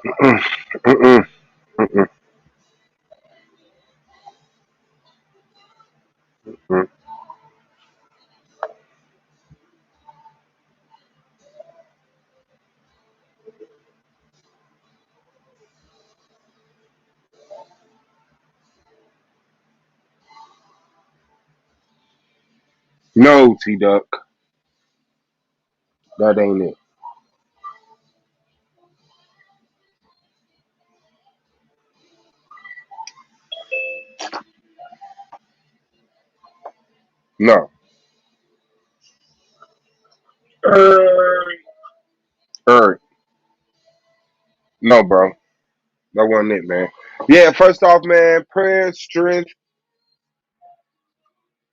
Mm-mm, mm-mm, mm-mm, mm. No, T Duck, that ain't it. No, er, no, bro, that wasn't it, man. Yeah, first off, man, prayer, strength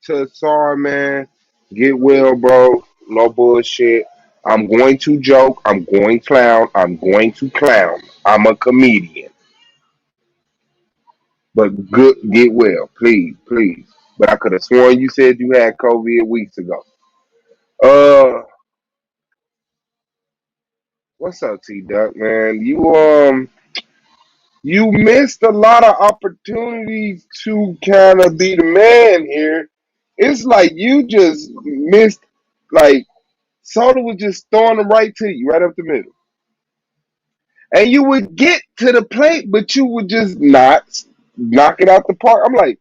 to Sar, man. Get well, bro. No bullshit. I'm going to joke. I'm going clown. I'm going to clown. I'm a comedian. But good, get well, please, please. But I could have sworn you said you had COVID weeks ago. Uh, what's up, T Duck, man? You missed a lot of opportunities to kind of be the man here. It's like you just missed, like Soda was just throwing them right to you, right up the middle, and you would get to the plate, but you would just not knock it out the park. I'm like,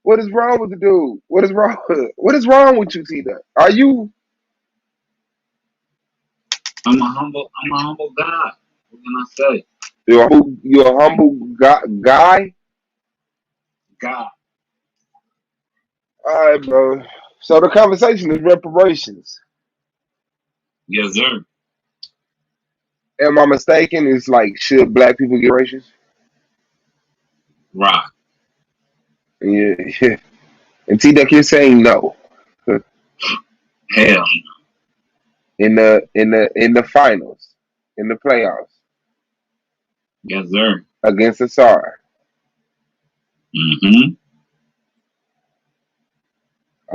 what is wrong with the dude? What is wrong? What is wrong with you, T Duck? Are you? I'm a humble guy. What can I say? You're a humble guy. God. All right, bro. So the conversation is reparations. Yes, sir. Am I mistaken? It's like should black people get reparations? Right. Yeah, yeah. And T Duck, you're saying no Hell. in the finals, in the playoffs Yes, sir. against Ausar. Mm-hmm.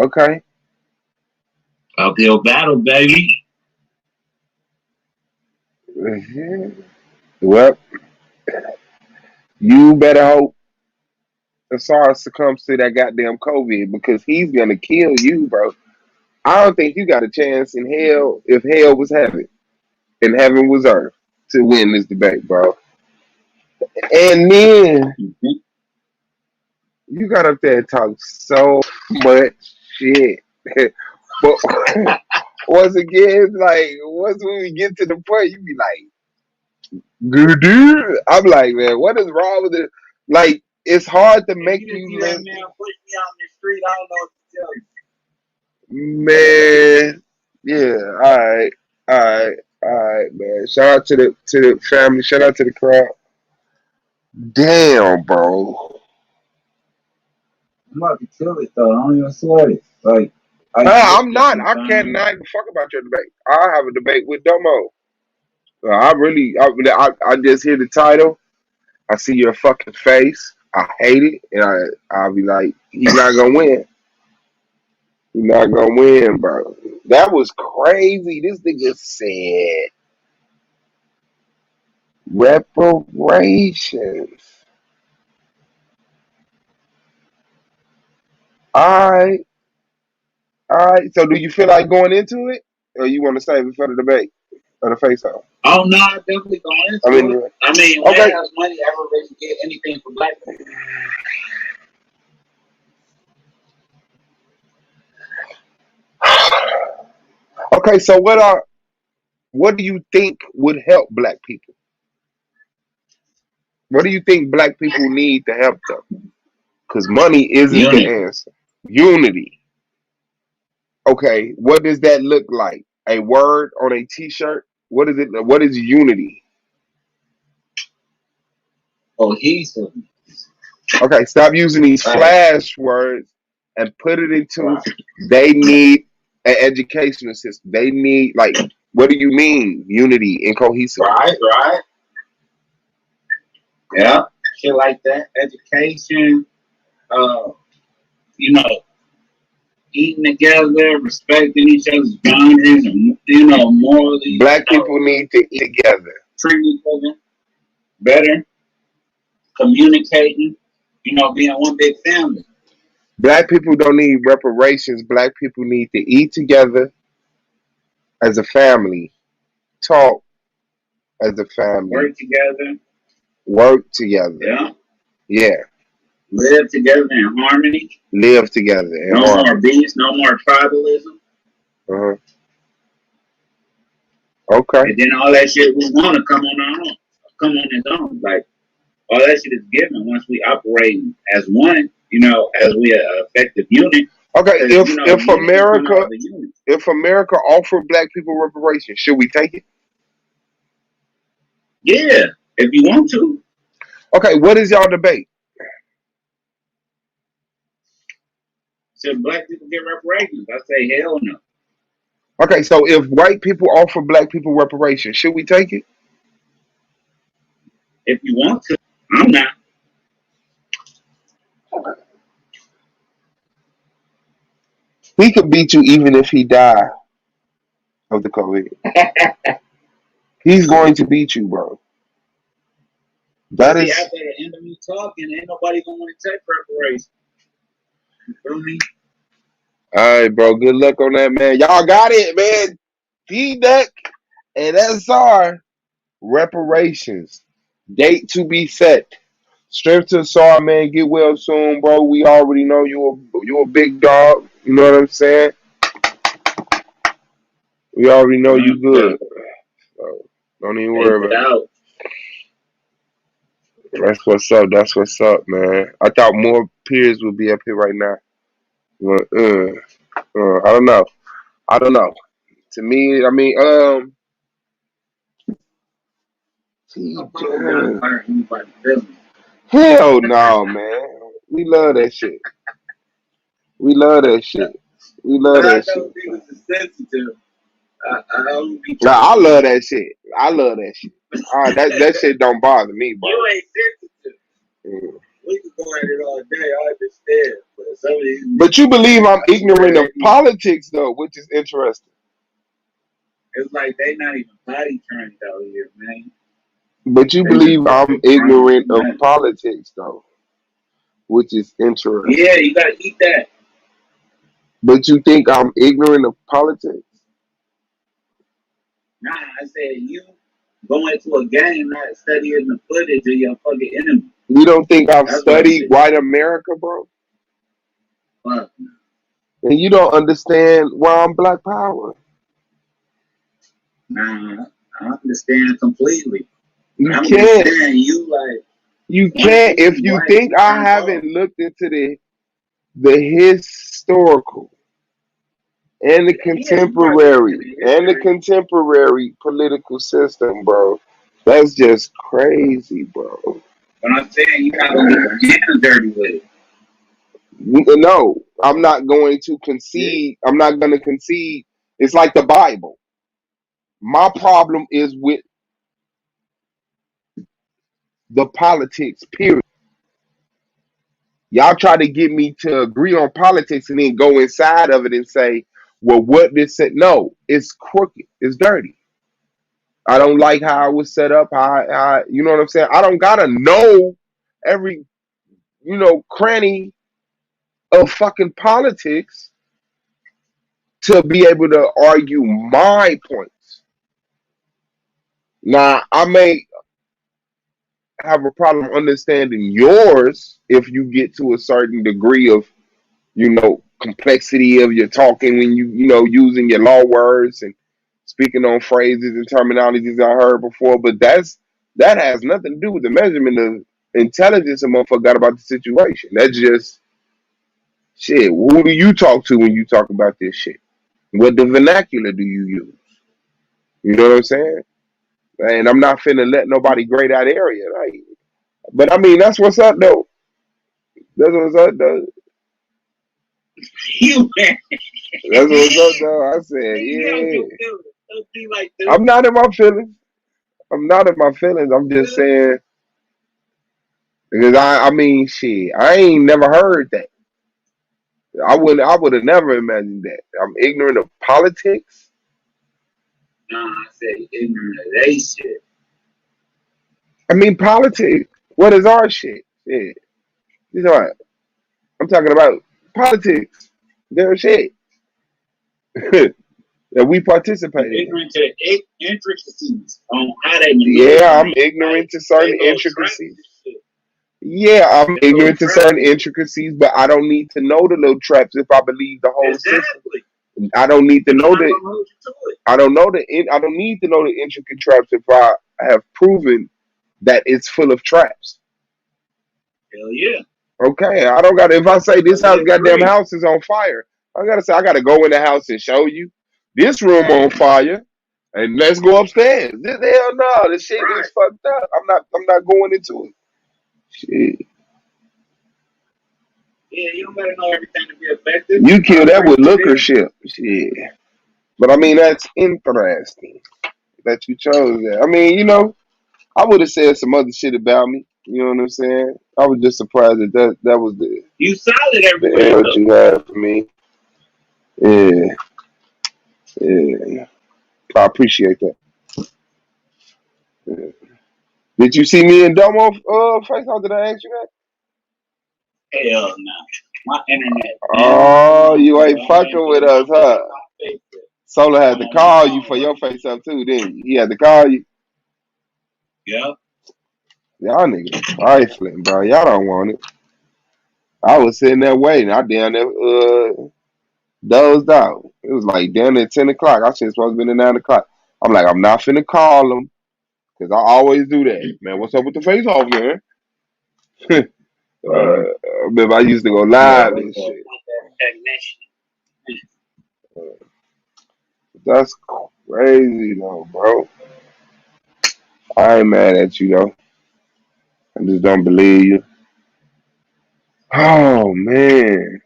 Okay. Uphill battle, baby. Well, you better hope Ausar succumbs to that goddamn COVID because he's gonna kill you, bro. I don't think you got a chance in hell if hell was heaven and heaven was earth to win this debate, bro. And then Mhm. you got up there and talk so much shit. But once again, like once when we get to the point, you be like, "Good." I'm like, man, what is wrong with it? Like, it's hard to If make you didn't you see that look, man push me out in the street, I don't know what to tell you. man. Yeah, all right, man. Shout out to the family. Shout out to the crowd. Damn, bro. I'm about to kill it though. I don't even sweat it. Like I get I'm this not. I sometimes. cannot even fuck about your debate. I have a debate with Domo. I really, I just hear the title. I see your fucking face. I hate it, and I'll be like, he not gonna win. He not gonna win, bro. That was crazy. This nigga said reparations. All right, all right. So, do you feel like going into it, or you want to save it for the debate or the face off? Oh no, I definitely go I into it. mean, I mean, when okay, has money ever really did anything for black people? okay. So, what do you think would help black people? What do you think black people need to help them? Because money isn't the Unity. answer. Unity. Okay, what does that look like? A word on a T-shirt? What is it? What is unity? Cohesive. Okay, stop using these Right. flash words and put it into. Right. They need an educational system. They need like. What do you mean unity and cohesiveness? Right. Right. Yeah. Shit like that. Education. Uh, you know, eating together, respecting each other's boundaries, and morally, Black people need to eat together. treating each other. better, communicating, being one big family. Black people don't need reparations. Black people need to eat together as a family, talk as a family, Work together. work together. Yeah. Yeah, Live together in harmony. live together in No more harmony. beef, no more tribalism. Uh-huh. Okay. And then all that shit we want to come on our own, come on its own. Like all that shit is given once we operate as one, as we are effective unit. Okay. Because If unity come out America of the unity. if America offered black people reparations, should we take it? Yeah, if you want to. Okay. What is y'all debate? Should black people get reparations? I say hell no. Okay. So if white people offer black people reparations, should we take it? If you want to, I'm not. He could beat you even if he die of the COVID. He's going to beat you, bro. But That see, is. after the end of me talking, ain't nobody gonna want to take reparations. You feel me? All right, bro. Good luck on that, man. Y'all got it, man. D-Duck and SR reparations. Date to be set. Strength to SR, man. Get well soon, bro. We already know you a big dog. You know what I'm saying? We already know you good. So don't even Hey, worry put about it. out. That's what's up. That's what's up, man. I thought more peers would be up here right now. But, I don't know. I don't know. To me, I mean, I'm not hurt anybody's feelings. hell no, man. We love that shit. We love that shit. We love But I that know shit. niggas is sensitive. I don't be Nah, trying I to be. love that shit. I love that shit. That shit don't bother me, bro. You ain't sensitive. Mm. We can go at it all day. I understand. But some of these But you niggas, believe I'm I swear ignorant of they be. politics, though, which is interesting. It's like they not even potty trained out here, man. But you They just believe think I'm they grown ignorant too of much. politics, though, which is interesting. Yeah, you gotta eat that. But you think I'm ignorant of politics? Nah, I said you go into a game not studying the footage of your fucking enemy. You don't think I've That's what I studied said. white America, bro? Fuck. And you don't understand why I'm black power. Nah, I understand completely. You I'm just can't. saying you like You once can't. you If see you white, think you I turned haven't off. looked into the historical and the Yeah, you probably look at the history. contemporary political system, bro, that's just crazy, bro. But I'm saying you not gonna get your hands dirty with it. No, I'm not going to Yeah. concede. I'm not going to concede. It's like the Bible. My problem is with the politics, period. Y'all try to get me to agree on politics and then go inside of it and say, well, what this said. No, it's crooked. It's dirty. I don't like how it was set up. You know what I'm saying? I don't gotta know every, cranny of fucking politics to be able to argue my points. Now, I may have a problem understanding yours if you get to a certain degree of, complexity of your talking when using your law words and speaking on phrases and terminologies I heard before. But that has nothing to do with the measurement of intelligence a motherfucker got about the situation. That's just shit. Who do you talk to when you talk about this shit? What the vernacular do you use? You know what I'm saying? And I'm not finna let nobody grade that area. Like, but I mean, that's what's up though. That's what's up though. You man. That's what's up though. I said, Nigga, get out yeah. your feelings. Don't be like this. I'm not in my feelings. I'm not in my feelings. I'm just saying because I mean, shit. I ain't never heard that. I would have never imagined that. I'm ignorant of politics. Nah, I said ignorant of that shit. I mean, politics. What is our shit? Yeah. You know what? I'm talking about politics. Their shit that we You participate in. ignorant to the intricacies on how they maneuver Yeah, I'm in life. ignorant to They certain go traps intricacies. and shit. Yeah, I'm They go ignorant to traps certain and shit. intricacies, but I don't need to know the little traps if I believe the whole system. Exactly. I don't need to But you're know not the. gonna hold you to it. I don't know the. I don't need to know the intricate traps if I have proven that it's full of traps. Hell yeah. Okay, I don't got to. If I say this But house, let's goddamn agree. house is on fire, I gotta say I gotta go in the house and show you this room on fire, and let's go upstairs. Hell no, this shit Right. is fucked up. I'm not going into it. Shit, Yeah, you don't gotta know everything to be effective. you I kill that agree with with you looker there. shit. Shit, but I mean that's interesting that you chose that. I mean, I would have said some other shit about me. You know what I'm saying? I was just surprised that was You solid the everywhere end you what look. you had for me. Yeah, yeah. I appreciate that. Yeah. Did you see me in Domo face off? Did I ask you that? Hell no. My internet Oh, down, you so ain't I ain't fucking with been us, huh? updating my Facebook. Solar had I'm to on my call you phone for your right face up too, didn't he? He had to call you. now. Y'all niggas trifling, bro. Y'all don't want it. I was sitting there waiting. I down there dozed out. It was like down at 10 o'clock. I should supposed to be at 9 o'clock. I'm like, I'm not finna call them because I always do that. Man, what's up with the face off, man? Yep. I remember I used to go Yeah, live what's and up? shit. That technician. That's crazy though, bro. I ain't mad at you though. I just don't believe you. Oh man.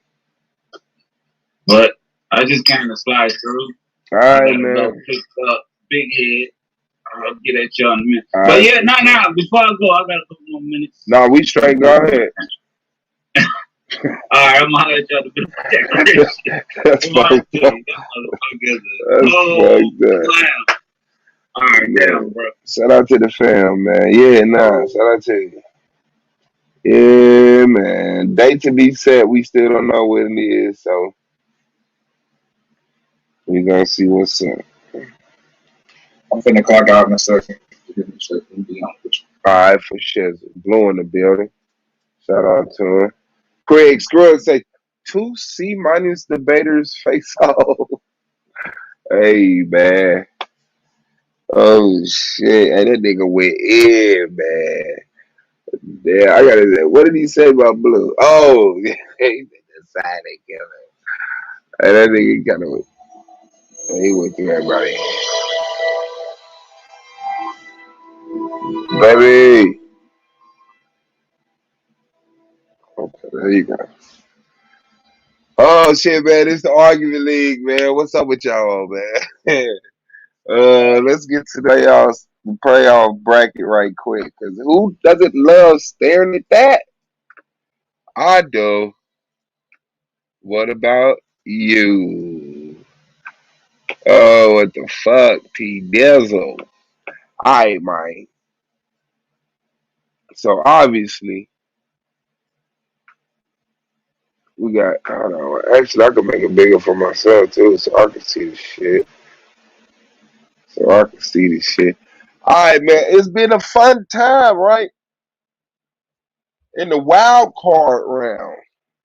But I just kind of slide through. All I right, gotta go man. pick up Big Head. I'll get at y'all in a minute. All But right, yeah, for no, sure. no. Before I go, I got a couple more minutes. No, we straight. Go ahead. All right, I'm gonna holler at y'all to be decoration. That's One, fucked up. two. That motherfucker is a That's whole fucked up. clown. All right, Man, damn, bro. shout out to the fam, man. Yeah, nah, shout out to you. Yeah, man. Date to be set. We still don't know what it is, so we gonna see what's up. I'm finna clock out in a second. Give me a second. Be honest with you. All right, for sure. Blue in the building. Shout out to him. Craig Scruggs say two C minus debaters face off. Hey man. Oh shit. Hey, that nigga went in, man. Yeah, I gotta say, what did he say about Blue? Oh, he decided to kill him. Hey, that nigga kind of he went through everybody. Baby. Okay, there you go. Oh shit, man, it's the argument league, man. What's up with y'all, man? Let's get to the playoff bracket right quick. Cause who doesn't love staring at that? I do. What about you? Oh, what the fuck, P Dizzle? Alright, Mike. So obviously we got. I don't know. Actually, I could make it bigger for myself too, so I can see the shit. So I can see the shit. Alright, man. It's been a fun time, right? In the wild card round,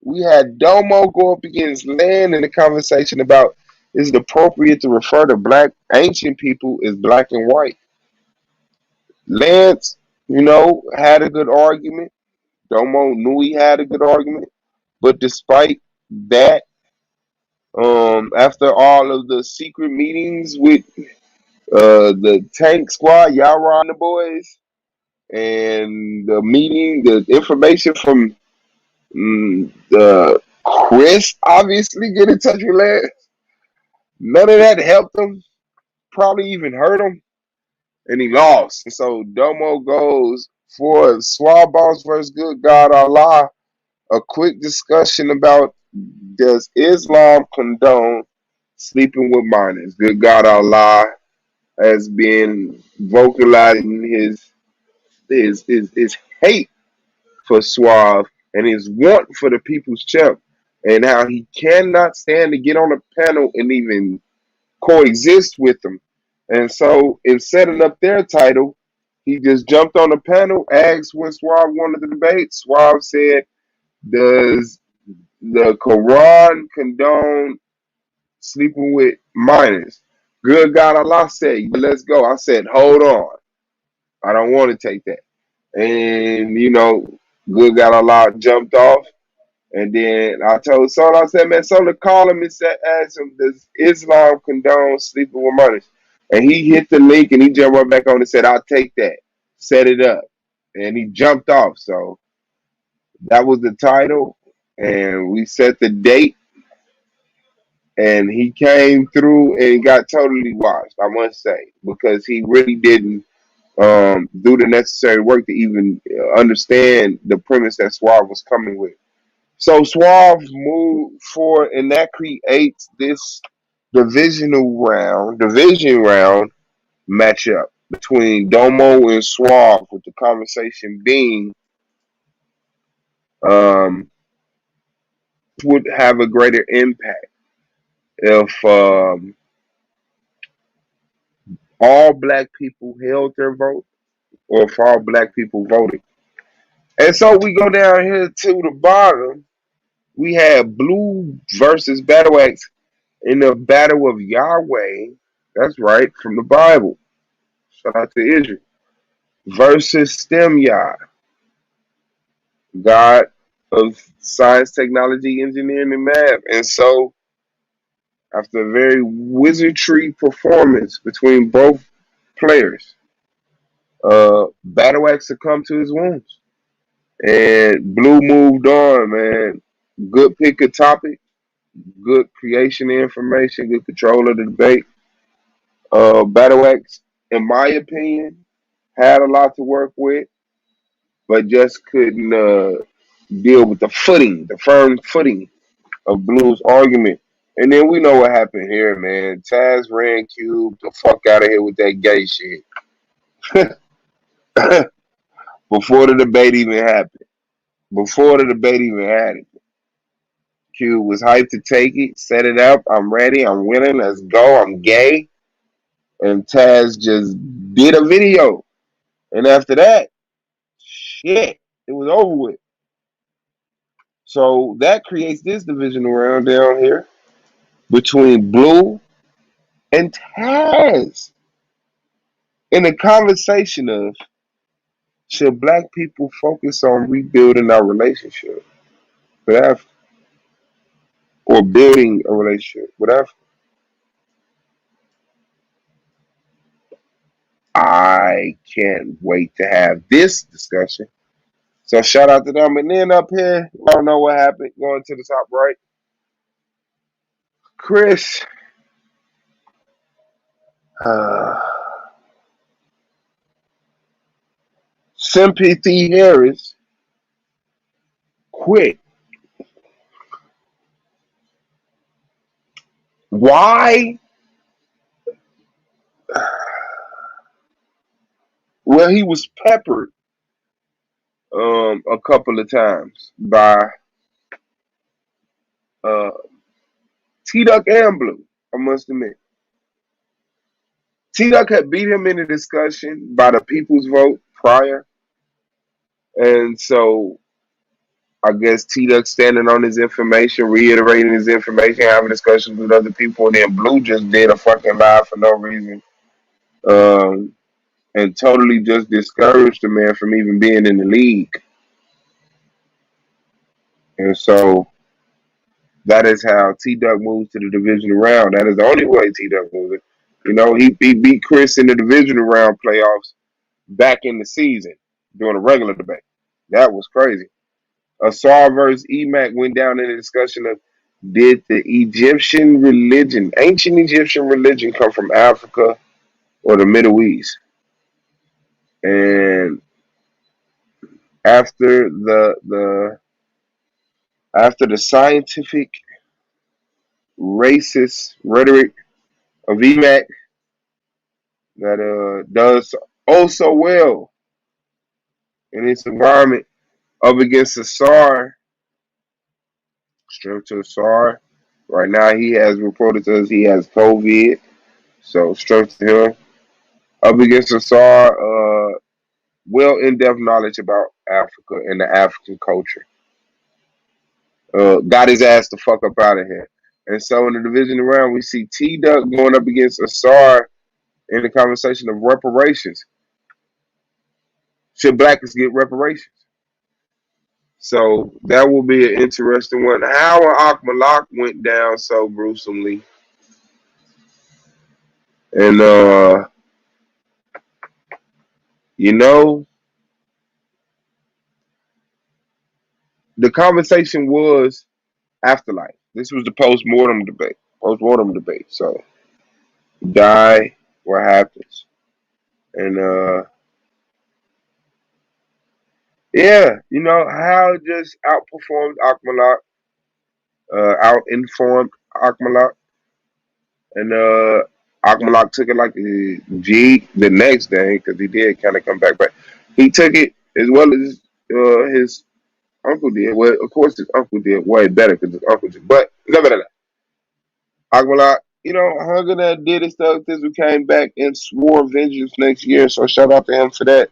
we had Domo go up against Land in the conversation about is it appropriate to refer to black ancient people as black and white. Lance, had a good argument. Domo knew he had a good argument, but despite that, after all of the secret meetings with the Tank Squad, Yara and the boys, and the meeting, the information from the Chris obviously get in touch with Lance. None of that helped him. Probably even hurt him, and he lost. And so Domo goes for Swab Boss versus Good God Allah. A quick discussion about does Islam condone sleeping with minors? Good God Allah has been vocalizing his his hate for Suave and his want for the people's champ, and how he cannot stand to get on a panel and even coexist with them. And so, in setting up their title, he just jumped on the panel, asked what Suave wanted to debate. Suave said, "Does the Quran condone sleeping with minors?" Good God, Allah said, "Yeah, let's go." I said, "Hold on, I don't want to take that." And good God, Allah jumped off. And then I told Sola, I said, "Man, Sola, call him and ask him, does Islam condone sleeping with minors?" And he hit the link and he jumped right back on and said, "I'll take that. Set it up." And he jumped off. So that was the title. And we set the date. And he came through and got totally washed, I must say, because he really didn't do the necessary work to even understand the premise that Suave was coming with. So Suave moved forward, and that creates this division round matchup between Domo and Suave, with the conversation being um, would have a greater impact if all black people held their vote or if all black people voted. And so we go down here to the bottom. We have Blue versus Battle Axe in the Battle of Yahweh. That's right, from the Bible. Shout out to Israel. Versus STEM Yah, God of science, technology, engineering, and math. And so, after a very wizardry performance between both players, Battle Axe succumbed to his wounds. And Blue moved on, man. Good pick of topic, good creation of information, good control of the debate. Battle Axe, in my opinion, had a lot to work with, but just couldn't deal with the firm footing of Blue's argument. And then we know what happened here, man. Taz ran Cube the fuck out of here with that gay shit before the debate even happened. Before the debate even had it, Cube was hyped to take it, set it up. I'm ready. I'm willing. Let's go. I'm gay. And Taz just did a video. And after that, shit, it was over with. So that creates this division around down here between Blue and Taz in the conversation of, should black people focus on rebuilding our relationship with Africa or building a relationship with Africa? I can't wait to have this discussion. So shout out to them. And then up here, I don't know what happened. Going to the top right, Chris uh, Sympathy Harris quit. Why? Well, he was peppered a couple of times by uh, T Duck and Blue, I must admit. T Duck had beat him in the discussion by the people's vote prior. And so I guess T Duck standing on his information, reiterating his information, having discussions with other people, and then Blue just did a fucking live for no reason. Um, and totally just discouraged the man from even being in the league. And so that is how T Duck moves to the division round. That is the only way T Duck moves it. He beat Chris in the division round playoffs back in the season during a regular debate. That was crazy. Ausar versus EMAC went down in the discussion of, did the ancient Egyptian religion, come from Africa or the Middle East? And after the scientific racist rhetoric of EMAC that does oh so well in this environment up against Ausar, strength to Ausar. Right now, he has reported to us he has COVID, so strength to him. Up against Ausar, well in-depth knowledge about Africa and the African culture. Got his ass the fuck up out of here. And so in the division around, we see T Duck going up against Ausar in the conversation of reparations. Should blackers get reparations? So that will be an interesting one. How Akmalak went down so gruesomely, and you know, the conversation was afterlife. This was the post-mortem debate. Post-mortem debate. So die, what happens? And yeah, how just outperformed Akmalak, out informed Akmalak, and Akmalak took it like a G the next day because he did kind of come back, but he took it as well as his uncle did. Well, of course, his uncle did way better because his uncle did. But nevertheless, Aqualot, Hunger that did his stuff since we came back and swore vengeance next year. So shout out to him for that.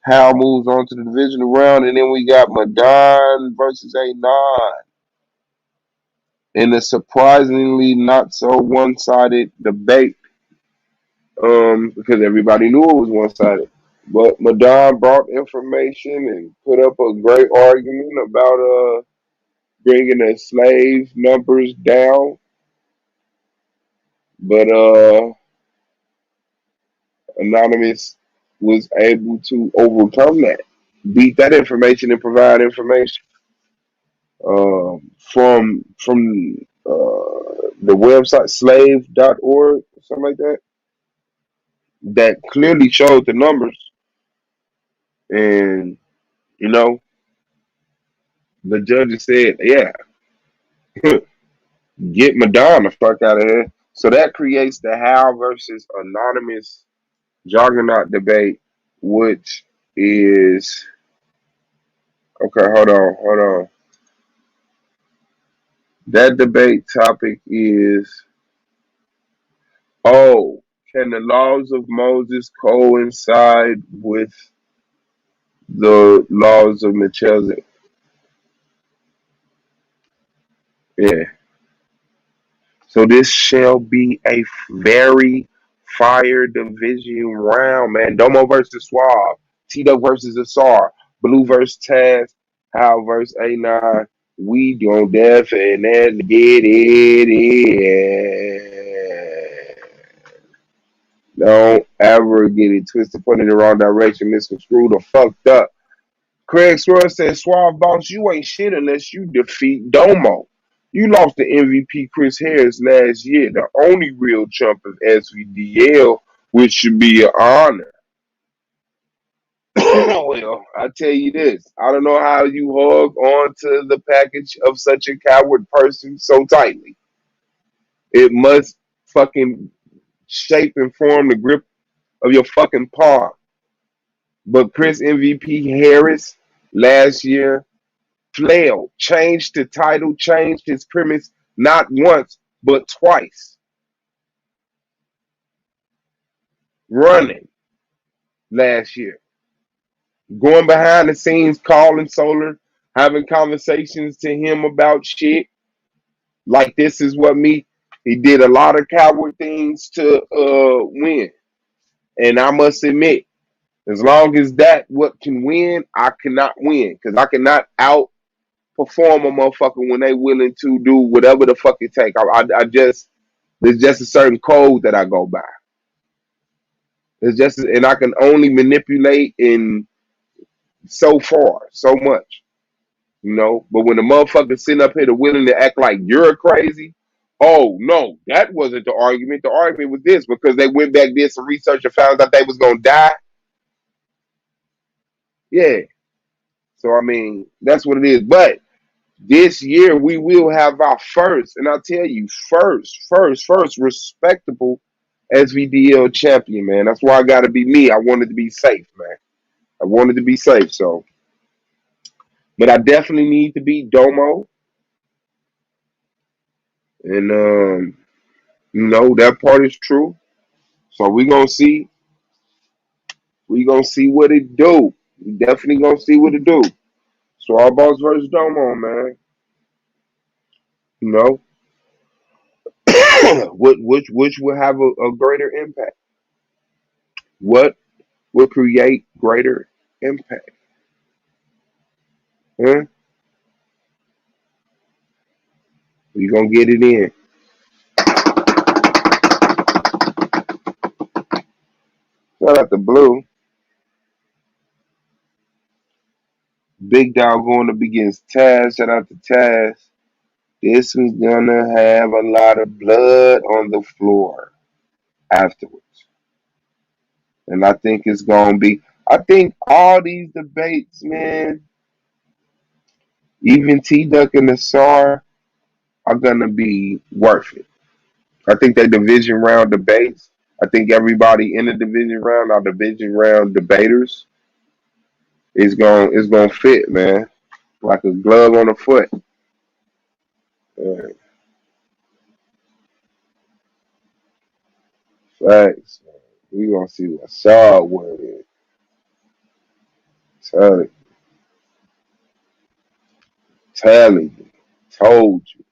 Hal moves on to the divisional round, and then we got Madon versus A9 in a surprisingly not so one-sided debate. Because everybody knew it was one-sided. But Madon brought information and put up a great argument about bringing the slave numbers down. But Anonymous was able to overcome that, beat that information, and provide information from the website slave.org or something like that that clearly showed the numbers. And you know, the judges said, "Yeah, get Madonna fuck out of here." So that creates the Hal versus Anonymous Juggernaut debate, which is okay. Hold on. That debate topic is: oh, can the laws of Moses coincide with the laws of Melchizedek? Yeah. So this shall be a very fire division round, man. Domo versus Suave, Tito versus Asar, Blue versus Taz, Hal versus A9. We gon' definitely get it in. Don't ever get it twisted, put in the wrong direction, misconstrued or fucked up. Craig Swerve said, Suave Boss, you ain't shit unless you defeat Domo. You lost the MVP Chris Harris last year, the only real chump of S.V.D.L, which should be an honor. Well, I tell you this, I don't know how you hug onto the package of such a coward person so tightly. It must fucking shape and form the grip of your fucking palm. But Chris MVP Harris last year flailed, changed the title, changed his premise not once, but twice. Running last year. Going behind the scenes, calling Solar, having conversations to him about shit. Like this is what me. He did a lot of coward things to win. And I must admit, as long as that what can win, I cannot win. Because I cannot outperform a motherfucker when they willing to do whatever the fuck it take. I just there's just a certain code that I go by. It's just and I can only manipulate in so far, so much. But when the motherfucker sitting up here to willing to act like you're crazy, oh no, that wasn't the argument. The argument was this because they went back, did some research and found out they was gonna die. Yeah. So I mean, that's what it is. But this year we will have our first, and I'll tell you, first, respectable S.V.D.L champion, man. That's why I gotta be me. I wanted to be safe, man. I wanted to be safe, so but I definitely need to beat Domo, and that part is true. So we gonna see what it do. We definitely gonna see what it do. So our boss versus Domo, man. You know, which will have a greater impact? What will create greater impact? Huh? We gonna get it in. Shout out to Blue. Big Dog going up against Taz. Shout out to Taz. This one's gonna have a lot of blood on the floor afterwards. And I think it's gonna be I think all these debates, man, even T Duck and the SAR are gonna be worth it. I think they division round debates. I think everybody in the division round, our division round debaters, is gonna fit, man. Like a glove on a foot. Yeah, facts. We gonna see what Shaw with. Tell, telling you, told you,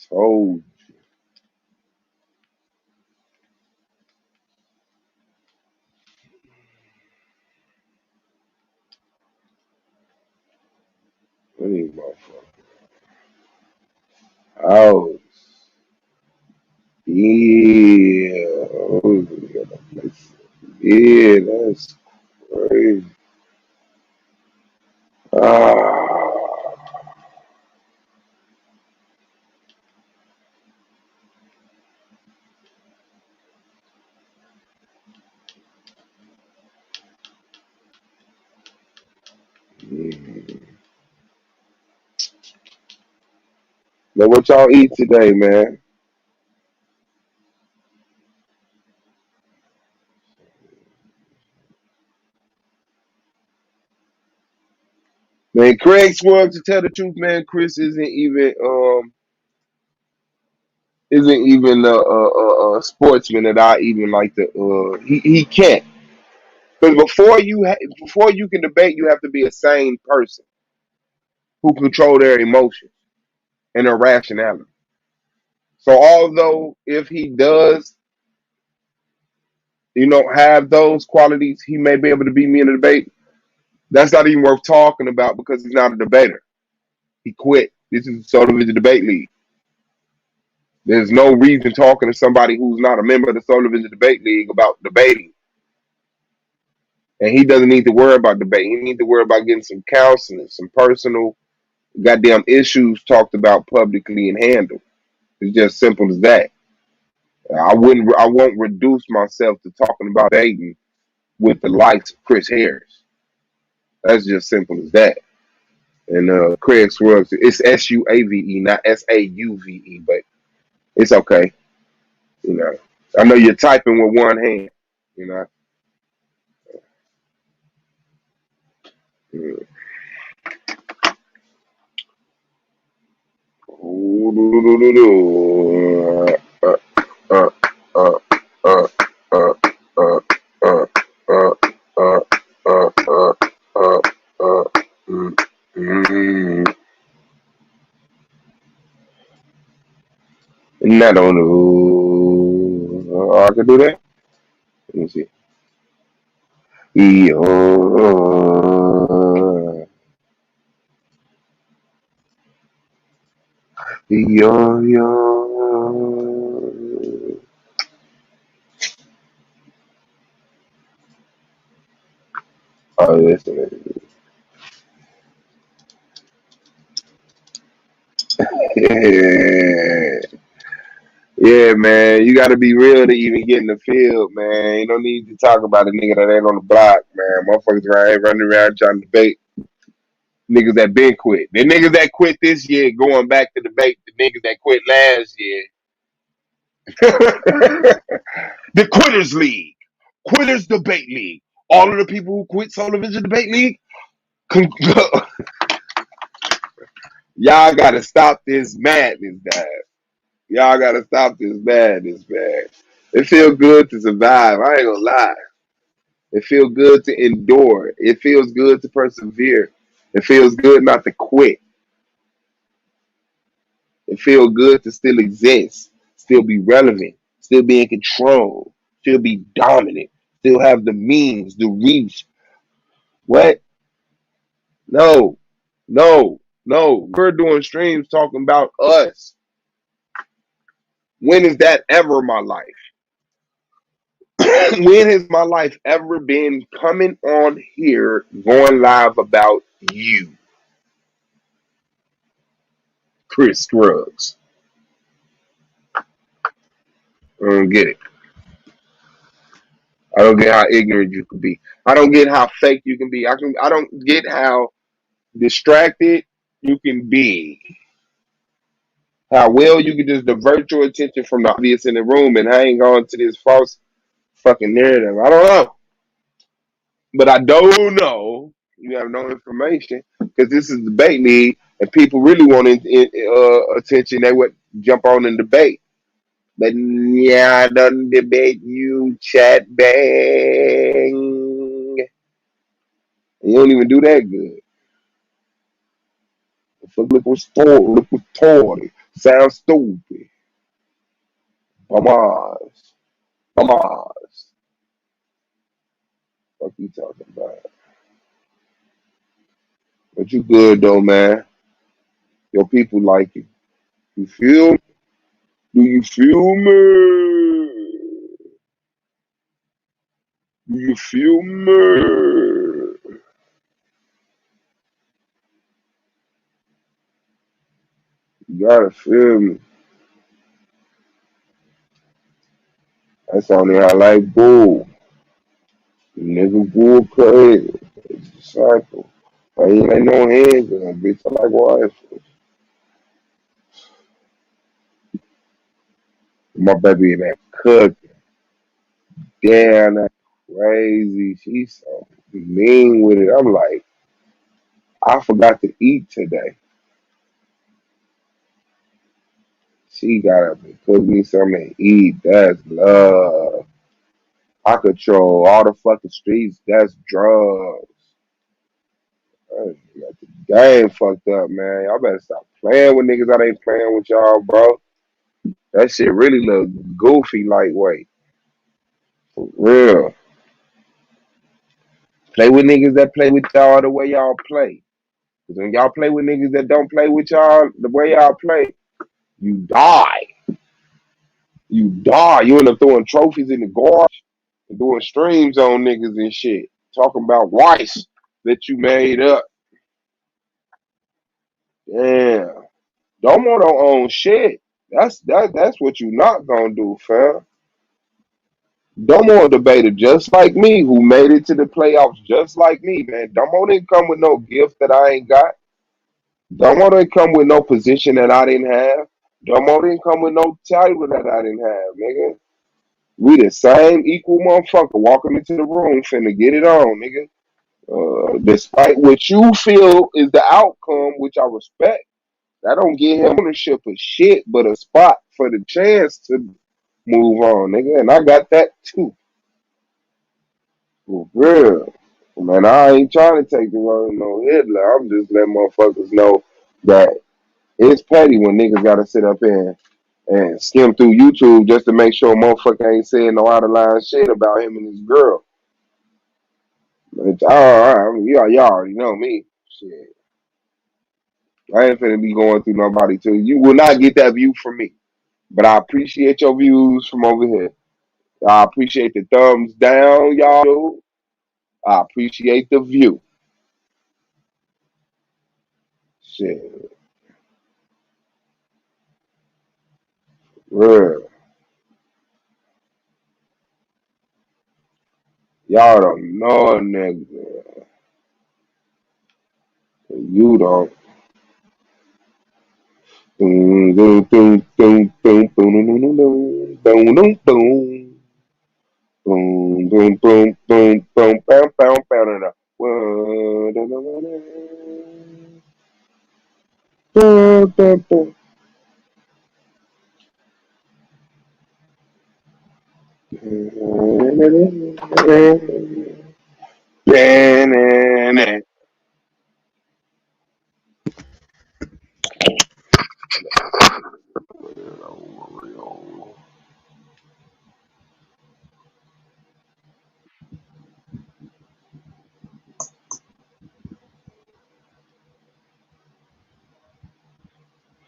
told you. Any motherfucker. Oh, yeah. Oh, yeah, that's crazy. Ah, mm. Now, what y'all eat today, man? Man, Craig Swerve, to tell the truth, man, Chris isn't even a sportsman that I even like to. He can't because before you can debate, you have to be a sane person who control their emotions and their rationality. So although if he does, have those qualities, he may be able to beat me in a debate. That's not even worth talking about because he's not a debater. He quit. This is sort of a debate league. There's no reason talking to somebody who's not a member of the Soul Vision Debate League about debating. And he doesn't need to worry about debating. He needs to worry about getting some counseling, some personal goddamn issues talked about publicly and handled. It's just simple as that. I won't reduce myself to talking about dating with the likes of Chris Harris. That's just simple as that. And Craig Swerve, it's SUAVE, not SAUVE, but it's okay. You know, I know you're typing with one hand. You know. Mm. Uh, uh, uh, uh, uh, uh, uh, uh, uh, uh, mm, mm. Not on the. I can do that. Let me see. Yo, yo, yo. Oh, listen. Yeah. Yeah, man, you got to be real to even get in the field, man. You don't need to talk about a nigga that ain't on the block, man. Motherfuckers right here running around trying to debate niggas that been quit. The niggas that quit this year going back to debate the niggas that quit last year. The Quitters League, Quitters Debate League. All of the people who quit Solar Vision Debate League, y'all gotta stop this madness, guys. Y'all gotta stop this madness, man. It feels good to survive. I ain't gonna lie. It feels good to endure. It feels good to persevere. It feels good not to quit. It feels good to still exist, still be relevant, still be in control, still be dominant, still have the means, the reach. What? No, no, no. We're doing streams talking about us. When is that ever my life? When has my life ever been coming on here, going live about you, Chris Scruggs? I don't get it. I don't get how ignorant you can be. I don't get how fake you can be. I don't get how distracted you can be. How well you can just divert your attention from the obvious in the room and hang on to this false fucking narrative. I don't know. But I don't know. You have no information because this is debate league and people really want attention. They would jump on and debate. But yeah, I don't debate you, chat bang. You don't even do that good. Look what's toy. Sounds stupid. Bamas. Bamas. What you talking about? But you good though, man. Your people like you. You feel? Do you feel me? Do you feel me? You gotta feel me. That's only how life go. Nigga go crazy. It's the cycle. I ain't like no hands in that bitch. I like wife. My baby in that cook. Damn, that's crazy. She's so mean with it. I'm like, I forgot to eat today. She got up and cook me something to eat. That's love. I control all the fucking streets. That's drugs. I got the game fucked up, man. Y'all better stop playing with niggas that ain't playing with y'all, bro. That shit really look goofy lightweight. For real. Play with niggas that play with y'all the way y'all play. Because when y'all play with niggas that don't play with y'all the way y'all play, you die. You die. You end up throwing trophies in the garbage and doing streams on niggas and shit. Talking about rice that you made up. Damn. Don't want to own shit. That's what you not gonna do, fam. Domo debated just like me, who made it to the playoffs just like me, man. Domo didn't come with no gift that I ain't got. Domo didn't come with no position that I didn't have. Domo didn't come with no title that I didn't have, nigga. We the same equal motherfucker walking into the room finna get it on, nigga. Despite what you feel is the outcome, which I respect, that don't give him ownership of shit, but a spot for the chance to move on, nigga. And I got that too. For real. Man, I ain't trying to take the road no Hitler. I'm just letting motherfuckers know that it's petty when niggas gotta sit up here and skim through YouTube just to make sure motherfucker ain't saying no out of line shit about him and his girl. It's all right. Y'all already know me. Shit. I ain't finna be going through nobody too. You will not get that view from me. But I appreciate your views from over here. I appreciate the thumbs down, y'all do. I appreciate the view. Shit. Real. Y'all don't know a nigga. You don't. Boom, boom, boom, boom, boom, boom, boom, boom, boom, boom, boom. Boom, boom, boom, boom, boom, bam, bam, bam, da, da.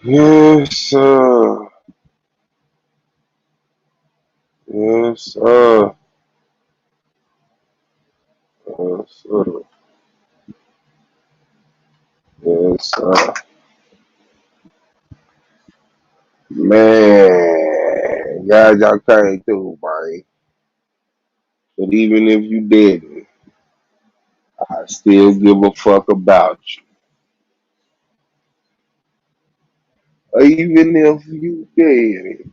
Yes, sir. Yes, sir. Yes, sir. Yes, sir. Man, guys, y'all came through, man. But even if you didn't, I still give a fuck about you. Even if you did,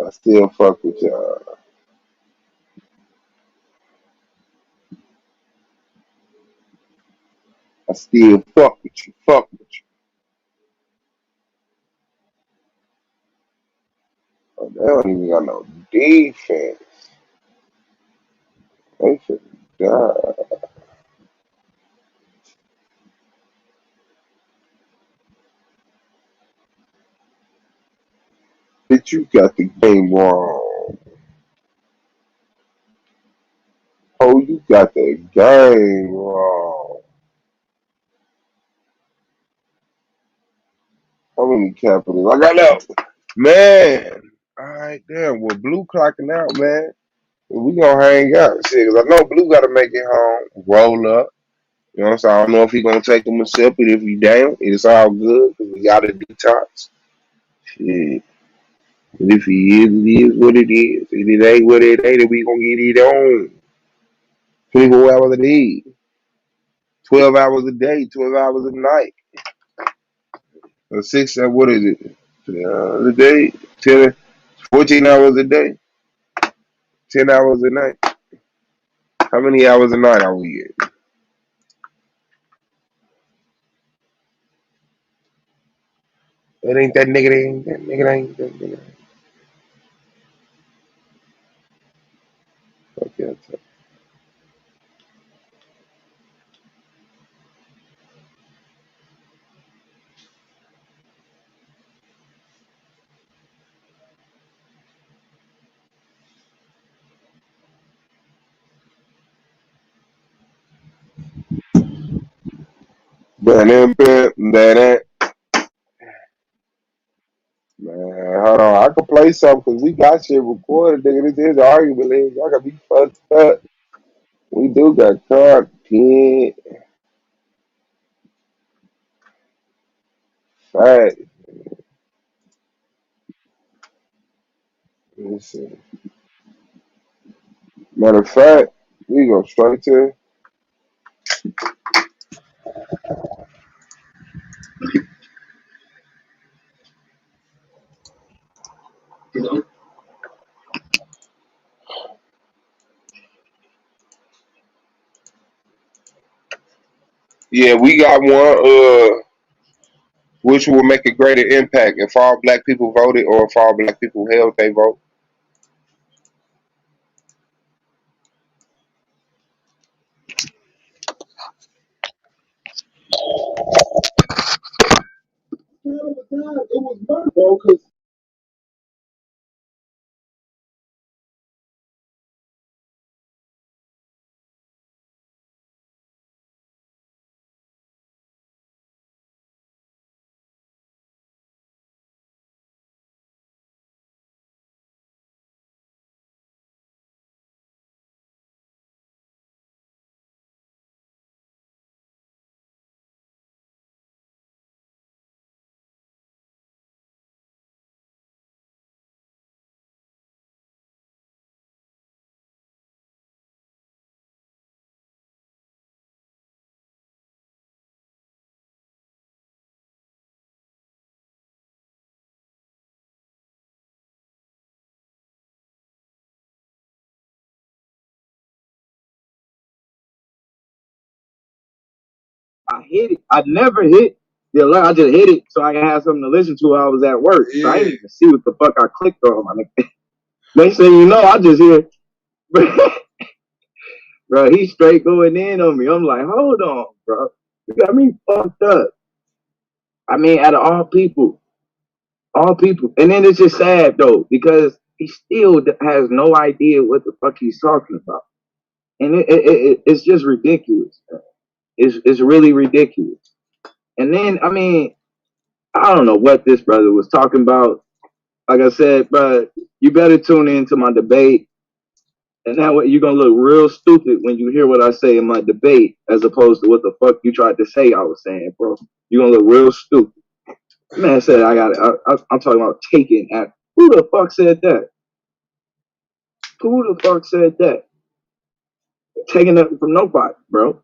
I still fuck with y'all. I still fuck with you. Fuck with you. Oh, they don't even got no defense. They should die. Bitch, you got the game wrong. Oh, you got the game wrong. How many capitals? I got out. Man. All right, damn. Well, Blue clocking out, man. We gonna hang out. Shit, 'cause I know Blue gotta make it home. Roll up. You know what I'm saying? I don't know if he gonna take him a sip, but if he down, it's all good because we got a detox. Shit. But if he is, it is what it is. If it ain't what it ain't, then we gonna get it on. 24 hours a day, 12 hours a day, 12 hours a night. Or six, what is it? A day, 10, 14 hours a day, 10 hours a night. How many hours a night are we at? It ain't that nigga, it ain't that nigga, it ain't that nigga. Okay, that. Man, hold on. I could play something because we got shit recorded, nigga. This is argument, nigga. Y'all gotta be fucked up. We do got content. Fact. Listen. Matter of fact, we go straight to. Yeah, we got one. Which will make a greater impact if all black people voted or if all black people held they vote. It was my vote 'cause hit it. I never hit the alert. I just hit it so I can have something to listen to while I was at work. So I Yeah. didn't even see what the fuck I clicked on. My nigga. Next thing you know, I just hear, bro, he straight going in on me. I'm like, hold on, bro. You got me fucked up. I mean, out of all people. And then it's just sad though, because he still has no idea what the fuck he's talking about. And it's just ridiculous. It's really ridiculous. And then, I mean, I don't know what this brother was talking about. Like I said, bro, you better tune into my debate. And that way you're going to look real stupid when you hear what I say in my debate, as opposed to what the fuck you tried to say I was saying, bro. You're going to look real stupid. Man said, I'm talking about taking at. Who the fuck said that? Who the fuck said that? Taking nothing from nobody, bro.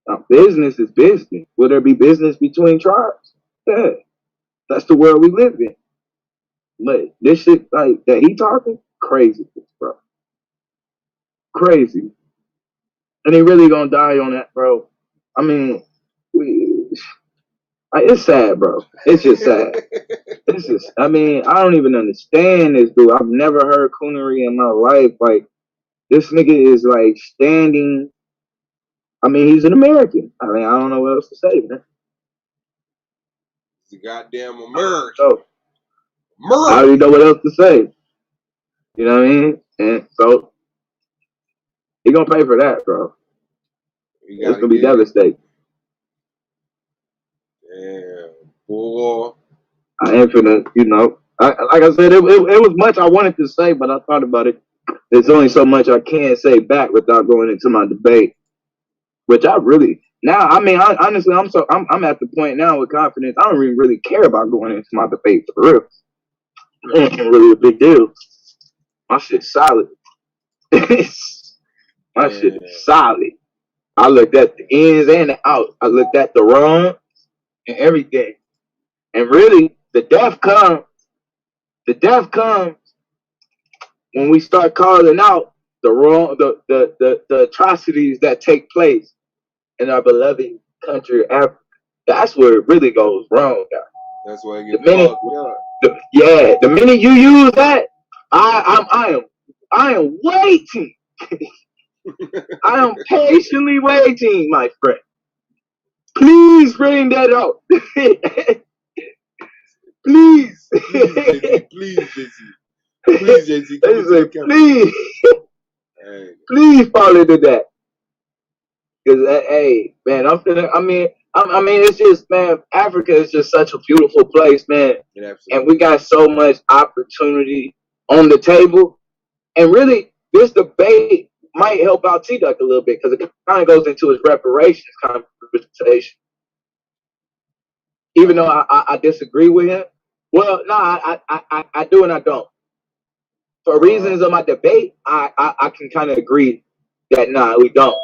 Now, business is business. Will there be business between tribes? Yeah. That's the world we live in. But this shit like that he talking, crazy, bro. Crazy. And he really gonna die on that, bro. I mean, it's sad, bro. It's just sad. It's just, I mean, I don't even understand this dude. I've never heard coonery in my life. Like, this nigga is like standing. I mean, he's an American. I mean, I don't know what else to say, man. He's a goddamn American. So, I don't even know what else to say. You know what I mean? And so, he gonna pay for that, bro. It's gonna be devastating. Damn, boy. I ain't finna, you know. Like I said, it was much I wanted to say, but I thought about it. There's only so much I can say back without going into my debate, which I really now. I mean, honestly, I'm at the point now with confidence. I don't even really care about going into my debate for real. It ain't really a big deal. My shit's solid. My shit is solid. I looked at the ins and the outs. I looked at the wrong and everything. And really, the death comes when we start calling out the wrong, the atrocities that take place in our beloved country of Africa. That's where it really goes wrong, guys. That's why it gets fucked up. The minute you use that, I am waiting. I am patiently waiting, my friend. Please bring that up. Please. Please, JC. Please, JC. Please. Hey. Please fall into that. Because, hey, man, I mean, it's just, man, Africa is just such a beautiful place, man. And we got so much opportunity on the table. And really, this debate might help out T-Duck a little bit because it kind of goes into his reparations conversation. Even though I disagree with him. Well, no, I do and I don't. For reasons of my debate, I can kind of agree that, nah, we don't.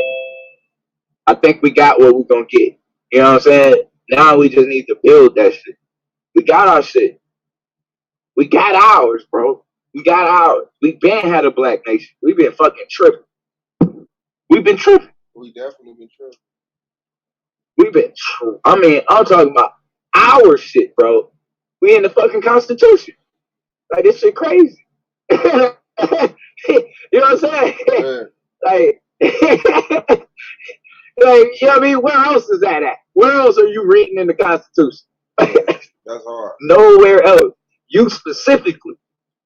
I think we got what we're going to get. You know what I'm saying? Now we just need to build that shit. We got our shit. We got ours, bro. We got ours. We been had a black nation. We been fucking tripping. We've been tripping. We definitely been tripping. We've been tripping. I mean, I'm talking about our shit, bro. We in the fucking Constitution. Like, this shit crazy. You know what I'm saying? Yeah. Like, like, you know what I mean? Where else is that at? Where else are you reading in the Constitution? That's hard. Nowhere else. You specifically.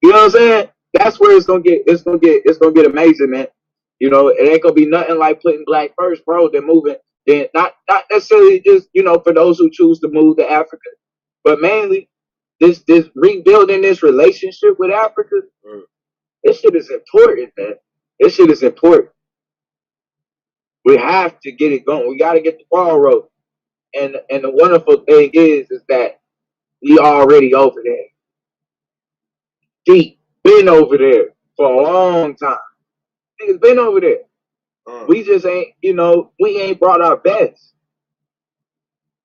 You know what I'm saying? That's where it's gonna get amazing, man. You know, it ain't gonna be nothing like putting black first, bro. Then moving, then not necessarily just, you know, for those who choose to move to Africa, but mainly this rebuilding this relationship with Africa. This shit is important, man. This shit is important. We have to get it going. We got to get the ball rolling. And the wonderful thing is that we already over there. Deep. Been over there for a long time. Niggas been over there. We just ain't, you know, we ain't brought our best.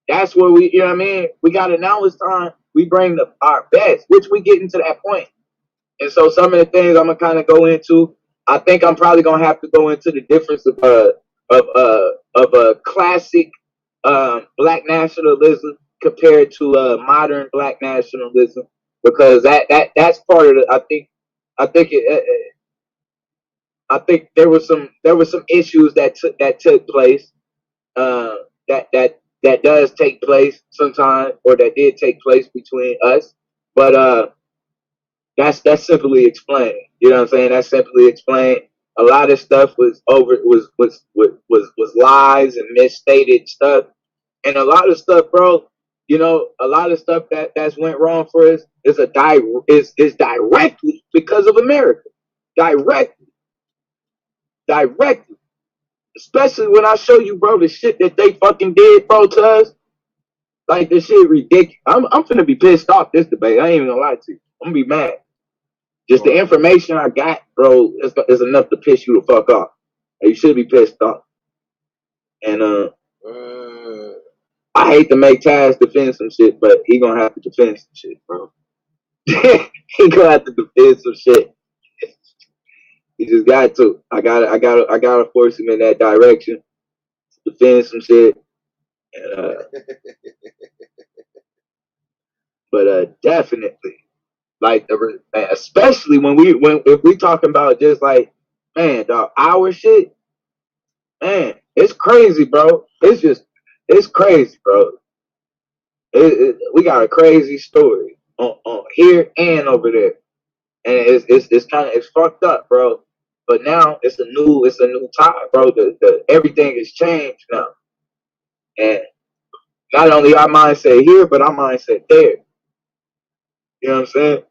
That's where we, you know what I mean? We got to, now it's time we bring our best, which we getting to that point. And so some of the things I'm going to kind of go into, I think I'm probably going to have to go into the difference of a classic black nationalism compared to modern black nationalism, because that's part of the. I think I think there was some issues that took place, uh, that does take place sometimes, or that did take place between us. But that's simply explained. You know what I'm saying? That's simply explained. A lot of stuff was lies and misstated stuff, and a lot of stuff, bro. You know, a lot of stuff that's went wrong for us is directly because of America, directly, directly. Especially when I show you, bro, the shit that they fucking did, bro, to us. Like, this shit ridiculous. I'm finna be pissed off this debate. I ain't even gonna lie to you. I'm gonna be mad. Just the information I got, bro, is enough to piss you the fuck off. You should be pissed off. And I hate to make Taz defend some shit, but he gonna have to defend some shit, bro. He gonna have to defend some shit. He just got to. I gotta force him in that direction. Defend some shit. And, but definitely, like, especially when if we talking about just like, man, dog, our shit, man, it's crazy, bro. It's crazy, bro. We got a crazy story on here and over there, and it's kind of, it's fucked up, bro. But now it's a new time, bro. The everything has changed now, and not only our mindset here, but our mindset there. You know what I'm saying?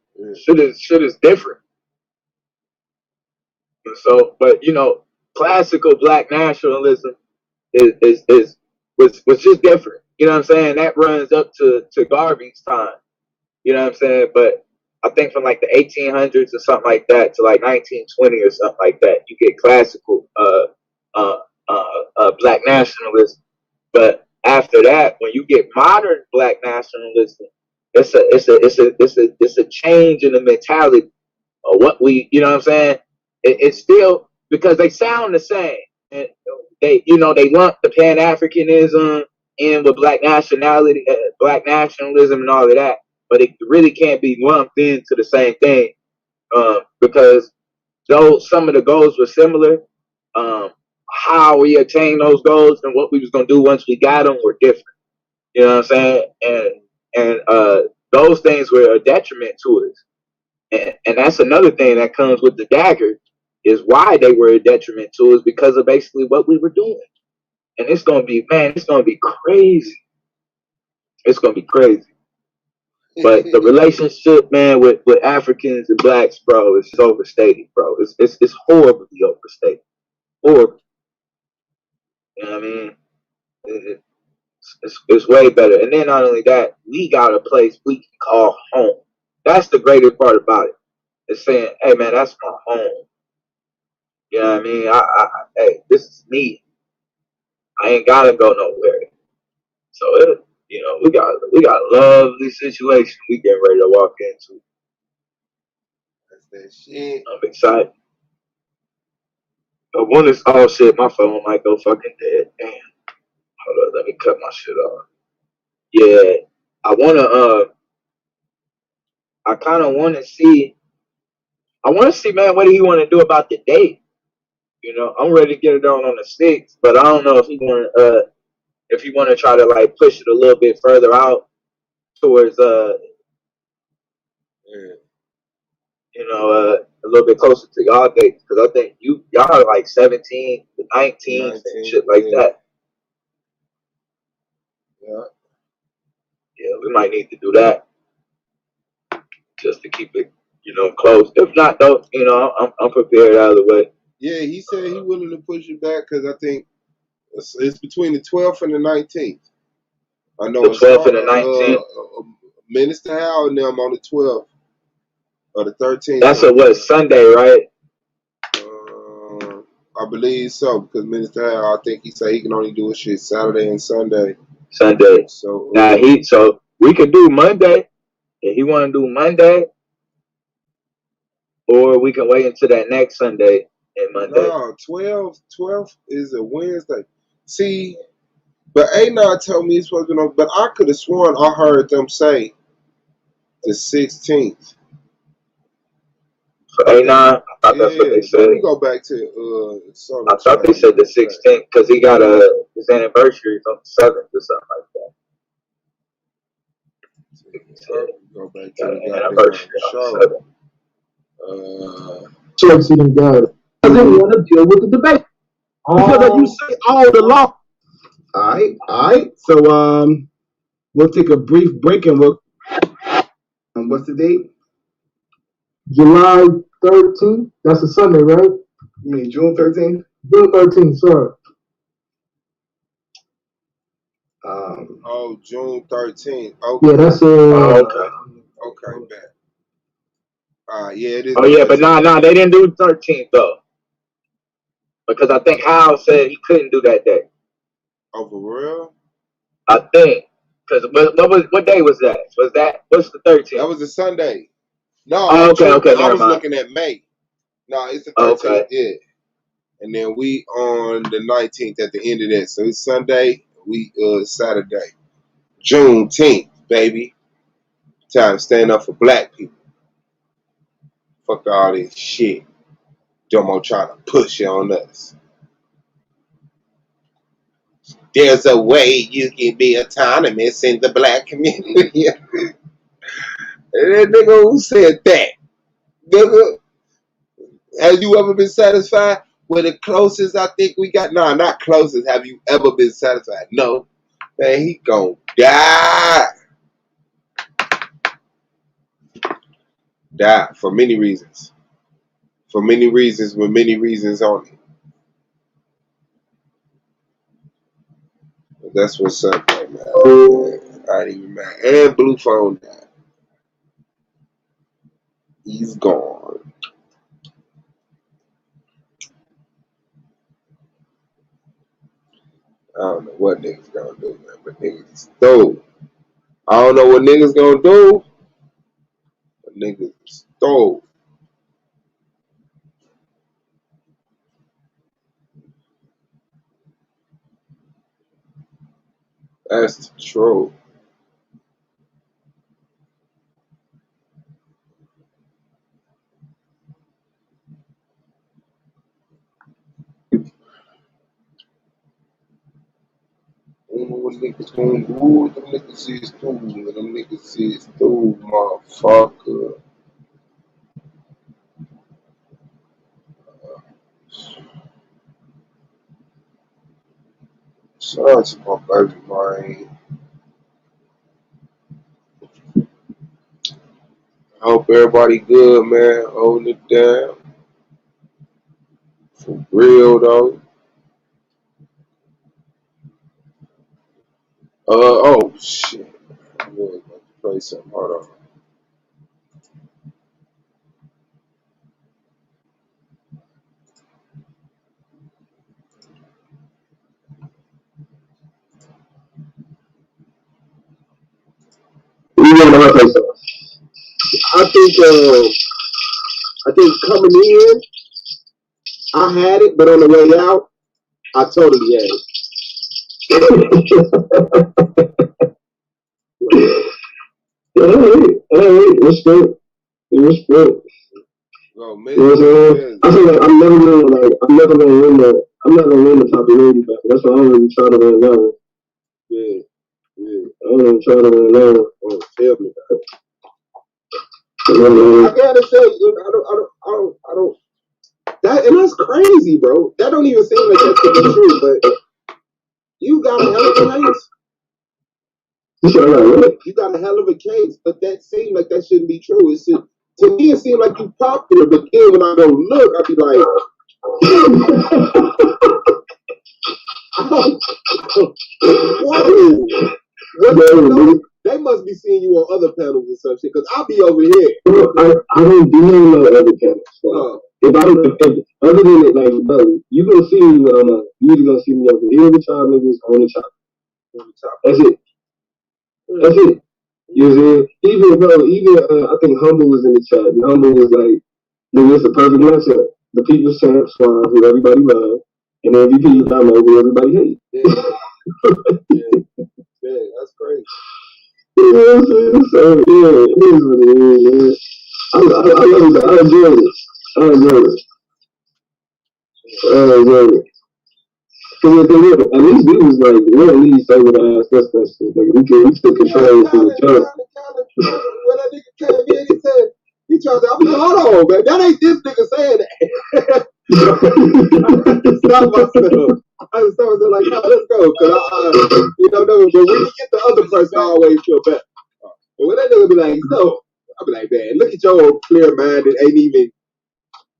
Shit is different. And so, but you know, classical black nationalism is was just different. You know what I'm saying? That runs up to Garvey's time. You know what I'm saying? But I think from like the 1800s or something like that to like 1920 or something like that, you get classical black nationalism. But after that, when you get modern black nationalism, it's a change in the mentality of what we, you know what I'm saying? It's still, because they sound the same. And they, you know, they lump the Pan Africanism in with black nationality, black nationalism, and all of that. But it really can't be lumped into the same thing, because though some of the goals were similar, um, how we attained those goals and what we was gonna do once we got them were different. You know what I'm saying? And those things were a detriment to us. And that's another thing that comes with the dagger, is why they were a detriment to us, because of basically what we were doing. And it's gonna be, man, it's gonna be crazy. It's gonna be crazy. But the relationship, man, with Africans and blacks, bro, is overstated, bro. It's horribly overstated. Horrible. You know what I mean? It's way better. And then not only that, we got a place we can call home. That's the greatest part about it. It's saying, hey man, that's my home. You know what I mean? Hey, this is me. I ain't gotta go nowhere. So you know, we got a lovely situation we getting ready to walk into. That's that shit. I'm excited. But when it's all shit, my phone might go fucking dead. Damn. Hold on, let me cut my shit off. Yeah. I wanna I kinda wanna see, man, what do he wanna do about the date? You know, I'm ready to get it on the 6th, but I don't know if he wanna try to like push it a little bit further out towards Yeah. you know, a little bit closer to y'all dates, because I think y'all are like 17 to 19 and 19, shit like yeah. that. Yeah. Yeah, we might need to do that just to keep it, you know, close. If not, though, you know, I'm prepared either way. Yeah, he said he willing to push it back because I think it's between the 12th and the 19th. I know The it's 12th and the 19th. Minister Howell and them on the 12th or the 13th. That's a what, Sunday, right? I believe so, because Minister Howell, I think he said he can only do a shit Saturday and Sunday. Sunday. So So we could do Monday if he want to do Monday, or we can wait until that next Sunday and Monday. no, 12 is a Wednesday. See, But A9 told me it's supposed to be on. But I could have sworn I heard them say the 16th. For A9, I thought that's what they said. Let me go back to I thought they said the 16th because he got his anniversary is on the 7th or something like that. Go back Got to an the anniversary show. Chelsea done got it. Doesn't want to deal with the debate. Because you say all the law. Alright. So we'll take a brief break and we'll. And what's the date? July 13th. That's a Sunday, right? You mean June 13th? June 13th, sorry. June 13th. Okay. Yeah, that's okay, bet. Yeah, it is. Oh yeah, but nah, they didn't do 13th though. Because I think Hal said he couldn't do that day. Oh, for real? I think. Because what day was that? What's the 13th? That was a Sunday. No, okay, I was looking at May. No, it's the 13th. Okay. Yeah. And then we on the 19th at the end of that. So it's Sunday, we Saturday. Juneteenth, baby. Time to stand up for black people. Fuck all this shit. Domo trying to push it on us. There's a way you can be autonomous in the black community. And that nigga who said that. Nigga, have you ever been satisfied with the closest I think we got? Nah, not closest. Have you ever been satisfied? No. Man, he gon' die. Die for many reasons. For many reasons, with many reasons on it. But that's what's up, man. I ain't even mad. And Blue Phone died. He's gone. I don't know what niggas gonna do, man. But niggas stole. I don't know what niggas gonna do. But niggas stole. That's the truth. I don't know what niggas gonna do. What them niggas is through. Them niggas is through, motherfucker. Shout out to my baby, man. I hope everybody good, man. Holding it down. For real, though. Oh, shit. I was about to play something. Hold on. I think coming in, I had it, but on the way out, I totally had it. Hey, respect. Go, you know what I'm saying? I feel like I'm never gonna win the popularity battle. That's why I don't really try to win that one. Yeah. I don't even try to win that one. Oh, tell me that. I gotta say, I don't. That and that's crazy, bro. That don't even seem like that's true, but you got a hell of a case. You got a hell of a case, but that seemed like that shouldn't be true. To me, it seemed like you popular, but then when I go look, I be like, whoa. They must be seeing you on other panels or some shit, because I'll be over here. I don't do no other panels. If I don't, other than it, like, bro, you gonna see me when I'm on. You either gonna see me over here with y'all niggas on the top. That's it. That's it. You see, even I think Humble was in the chat. And Humble was like, "Nigga, it's a perfect matchup. The people's champ Swan, who everybody loves, and MVP Damo, who everybody hates." Yeah. Yeah, that's crazy. You know what I'm saying? So yeah, it is what it is, man. I love it. I enjoy it. I enjoy it. Cause at least we was like, we don't need someone to ask us questions. Like we took control from the jump. When that nigga came in, he tried to, I'm like, hold on, man, that ain't this nigga saying that. I had to stop myself. Like, no, let's go. Cause but when you get the other person, I always feel better. But when that nigga be like, no, I'll be like, man, look at your clear mind that ain't even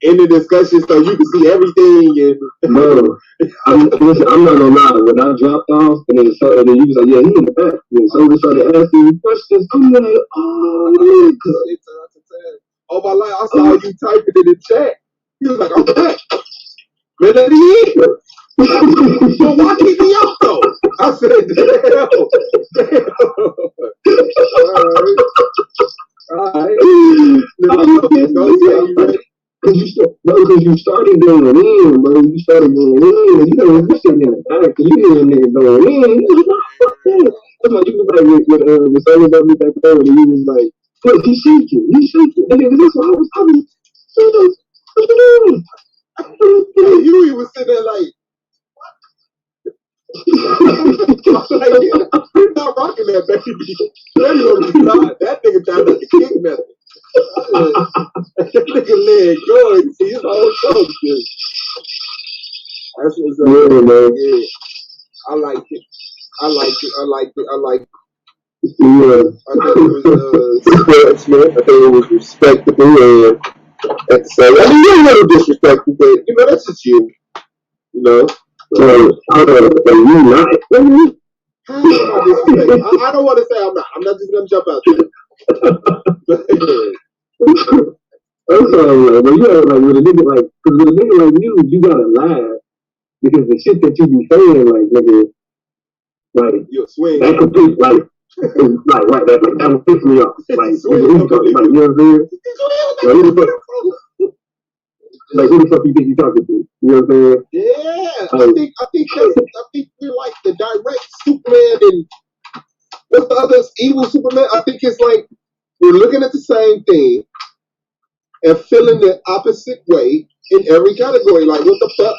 in the discussion so you can see everything. And no, I'm not gonna lie. When I dropped off and then you was like, yeah, he in the back. And someone started asking me questions. I'm like, oh, my life, I saw you typing in the chat. He was like, I'm back. Man, let me in. So why keep me up though? I said, damn. All right. Cause you started going in, bro. You started going in, and you sitting in the back, and you hear a nigga going in. You was like, fuck that. That's why you was like, with someone that me back there, and he was like, look, he's shaking. And that's why I was what you doing? You even sitting there like, you're not rocking that, baby. That nigga trying to kick nothing. That nigga leg going. See his whole show. That's what's up. Yeah, man. Yeah. I like it. Yeah. I thought it was sportsman. I think it was respectable and so I mean you're a little disrespectful, but that's just you. You know? I don't want to say I'm not. I'm not just gonna jump out there. That's all right, but yeah, like with a nigga like you gotta laugh because the shit that you be saying, like nigga, like you swing. That complete right, that would piss me off. Like you know what I'm saying? Like who the fuck you think you talking to? You know what I'm saying? Yeah, I think we're like the direct Superman and what's the other evil Superman? I think it's like we're looking at the same thing and feeling the opposite way in every category. Like what the fuck?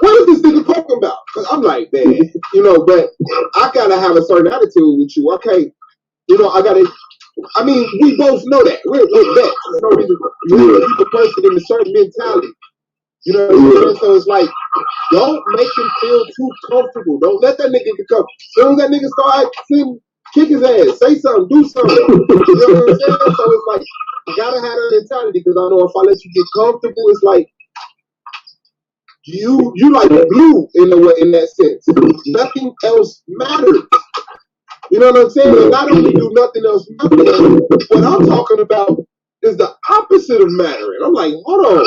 What is this nigga talking about? Cause I'm like, man, but I gotta have a certain attitude with you. Okay, I mean, we both know that. We're vets. There's no reason to keep a person in a certain mentality. You know what I'm saying? So it's like, don't make him feel too comfortable. Don't let that nigga come. As soon as that nigga start, kick his ass, say something, do something. You know what I'm saying? So it's like, you gotta have that mentality because I know if I let you get comfortable, it's like, you like glue in a way, in that sense. Nothing else matters. You know what I'm saying? And not only do nothing else matter, what I'm talking about is the opposite of mattering. I'm like, hold on.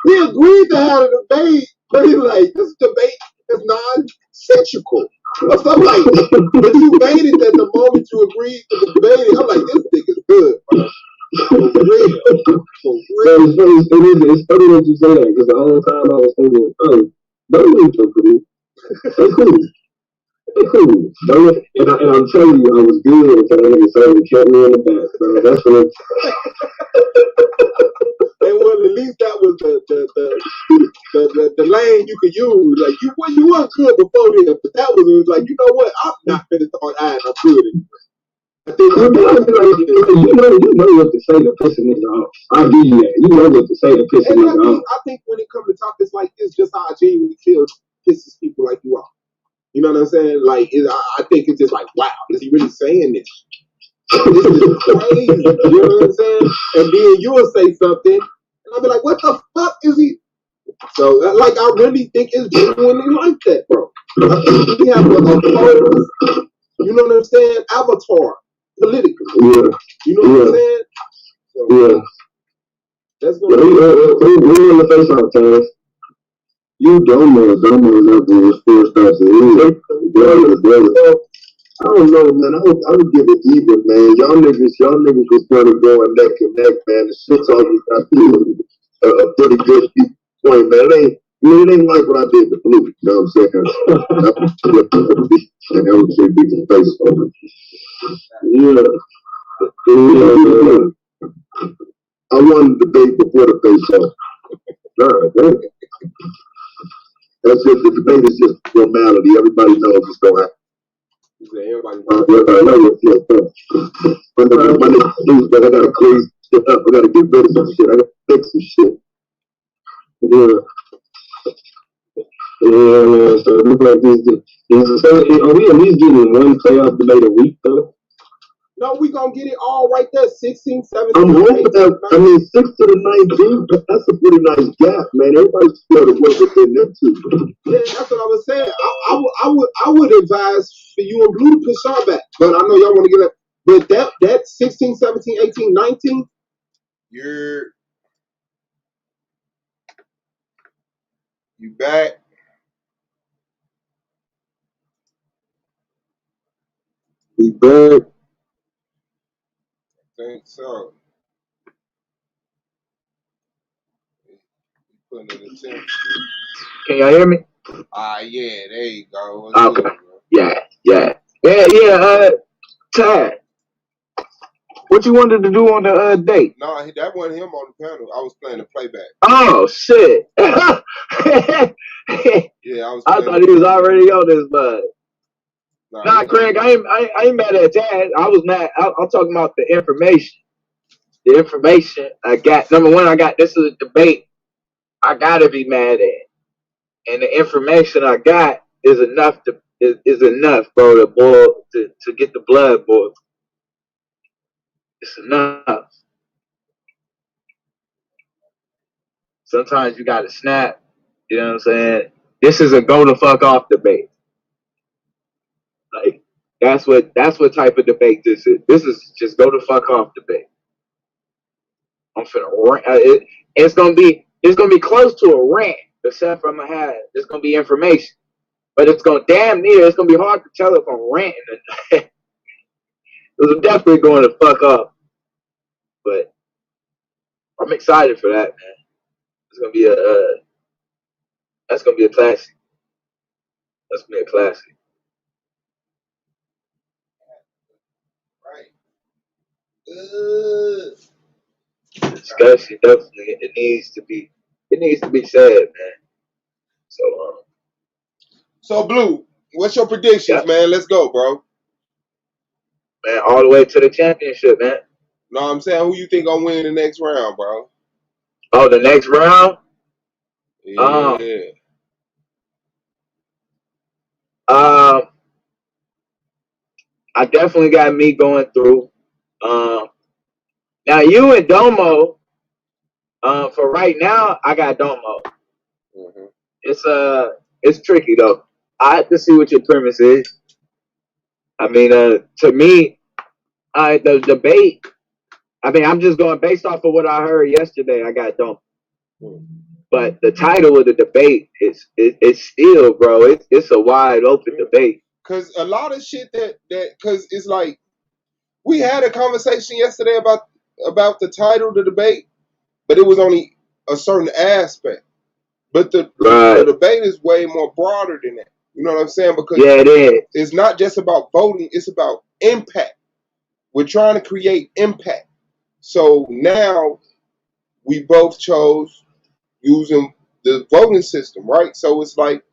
We agreed to have a debate, but he's like, this debate is nonsensical. Or something like, but you made it that the moment you agreed to the debate, I'm like, this thing is good. For real. It's funny that you say that because the whole time I was thinking, don't leave them for me. They're cool. And I'm telling you, I was good until that nigga started to kept me in the back. So that's when it. And well, at least that was the lane you could use. Like you weren't good before then, but that was like, you know what? I'm not finna start eyeing up good anymore. I think you know what to say to piss a nigga off. I'll give you that. You know what to say to piss a nigga off. I think when it comes to topics like this, just how I genuinely feel pisses people like you off. You know what I'm saying? Like, I think it's just like, wow, is he really saying this? This is crazy. You know what I'm saying? And then you'll say something, and I'll be like, what the fuck is he? So, like, I really think it's genuinely like that, bro. I think we have a focus, you know what I'm saying? Avatar, politically. Yeah. You know what I'm saying? So, yeah. That's going to be. We on the Faceoff, Taz. You don't know nothing when sports starts to lose. I don't know, man. I would give it even, man. Y'all niggas was going to go neck and neck, man. The shit's always got a pretty good point, man. I mean, it ain't like what I did to Blue. You know what I'm saying? That was a big face on it. Yeah. I won the debate before the face-off. That's just the debate is just formality. Everybody knows it's going to happen. Everybody knows but I gotta clean shit up. I gotta get rid of some shit. I gotta fix some shit. Yeah. Yeah, so it looks like so are we at least getting one playoff debate a week though? No, we gonna get it all right there. 16, 17. I'm hoping that, 6 to the 19, that's a pretty nice gap, man. Everybody's still to work within them two. Yeah, that's what I was saying. I would advise for you and Blue to push y'all back. But I know y'all want to get it. But that 16, 17, 18, 19, you back. We back. I think so. Putting in the temp. Can y'all hear me? Yeah, there you go. Okay. Good, yeah. Tad, what you wanted to do on the date? No, that wasn't him on the panel. I was playing the playback. Oh shit! Yeah, I thought he was already on this, but nah, Craig, I ain't mad at Tad. I was mad. I'm talking about the information. The information I got. Number one, this is a debate I gotta be mad at, and the information I got is enough is enough, bro, to boil to get the blood boiled. It's enough. Sometimes you gotta snap. You know what I'm saying? This is a go the fuck off debate. Like that's what type of debate this is. This is just go the fuck off debate. I'm finna it's gonna be close to a rant, except for it's gonna be information. But it's gonna it's gonna be hard to tell if I'm ranting or not. I'm definitely going to fuck up. But I'm excited for that, man. It's gonna be that's gonna be a classic. That's gonna be a classic. Right. Discussion definitely it needs to be said, man. So Blue, what's your predictions, man? Let's go, bro. Man, all the way to the championship, man. No, I'm saying who you think gonna win the next round, bro? Oh, the next round? Yeah. I definitely got me going through. Now you and Domo, for right now, I got Domo. Mm-hmm. It's tricky though. I have to see what your premise is. I mean, to me, the debate. I mean, I'm just going based off of what I heard yesterday. I got Domo. But the title of the debate is still, bro. It's a wide open debate. Cause a lot of shit cause it's like we had a conversation yesterday about the title of the debate, but it was only a certain aspect. But the debate is way more broader than that. You know what I'm saying? Because it is. It's not just about voting; it's about impact. We're trying to create impact. So now we both chose using the voting system, right? So it's like,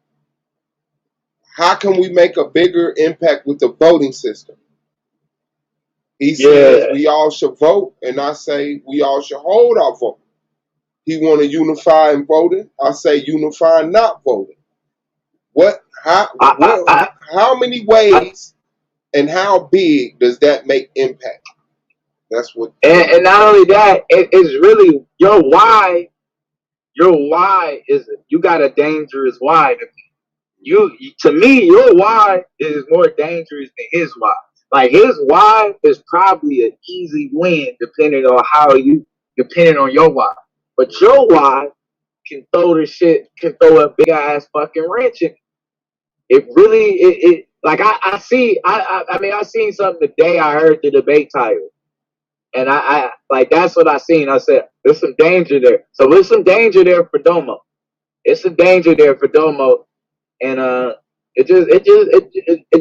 how can we make a bigger impact with the voting system? He says we all should vote, and I say we all should hold our vote. He want to unify in voting. I say unify not voting. How many ways and how big does that make impact? That's what. And not only that, it's really your why. Your why is you got a dangerous why. To me, your why is more dangerous than his why. Like his why is probably an easy win depending on your why. But your why can throw a big ass fucking wrench in. It really like I seen something today. I heard the debate title. And I that's what I seen. I said, there's some danger there. So there's some danger there for Domo. it's a danger there for Domo, and it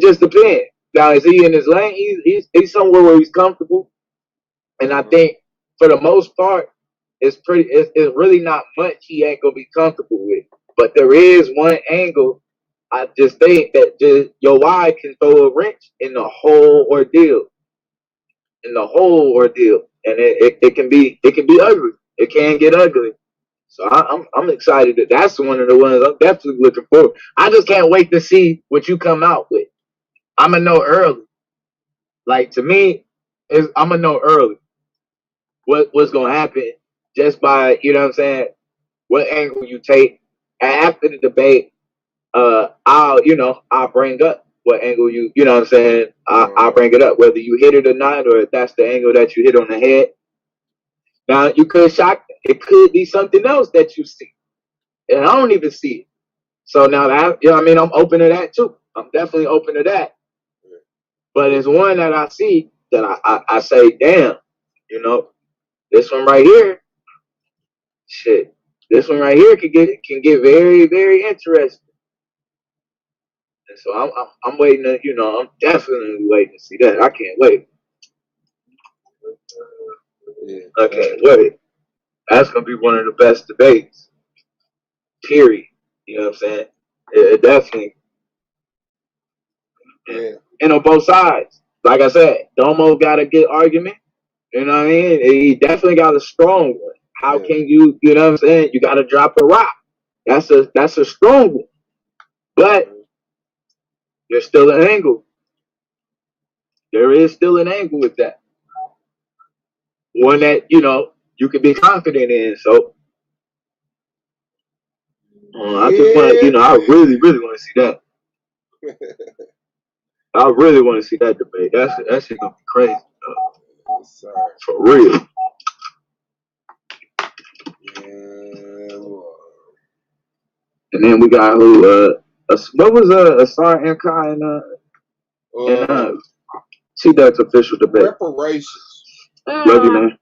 just depends. Now, is he in his lane? He's somewhere where he's comfortable, and I think for the most part, it's really not much he ain't gonna be comfortable with. But there is one angle. I just think that just your wife can throw a wrench in the whole ordeal, and it can be ugly. It can get ugly. So I'm excited that that's one of the ones I'm definitely looking for. I just can't wait to see what you come out with. I'm gonna know early. Like to me, I'm gonna know early what's gonna happen just by what I'm saying, what angle you take. And after the debate, I'll bring up what angle you know what I'm saying. I'll bring it up whether you hit it or not, or if that's the angle that you hit on the head. Now you could shock. It could be something else that you see, and I don't even see it. So now that I'm open to that too. I'm definitely open to that. But it's one that I see that I say, damn, this one right here, shit. This one right here can get very, very interesting. And so I'm waiting to, I'm definitely waiting to see that. I can't wait. I can't wait. That's gonna be one of the best debates. Period. You know what I'm saying? It definitely. And on both sides. Like I said, Domo got a good argument. You know what I mean? He definitely got a strong one. How can you know what I'm saying? You got to drop a rock. That's a strong one. But there's still an angle. There is still an angle with that. One that, you can be confident in. So I just want I really, really want to see that. I really want to see that debate. That shit gonna be crazy. For real. And then we got what was Ausar and Kai and T-Dub's official debate. Reparations. Love you, man.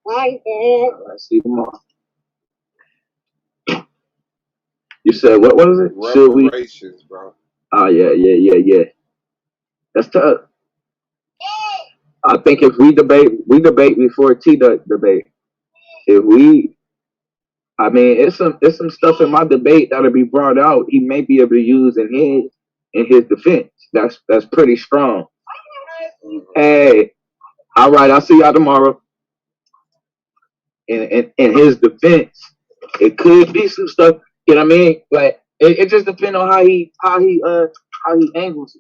Bye, Dad. See you tomorrow. You said what was it? Reparations, bro. Oh yeah. That's tough. I think if we debate before T-Dub debate. It's some stuff in my debate that'll be brought out. He may be able to use in his defense. That's pretty strong. Hey, all right. I'll see y'all tomorrow. In his defense, it could be some stuff. You know what I mean? Like it just depends on how he angles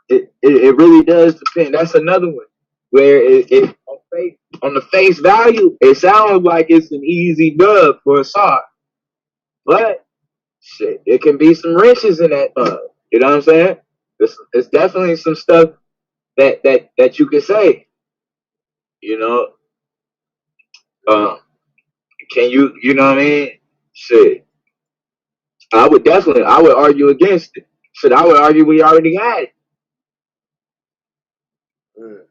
it. It really does depend. That's another one where it on the face value, it sounds like it's an easy dub for Ausar. But shit, it can be some wrenches in that you know what I'm saying? It's definitely some stuff that you could say. Can you know what I mean? Shit. I would argue against it. Shit, I would argue we already had it. You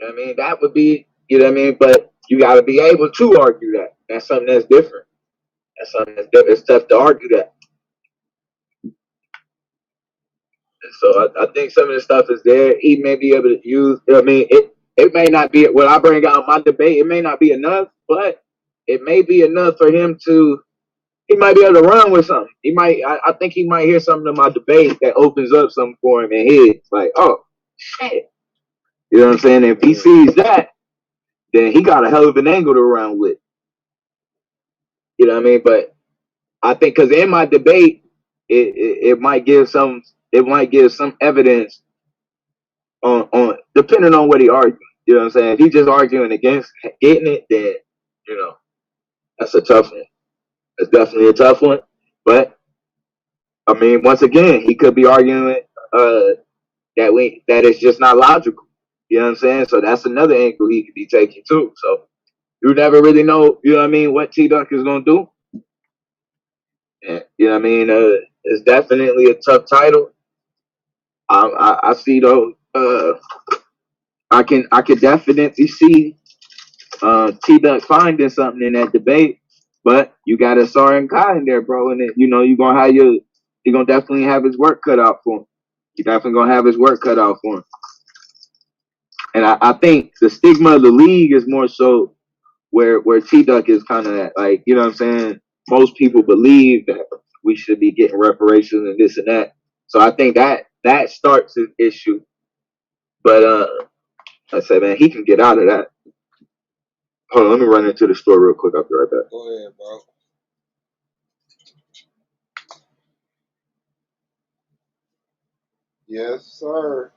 know what I mean? That would be, you know what I mean? But you got to be able to argue that. That's something that's different. That's something that's different. It's tough to argue that. And so I think some of the stuff is there. He may be able to use, you know what I mean? It may not be, what I bring out in my debate, it may not be enough, but it may be enough for him to, he might be able to run with something. I think he might hear something in my debate that opens up something for him in his. Like, oh, shit. You know what I'm saying? If he sees that, then he got a hell of an angle to run with. You know what I mean? But I think because in my debate, it might give some evidence on depending on what he argues. You know what I'm saying? If he's just arguing against getting it, then that's a tough one. It's definitely a tough one. But I mean, once again, he could be arguing that it's just not logical. You know what I'm saying? So that's another angle he could be taking too. So you never really know, you know what I mean, what T-Duck is gonna do. And, you know what I mean? It's definitely a tough title. I see though. I could definitely see T-Duck finding something in that debate But you got Ausar and Kai in there, bro, and you know you're gonna definitely have his work cut out for him. You definitely gonna have his work cut out for him. And I think the stigma of the league is more so where T Duck is kind of at. Like, you know what I'm saying? Most people believe that we should be getting reparations and this and that. So I think that starts an issue. But I said, man, he can get out of that. Hold on, let me run into the store real quick. I'll be right back. Go ahead, bro. Yes, sir.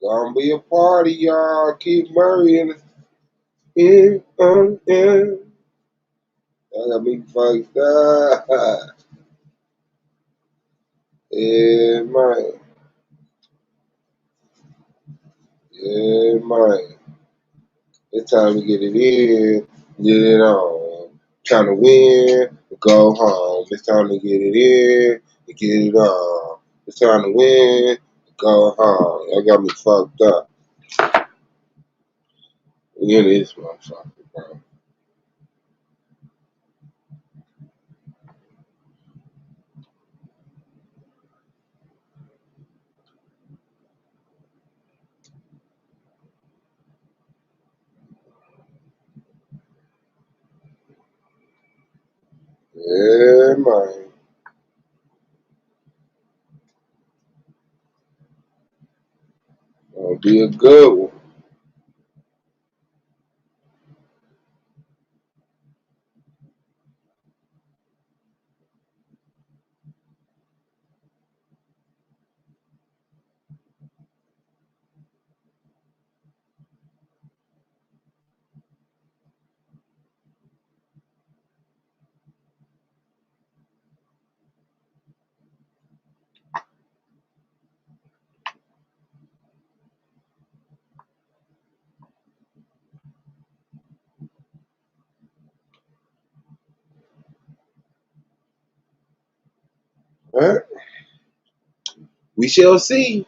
Gonna be a party, y'all. Keep Murray in. That got me fucked up. Yeah, man. Yeah, man. It's time to get it in, get it on. Time to win, go home. It's time to get it in, to get it on. It's time to win, go home. That got me fucked up. We in this motherfucker, bro. Yeah, man. Gonna be a good one. Huh? We shall see.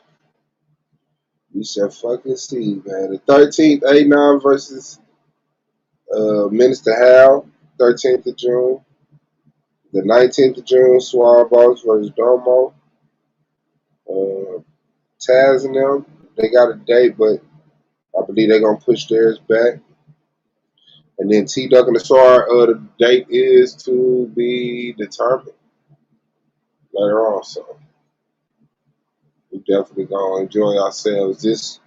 We shall fucking see, man. The 13th, A9 versus Minister Hal, 13th of June. The 19th of June, Swab Boss versus Domo. Uh, Taz and them, they got a date, but I believe they're going to push theirs back. And then T Duck and the Star, the date is to be determined later on. So we definitely going to enjoy ourselves this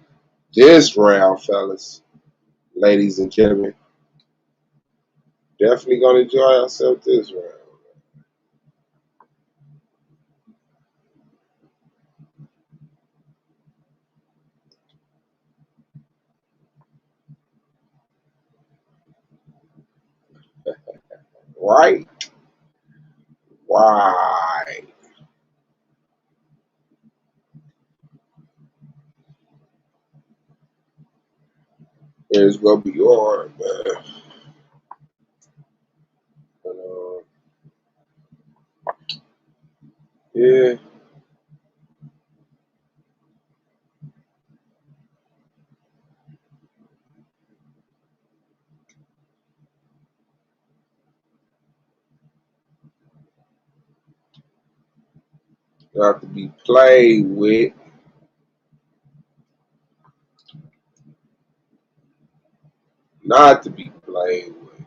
round, fellas, ladies and gentlemen. Definitely going to enjoy ourselves this round. Right? Right. It's going to be hard, man. But, yeah, got to be played with. Not to be played with.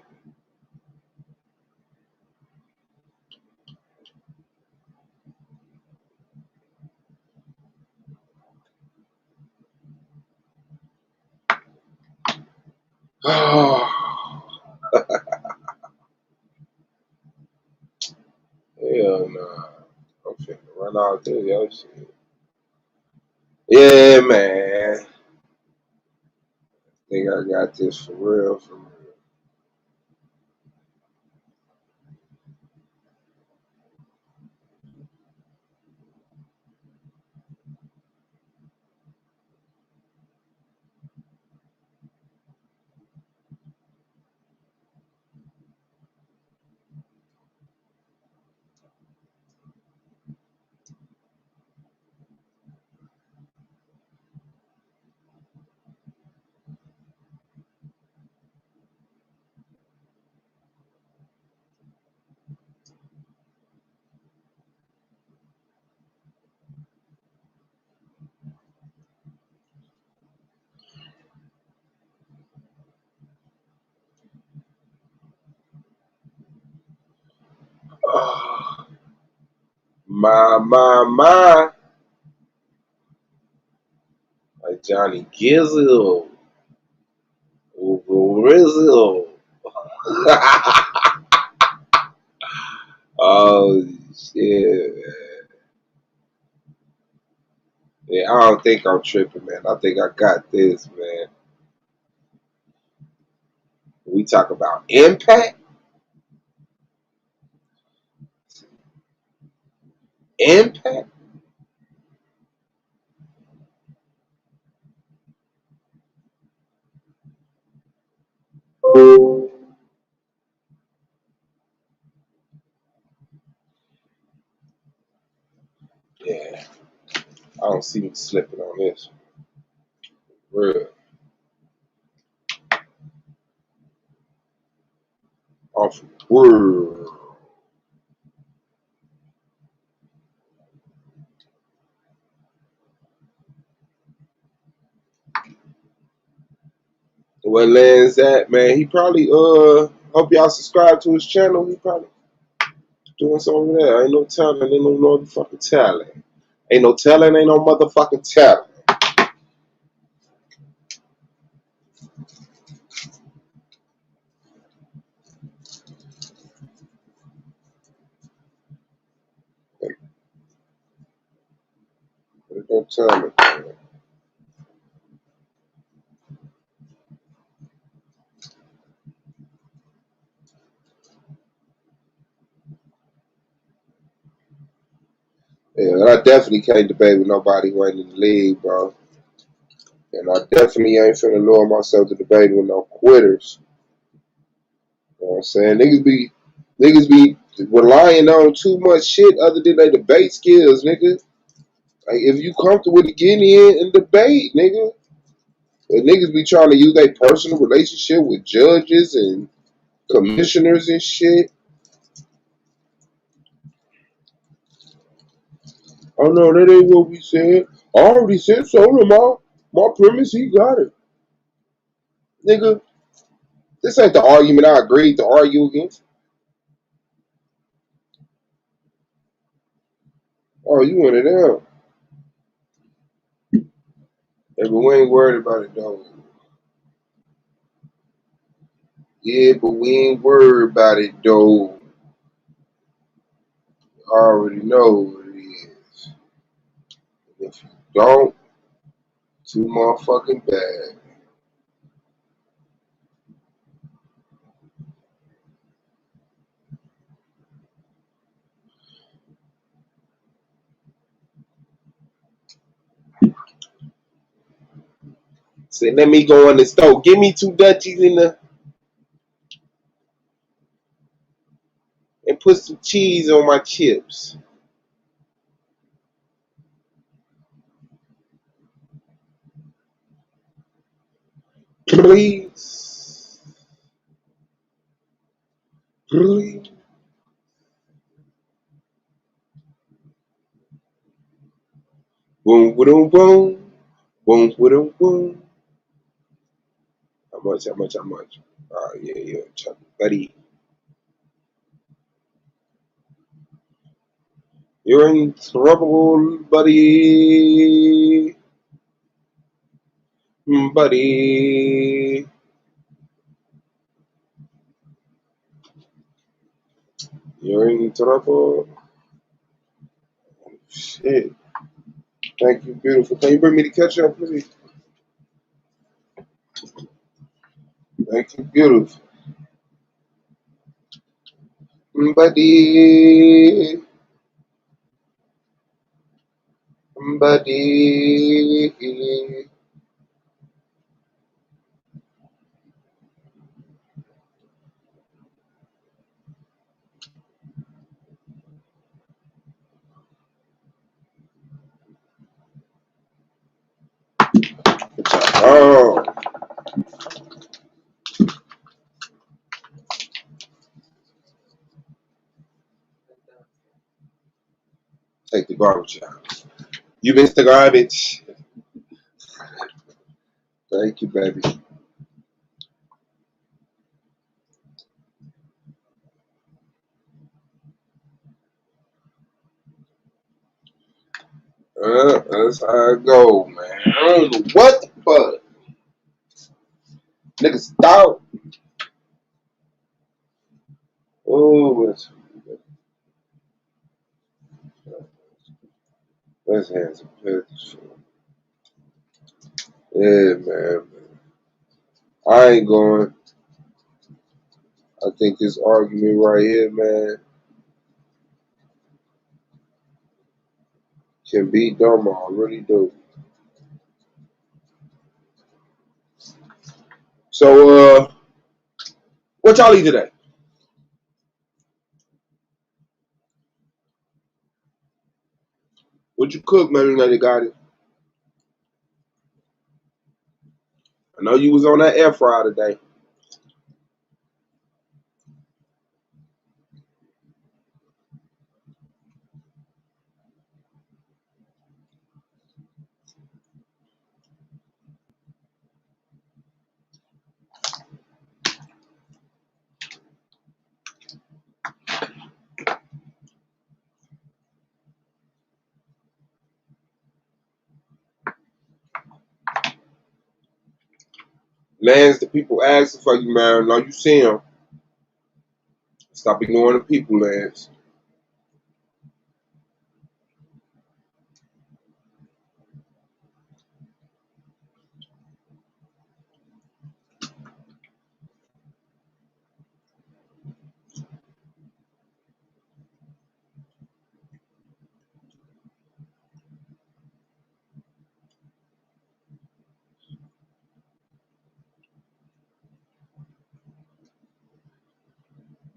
Oh, hell nah. I'm finna run out there, yo shit. Yeah, man. Think I got this for real, for real. My. Like Johnny Gizzle. Rizzle. Oh, shit. Yeah, I don't think I'm tripping, man. I think I got this, man. We talk about impact. Impact. Yeah, I don't see me slipping on this. Real. Off word. Where Land's at, man. He probably hope y'all subscribe to his channel. He probably doing something there. Ain't no talent, ain't no motherfucking talent. Ain't no talent, ain't no motherfucking talent. Ain't no talent, man. Yeah, I definitely can't debate with nobody who ain't in the league, bro. And I definitely ain't finna lower myself to debating with no quitters. You know what I'm saying? Niggas be relying on too much shit other than their debate skills, nigga. Like, if you comfortable with getting in and debate, nigga. But niggas be trying to use their personal relationship with judges and commissioners and shit. Oh no, that ain't what we said. I already said so to my premise, he got it. Nigga, this ain't the argument I agreed to argue against. Oh, you went it down. Yeah, but we ain't worried about it though. Yeah, but we ain't worried about it though. I already know what it is. If you don't, too motherfucking bad. Say, let me go in the store. Give me 2 Dutchies in the and put some cheese on my chips. Please. Please. Boom, boom, boom. Boom, boom, boom. How much, how much, how much? Yeah, buddy. You're in trouble, buddy. Buddy. You're in trouble. Shit. Thank you, beautiful. Can you bring me the ketchup, please? Thank you, beautiful. Buddy. Buddy. Oh, take the garbage out. You missed the garbage. Thank you, baby. That's how it go, man. I don't know what the fuck. Niggas thought. Oh, let's have some pictures. Yeah, man. I ain't going. I think this argument right here, man, can be dumb. I really do. So, what y'all eat today? What you cook, man? They got it. I know you was on that air fryer today. Lance, the people asking for you, man. Now you see them. Stop ignoring the people, Lance.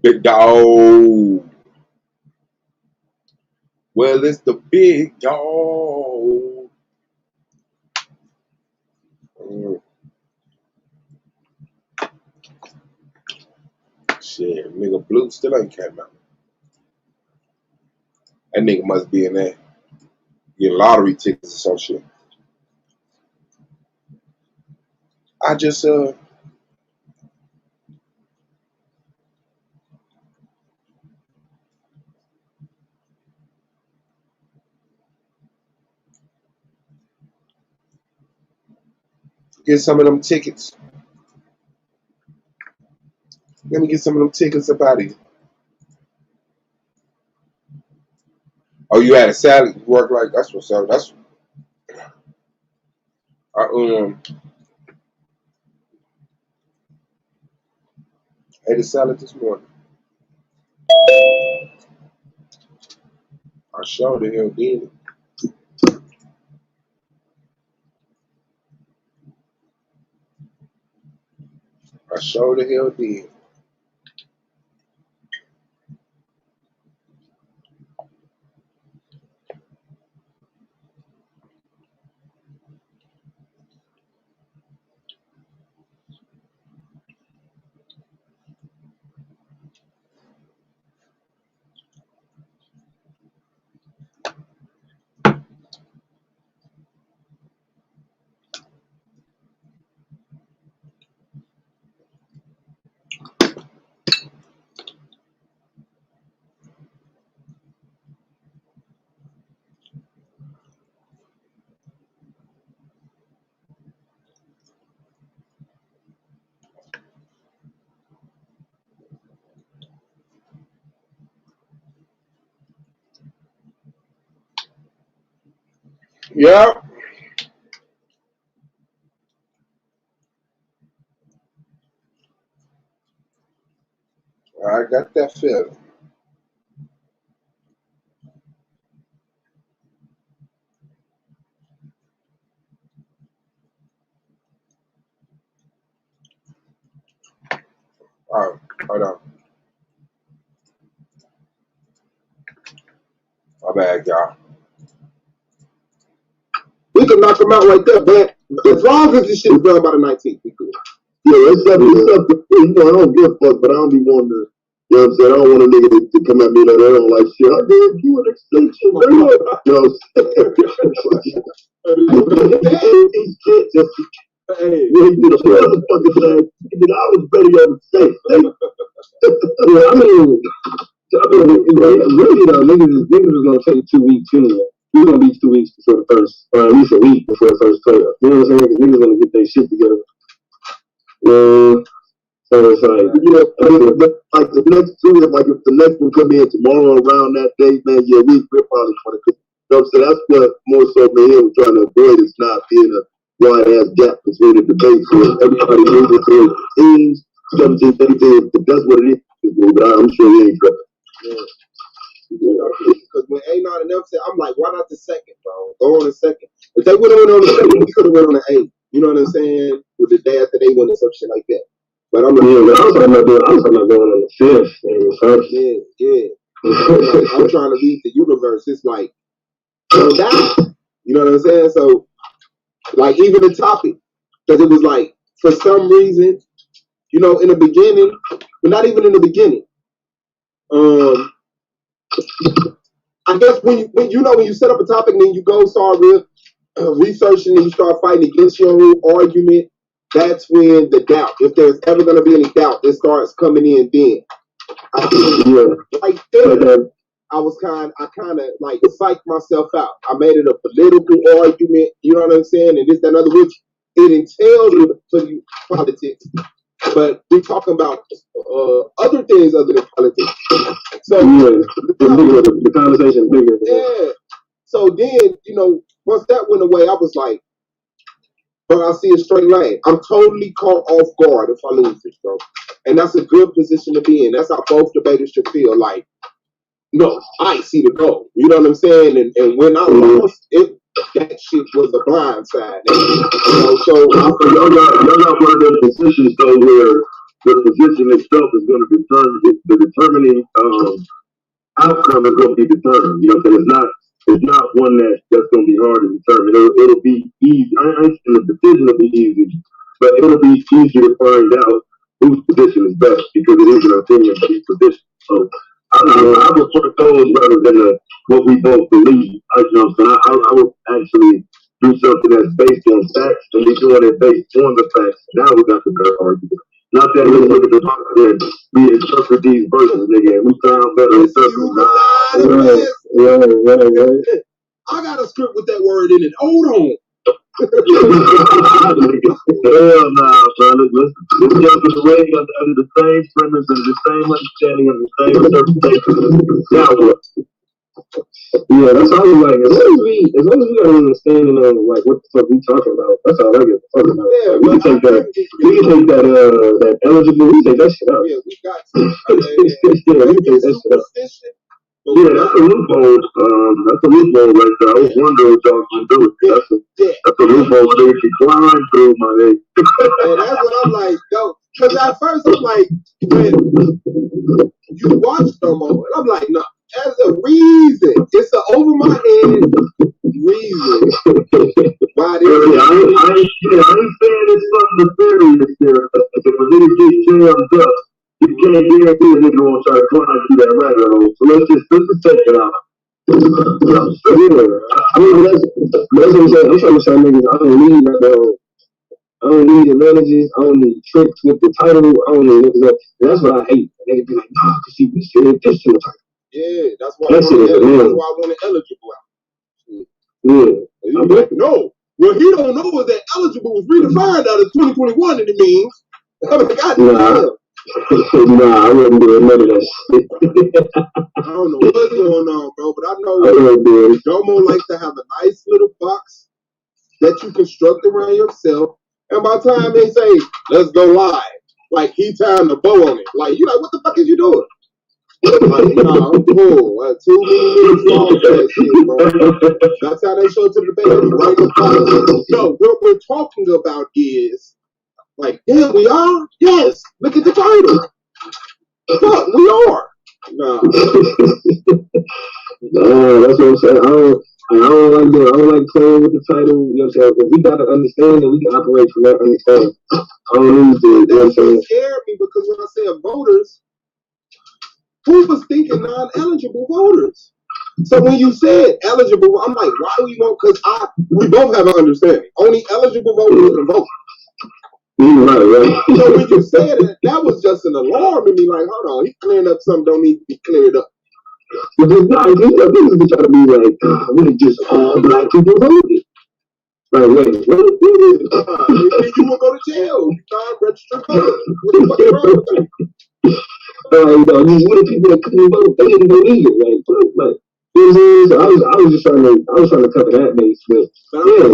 Big dog. Well, it's the big dog. Mm, shit, nigga Blue still ain't came out. That nigga must be in there getting lottery tickets or some shit. I just get some of them tickets. Let me get some of them tickets up out of here. Oh, you had a salad. You work like that's what's up. That's I ate a salad this morning. I sure the hell did. I sure the hell did. Yeah, I got that feeling. All right, hold on. My bad, y'all. We can knock them out right there, but as long as this shit is done by the 19th, we good. Yeah, it's up to you know, I don't give a fuck, but I don't be wanting to, you know what I'm saying? I don't want a nigga to come at me like that. I don't like shit. I gave you an extension, man. You know what I'm saying? These kids just, hey, you know, the motherfuckers like, I was ready on the safe. Yeah, I mean, really though, niggas is gonna take 2 weeks anyway. we're gonna be 2 weeks before the first, or at least a week before the first playoff. You know what I'm saying? Because niggas gonna get their shit together. So it's like, like the next two, like if the next one come in tomorrow around that date, man, yeah, we're probably trying to. You know what I'm saying? That's what more so me and him trying to avoid is not being a wide ass gap between the debates. So everybody moves into teams, 17, 18, but that's what it is. But I'm sure he ain't tripping. Because when A9 and them said, I'm like, why not the second, bro? Go on the second. If they would have went on the second, we could have went on the 8th. You know what I'm saying? With the day after they won or some shit like that. But I'm like, I was talking about going on the 5th and first. Yeah. I'm trying to read the universe. It's like, no doubt. You know what I'm saying? So, like, even the topic, because it was like, for some reason, you know, in the beginning, but not even in the beginning. I guess when you set up a topic and then you go start researching and you start fighting against your own argument, that's when the doubt, if there's ever going to be any doubt, it starts coming in then. Right there, I kind of like psyched myself out. I made it a political argument, you know what I'm saying? And this, that, and other, which it entails for you politics. But we're talking about other things other than politics. So the conversation bigger. Yeah. So then, you know, once that went away, I was like, bro, I see a straight line. I'm totally caught off guard if I lose this, bro. And that's a good position to be in. That's how both debaters should feel. Like, no, I see the goal. You know what I'm saying? And when I lost, that shit was a blind side. You know, so y'all got one of those positions though where the position itself is going to determine the determining outcome is going to be determined. You know, so it's not one that's going to be hard to determine. It'll be easy. I ain't saying the decision will be easy, but it'll be easy to find out whose position is best because it is an opinion for each position. So I would put those rather than what we both believe. You know, so I would actually do something that's based on facts, and we're doing it based on the facts. Now we got the better argument. Not that we look at the box and we interpret these verses, nigga, and we sound better interpret. Right. I got a script with that word in it. Hold on. Hell nah, bro. Let's jump in the way under the same premise and the same understanding and the same interpretation. Now what? Yeah, that's all I like. As long as we got an understanding of like what the fuck we talking about, that's all I get the fuck about. Yeah, we can take that eligible, we take that shit out. Yeah, we got to. Yeah, we can take that shit out. Yeah, that's a loophole. That's a loophole right there. I was wondering what y'all gonna do with it. That's a loophole where they can climb through, my nigga. And that's what I'm like, yo. Because at first I'm like, when you watch no more, and I'm like, no, there's a reason. It's an over my head reason. Why this? I ain't saying it's something nefarious there. If a nigga gets jammed up, you can't guarantee a nigga won't try to climb through that rabbit hole. So let's just take it out. Yeah, I mean that's what I'm saying. I'm trying to show niggas I don't need that. I don't need advantages. I don't need tricks with the title. I don't need niggas that. That's what I hate. Niggas be like, nah, cause she was shit additional title. Yeah, that's why I wanted eligible out. Yeah. I'm like, no. What he don't know is that eligible was redefined out of 2021 and it means. I'm like, God damn. Nah, I wouldn't do none of that shit. I don't know what's going on, bro, but I know Domo likes to have a nice little box that you construct around yourself. And by the time they say, let's go live, like he tying the bow on it. Like, you like, what the fuck is you doing? Like, nah, I'm cool. 2 minutes long for that shit, bro. That's how they show it to the debate. Right in the box. No, what we're talking about is, like, yeah, we are? Yes. Look at the title. Fuck, we are. Nah. That's what I'm saying. I don't like playing with the title. You know what I'm saying? If we got to understand it, we can operate from that understanding. I don't need to. You know what I'm saying? That scared me because when I say voters, who was thinking non-eligible voters? So when you said eligible, I'm like, why do we want? Because we both have an understanding. Only eligible voters can vote. Right. So when you said it, that was just an alarm to me. Like, hold on, he's clearing up something don't need to be cleared up. But just not, niggas be trying to be like, really just all black people voted. Like, wait, what? You will go to jail. You can't register vote. What the fuck is wrong with that? These little people that couldn't vote, they didn't go either. Like, I was just trying to cover that base, but yeah,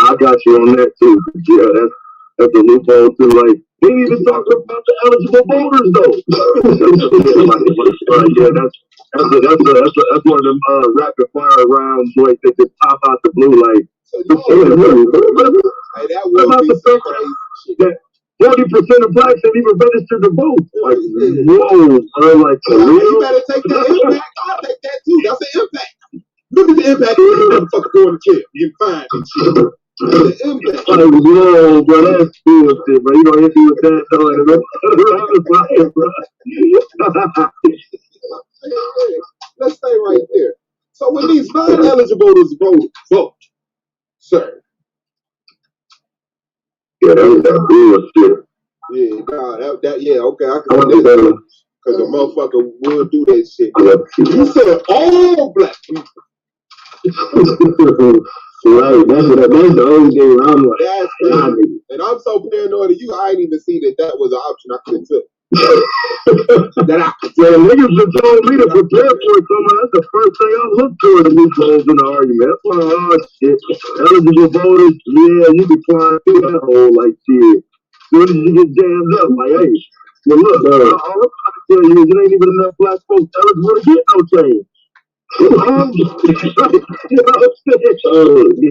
I got you on that too. Yeah, that's a loophole too. Like, we didn't even talk about the eligible voters though. Yeah, that's one of them rapid fire rounds like that just pop out the blue like. Hey, that would be some crazy shit. 40% of blacks ain't even registered to vote. Like, whoa. I'm like, you better take that impact. I'll take that too. That's an impact. Look at the impact of this motherfucker going to jail. You're fine and shit. That's the impact. Like, whoa, bro, that's bullshit, bro. You gonna hit me with that? Let's stay right there. So when these non-eligible vote, sir. Yeah, that bullshit. Yeah, God, okay, I can understand because the motherfucker will do that shit. You said all black people. Right, that's the only thing I'm like. That's crazy. And I'm so paranoid of you, I didn't even see that was an option I could have took. Niggas just told me to prepare for it, so that's the first thing I look for the loopholes in the argument. That's why, shit. Eligible voters, yeah, you be flying through that hole like shit. Soon as you get jammed up, like, hey, well, look, all I'm trying to tell you is there ain't even enough black folks eligible to get no change. You know what I'm saying?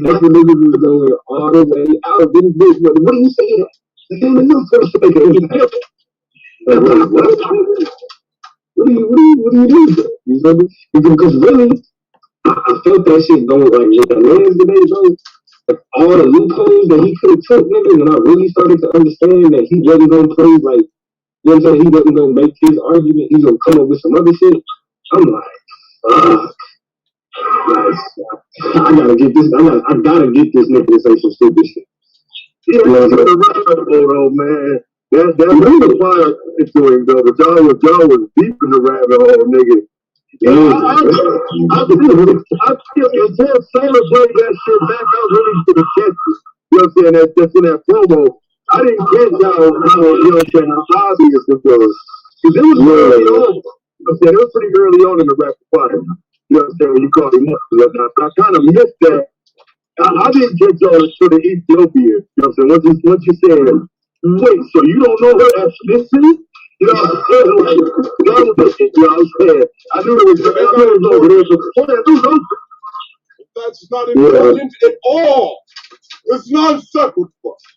That's the niggas is going all the way out of this bitch. What are you saying? You ain't enough for us to make an impact. What do you do? You know, because really, I felt that shit going like with the lands today, bro. Like, all the loopholes that he could have took, nigga, when I really started to understand that he wasn't gonna play like, you know what I'm saying, he wasn't gonna make his argument, he's gonna come up with some other shit. I'm like, I gotta get this. I gotta get this nigga to say some stupid shit. Yeah, you know what I'm saying, man. That's the fire into him though. But y'all was deep in the rabbit hole, nigga. Yeah, I feel until Sailor played that shit back, I really should have catch it. You know what I'm saying? That's in that promo. I didn't get y'all, you know what I'm saying, how obvious it was. Because it was early on. You know what I'm saying? It was pretty early on in the rapid fire. You know what I'm saying? When you called him up. So I kind of missed that. I didn't get y'all to the Ethiopia. You know what I'm saying? Once you said, wait, so you don't know her ethnicity? You know what I'm saying? Like, that was the shit, you know what I'm saying? I knew it was over there, but it was open. That's not important at all. It's not acceptable.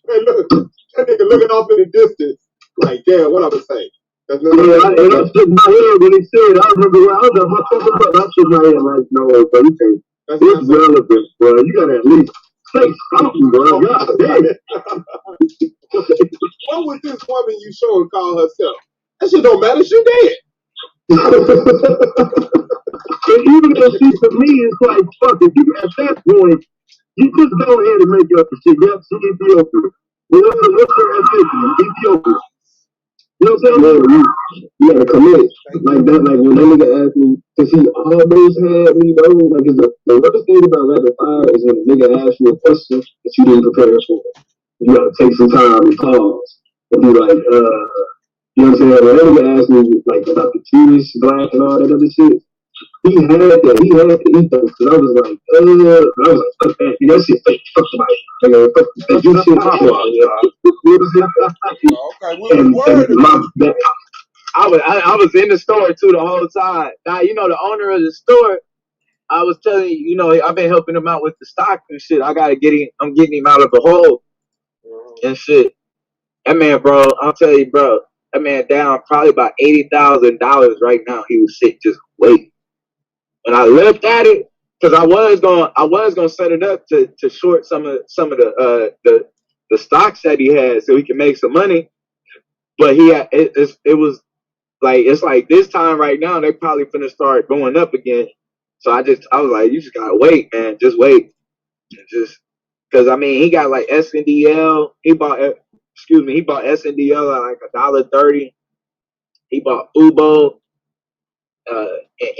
Hey, look, that nigga looking off in the distance. Like, damn, what I'm saying? That's not and I shook my head when he said it. I remember when I was like, I shook my head like, no, but you can't. It's relevant, bro. You gotta at least say something, bro. God damn. What was this woman you showing call herself? That shit don't matter. She dead. And even if she for me, it's like, fuck it. You, at that point, you just go ahead and make up the shit. Yep, she Ethiopia. What's her ethnicity? Ethiopia. You know what I'm saying? Yeah, you gotta commit. Like that, like when that nigga asked me, cause he always had me, bro. Like, the worst thing about rapid fire is when a nigga asks you a question that you didn't prepare for. You gotta take some time and pause and be like, you know what I'm saying? When that nigga asked me, like, about the Jewish, black, and all that other shit, he had to eat those, cause I was like, fuck that, that shit fake, fuck somebody. Like, fuck that, you shit, fuck okay, we were worried about that. I was in the store too the whole time. Now, you know, the owner of the store, I was telling you, you know, I've been helping him out with the stock and shit. I'm getting him out of the hole and shit. That man, bro, I'll tell you, bro, that man down probably about $80,000 right now. He was sick, just waiting. And I looked at it because I was gonna set it up to short some of the stocks that he had so he can make some money. But he had it was like, it's like this time right now they're probably finna start going up again. So I was like, you just gotta wait, man, just wait, just because I mean he got like S.V.D.L. He bought S.V.D.L. at like $1.30. He bought Fubo.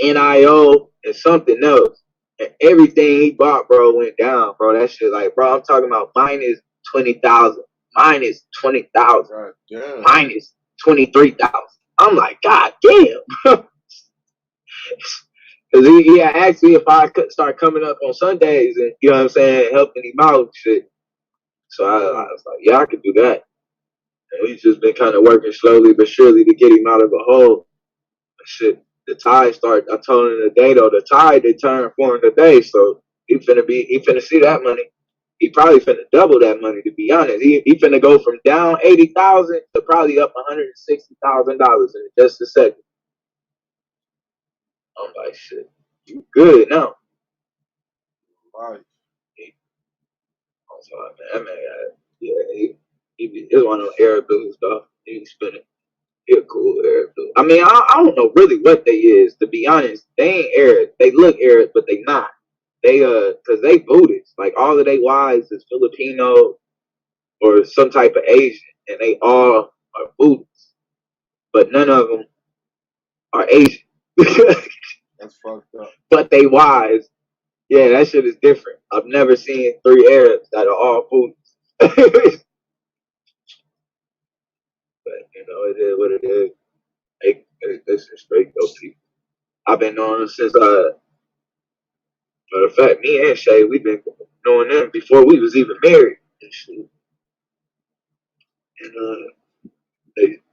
NIO and something else. And everything he bought, bro, went down, bro. That shit, like, bro, I'm talking about minus 20,000, minus 20,000, minus 23,000. I'm like, God damn. Because he had asked me if I could start coming up on Sundays and, you know what I'm saying, helping him out and shit. So I was like, yeah, I could do that. And we've just been kind of working slowly but surely to get him out of a hole. Shit, the tide started. I told him today though, the tide they turned for him today, so he finna see that money. He probably finna double that money. To be honest, he finna go from down 80,000 to probably up $160,000 in just a second. I'm like, shit, you good now? Right. So, man, yeah, he's one of those Arab dudes, though. He's spinning. He a cool Arab dude. I mean, I don't know really what they is, to be honest. They ain't Arab. They look Arab, but they not. They cause they Buddhists. Like all of their wives is Filipino or some type of Asian, and they all are Buddhists. But none of them are Asian. That's fucked up. But they wives, yeah, that shit is different. I've never seen 3 Arabs that are all Buddhists. But you know, it is what it is. This is straight dope people. I've been knowing them since matter of fact, me and Shay, we've been knowing them before we was even married and shit. And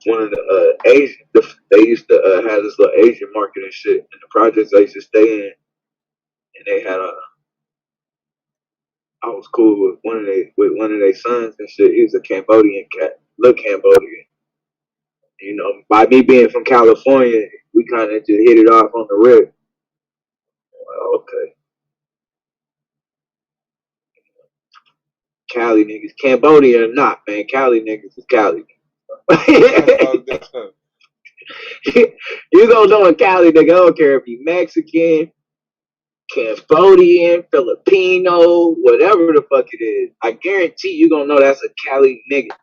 one of the Asian, they used to have this little Asian market and shit in the projects I used to stay in, and they had I was cool with one of their sons and shit. He was a Cambodian cat, look Cambodian. You know, by me being from California, we kind of just hit it off on the rip. Well, okay. Cali niggas, Cambodian or not, man. Cali niggas is Cali. You gonna know a Cali nigga. I don't care if you Mexican, Cambodian, Filipino, whatever the fuck it is. I guarantee you gonna know that's a Cali nigga.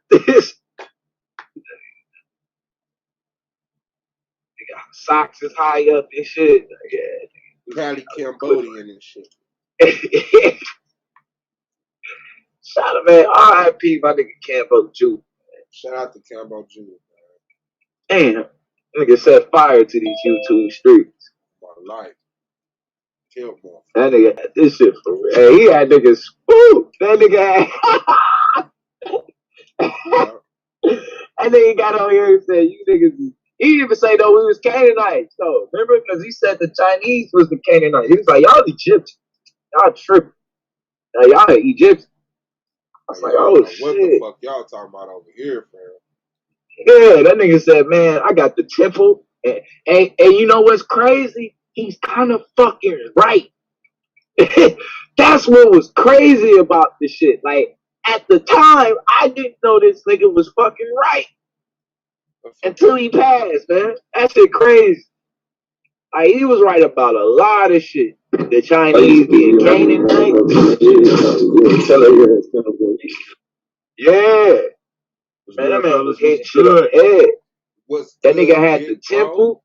Socks is high up and shit. Yeah. Cali Cambodian and shit. Shout out, man. R.I.P. my nigga Cambo Jew. Shout out to Cambo Jew, man. Damn. Nigga set fire to these YouTube streets. My life. Killed more. That nigga had this shit for real. Hey, he had niggas spooked. That nigga had. That nigga got on here and said, you niggas. He didn't even say, no, we was Canaanites. So, remember? Because he said the Chinese was the Canaanites. He was like, y'all Egyptians. Y'all tripping. Now, y'all Egyptians. I was like, oh, what shit. What the fuck y'all talking about over here, fam? Yeah, that nigga said, man, I got the temple. And you know what's crazy? He's kind of fucking right. That's what was crazy about this shit. Like, at the time, I didn't know this nigga was fucking right. Until he passed, man. That shit crazy. Like, he was right about a lot of shit. The Chinese being Canaanites. Yeah. Man, that man was hitting shit on the head. That nigga had the temple.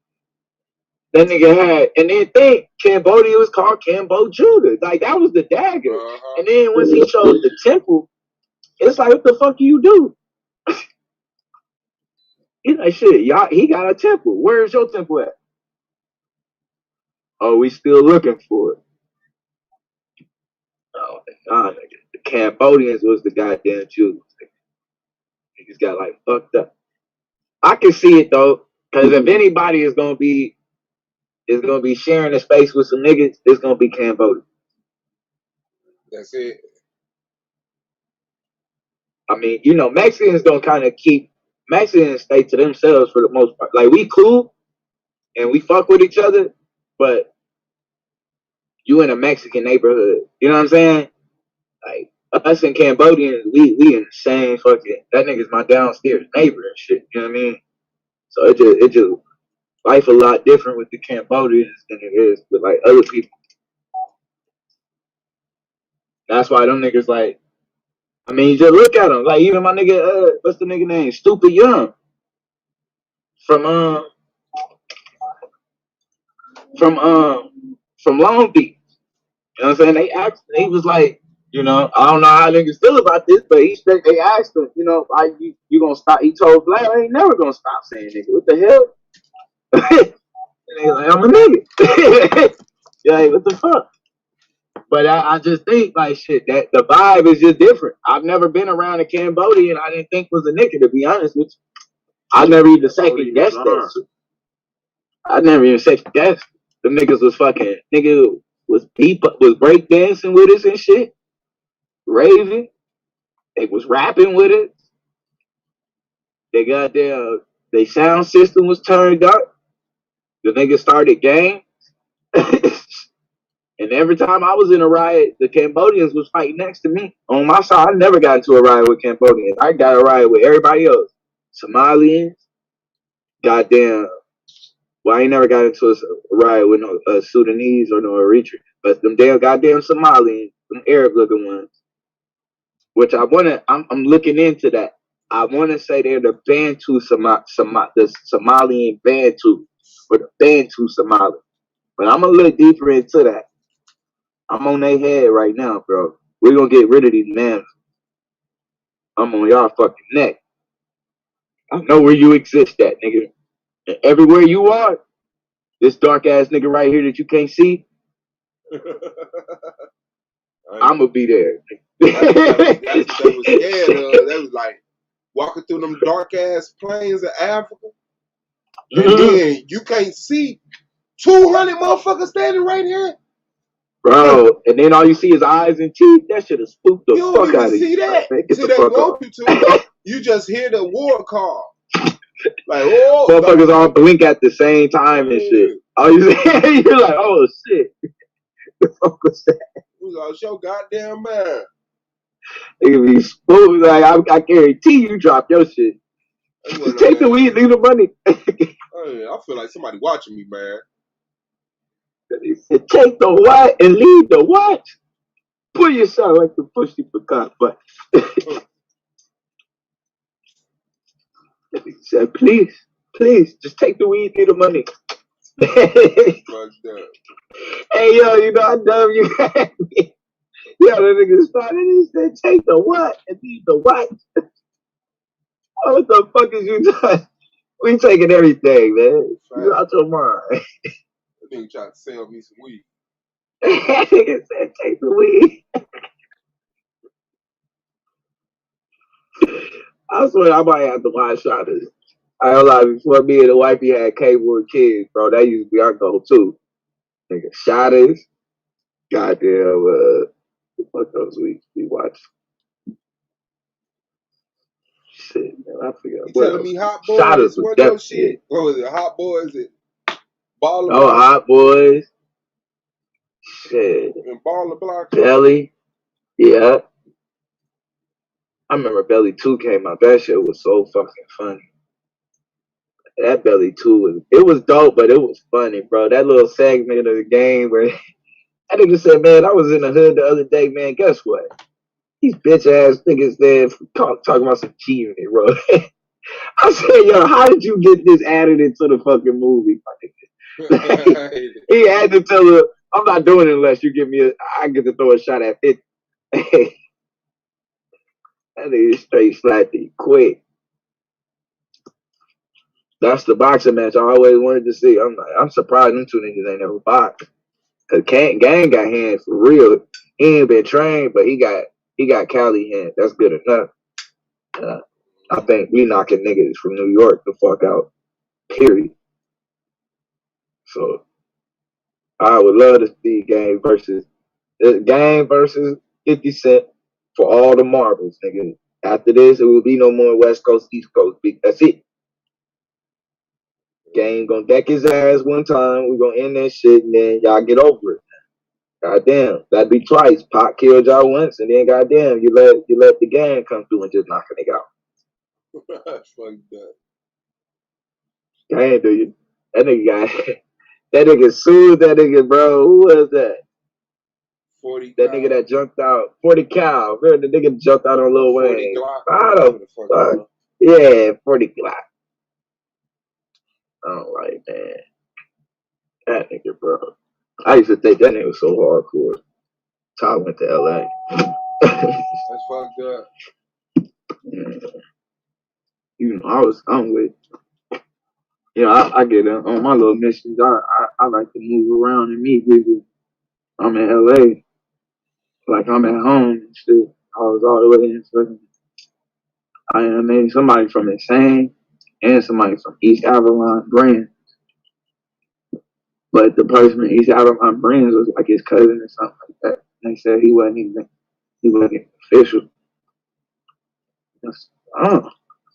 That nigga had, and then think Cambodia was called Cambo Judah. Like, that was the dagger. And then once he chose the temple, it's like, what the fuck do you do? He's like, shit, y'all, he got a temple. Where's your temple at? Oh, we still looking for it. Oh, nah, nigga. The Cambodians was the goddamn Jews. Niggas got like fucked up. I can see it though, because if anybody is gonna be sharing a space with some niggas, it's gonna be Cambodia. That's it. I mean, you know, Mexicans don't kind of keep Mexicans stay to themselves for the most part. Like, we cool and we fuck with each other, but you in a Mexican neighborhood. You know what I'm saying? Like, us and Cambodians, we in the same fucking, that nigga's my downstairs neighbor and shit. You know what I mean? So it just life a lot different with the Cambodians than it is with like other people. That's why them niggas like, I mean, just look at them. Like, even my nigga, what's the nigga name? Stupid Young. From from Long Beach. You know what I'm saying? They asked, he was like, I don't know how niggas feel about this, but they asked him, you gonna stop? He told Black, I ain't never gonna stop saying nigga. What the hell? And they like, I'm a nigga. You're like, what the fuck? But I just think like shit that the vibe is just different. I've never been around a Cambodian I didn't think was a nigga, to be honest with you. I never even second guessed that. I never even second guessed. The niggas was fucking was break dancing with us and shit, raving. They was rapping with it. They got their sound system was turned up. The niggas started gang. And every time I was in a riot, the Cambodians was fighting next to me. On my side, I never got into a riot with Cambodians. I got a riot with everybody else. Somalians, goddamn. Well, I ain't never got into a riot with no Sudanese or no Eritrean. But them damn goddamn Somalians, them Arab looking ones, which I'm looking into that. I want to say they're the Bantu the Somalian Bantu, or the Bantu Somali. But I'm going to look deeper into that. I'm on their head right now, bro. We're going to get rid of these men. I'm on y'all fucking neck. I know where you exist at, nigga. And everywhere you are, this dark ass nigga right here that you can't see, I'm going to be there. That's what they was scared of. They was like walking through them dark ass plains of Africa. And then you can't see 200 motherfuckers standing right here. Bro, and then all you see is eyes and teeth. That shit has spooked the fuck out of you. You don't even see that. Man, See, they want you to. You just hear the war call. Like, oh. Motherfuckers all blink at the same time and shit. All you see, you're like, oh shit. The fuck was that? You lost your goddamn man. It could be spooked. Like, I guarantee you drop your shit. Just take the weed, leave the money. I feel like somebody watching me, man. Take the what and leave the what? Pull yourself like the pushy pecan butt. He said, please, just take the weed, leave the money. Hey, yo, I dumb you had me. Yo, the nigga started and he said, take the what and leave the what? What the fuck is you doing? We taking everything, man. You out your mind. That nigga trying to sell me some weed. Nigga said, take the weed. I swear I might have to watch Shotters. I don't lie, before me and the wifey had cable and kids, bro, that used to be our go-to. Nigga, Shotters. Goddamn, what those we watch? Shit, man, I forgot. You telling me Hot Boys Shotters was your shit? What was it? Hot Boys? It Baller Oh, Block? Hot Boys. Shit. And Baller Block? Belly. Yeah. I remember Belly 2 came out. That shit was so fucking funny. That Belly 2 was dope, but it was funny, bro. That little segment of the game where that nigga said, man, I was in the hood the other day, man. Guess what? These bitch ass niggas there talking about some cheating, bro. I said, yo, how did you get this added into the fucking movie? He had to tell her, I'm not doing it unless you give me I get to throw a shot at 50. That nigga straight slapped it quick. That's the boxing match I always wanted to see. I'm surprised them two niggas ain't never boxed. Cause Gang got hands for real. He ain't been trained, but he got Cali hands. That's good enough. I think we knocking niggas from New York the fuck out. Period. So I would love to see Gang versus 50 Cent for all the marbles, nigga. After this, it will be no more West Coast, East Coast. That's it. Gang gonna deck his ass one time. We gonna end that shit, and then y'all get over it. Goddamn, that'd be twice. Pac killed y'all once, and then goddamn, you let the gang come through and just knock a nigga out. That's fucked up. Gang, do you? That nigga got that nigga sued that nigga, bro. Who was that? 40 that nigga that jumped out. 40 Cal. Remember the nigga jumped out on Lil Wayne. 40 Glock. Fuck. Yeah, 40 Glock. I don't like that. That nigga, bro. I used to think that nigga was so hardcore. So I went to LA. That's fucked up. Yeah. You know, I'm with. You know, I get on my little missions. I like to move around and meet people. I'm in LA, like I'm at home and shit. I was all the way in fucking. I made somebody from Insane and somebody from East Avalon Brands. But the person from East Avalon Brands was like his cousin or something like that. And they said he wasn't official. Oh,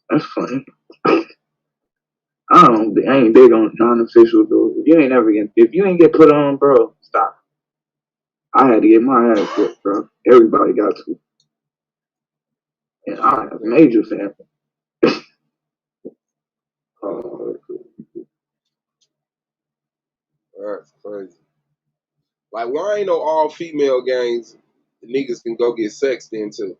that's funny. I ain't big on non-official dudes. If you ain't get put on, bro, stop. I had to get my ass whipped, bro. Everybody got to. And I have major family. Oh, that's crazy. Like, why ain't no all-female gangs the niggas can go get sexed into?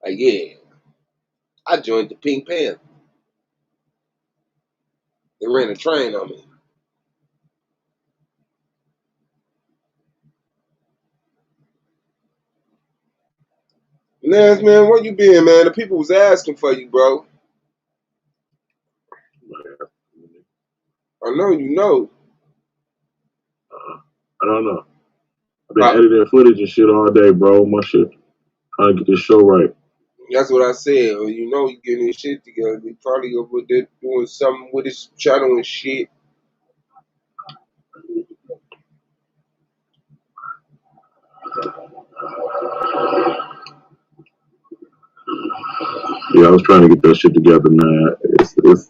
Like, yeah, I joined the Pink Panther. They ran a train on me. Nance, man, where you been, man? The people was asking for you, bro. I know you know. I don't know. I've been editing footage and shit all day, bro. My shit. Trying to get this show right. That's what I said. Well, you know, you getting this shit together. They probably over there doing something with his channel and shit. Yeah, I was trying to get that shit together, man. It's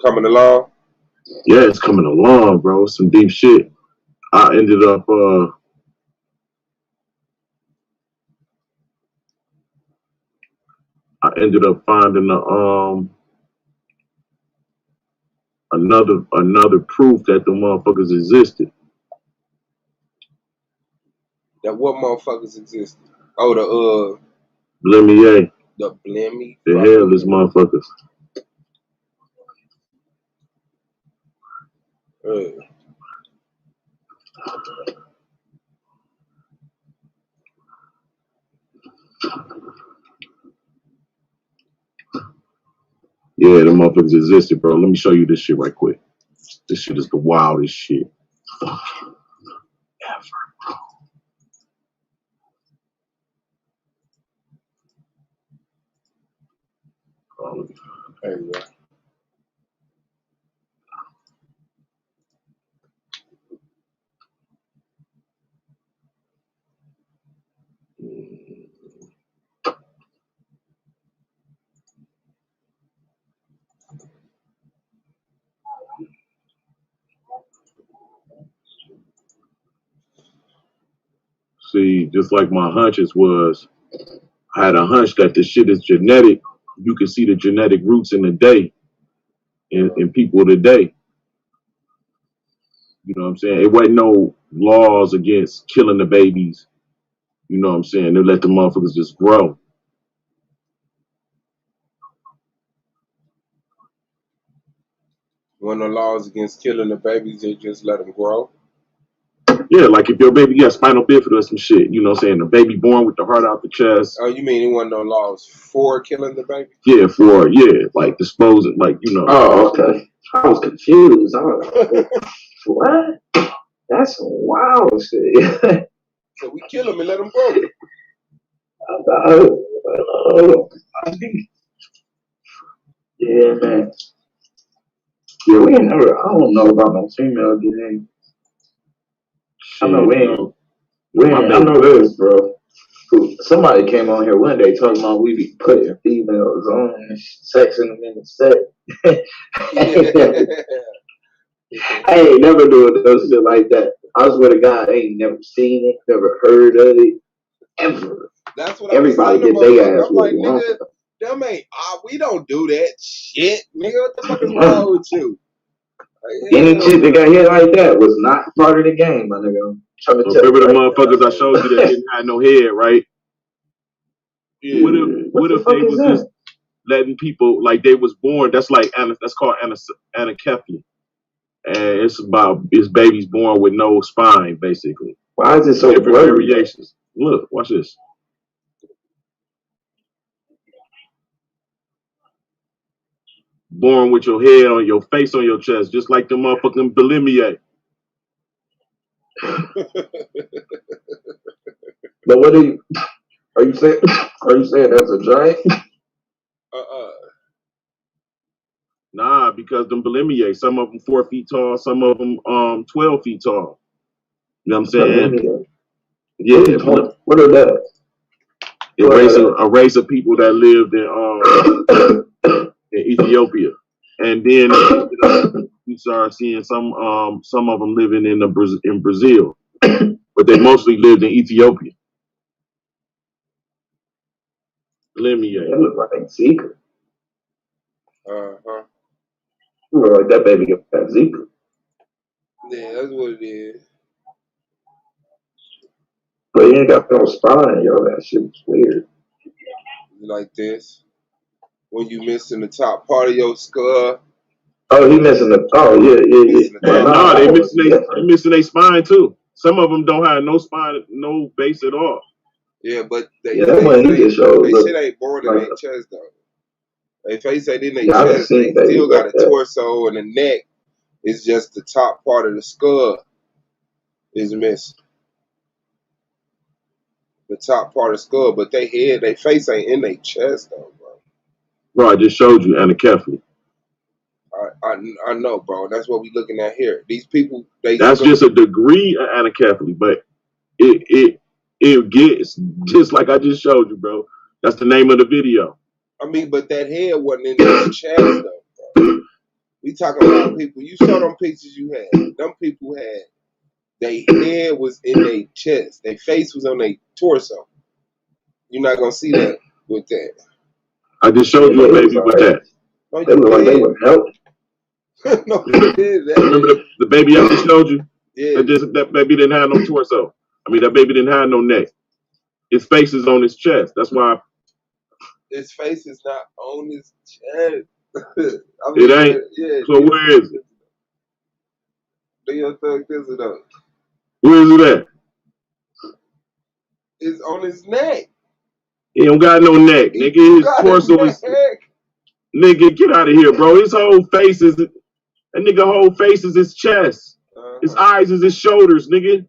Coming along. yeah, it's coming along, bro. Some deep shit. I ended up finding another proof that the motherfuckers existed. That what motherfuckers existed? Oh, Blimmy, the Blimmy. the hell is motherfuckers. Yeah, the motherfuckers existed, bro. Let me show you this shit right quick. This shit is the wildest shit ever. There you go. See, just like my hunches was, I had a hunch that this shit is genetic. You can see the genetic roots in the day, in people today. You know what I'm saying? It wasn't no laws against killing the babies. You know what I'm saying? They let the motherfuckers just grow. When the laws against killing the babies, they just let them grow. Yeah, like if your baby got spinal bifida or some shit, you know what I'm saying? The baby born with the heart out the chest. Oh, you mean it wasn't no laws for killing the baby? Yeah, like disposing, like, you know. Oh, okay. I was confused. I was like, what? That's wild shit. So we kill them and let them grow. Yeah, man. Yeah, we ain't never. I don't know about no female DNA. I know I know this, bro. Somebody came on here one day talking about we be putting females on and sexing them in the set. I ain't never doing no shit like that. I swear to God, I ain't never seen it, never heard of it, ever. That's what Everybody I was get saying. their ass I'm like, whooped. nigga, them ain't. We don't do that shit, nigga. What the fuck is wrong with you? Like, any chick that got hit like that was not part of the game, my nigga. Remember the motherfuckers I showed you that didn't have no head, right? Yeah. What if they was just letting people like they was born? That's like that's called anencephaly, and it's about babies born with no spine, basically. Why is it so different blurry? variations? Look, watch this. Born with your head on your face on your chest, just like the motherfucking bulimia. But what are you saying? Are you saying that's a giant? Nah, because them bulimia, some of them 4 feet tall, some of them 12 feet tall. You know what I'm saying? Yeah. What are that? A race of people that lived in Ethiopia, and then we started seeing some of them living in Brazil, but they mostly lived in Ethiopia. Bulimia. That look like Zika. Uh-huh. Like that baby got Zika. Yeah, that's what it is. But he ain't got no spine, yo. That shit was weird. Like this. When you missing the top part of your skull. Oh, he missing the. Oh, yeah. No, they missing their spine too. Some of them don't have no spine, no base at all. Yeah, but they shit ain't born in their chest though. They face ain't in their chest. They still got a torso, and the neck is just the top part of the skull is missing. The top part of the skull, but they face ain't in their chest though, bro. Bro, I just showed you anencephaly. I know, bro. That's what we looking at here. These people, that's just a degree of anencephaly, but it gets just like I just showed you, bro. That's the name of the video. I mean, but that head wasn't in his chest though, bro. We talking about people. You saw them pictures you had. Them people had their head was in their chest. Their face was on their torso. You're not gonna see that with that. I just showed you a baby with that. No, you did. Like they would help. No, you did. Remember the baby I just showed you? Yeah. That baby didn't have no torso. I mean, that baby didn't have no neck. His face is on his chest. That's why. His face is not on his chest. I mean, it ain't. Yeah, so where is it? Do your thug this it up. Where is it at? It's on his neck. He don't got no neck, nigga. His torso is. Nigga, get out of here, bro. His whole face is. That nigga whole face is his chest. His eyes is his shoulders, nigga.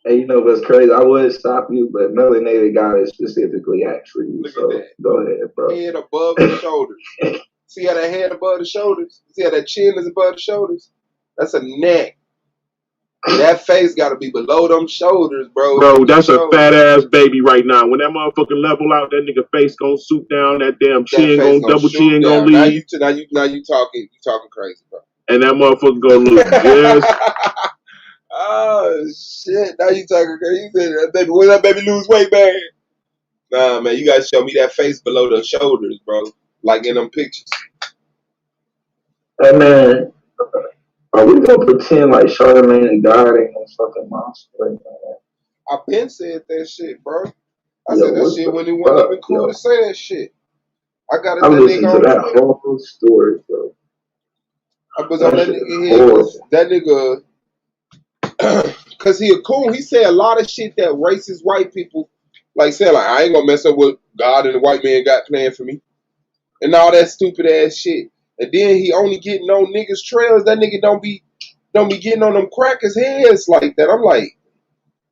Hey, you know what's crazy? I would stop you, but melanated guy is specifically asked for you. So go ahead, bro. Head above the shoulders. See how that head above the shoulders? See how that chin is above the shoulders? That's a neck. That face got to be below them shoulders, bro. Bro, that's a fat ass baby right now. When that motherfucking level out, that nigga face gonna swoop down. That damn chin gonna double chin gonna leave. Now you talking crazy, bro. And that motherfucker gonna look just. Oh shit! Now you talking crazy. You said that baby. When that baby lose weight, man? Nah, man, you gotta show me that face below the shoulders, bro. Like in them pictures. Hey man, are we gonna pretend like Charlamagne and God ain't no fucking monster? Right now? I been said that shit, bro. I said that shit when it wasn't even cool to say that shit. I got it. I'm listening to that whole story, bro. I was on that nigga head. That nigga. Cause he a coon. He said a lot of shit that racist white people like say like I ain't gonna mess up with God and the white man got planned for me. And all that stupid ass shit. And then he only getting on niggas' trails. That nigga don't be getting on them crackers' heads like that. I'm like,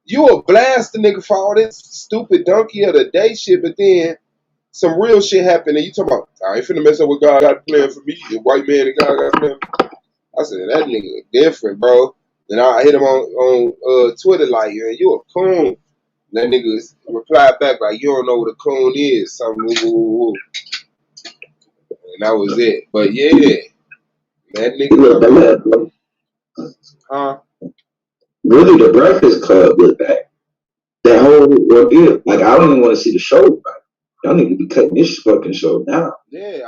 you a blast the nigga for all this stupid donkey of the day shit, but then some real shit happened and you talking about I ain't finna mess up with God got planned for me. The white man and God got planned for me. I said that nigga different, bro. Then I hit him on Twitter like, yeah, you a coon. That nigga replied back like, you don't know what a coon is. Something woo. And that was it. But yeah, that nigga. Huh? Really, the Breakfast Club with that whole ordeal. Like, I don't even want to see the show. Like, y'all need to be cutting this fucking show down. Yeah,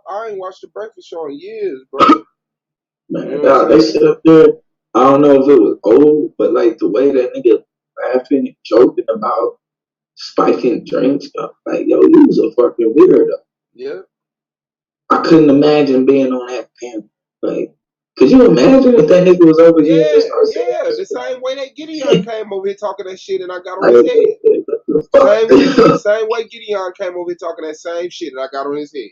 I ain't watched the Breakfast Show in years, bro. Man, you know they sit up there. I don't know if it was old, but like the way that nigga laughing and joking about spiking drinks. Like, yo, you was a fucking weirdo. Yeah. I couldn't imagine being on that panel. Like, could you imagine if that nigga was over here and just started saying Yeah. that The shit? same way that Gideon came over here talking that shit and I got on Like, his head. what the fuck? Same way Gideon came over here talking that same shit and I got on his head.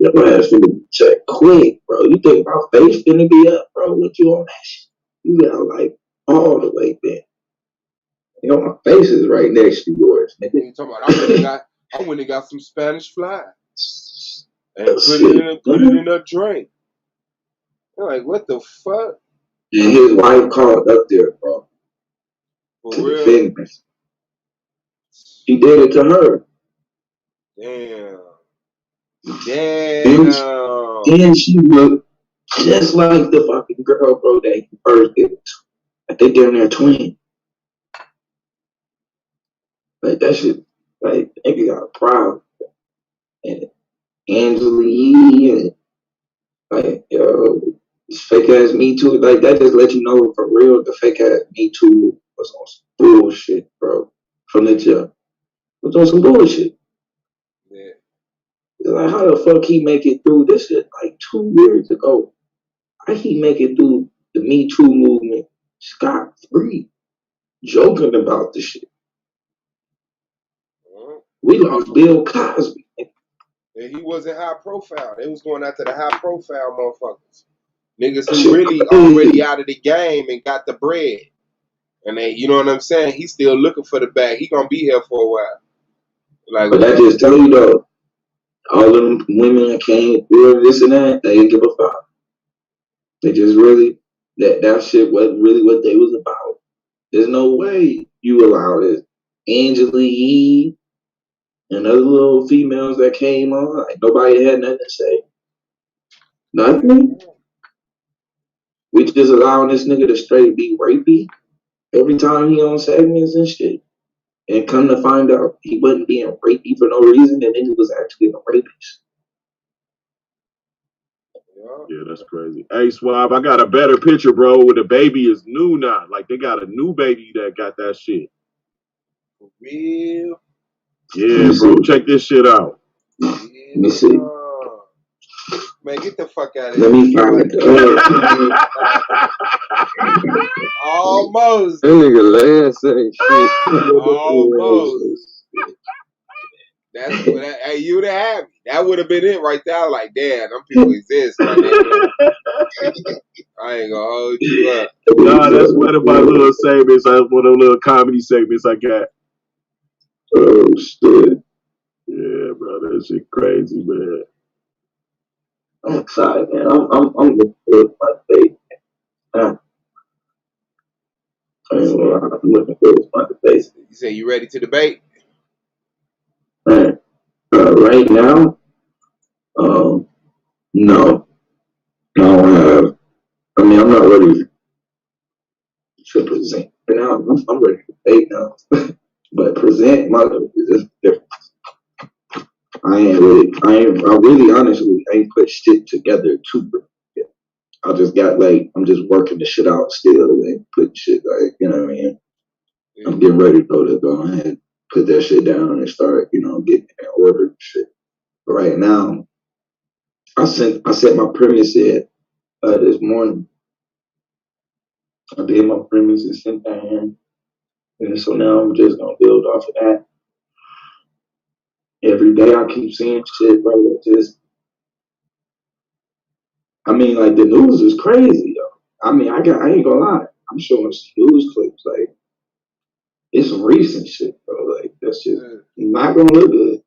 Your ass finna check quick, bro. You think my face finna be up, bro? What you on that shit? You got like all the way there. You know, my face is right next to yours, nigga. You talking about I went and got some Spanish fly and put it in a drink. I'm like, what the fuck? And his wife called up there, bro, For to real? defend me. He did it to her. Damn. And she looked just like the fucking girl, bro, that he first did it to. Like, they damn near twin. Like, that shit, like, nigga got a problem. And Angela Yee and, like, yo, this fake ass Me Too, like, that just let you know for real the fake ass Me Too was on some bullshit, bro. From the jump. It was on some bullshit. Yeah. Like, how the fuck he make it through this shit like 2 years ago? How he make it through the Me Too movement scot free, joking about the shit? We lost Bill Cosby. And he wasn't high profile. They was going after the high profile motherfuckers. Niggas who really already out of the game and got the bread. And they, you know what I'm saying? He's still looking for the bag. He gonna be here for a while. Like, but I just tell you though, all them women that came through this and that, they didn't give a fuck. They just really that shit wasn't really what they was about. There's no way you allow this. Angela Yee and other little females that came on, like nobody had nothing to say. Nothing. We just allowing this nigga to straight be rapey every time he on segments and shit. And come to find out he wasn't being rapey for no reason, and then he was actually a rapist. Yeah, that's crazy. Hey, Swab, I got a better picture, bro, where the baby is new now. Like, they got a new baby that got that shit. for real. Yeah, bro, check this shit out. Let me see. Man, get the fuck out of Let here. me find it. Almost. That nigga last saying shit. Almost. That's what hey, you would have had me. That would have been it right there. Like, damn, them people exist, my nigga. I ain't gonna hold you up. Nah, that's one of my little segments. One of the little comedy segments I got. Oh shit. Yeah, bro, that shit crazy, man. I'm excited, man. I'm looking forward to my debate. I'm looking forward to my debate. You say you ready to debate? Man, right now, no. I don't have. I mean, I'm not ready to present. Right now, I'm ready to debate now. But present, my is just different. I really honestly ain't put shit together to present. I just got like, I'm just working the shit out still and putting shit like, you know what I mean? Yeah. I'm getting ready to go ahead, put that shit down and start, getting in order and shit. But right now, I set my premise this morning. I did my premise and sent that in. And so now I'm just gonna build off of that. Every day I keep seeing shit, bro. I mean, like the news is crazy, though. I mean, I ain't gonna lie. I'm showing some news clips, like it's some recent shit, bro. Like that's just not gonna look good.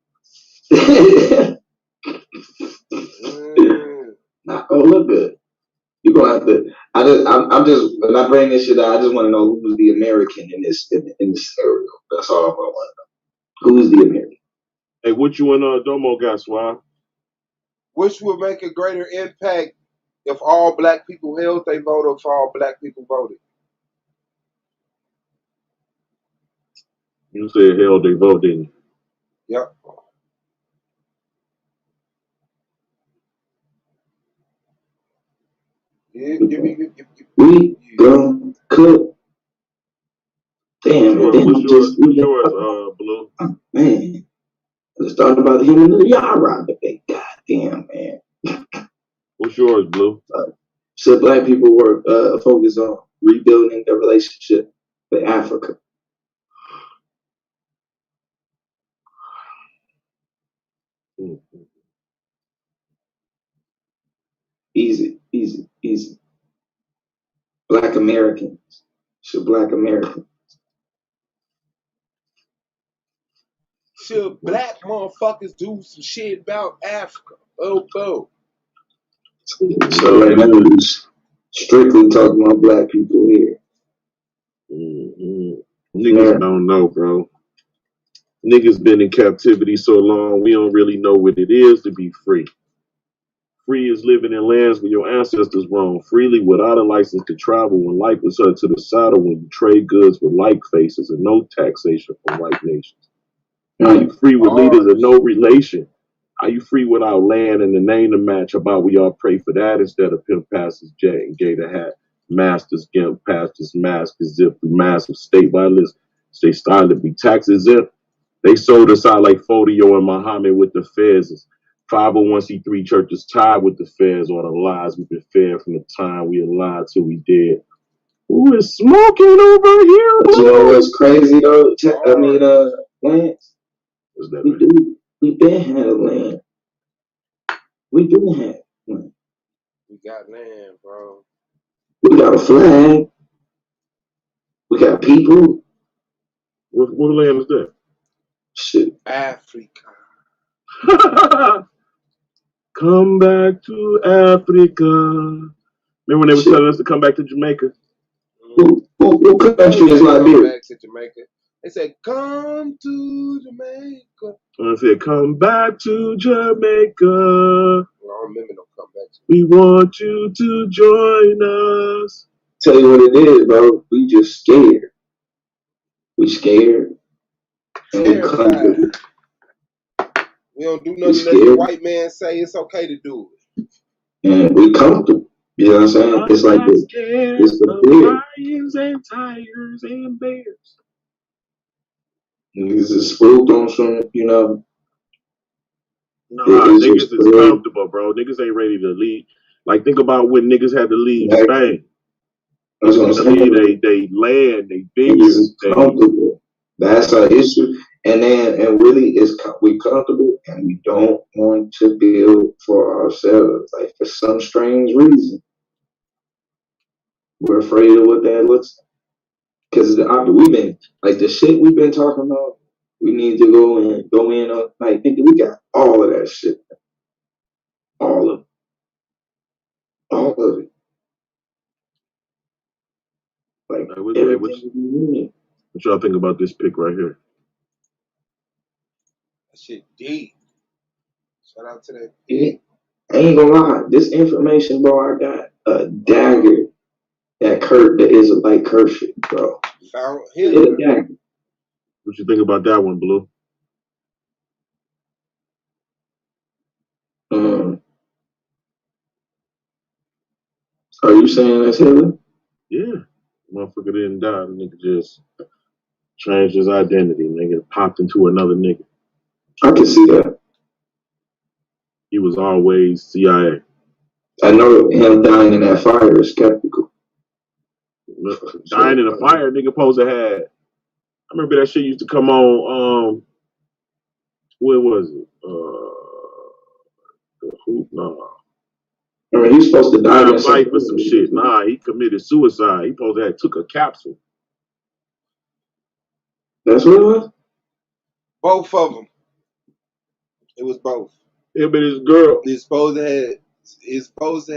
Not gonna look good. You gonna have to. I'm just when I bring this shit out, I just want to know who's the American in this scenario. That's all I want to know. Who's the American? Hey, what you and Domo got, Swab? Which would make a greater impact if all black people held their vote or if all black people voted? You said hell they vote, didn't you? Yep. We gonna cook. Damn, and then What's yours, Blue? man, I just thought about him and the Yara debate. God damn, man. What's yours, Blue? Should black people work focus on rebuilding their relationship with Africa? Mm-hmm. Easy, easy, easy. Black Americans. Should black Americans? Should black motherfuckers do some shit about Africa? Oh. So right now we're strictly talking about black people here. Mm-hmm. Niggas don't know, bro. Niggas been in captivity so long, we don't really know what it is to be free. Free is living in lands where your ancestors roamed freely without a license to travel when life was up to the saddle when you trade goods with like faces and no taxation from white nations. Are you free with leaders of no relation? Are you free without land and the name to match? About we all pray for that instead of pimp passes jet and gator hat, masters gimp, pastors mask, zip the massive state violence. Stay silent, be tax exempt. They sold us out like Fodio and Muhammad with the feds. 501c3 churches tied with the feds or the lies we've been fed from the time we alive till we dead. Who is smoking over here? But you know what's crazy though? Lance. What's that, We been had a land. We do have land. We got land, bro. We got a flag. We got people. What land is that? Shit. Africa. Come back to Africa. Remember when they were telling us to come back to Jamaica? What country is Liberia? Come back to Jamaica. They said, come to Jamaica. And I said, come back to Jamaica. Well, I don't remember no come back to We want you to join us. Tell you what it is, bro. We just scared. We scared. And we comfortable. We don't do nothing unless the white man say it's okay to do it. And we comfortable. You know what I'm saying? It's like this. It's the fear. Lions and tigers and bears. Niggas is spooked on some, you know. Nah, niggas is comfortable, bro. Niggas ain't ready to leave. Like, think about when niggas had to leave Spain. That's what I'm saying. They land, they niggas is comfortable. That's our issue. And really, we comfortable and we don't want to build for ourselves. Like, for some strange reason, we're afraid of what that looks like. Because we've been, like, the shit we've been talking about, we need to go in on, like, we got all of that shit. All of it. Like, what y'all think about this pic right here? That shit deep. Shout out to that. I ain't gonna lie. This information, bro, I got a dagger that the Israelite curse it, bro. Found Hitler. What you think about that one, Blue? Are you saying that's Hitler? Yeah. Motherfucker didn't die. The nigga just changed his identity. Nigga popped into another nigga. I can see that. He was always CIA. I know him dying in that fire is skeptical. Dying in a fire, nigga supposed to had. I remember that shit used to come on. Where was it? Nah. I mean, he's supposed to die in fight for some shit. Nah, he committed suicide. He supposed to have took a capsule. That's what it was? Both of them. It was both. Him and his girl. He's supposed to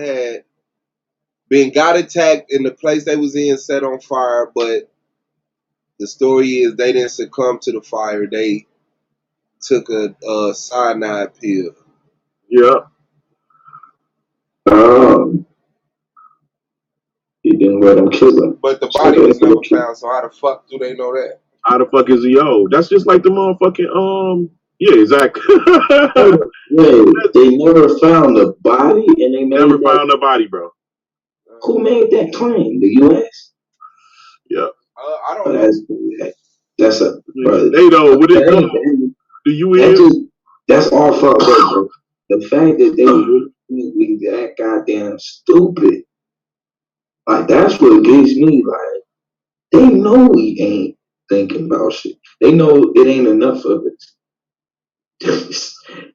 have got attacked in the place they was in, set on fire, but the story is they didn't succumb to the fire. They took a cyanide pill. Yeah. He didn't let him kill him. But the body was never found, so how the fuck do they know that? How the fuck is he old? That's just like the motherfucking yeah, exactly. They never found the body, and they never found the body, bro. Who made that claim? The U.S. Yeah. I don't But know. that's a brother. They know what it That go. Do you that in? just that's all fucked up, bro. The fact that they really think we that goddamn stupid, like that's what gets me. Like they know we ain't thinking about shit. They know it ain't enough of it.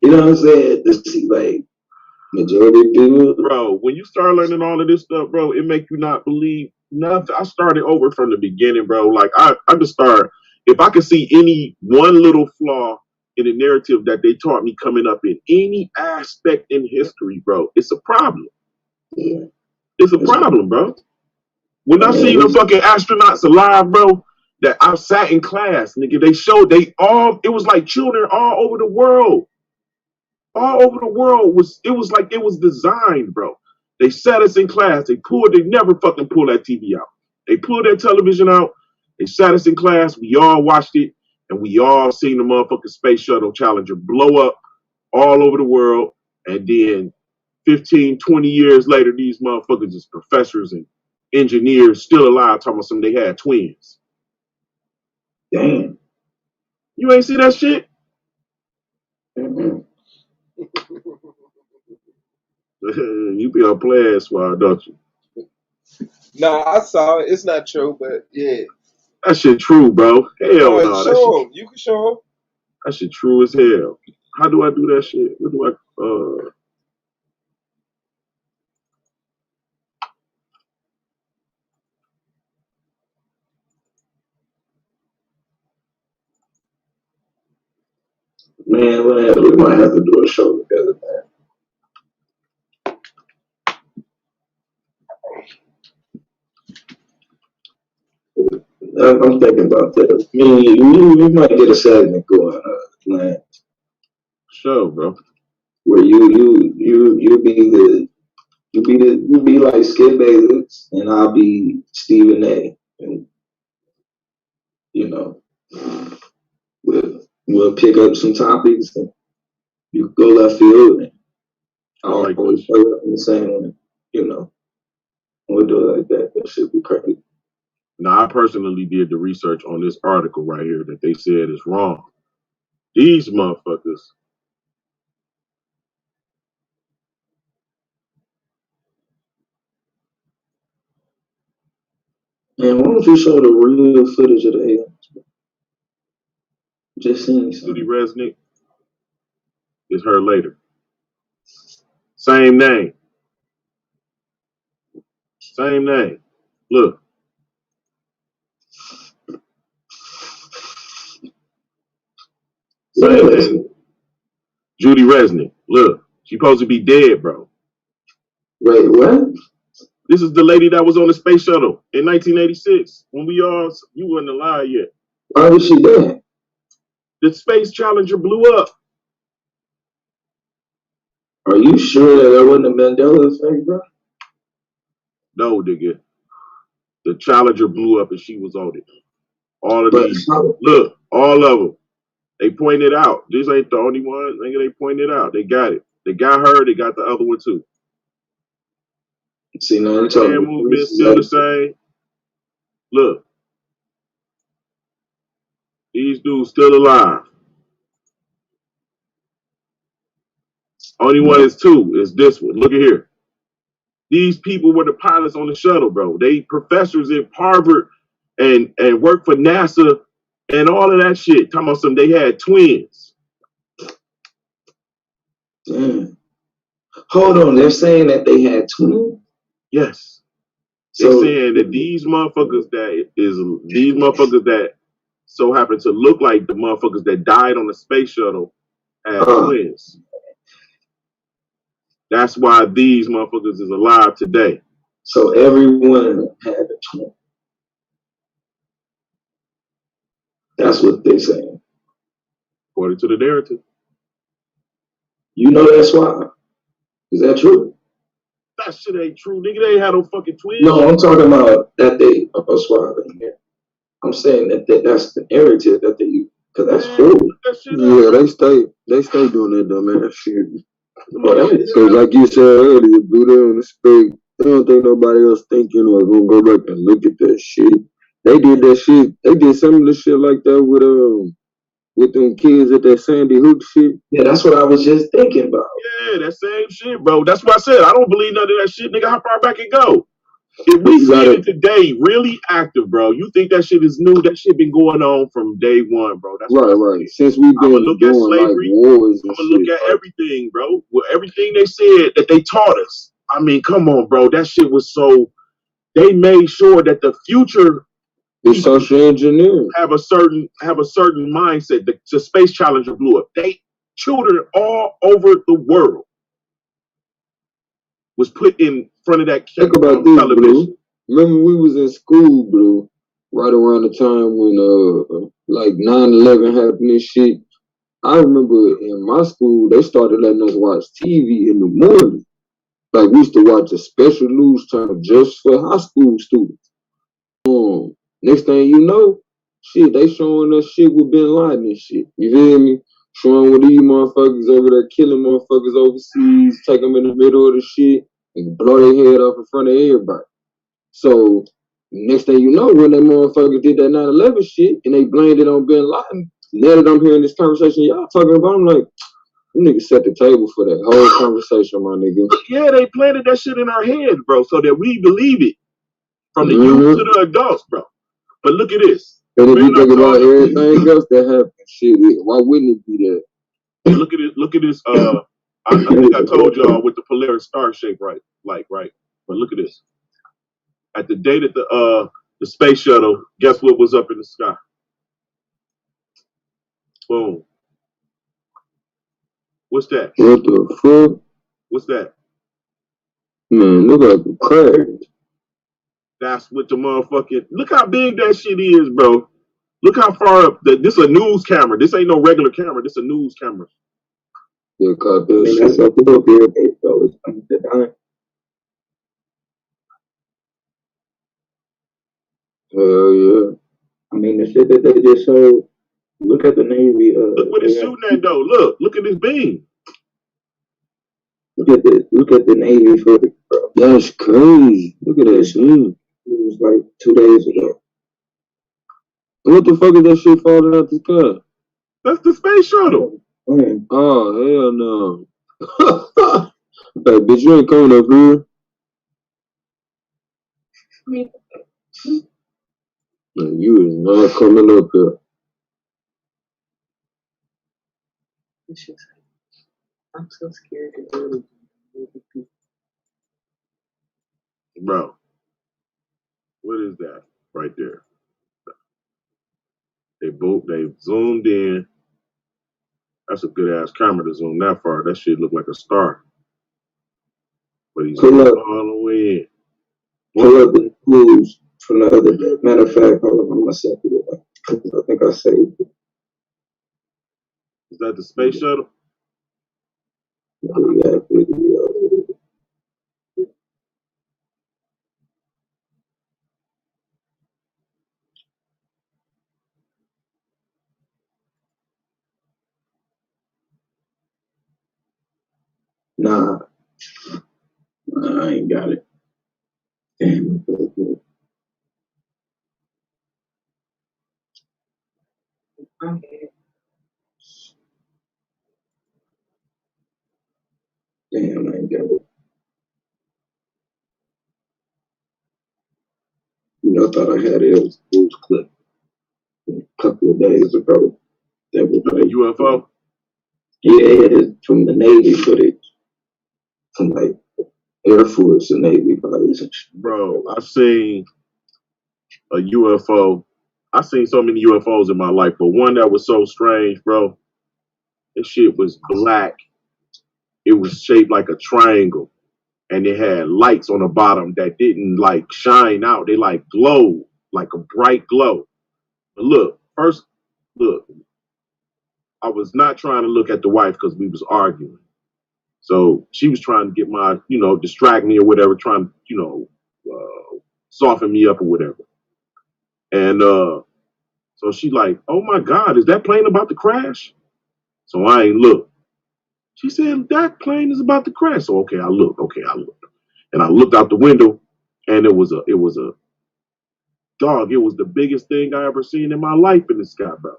You know what I'm saying? To see like majority of people. Bro, when you start learning all of this stuff, bro, it make you not believe nothing. I started over from the beginning, bro. Like I just start if I could see any one little flaw in the narrative that they taught me coming up in any aspect in history, bro, it's a problem. Yeah, It's a problem, bro. When I I mean, see the fucking astronauts alive, bro, that I sat in class, nigga, they showed they all it was like children all over the world. All over the world was like it was designed, bro. They sat us in class. They never fucking pulled that TV out. They pulled that television out. They sat us in class. We all watched it, and we all seen the motherfucking space shuttle Challenger blow up all over the world. And then 15, 20 years later, these motherfuckers is professors and engineers still alive talking about something they had twins. damn. You ain't see that shit? Mm-hmm. You be on play squad, don't you? Nah, I saw it. It's not true, but yeah. That shit true, bro. Hell no, that shit Show them. You can show them. that shit true as hell. How do I do that shit? What do I Man, we might have to do a show together, man. I'm thinking about that. We might get a segment going, man, show, bro? where you be like Skip Bayless, and I'll be Stephen A. And you know, we'll pick up some topics, and you go left field, and I I'll like always this. play up in the same one. You know, we'll do it like that. That should be crazy. Now I personally did the research on this article right here that they said is wrong. These motherfuckers, Man, why don't you show the real footage of the aliens? Just seeing Judy something. Resnick is her later. Same name. Same name. Look, same name. Judy Resnick. Look, she supposed to be dead, bro. Wait, what? This is the lady that was on the space shuttle in 1986 when you wasn't alive yet. Why was she dead? The space Challenger blew up. Are you sure that wasn't a Mandela effect, bro? No, nigga. The Challenger blew up and she was on it. All of But these. Look, all of them. They pointed out. This ain't the only one. Nigga, they pointed out. They got it. They got her. They got the other one too. see, now you Hand talking. movement still the same. Look, these dudes still alive. Only one is two. Is this one. Look at here. These people were the pilots on the shuttle, bro. They professors at Harvard and work for NASA and all of that shit. Talking about some they had twins. Damn. Hold on, they're saying that they had twins? Yes. They So, saying that these motherfuckers that so happen to look like the motherfuckers that died on the space shuttle had twins. That's why these motherfuckers is alive today. so everyone had a twin. That's what they're saying. According to the narrative. You know that's why. Is that true? That shit ain't true, nigga. They ain't had no fucking twins. No, I'm talking about that they are swabbing here. I'm saying that's the narrative that they use. Because that's horrible. Yeah, they stay doing that dumbass shit. Well, Because like you said earlier, Buddha on the space, I don't think nobody else thinking or gonna go back and look at that shit. They did that shit. They did some of the shit like that with them kids at that Sandy Hook shit. Yeah, that's what I was just thinking about. Yeah, that same shit, bro. That's what I said. I don't believe none of that shit, nigga. How far back it go? If we see it today, really active, bro. You think that shit is new? That shit been going on from day one, bro. That's right. Since we've been look doing at slavery, like wars and I'm gonna look at everything, bro. Well, everything they said that they taught us. I mean, come on, bro. That shit was so. They made sure that the future is social engineering have a certain mindset. The space challenger blew up. They children all over the world was put in front of that think about this, television. Blue. Remember we was in school, Blue, right around the time when like 9/11 happened and shit. I remember in my school they started letting us watch TV in the morning. Like we used to watch a special news channel just for high school students. Next thing you know, shit, they showing us shit with Bin Laden and shit. You feel me? Showing what these motherfuckers over there killing motherfuckers overseas, take them in the middle of the shit, and blow their head off in front of everybody. So, next thing you know, when them motherfuckers did that 9/11 shit, and they blamed it on Bin Laden, now that I'm hearing this conversation y'all talking about, I'm like, you niggas set the table for that whole conversation, my nigga. Yeah, they planted that shit in our heads, bro, so that we believe it. From the youth to the adults, bro. But look at this. And if you think about everything else that happened, shit, why wouldn't it be that? Look at it. Look at this. I think I told y'all with the Polaris star shape, right? Right. But look at this. At the day that the space shuttle, guess what was up in the sky? Boom. What's that? What the fuck? What's that? Man, look like a crash. That's what the motherfucking. Look how big that shit is, bro. Look how far up. This a news camera. This ain't no regular camera. This a news camera. Yeah, caught that shit. That's up there, though. Hell yeah. I mean, the shit that they just showed. Look at the Navy. Look what it's shooting at, though. Look at this beam. Look at the Navy footage, bro. That's crazy. Look at that shit. It was like 2 days ago. What the fuck is that shit falling out the sky? That's the space shuttle. Oh, hell no. Hey, bitch, you ain't coming up here. Man, you is not coming up here. I'm so scared to do it. Bro, what is that right there? They zoomed in. That's a good ass camera to zoom that far. That shit look like a star. But he's all the way in. Pull up the clues from the other day. Matter of fact, hold on, I'm gonna send it. I think I saved it. Is that the space shuttle? Yeah, Nah, I ain't got it. Damn. Damn, I ain't got it. I thought I had it. It was clip a couple of days ago. That was a UFO? Yeah, it's from the Navy footage. From like Air Force and Navy bodies. Bro, I've seen a UFO. I've seen so many UFOs in my life, but one that was so strange, bro. This shit was black. It was shaped like a triangle, and it had lights on the bottom that didn't like shine out. They like glowed, like a bright glow. But look, I was not trying to look at the wife because we was arguing. So she was trying to get my, distract me or whatever, trying to, soften me up or whatever. And so she like, oh my God, is that plane about to crash? So I ain't look. She said, that plane is about to crash. So I looked. And I looked out the window and it was a dog, it was the biggest thing I ever seen in my life in the sky, bro.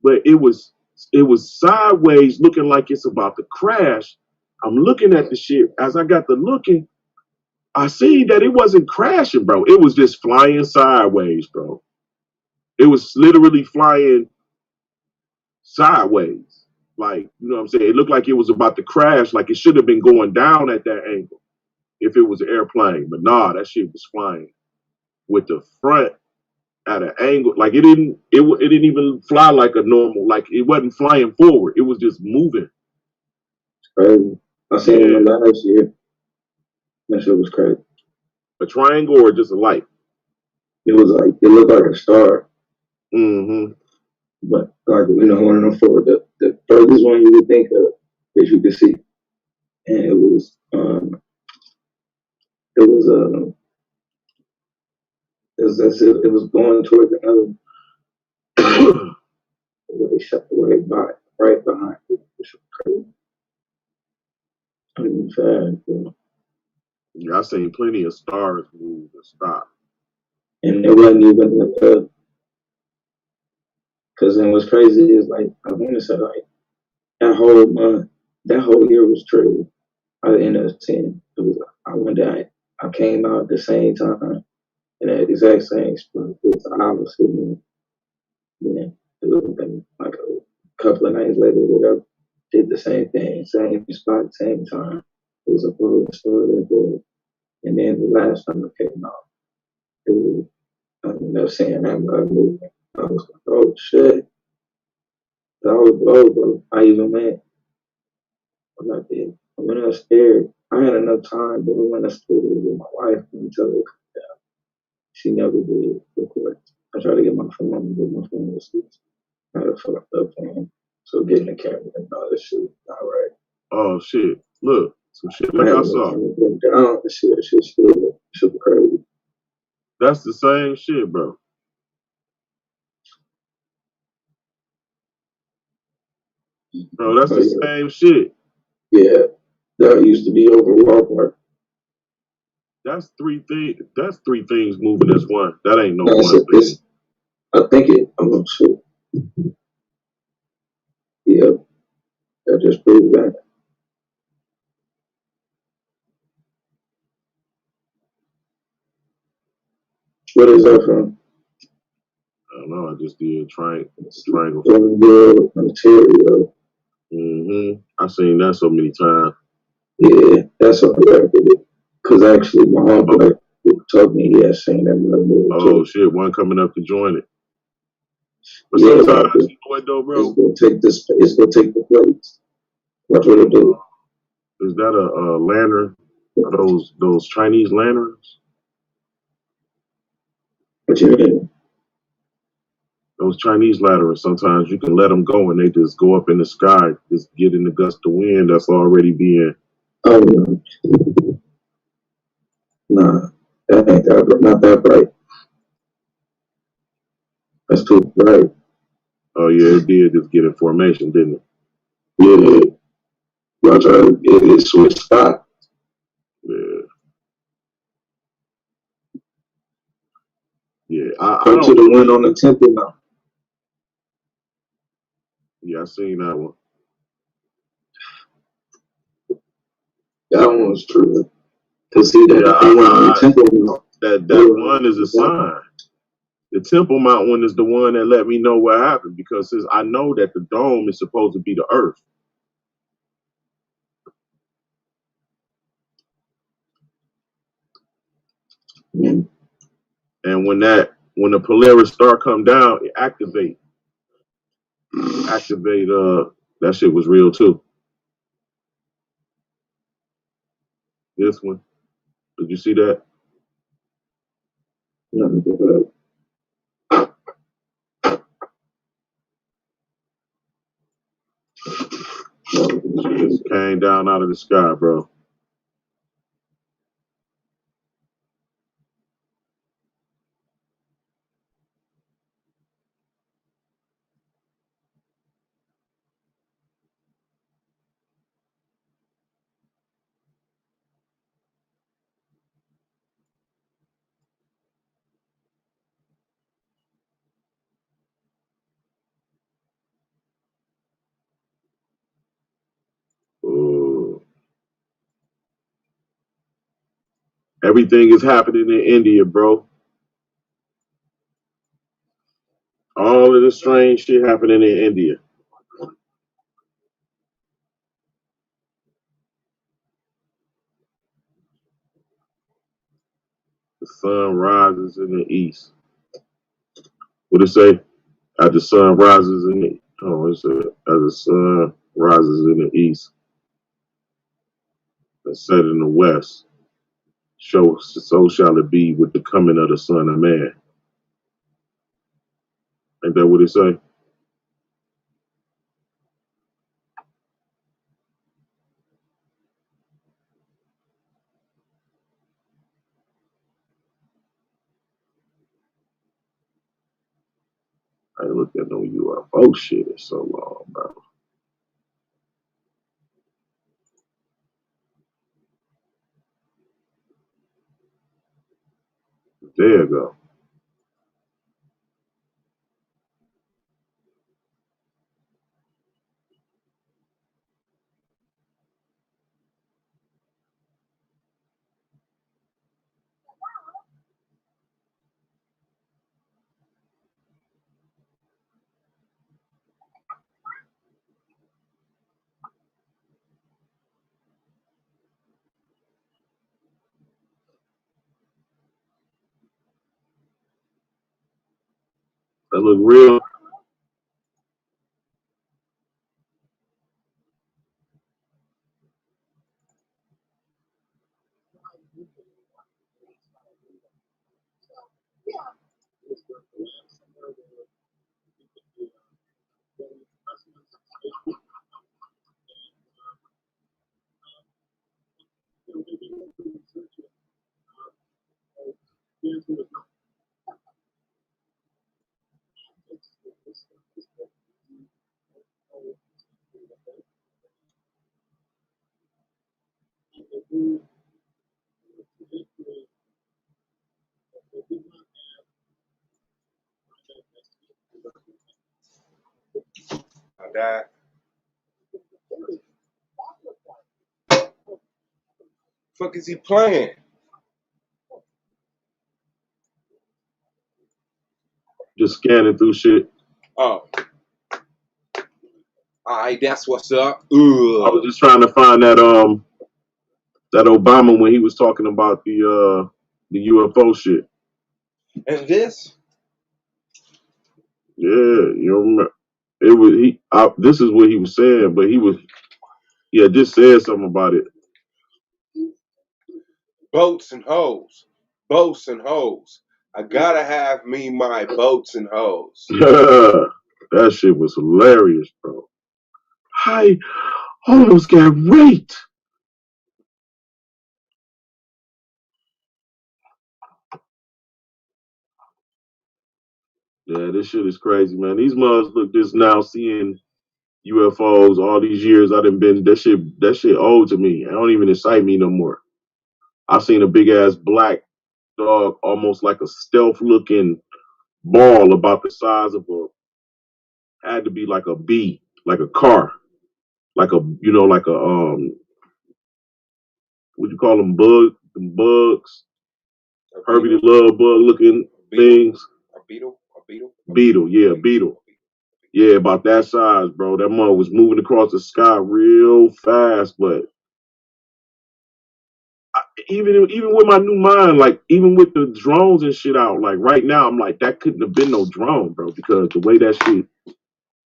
But it was sideways, looking like it's about to crash. I'm looking at the shit. As I got to looking, I seen that it wasn't crashing, bro. It was just flying sideways, bro. It was literally flying sideways. Like, you know what I'm saying? It looked like it was about to crash, like it should have been going down at that angle if it was an airplane. But nah, that shit was flying with the front at an angle. Like it didn't even fly like a normal, like it wasn't flying forward. It was just moving. Crazy. I seen Yeah. him last year. That shit was crazy. A triangle or just a light? It was like it looked like a star, Mm-hmm. but like one of them four, the furthest one you would think of that you could see, and it was it was going towards the other. They shut the right behind it. Which was crazy. I mean, fast, bro. Yeah, I seen plenty of stars move and stop. And it wasn't even because then what's crazy is like I want to say like that whole month, that whole year was true. I ended up seeing it was I went down, I came out at the same time in that exact same spot. It was the opposite. And then it would have been like a couple of nights later, whatever. Did the same thing, same spot, same time. It was a full story there. And then the last time I came out, it was I ended up seeing that movement. I was like, oh shit. That was low, bro. I even went when I did. I went upstairs. I had enough time, but I went upstairs with my wife until it come down. She never did record. I tried to get my phone, but my phone was loose. I had a fucked up phone. So getting the camera and all this shit was not right. Oh shit! Look, some shit I like had I to go saw. camera go down and shit. Shit was crazy. That's the same shit, bro. Bro, that's Oh the yeah, same shit. yeah. That used to be over Walmart. That's three things. That's three things moving as one. That ain't no That's one it. thing. I think it. I'm not sure. Yeah, that just proved that. What is that from? I don't know. I just did triangle. Real material. I seen that so many times. Yeah, that's on the record. Because actually, my Oh, uncle told me he had seen that movie oh too. shit! One coming up to join it. But Yeah, sometimes, about this. you know what though, It's bro? gonna take this. It's gonna take the place. That's what it do. Is that a lantern? Are those Chinese lanterns? What you mean? Those Chinese lanterns. Sometimes you can let them go and they just go up in the sky, just get in the gust of wind that's already being. Oh no, nah, that ain't that. Not that bright. That's too bright. Oh yeah, it did just get in formation, didn't it? Yeah, y'all try to get it switch spot. Yeah, yeah. I Go to don't the one believe. on the temple now. Yeah, I seen that one. That one was true. Cause see that Yeah, the one on the temple now. that one is a sign. The Temple Mount one is the one that let me know what happened because since I know that the dome is supposed to be the Earth, Mm. and when the Polaris star come down, it activate. That shit was real too. This one, did you see that? She just came down out of the sky, bro. Everything is happening in India, bro. All of the strange shit happening in India. The sun rises in the east. What it say? As the sun rises in the as the sun rises in the east and set in the west, so shall it be with the coming of the Son of Man. Ain't that what it say? I ain't looked at no UFO shit in so long, bro. There you go. That look real. I died. Fuck is he playing? Just scanning through shit. Oh, alright, that's what's up. I was just trying to find that Obama when he was talking about the UFO shit. And this? Yeah, you remember? It was he. This is what he was saying, but he had just said something about it. Boats and hoes. Boats and hoes. I gotta have me my boats and hoes. That shit was hilarious, bro. I almost got raped. Yeah, this shit is crazy, man. These mothers look just now seeing UFOs all these years. I done been that shit old to me. I don't even excite me no more. I seen a big ass black dog, almost like a stealth looking ball about the size of had to be like a bee, like a car, like a like a what you call them bugs, A Herbie the beetle? Love bug looking Beetle? things. A beetle? A beetle? A Beetle, yeah, beetle. Yeah, about that size, bro. That mother was moving across the sky real fast, but even with my new mind, like even with the drones and shit out, like right now, I'm like that couldn't have been no drone, bro, because the way that shit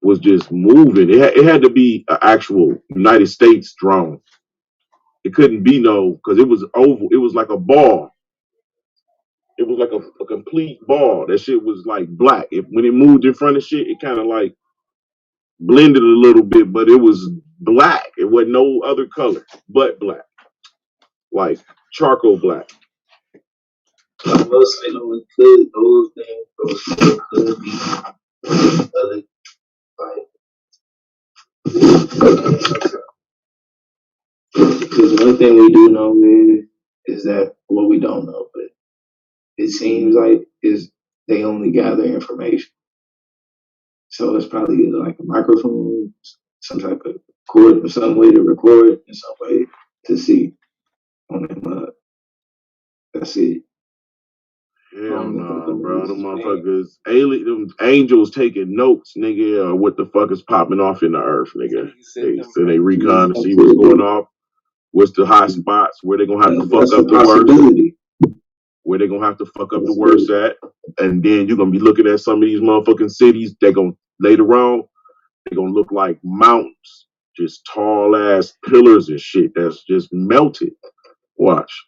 was just moving, it had to be an actual United States drone. It couldn't be no because it was oval. It was like a ball. It was like a complete ball. That shit was like black. When it moved in front of shit, it kind of like blended a little bit, but it was black. It wasn't no other color but black, like charcoal black. I will say though, it could those things those could be other like because one thing we do know is that well we don't know, but it seems like is they only gather information. So it's probably either like a microphone, some type of cord or some way to record in some way to see on that mug. That's it. Hell no, bro. Them motherfuckers, them angels taking notes, nigga. What the fuck is popping off in the earth, nigga? They recon to see what's going off. What's the hot spots? Where they gonna have to fuck up the worst? Where they gonna have to fuck up the worst at? And then you're gonna be looking at some of these motherfucking cities. They're gonna later on, they're gonna look like mountains, just tall ass pillars and shit that's just melted. Watch.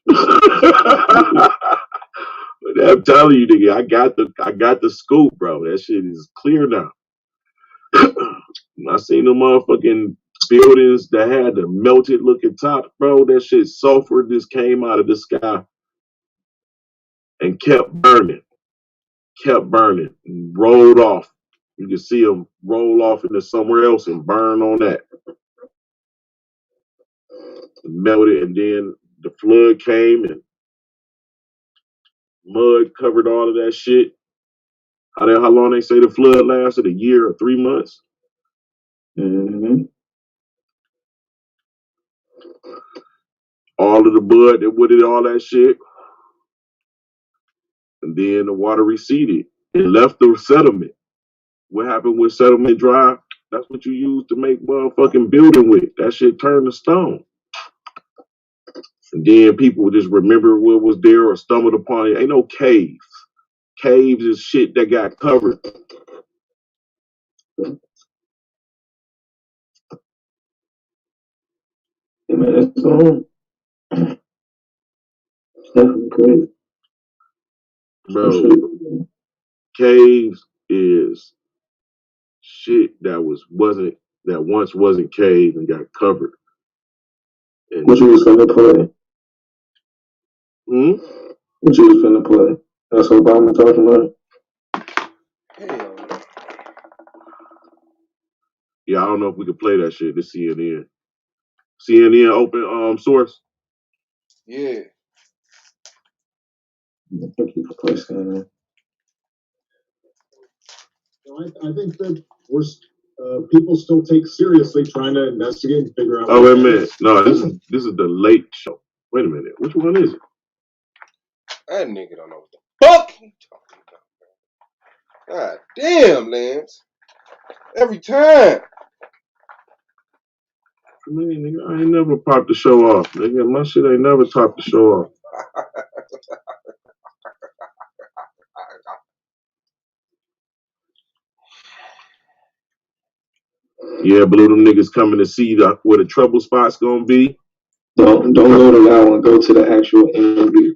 I'm telling you, nigga, I got the scoop, bro. That shit is clear now. I seen the motherfucking buildings that had the melted looking top, bro. That shit sulfur just came out of the sky and kept burning, and rolled off. You can see them roll off into somewhere else and burn on that. Melted, and then the flood came and mud covered all of that shit. How long they say the flood lasted? A year or 3 months? Mm-hmm. All of the mud that wooded all that shit. And then the water receded. It left the settlement. What happened with Settlement Drive? That's what you use to make motherfucking building with. That shit turned to stone. And then people just remember what was there or stumbled upon it. Ain't no caves. Caves is shit that got covered. Yeah, man, that's crazy. Bro, caves is shit that once wasn't caves and got covered. And what you was finna play? What you was finna play? That's what Obama talking about. Yeah, I don't know if we could play that shit. This CNN. CNN open source. Yeah. I think you can play CNN. I think that people still take seriously trying to investigate and figure out. Oh, wait a minute. No, this is the late show. Wait a minute. Which one is it? That nigga don't know what the fuck he talking about. God damn, Lance. Every time. Man, nigga, I ain't never popped the show off. Nigga, my shit ain't never topped the show off. Yeah, Blue, them niggas coming to see where the trouble spot's gonna be. Don't go to that one. Go to the actual interview.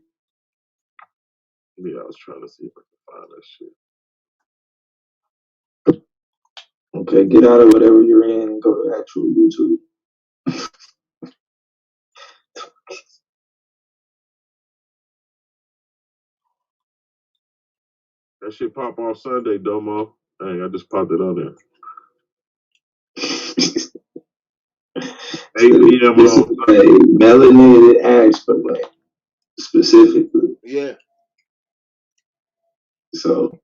Yeah, I was trying to see if I can find that shit. Okay, get out of whatever you're in and go to actual YouTube. That shit pop off Sunday, Domo. Dang, I just popped it on there. 8 p.m. This is a melanated ass for like specifically. Yeah. So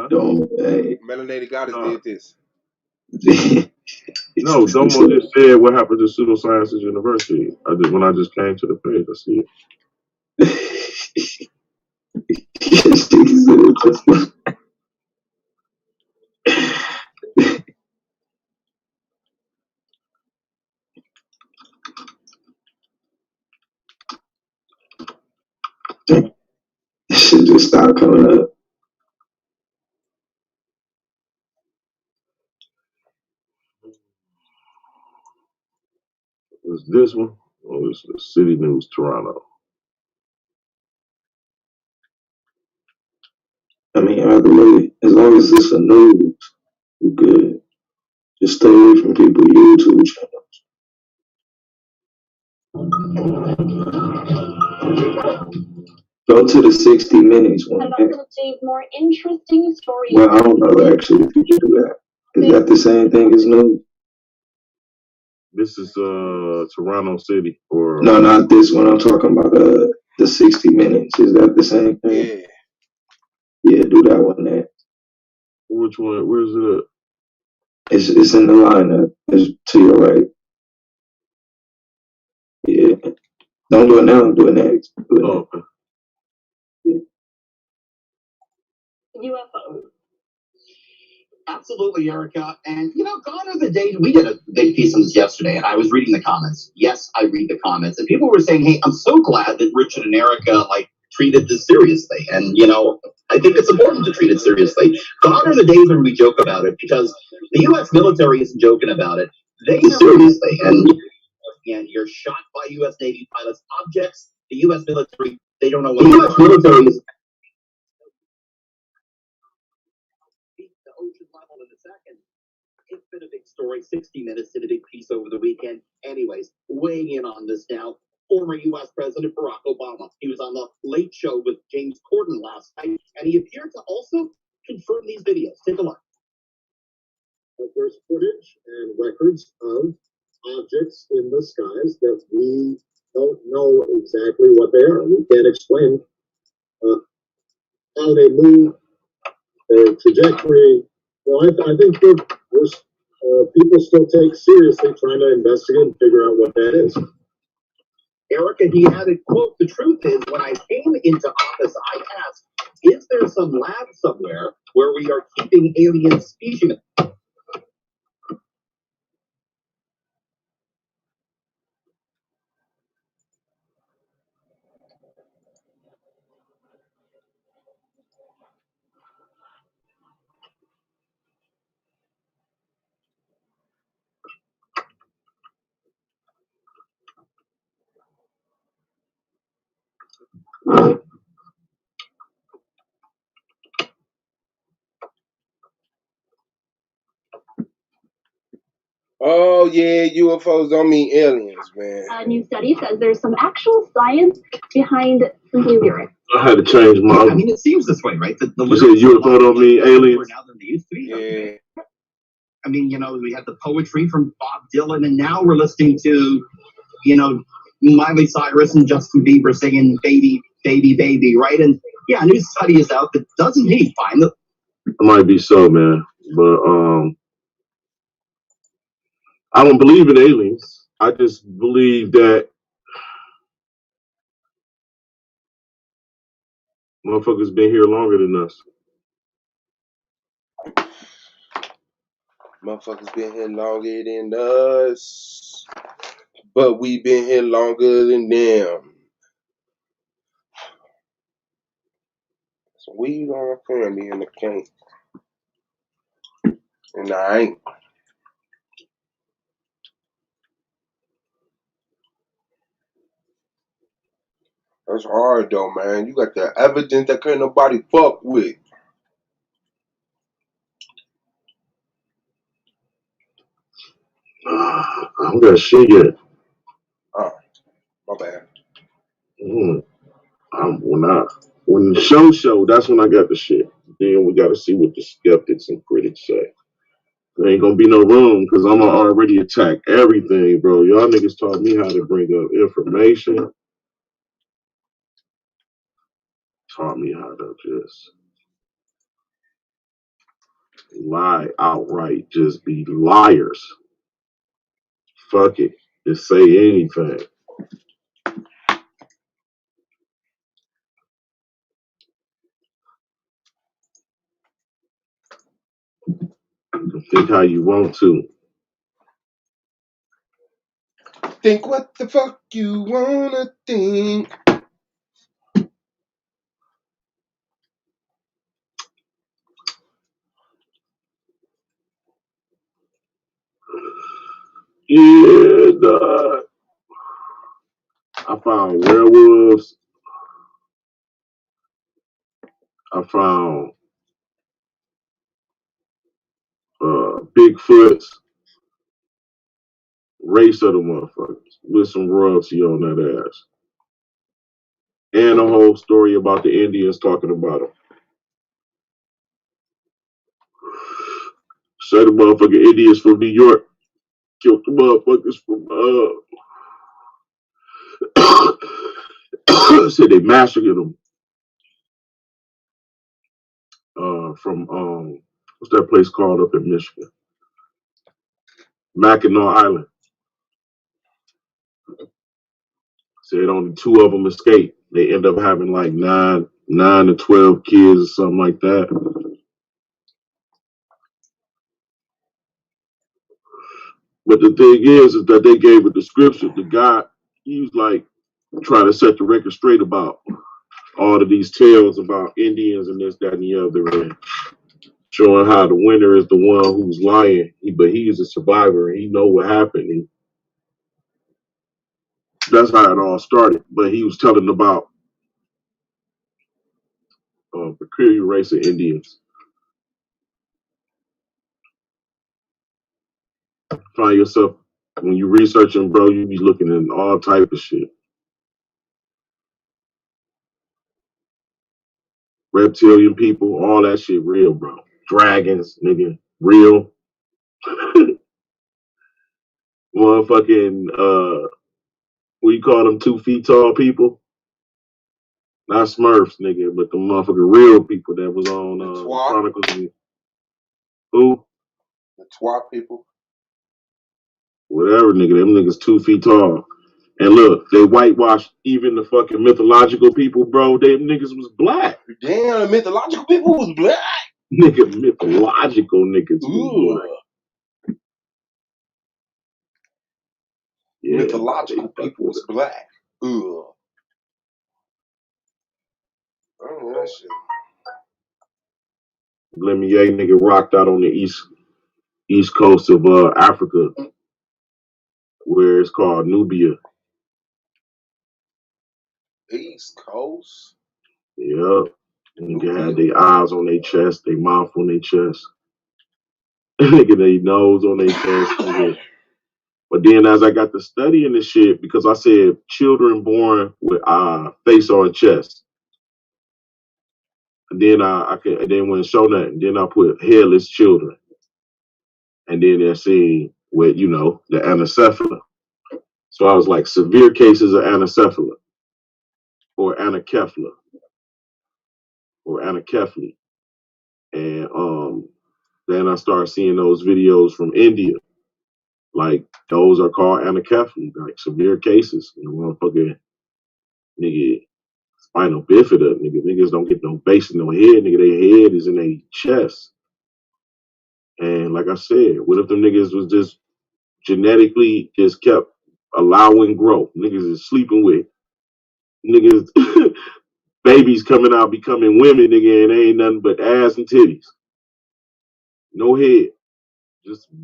don't. Hey. Melanated goddess did this. No, Domo just said what happened to Pseudosciences University. When I just came to the page, I see it. This shit just start coming up. Was this one? Oh, it's the City News Toronto. I mean, either way, as long as it's a news, you good. Just stay away from people's YouTube channels. Go to the 60 Minutes one. More interesting stories. Well, I don't know actually if you can do that. Is that the same thing as news? This is Toronto City or no, not this one. I'm talking about the 60 Minutes. Is that the same thing? Yeah. Yeah, do that one next. Which one? Where's it at? It's in the lineup. It's to your right. Yeah. Don't do it now. Do it next. Do it next. Okay. UFOs. Absolutely, Erica. And, gone are the days. We did a big piece on this yesterday, and I was reading the comments. Yes, I read the comments. And people were saying, hey, I'm so glad that Richard and Erica, treated this seriously. And, I think it's important to treat it seriously. Gone are the days when we joke about it, because the U.S. military isn't joking about it. They seriously. And you're shot by U.S. Navy pilots. Objects, the U.S. military, they don't know what the U.S. military is. The ocean level in a second. It's been a big story. 60 Minutes did a big piece over the weekend. Anyways, weighing in on this now, former U.S. President Barack Obama. He was on the Late Show with James Corden last night, and he appeared to also confirm these videos. Take a look. But there's footage and records of objects in the skies that we don't know exactly what they are. We can't explain how they move, their trajectory. Well, I think people still take seriously trying to investigate and figure out what that is. Erica, he added, quote, the truth is, when I came into office, I asked, is there some lab somewhere where we are keeping alien species? Oh yeah, UFOs don't mean aliens, man. A new study says there's some actual science behind simply lyrics. I had to change my. I mean, it seems this way, right? The you said UFO don't mean aliens. Now than they used to be. Yeah. I mean, we had the poetry from Bob Dylan, and now we're listening to, Miley Cyrus and Justin Bieber singing "Baby, Baby, Baby," right? And a new study is out that doesn't he find that. It might be so, man, but I don't believe in aliens. I just believe that motherfuckers been here longer than us. Motherfuckers been here longer than us, but we been here longer than them. So we on family in the camp, and I ain't. That's hard though, man. You got the evidence that couldn't nobody fuck with. I don't got shit yet. Oh, my bad. When the show, that's when I got the shit. Then we got to see what the skeptics and critics say. There ain't gonna be no room because I'm gonna already attack everything, bro. Y'all niggas taught me how to bring up information. Taught me how to just lie outright, just be liars. Fuck it. Just say anything. Think how you want to. Think what the fuck you wanna think. Yeah, dog. I found werewolves. I found Bigfoots. Race of the motherfuckers with some royalty on that ass. And a whole story about the Indians talking about them. Say the motherfucking Indians from New York killed the motherfuckers from said they massacred them from what's that place called up in Michigan? Mackinac Island. Said only 2 of them escaped. They end up having like 9 9 to 12 kids or something like that. But the thing is that they gave a description. The guy, he was like trying to set the record straight about all of these tales about Indians and this, that, and the other, and showing how the winner is the one who's lying. But he is a survivor and he know what happened. And that's how it all started. But he was telling about peculiar race of Indians. Find yourself when you researching, bro, you be looking at all type of shit. Reptilian people, all that shit real, bro. Dragons, nigga, real. Motherfucking what you call them 2 feet tall people? Not Smurfs, nigga, but the motherfucking real people that was on Chronicles of who? The twat people. Whatever, nigga. Them niggas 2 feet tall. And look, they whitewashed even the fucking mythological people, bro. Them niggas was black. Damn, the mythological people was black. Nigga, mythological niggas was black. Yeah, mythological people was black. Ugh. Oh, that shit. Lemier nigga rocked out on the east coast of Africa, where it's called Nubia. East Coast. Yeah. Nigga had their eyes on their chest, their mouth on their chest. Nigga, their nose on their chest. Nigga. But then as I got to studying this shit, because I said children born with face on chest. And then I then when show nothing, then I put headless children. And then they're seeing with, the anencephala. So I was like severe cases of anencephala or anencephala or anencephaly. And then I started seeing those videos from India. Like those are called anencephaly, like severe cases. Motherfucking nigga spinal bifida, nigga. Niggas don't get no base in no head, nigga. Their head is in their chest. And like I said, what if them niggas was just genetically just kept allowing growth? Niggas is sleeping with niggas, babies coming out becoming women, nigga, and ain't nothing but ass and titties, no head.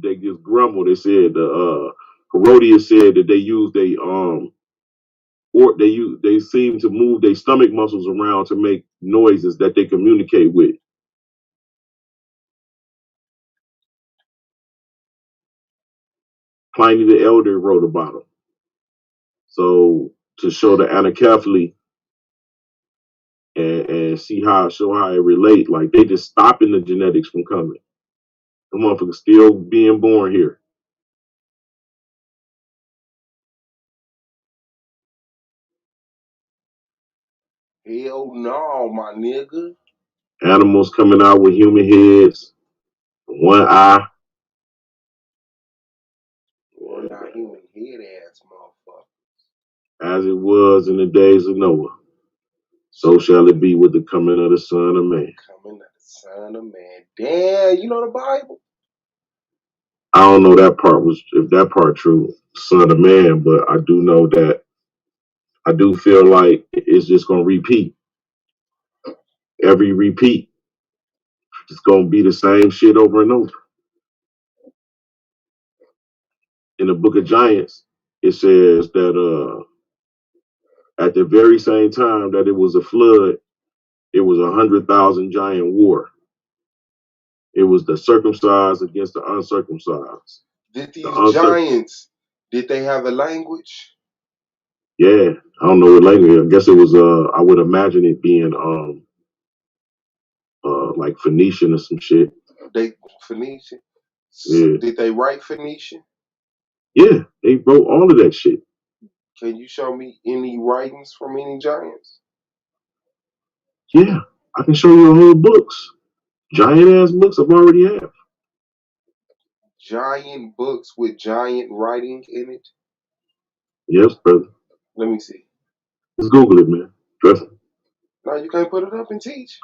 They just grumble. They said Herodias said that they use they seem to move their stomach muscles around to make noises that they communicate with. Pliny the Elder wrote about them. So to show the anencephaly and show how it relate, like they just stopping the genetics from coming. The motherfuckers still being born here. Hell no, my nigga. Animals coming out with human heads, one eye. Well, not human head ass motherfucker. As it was in the days of Noah, so shall it be with the coming of the Son of Man. Coming of the Son of Man. Damn, you know the Bible? I don't know if that part true, Son of Man, but I do know that I do feel like it's just gonna repeat. Every repeat, it's gonna be the same shit over and over. In the Book of Giants, it says that at the very same time that it was a flood, it was 100,000 giant war. It was the circumcised against the uncircumcised. Did these giants, did they have a language? Yeah, I don't know what language. I guess it was. I would imagine it being like Phoenician or some shit. They Phoenician. Yeah. Did they write Phoenician? Yeah, they wrote all of that shit. Can you show me any writings from any giants? Yeah, I can show you whole books, giant ass books. I've already have. Giant books with giant writing in it? Yes, brother. Let me see. Just Google it, man. Trust me. No, you can't put it up and teach.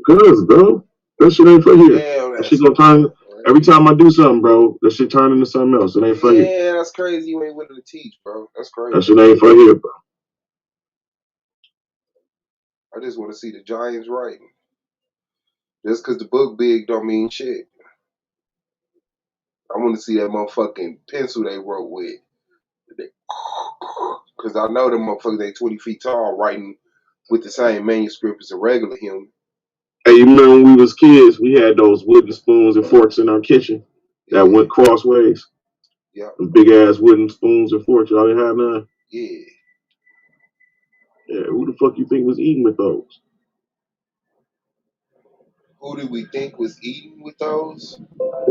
Cause, bro, that shit ain't for here. Damn, That shit that's gonna turn. crazy. Every time I do something, bro, that shit turn into something else. It ain't for here. Yeah, that's crazy. You ain't willing to teach, bro. That's That crazy. shit ain't for here, bro. I just want to see the Giants writing. Just because the book big don't mean shit. I want to see that motherfucking pencil they wrote with. Because I know them motherfuckers, they 20 feet tall, writing with the same manuscript as a regular human. Hey, you remember when we was kids, we had those wooden spoons and forks in our kitchen that went crossways? Yeah. Them big ass wooden spoons and forks. Y'all didn't have none? Yeah. Yeah, who the fuck you think was eating with those? Who did we think was eating with those?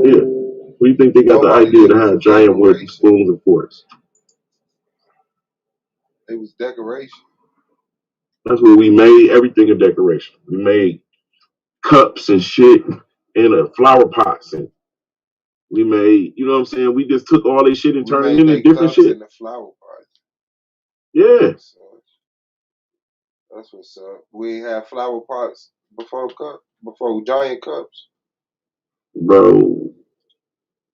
Yeah. Who do you think they got the Nobody. idea They to was have giant wooden decoration. spoons and forks? It was decoration. That's where we made everything a decoration. We made cups and shit in a flower pots, and we made, you know what I'm saying? We just took all this shit and We turned it made into they different cups shit. in the flower pot. Yeah. That's what's up. We ain't had flower pots before giant cups. Bro,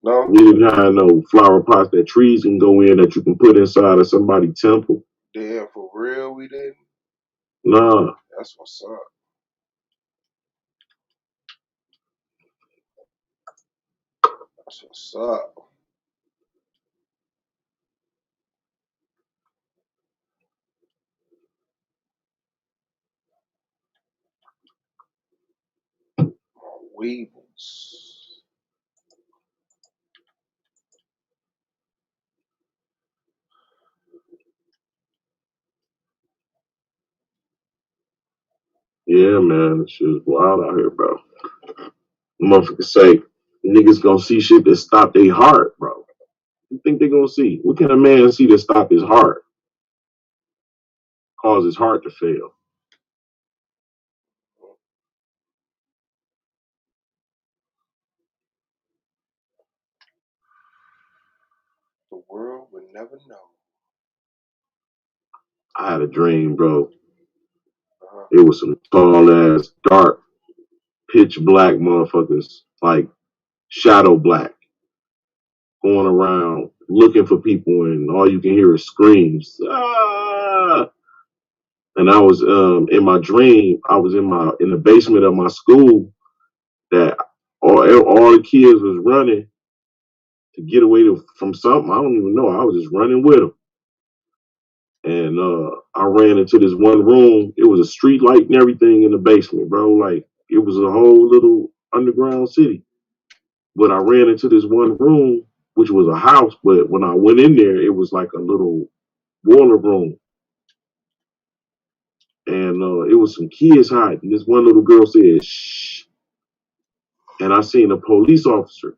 No? we didn't have no flower pots that trees can go in that you can put inside of somebody's temple. Damn, for real we didn't? Nah. That's what's up. That's what's up. Weebles. Yeah, man, this shit is wild out here, bro. Motherfuckers say niggas gonna see shit that stop their heart, bro. You think they gonna see? What can a man see that stop his heart? Cause his heart to fail. The world would never know. I had a dream, bro. Uh-huh. It was some tall ass, dark, pitch black motherfuckers, like shadow black, going around looking for people, and all you can hear is screams. Ah! And I was in my dream. I was in the basement of my school. That all the kids was running to get away from something. I don't even know. I was just running with them. And I ran into this one room. It was a street light and everything in the basement, bro. Like it was a whole little underground city. But I ran into this one room, which was a house. But when I went in there, it was like a little boiler room. And it was some kids hiding. This one little girl said, shh. And I seen a police officer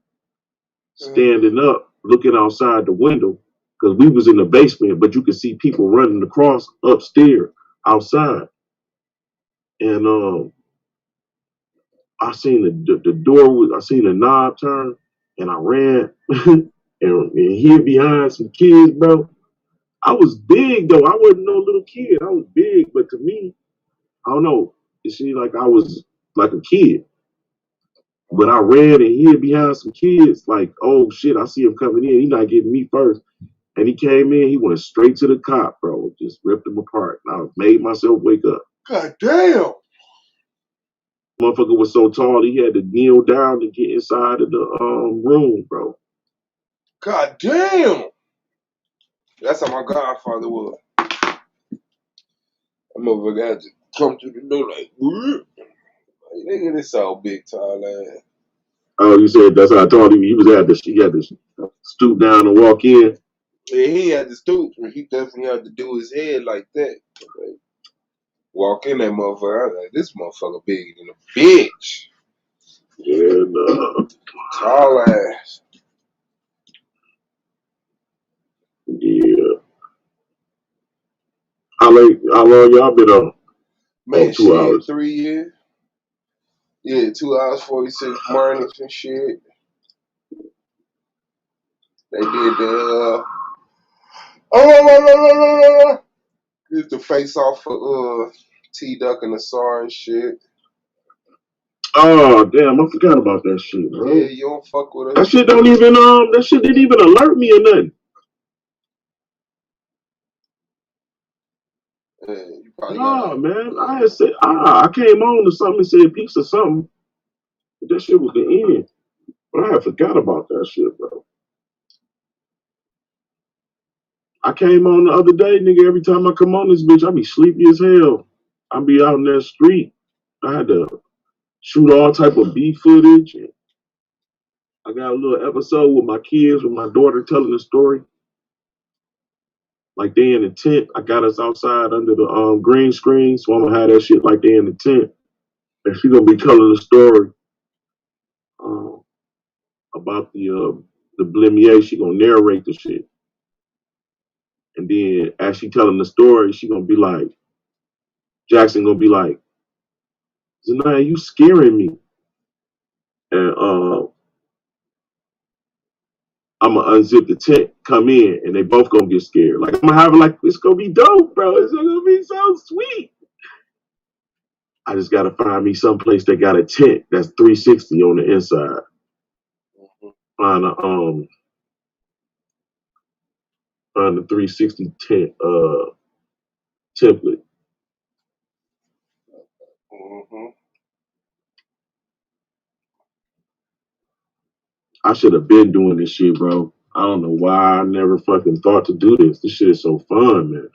standing up, looking outside the window, because we was in the basement, but you could see people running across upstairs outside. And I seen the door, I seen the knob turn, and I ran and hid behind some kids, bro. I was big though. I wasn't no little kid. I was big, but to me, I don't know. It seemed like I was like a kid. But I ran and hid behind some kids, like, oh shit, I see him coming in. He's not getting me first. And he came in, he went straight to the cop, bro. Just ripped him apart. And I made myself wake up. God damn. Motherfucker was so tall, he had to kneel down to get inside of the room, bro. God damn. That's how my godfather was. That motherfucker had to come through the door like, nigga, this so big, tall ass. Oh, you said that's how I told him he had to stoop down and walk in. Yeah, he had to stoop. He definitely had to do his head like that. Like, walk in that motherfucker. I was like, this motherfucker bigger than a bitch. And Tall ass. yeah. How long y'all been on? Oh, Man, 2 hours. shit, 3 years. Yeah, 2 hours, 46 minutes and shit. They did the did the Faceoff for T-Duck and Ausar and shit. Oh damn, I forgot about that shit, bro. Yeah, you don't fuck with That us. shit don't even that shit didn't even alert me or nothing. Yeah, you probably Nah, gotta. man. I had said I came on to something and said peace or something. But that shit was the end. But I had forgot about that shit, bro. I came on the other day, nigga. Every time I come on this bitch, I be sleepy as hell. I be out in that street. I had to shoot all type of beef footage. I got a little episode with my kids, with my daughter telling the story. Like they in the tent. I got us outside under the green screen, so I'm gonna have that shit like they in the tent. And she gonna be telling the story about the blimier. She gonna narrate the shit. And then as she telling the story, she gonna be like, Jackson gonna be like, Zanaya, you scaring me. And I'm gonna unzip the tent, come in, and they both gonna get scared. Like I'm gonna have it like it's gonna be dope, bro. It's gonna be so sweet. I just gotta find me someplace that got a tent that's 360 on the inside. Find a find the 360 tent template. Mm-hmm. I should have been doing this shit, bro. I don't know why I never fucking thought to do this. This shit is so fun, man.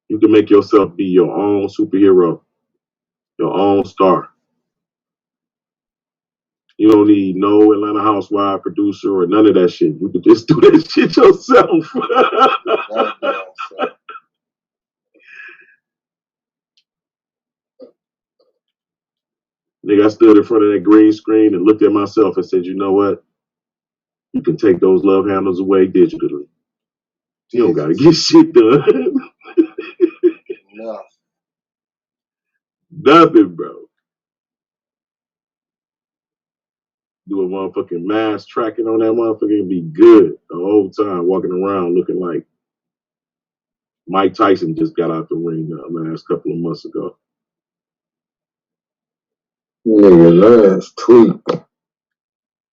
You can make yourself be your own superhero, your own star. You don't need no Atlanta Housewife producer or none of that shit. You can just do that shit yourself. Gotta be outside. Nigga, I stood in front of that green screen and looked at myself and said, you know what? You can take those love handles away digitally. You don't gotta get shit done. Enough. Nothing, bro. Do a motherfucking mass tracking on that motherfucker and be good the whole time, walking around looking like Mike Tyson just got out the ring the last couple of months ago. Nigga, that's tweet.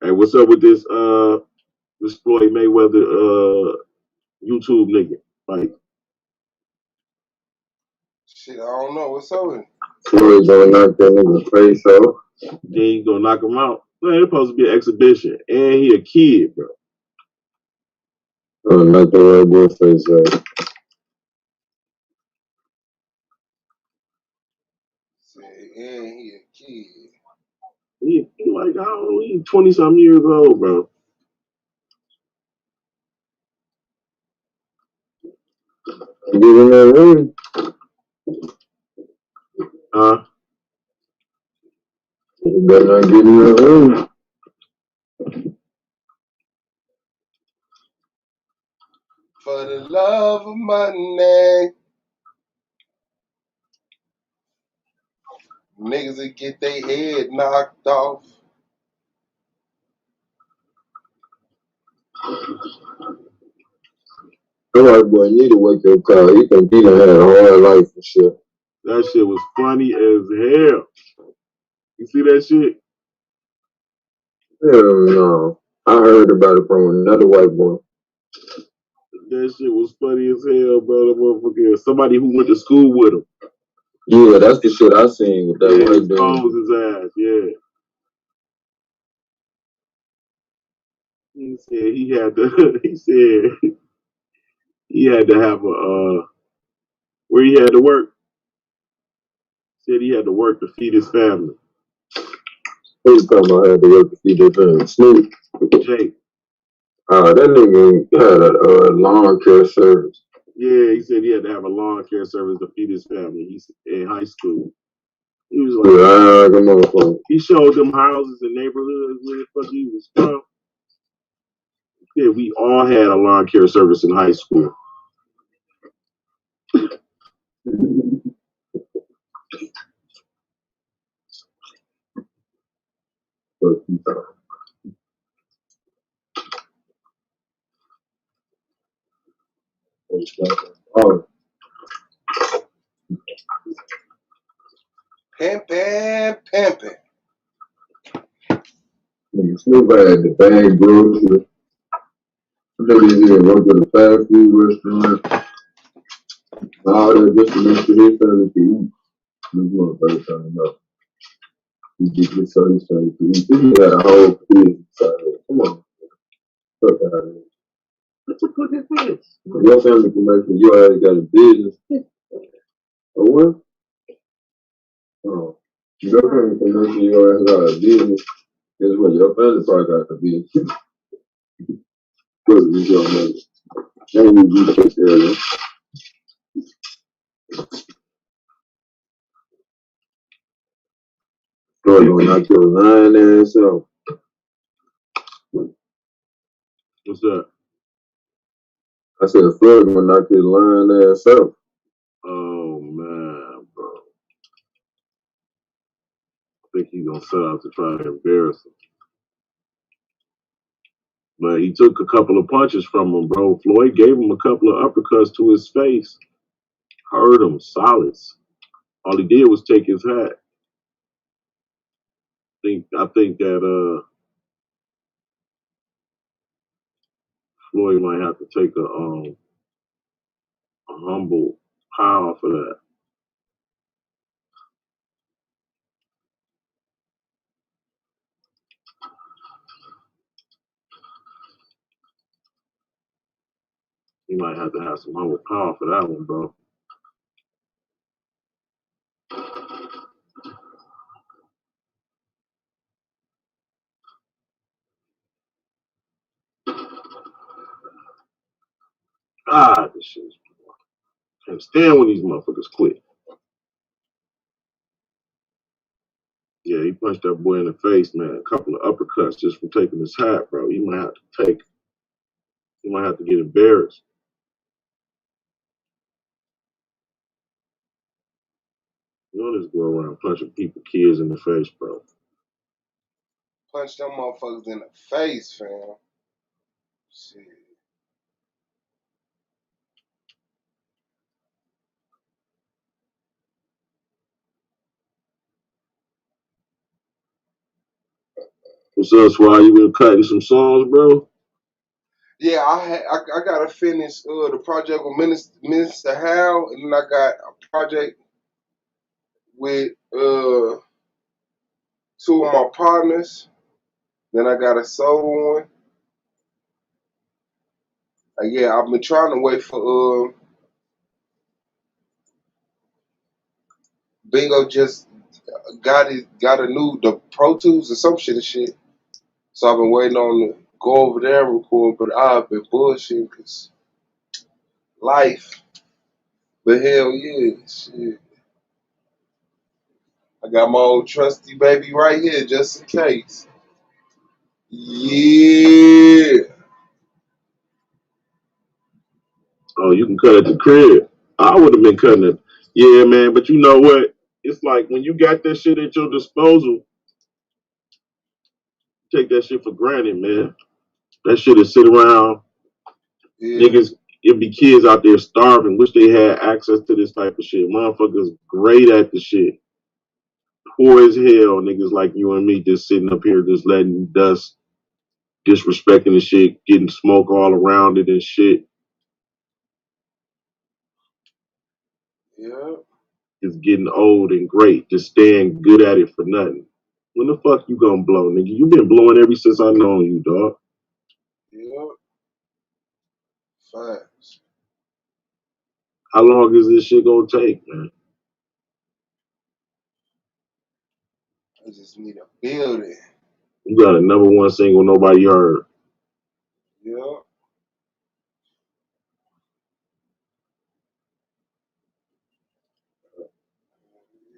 Hey, what's up with this this Floyd Mayweather YouTube nigga? Like, Shit, I don't know. What's up with it? Floyd gonna knock that nigga face off. then you gonna knock him out? Man, it's supposed to be an exhibition, and he a kid, bro. Gonna knock that red boy face off. Say, yeah, he a kid. He like how old? He 20 something years old, bro. Get in that ring. You better not get in that ring. For the love of money, niggas that get their head knocked off. That white boy need a wake up call. He think he done had a hard life and shit. That shit was funny as hell. You see that shit? Hell no. I heard about it from another white boy. That shit was funny as hell, bro. The motherfucker, somebody who went to school with him. Yeah, that's the shit I seen with that Yeah, white dude. exposed his ass. Yeah. He said he had to. He said he had to have a where he had to work. Said he had to work to feed his family. Who's talking about had to work to feed their family? Snoop. Jake. That nigga had a lawn care service. Yeah, he said he had to have a lawn care service to feed his family. He's in high school. He was like, he showed them houses and neighborhoods where the fuck he was from. Yeah, we all had a lawn care service in high school. Oh, Pimpin', pimpin'. nigga, Snoop had the bag grocery. Then he did work at a fast food restaurant. All that just to make sure his family can eat. This motherfucker talking about he get his son to eat. This nigga had a whole kid inside of it. Come on, fuck out of here. What the fuck is this? Your family can make sure your ass got a business. Or what? Oh. Your family can make sure your ass got a business. Guess what? Your family probably got a business. Look, you your mother. Maybe you take care of them. Floyd gonna knock your lying ass out. What's that? I said Floyd gonna knock his lying ass out. Oh man, bro. I think he's gonna set out to try to embarrass him. But he took a couple of punches from him, bro. Floyd gave him a couple of uppercuts to his face. Hurt him, solids. All he did was take his hat. I think that Floyd might have to take a humble power for that. He might have to have some humble power for that one, bro. Ah, this shit is. Can't stand when these motherfuckers quit. Yeah, he punched that boy in the face, man. A couple of uppercuts just from taking his hat, bro. He might have to take. He might have to get embarrassed. You don't just go around punching people, kids in the face, bro. Punch them motherfuckers in the face, fam. Shit. What's up, Swag? You been cutting some songs, bro? Yeah, I gotta finish the project with Minister Hal, and then I got a project with two of my partners. Then I got a solo one. Yeah, I've been trying to wait for Bingo just got a new the Pro Tools or some shit. So I've been waiting on to go over there and record, but I've been bullshitting because life. But hell yeah, shit. I got my old trusty baby right here just in case. Yeah. Oh, you can cut at the crib. I would have been cutting it. Yeah, man, but you know what? It's like when you got that shit at your disposal, take that shit for granted, man. That shit is sit around. Yeah. Niggas, it'd be kids out there starving, wish they had access to this type of shit. Motherfuckers great at the shit. Poor as hell, niggas like you and me just sitting up here just letting dust, disrespecting the shit, getting smoke all around it and shit. Yeah. Just getting old and great, just staying good at it for nothing. When the fuck you gonna blow, nigga? You been blowing ever since I known you, dog. Yeah. Facts. How long is this shit gonna take, man? I just need a building. You got a number one single nobody heard. Yeah.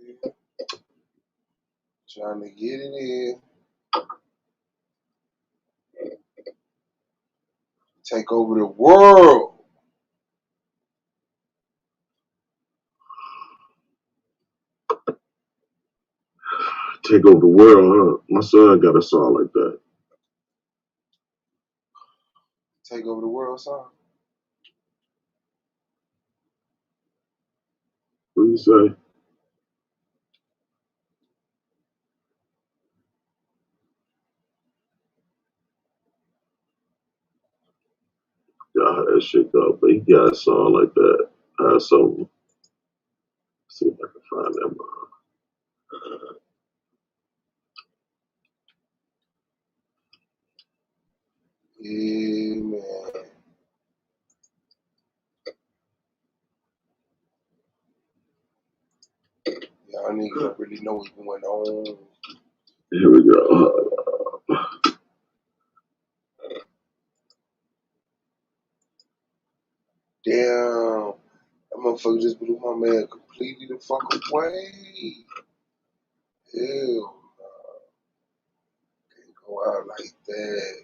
Yeah. Trying to get it in. Take over the world. Take over the world, huh? My son got a song like that. Take over the world, son. you say? Y'all that shit go, but he got a song like that. So see if I can find that. Yeah, man. Y'all niggas really know what's going on. Here we go. Damn. That motherfucker just blew my man completely the fuck away. Hell, can't go out like that.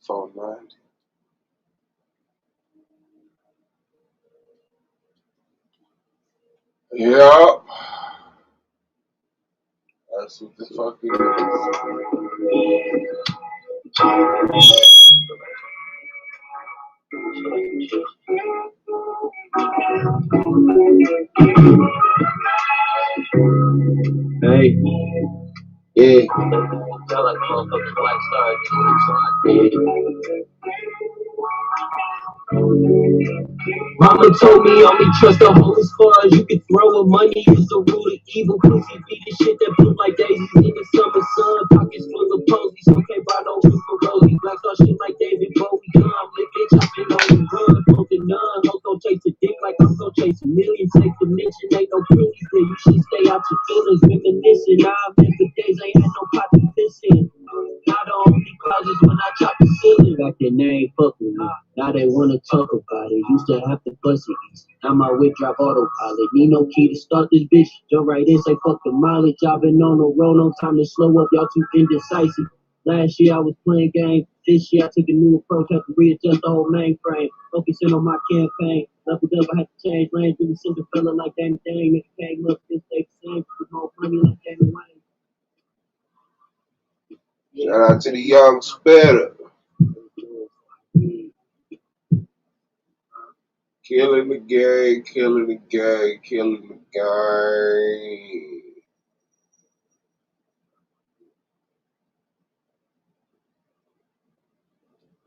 Phone 90. Yeah. That's what the fuck it Hey, yeah. Tell like motherfucking Black Star, Mama told me only trust the hoe as far as you can throw her. Money is the root of evil. Pussy be the shit that bloom like daisies in the summer sun. Pockets full of posies, so can't buy no roof for Rosie. Black Star shit like David Bowie. Come, licking, chopping on the run. Smoking none. Hoes gon' chase a dick like I'm gon' chase a million. Take the mention, ain't no pretties there. You should stay out your feelings. Reminiscing, I remember days I ain't had no pot to piss in. Now the only clouds is when I chop the ceiling. Back then they ain't fucking me. Now they wanna talk about it. Used to have to bust it easy. Now my whip drop autopilot. Need no key to start this bitch. Jump right in, say fuck the mileage. I've been on the road, no time to slow up. Y'all too indecisive. Last year I was playing games. This year I took a new approach. Had to readjust the whole mainframe. Focusing on my campaign. Leveled up, I had to change lanes. Really simple fella like Danny Dane. Nigga came up, this stay the same. With more money like Danny Wayne. Shout out to the young spitter. Killing the gang, killing the gang, killing the gang.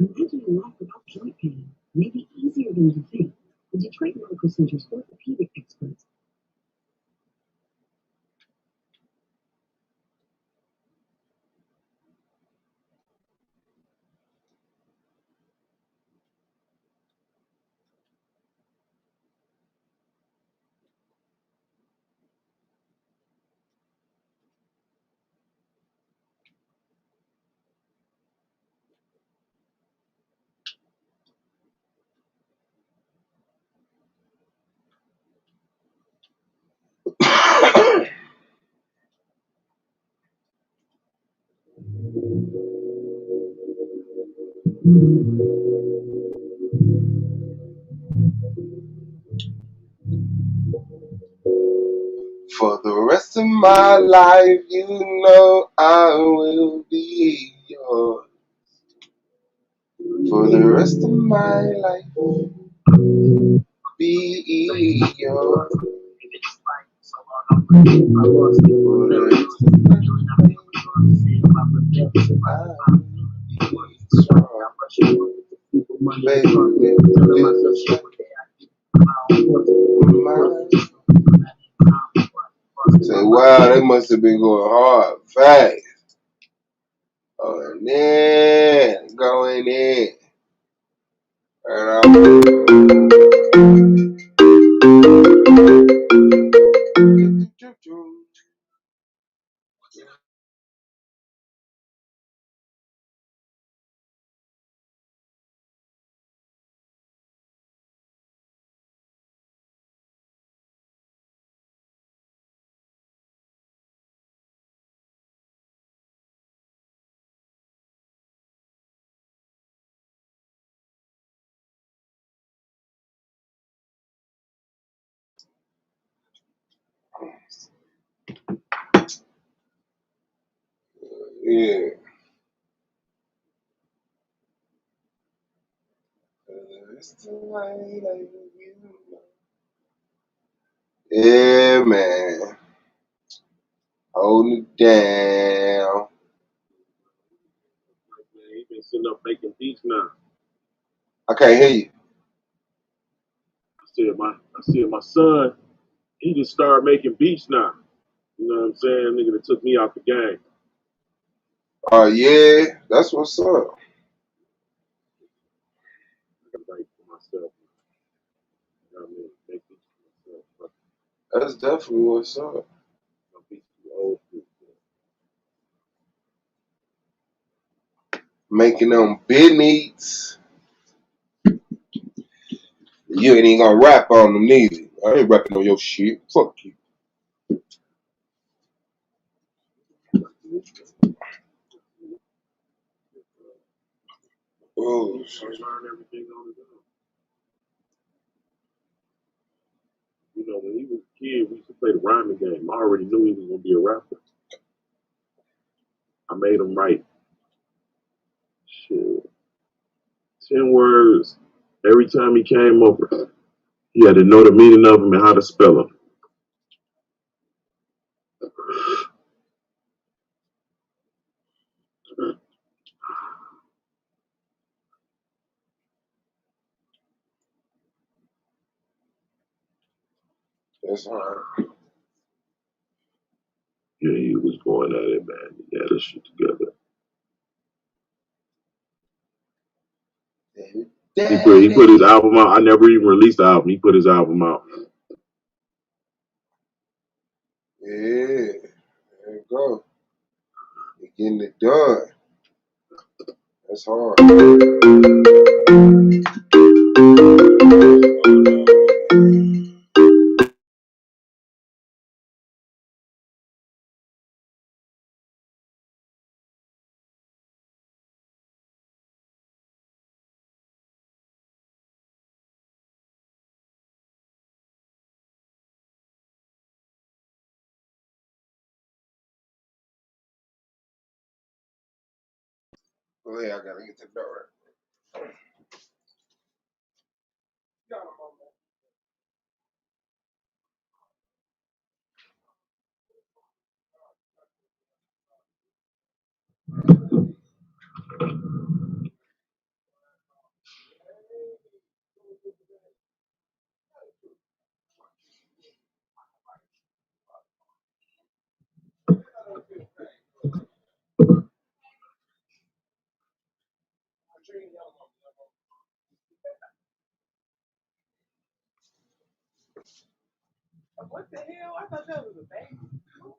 Imagining life without joint pain may be easier than you think. The Detroit Medical Center's orthopedic experts For the rest of my life, you know I will be yours. For the rest of my life, be yours. For the rest of my life, I'll be strong. Baby, say, wow, they must have been going hard, fast. Oh, and then going in. And Yeah. Yeah, man. Holding it down. Man, he been sitting up making beats now. I can't hear you. I said my son, he just started making beats now. You know what I'm saying? Nigga that took me out the game. Oh, yeah. That's what's up. I gotta write for myself. You know what I mean? Make beats for myself. That's definitely what's up. My beats too old school. Making them beats. You ain't even gonna rap on them neither. I ain't rapping on your shit. Fuck you. Oh, So learn everything on his own. You know, when he was a kid, we used to play the rhyming game. I already knew he was gonna be a rapper. I made him write shit, 10 words every time he came over. He had to know the meaning of them and how to spell them. that's hard. Yeah, he was going at it, man. He had his shit together. He put his album out. I never even released the album. He put his album out. Yeah, there you go. You're getting it done. That's hard. Well, yeah, I gotta get the door.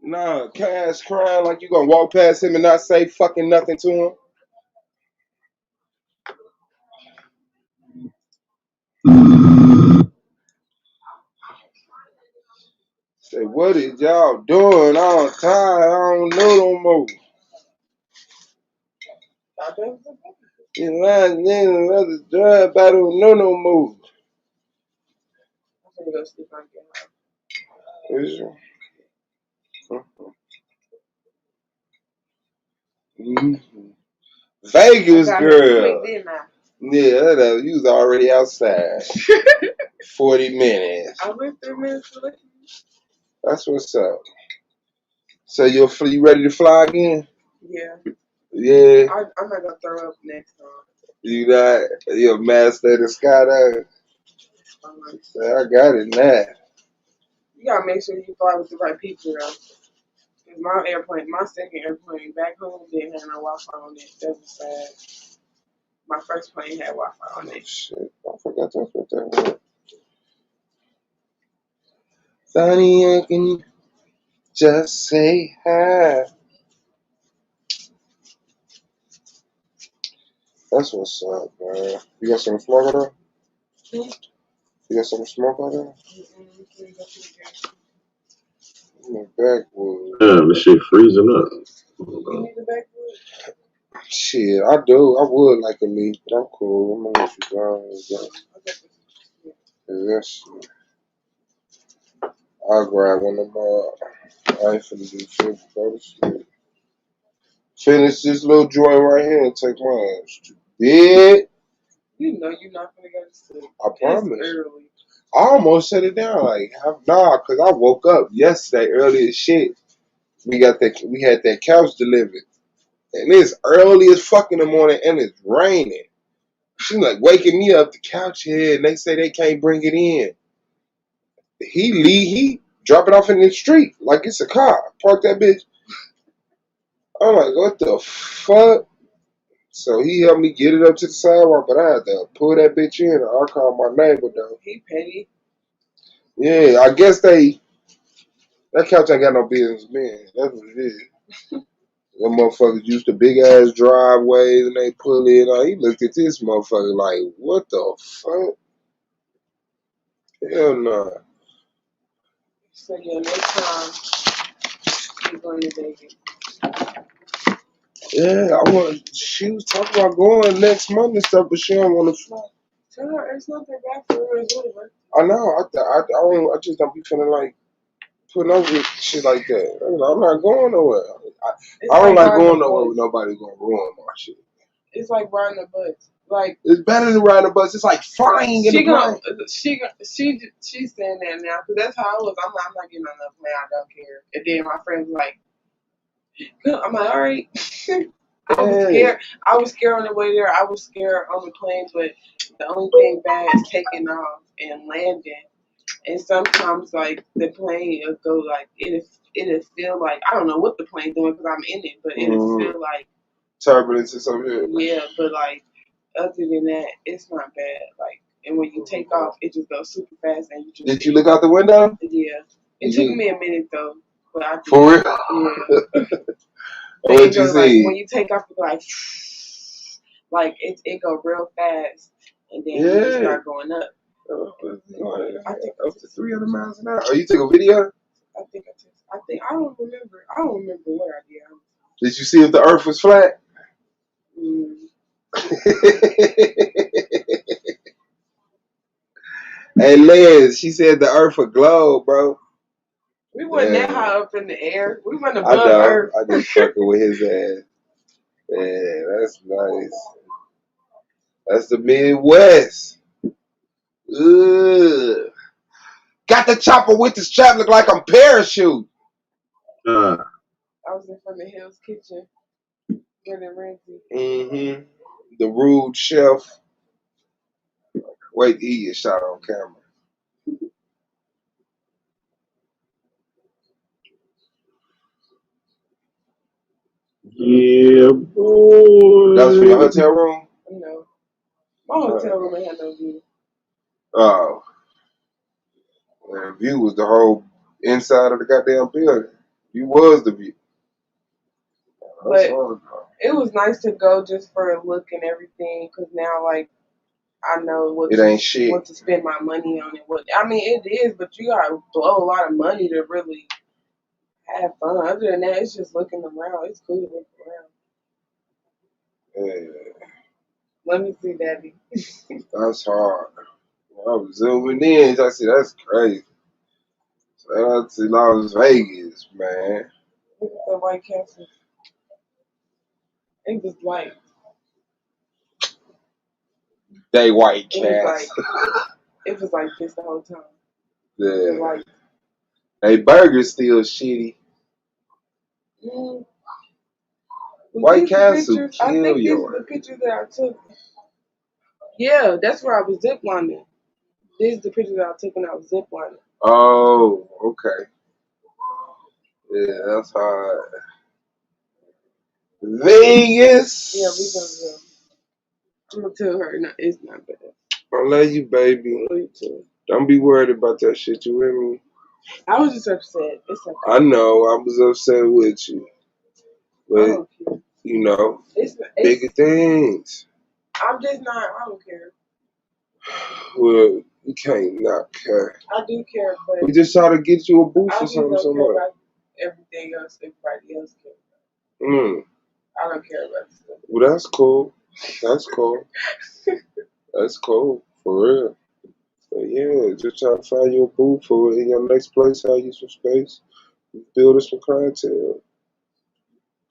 Nah, Cass crying like you gonna walk past him and not say fucking nothing to him. Say, what is y'all doing? I'm tired. I don't know no more. You last nigga, another drive. I don't know no more. I'm gonna go sleep on your house. Is you? Mm-hmm. Vegas girl. Yeah, you was already outside. 40 minutes. I went 3 minutes to listen. That's what's up. So you ready to fly again? Yeah. Yeah. I'm not gonna throw up next time. You not? You're a master of the skydive. I got it now. You gotta make sure you fly with the right people, though. Cause my second airplane back home didn't have no Wi-Fi on it. That was sad. My first plane had Wi-Fi on it. Oh, shit, I forgot that's what that was. Sonny, can you just say hi? That's what's up, man. You got some smoke out there? You got some smoke out there? In the backwood. Damn, this shit freezing up. You need the backwood? Shit, I do. I would like a leaf, but I'm cool. I'm gonna let you go. That shit. I'll grab one of them. I ain't finna do shit, bro. Shit. finish this little joint right here and take my ass to bed. You know you're not gonna go to sleep. I promise. It's early. I almost shut it down. Like, nah, because I woke up yesterday early as shit. We had that couch delivered. And it's early as fuck in the morning and it's raining. She's like waking me up the couch here and they say they can't bring it in. He drop it off in the street like it's a car. Park that bitch. I'm like, what the fuck? So he helped me get it up to the sidewalk, but I had to pull that bitch in. I called my neighbor though. He petty. Yeah, I guess that couch ain't got no business being. That's what it is. Them motherfuckers used to big ass driveways and they pull it on. He looked at this motherfucker like, what the fuck? Hell no. So yeah, next time you're going to Vegas. Yeah, she was talking about going next month and stuff, but she don't want to fly. Tell her it's nothing bad for her. It's whatever. I know. I just don't be feeling like putting up with shit like that. I'm not going nowhere. I don't like going nowhere with nobody gonna ruin my shit. It's like riding a bus. Like it's better than riding a bus. It's like flying in a plane. She's saying that now because that's how I was. I'm not getting on the plane. I don't care. And then my friends like, I'm like, all right. I was scared. I was scared on the way there. I was scared on the planes, but the only thing bad is taking off and landing. And sometimes, like, the plane will go, like, it'll feel like, I don't know what the plane's doing because I'm in it, but it'll feel like turbulence or something. Yeah, but, like, other than that, it's not bad. Like, and when you take off, it just goes super fast. And you just Did you look out the window? Yeah. It took me a minute, though. But I did. For real? Yeah. What you see? Like, when you take off, it's like it go real fast, and then you just start going up. I think up to 300 miles an hour. Oh, you took a video? I don't remember. I don't remember what I did. Did you see if the Earth was flat? Hey, Liz, she said the Earth a globe, bro. We wasn't that high up in the air. We went above Earth. I just fucking with his ass. Yeah, that's nice. That's the Midwest. Ugh. Got the chopper with the strap, look like I'm parachute. I was in front of Hill's Kitchen. Gordon Ramsay. Mm-hmm. The rude chef. Wait, he get shot on camera. Yeah, boy. That was for your hotel room? No. My hotel room ain't had no view. Oh. The view was the whole inside of the goddamn building. You was the view. But it was nice to go just for a look and everything, because now, like, I know what to spend my money on and what. I mean, it is, but you gotta blow a lot of money to really have fun. Other than that, it's just looking around. It's cool to look around. Yeah. Let me see, Daddy. That's hard. I was zooming in. I said, that's crazy. Shout out to Las Vegas, man. Look at the White Castle. It was like. They White Castle. It was like this the whole time. Yeah. Like, they burgers still shitty. White Castle kill you. I think these are the pictures that I took. Yeah, that's where I was ziplining. This is the picture that I took when I was ziplining. Oh, okay. Yeah, that's hard. Vegas. Yeah, we gonna go. I'm gonna tell her it's not bad. I love you, baby. I love you too. Don't be worried about that shit. You hear me? I was just upset. It's okay. I know. I was upset with you. But, you know, it's bigger things. I'm just not. I don't care. Well, you can't not care. I do care, but we just try to get you a boost or something. Everything else, everybody else cares. I don't care about this stuff. Well, that's cool. That's cool. That's cool, for real. But yeah, just try to find you a booth for in your next place, have you some space, build us some clientele.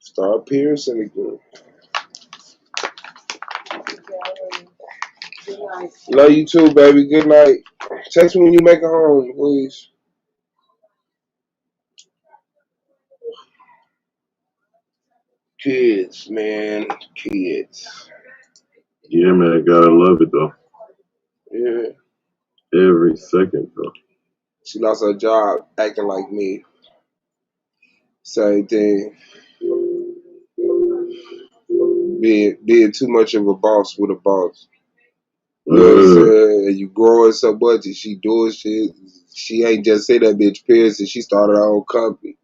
Start piercing again. Good night. Love you too, baby. Good night. Text me when you make it home, please. Kids, man. Kids. Yeah, man, gotta love it though. Yeah. Every second though. She lost her job acting like me. Same thing. Being too much of a boss with a boss. You know what I'm saying? And you growing so much and she doing shit. She ain't just say that bitch piercing. She started her own company.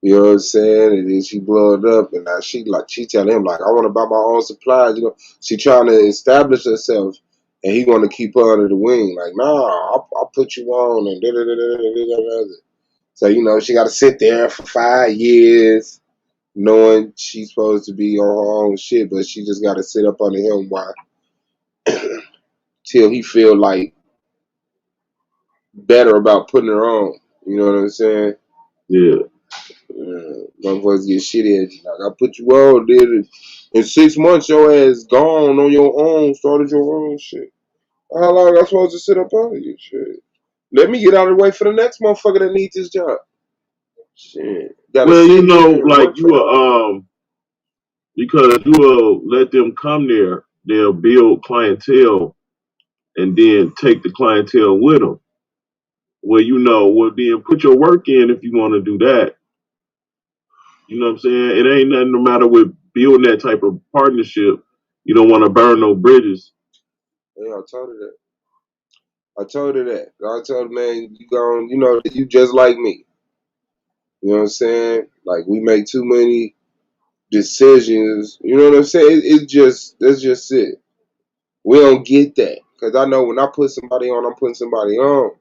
You know what I'm saying? And then she blew it up, and now she tell him like, I want to buy my own supplies. You know, she trying to establish herself, and he want to keep her under the wing. Like, nah, I'll put you on, and da da da da da da. So you know, she got to sit there for 5 years, knowing she's supposed to be on her own shit, but she just got to sit up under him while till he feel like better about putting her on. You know what I'm saying? Yeah. Motherfuckers get shitty at you. Like, I put you on, did in 6 months your ass gone on your own, started your own shit. How long I supposed to sit up under you? Shit. Let me get out of the way for the next motherfucker that needs this job. Shit. Gotta Well, you sit know, here and like work you for that. will because you will let them come there, they'll build clientele and then take the clientele with them. Well, you know, well then put your work in if you want to do that. You know what I'm saying? It ain't nothing no matter with building that type of partnership. You don't want to burn no bridges. Yeah, I told her that. I told her that. I told her, man, you gone, you know, you just like me. You know what I'm saying? Like, we make too many decisions. You know what I'm saying? That's just it. We don't get that. Because I know when I put somebody on, I'm putting somebody on.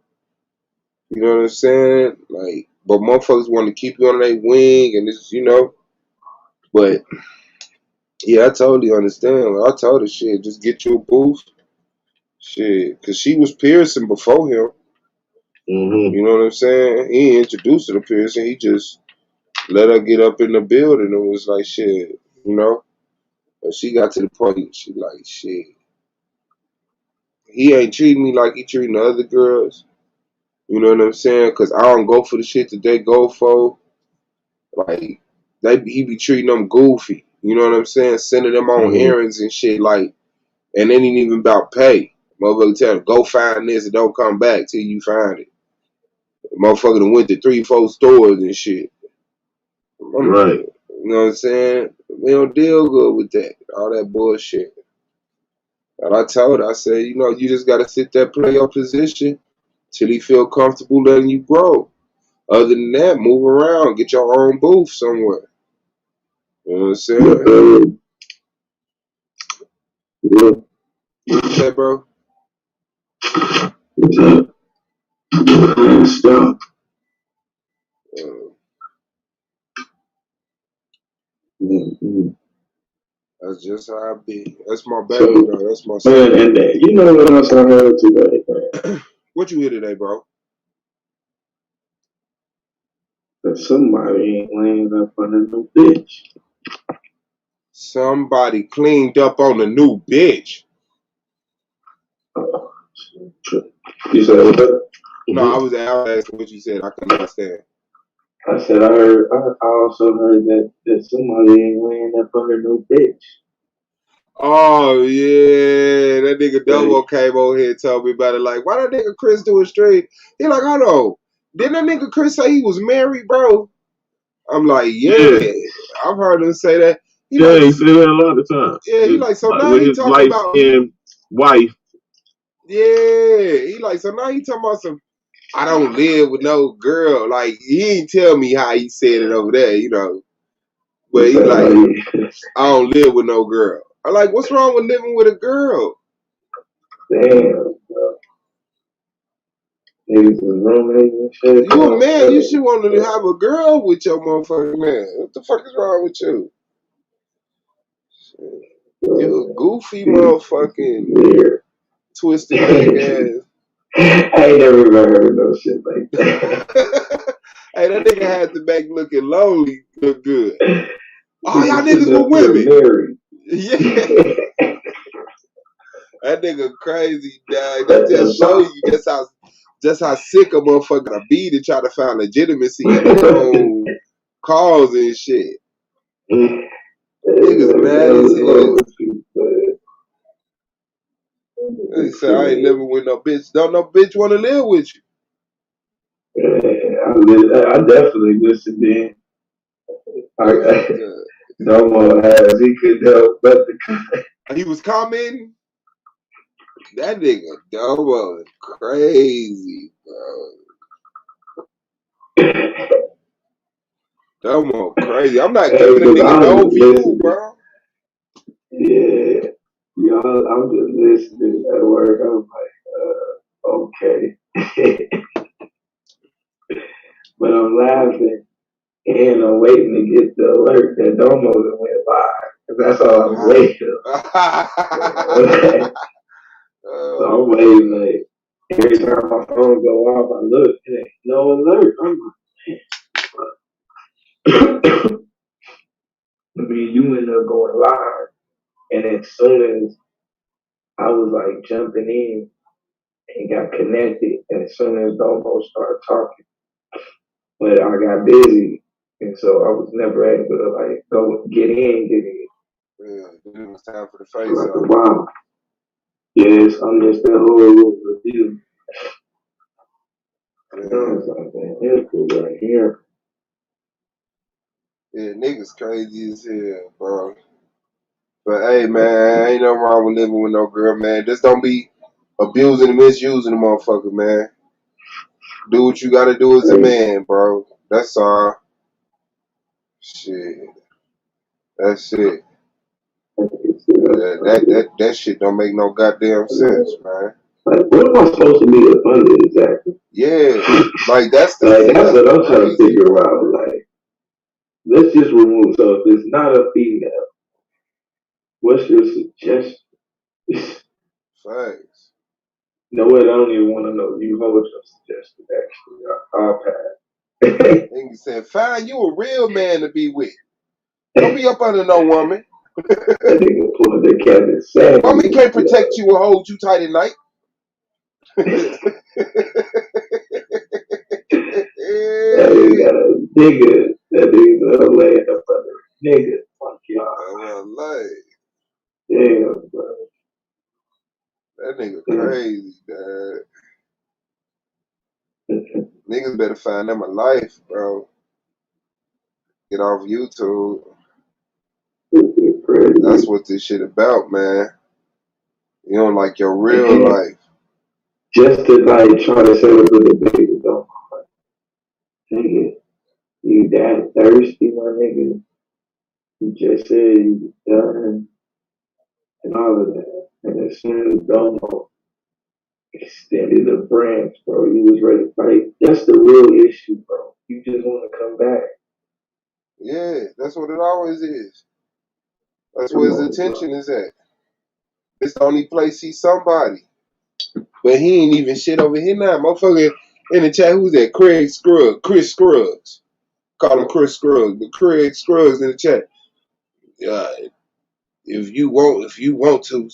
You know what I'm saying? Like, but motherfuckers want to keep you on their wing and it's, you know. But, yeah, I totally understand. I told her, shit, just get you a booth. Shit. Because she was piercing before him. Mm-hmm. You know what I'm saying? He ain't introduced her to piercing. He just let her get up in the building and was like, shit, you know. And she got to the point, she like, shit. He ain't treating me like he treating the other girls. You know what I'm saying? Because I don't go for the shit that they go for. Like, he be treating them goofy. You know what I'm saying? Sending them on Mm-hmm. errands and shit. Like, and it ain't even about pay. Motherfucker tell them, go find this and don't come back till you find it. Motherfucker done went to 3-4 stores and shit. Right. You know what I'm saying? We don't deal good with that. All that bullshit. And I told her, I said, you know, you just got to sit there, play your position till he feel comfortable letting you grow. Other than that, move around, get your own booth somewhere. You know what I'm saying? Yeah. What you say, bro? Stop. Mm-hmm. That's just how I be. That's my baby, though. That's my son. Man, and you know what else I heard today, man? What you hear today, bro? That somebody ain't laying up on a new bitch. Somebody cleaned up on the new bitch. You said what? No, I was asking what you said. I couldn't understand. I said I also heard that somebody ain't laying up on a new bitch. Oh, yeah. That nigga Double came over here and told me about it. Like, why that nigga Chris do it straight? He like, hold on. Didn't that nigga Chris say he was married, bro? I'm like, yeah. I've heard him say that. He Yeah, like, he said that a lot of times. yeah, he like, so now With he his talking light about, skinned wife. yeah. He like, so now he talking about some, I don't live with no girl. Like, he ain't tell me how he said it over there, you know. But he like, I don't live with no girl. I'm like, what's wrong with living with a girl? Damn, bro. Niggas was roommates and shit. You a man, you should want to have a girl with your motherfucking man. What the fuck is wrong with you? You a goofy motherfucking weird, twisted neck ass. I ain't never even heard no shit like that. Hey, that nigga had to make looking lonely look good. All y'all niggas were women. Yeah. That nigga crazy, dog. That just show you just how sick a motherfucker to be to try to find legitimacy in their own cause and shit. Niggas mad as hell. They say I ain't living with no bitch. Don't no bitch want to live with you. I definitely listened in. No more ass. He couldn't help but he was commenting. That nigga Domo is crazy, bro. Domo crazy. I'm not giving a nigga no view, bro. Yeah. Y'all, I'm just listening at work. I'm like, okay. But I'm laughing and I'm waiting to get the alert that Domo went live. Cause that's all I was waiting for. So I'm waiting, like, every time my phone go off, I look, and ain't no alert. I'm like, I mean, you end up going live, and as soon as I was like jumping in and got connected, and as soon as Domo started talking, but I got busy, and so I was never able to like go get in. Yeah, it was time for the face-off. Like, wow. Yes, I missed that whole little review. I was like, man, this is right here. Yeah, niggas crazy as hell, bro. But hey, man, ain't nothing wrong with living with no girl, man. Just don't be abusing and misusing the motherfucker, man. Do what you gotta do as a man, bro. That's all. Shit. That's it. That shit don't make no goddamn sense, man. Like, what am I supposed to be offended exactly? Yeah, like that's the like, that's what I'm trying to figure out. Like, let's just remove. So if it's not a female, what's your suggestion? Thanks. No way, I don't even want to know. You know what your suggestion actually? I'll pass. Nigga said, "Fine, you a real man to be with. Don't be up under no woman." That nigga pulling the Kevin Samuels. Woman can't protect you or hold you tight at night. That nigga got a nigga. That nigga's laying up under a nigga. Fuck y'all. Damn, bro. That nigga crazy, dad. Niggas better find them a life, bro. Get off YouTube. That's what this shit about, man. You don't like your real life. Just to like try to set up a debate, though. Nigga, you that thirsty, my nigga. You just said you done and all of that. And as soon as Domo extended the branch, bro, you was ready to fight. That's the real issue, bro. You just want to come back. Yeah, that's what it always is. That's where his attention is at. It's the only place he's somebody. But he ain't even shit over here now. Motherfucker in the chat, who's that? Chris Scruggs. Call him Chris Scruggs. But Craig Scruggs in the chat. If you want to,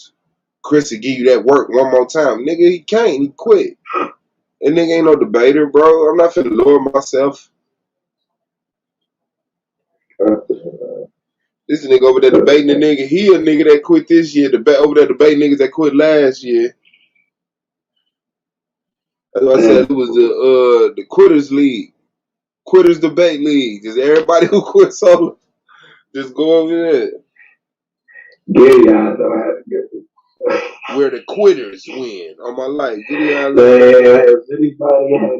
Chris will give you that work one more time. Nigga, he can't. He quit. That nigga ain't no debater, bro. I'm not finna lower myself. This nigga over there debating the nigga. He a nigga that quit this year. Over there debating niggas that quit last year. That's why I said it was the Quitters League. Quitters Debate League. Just everybody who quit solo, just go over there. Yeah, though, I had to get it. Where the quitters win on my life. Man, if anybody had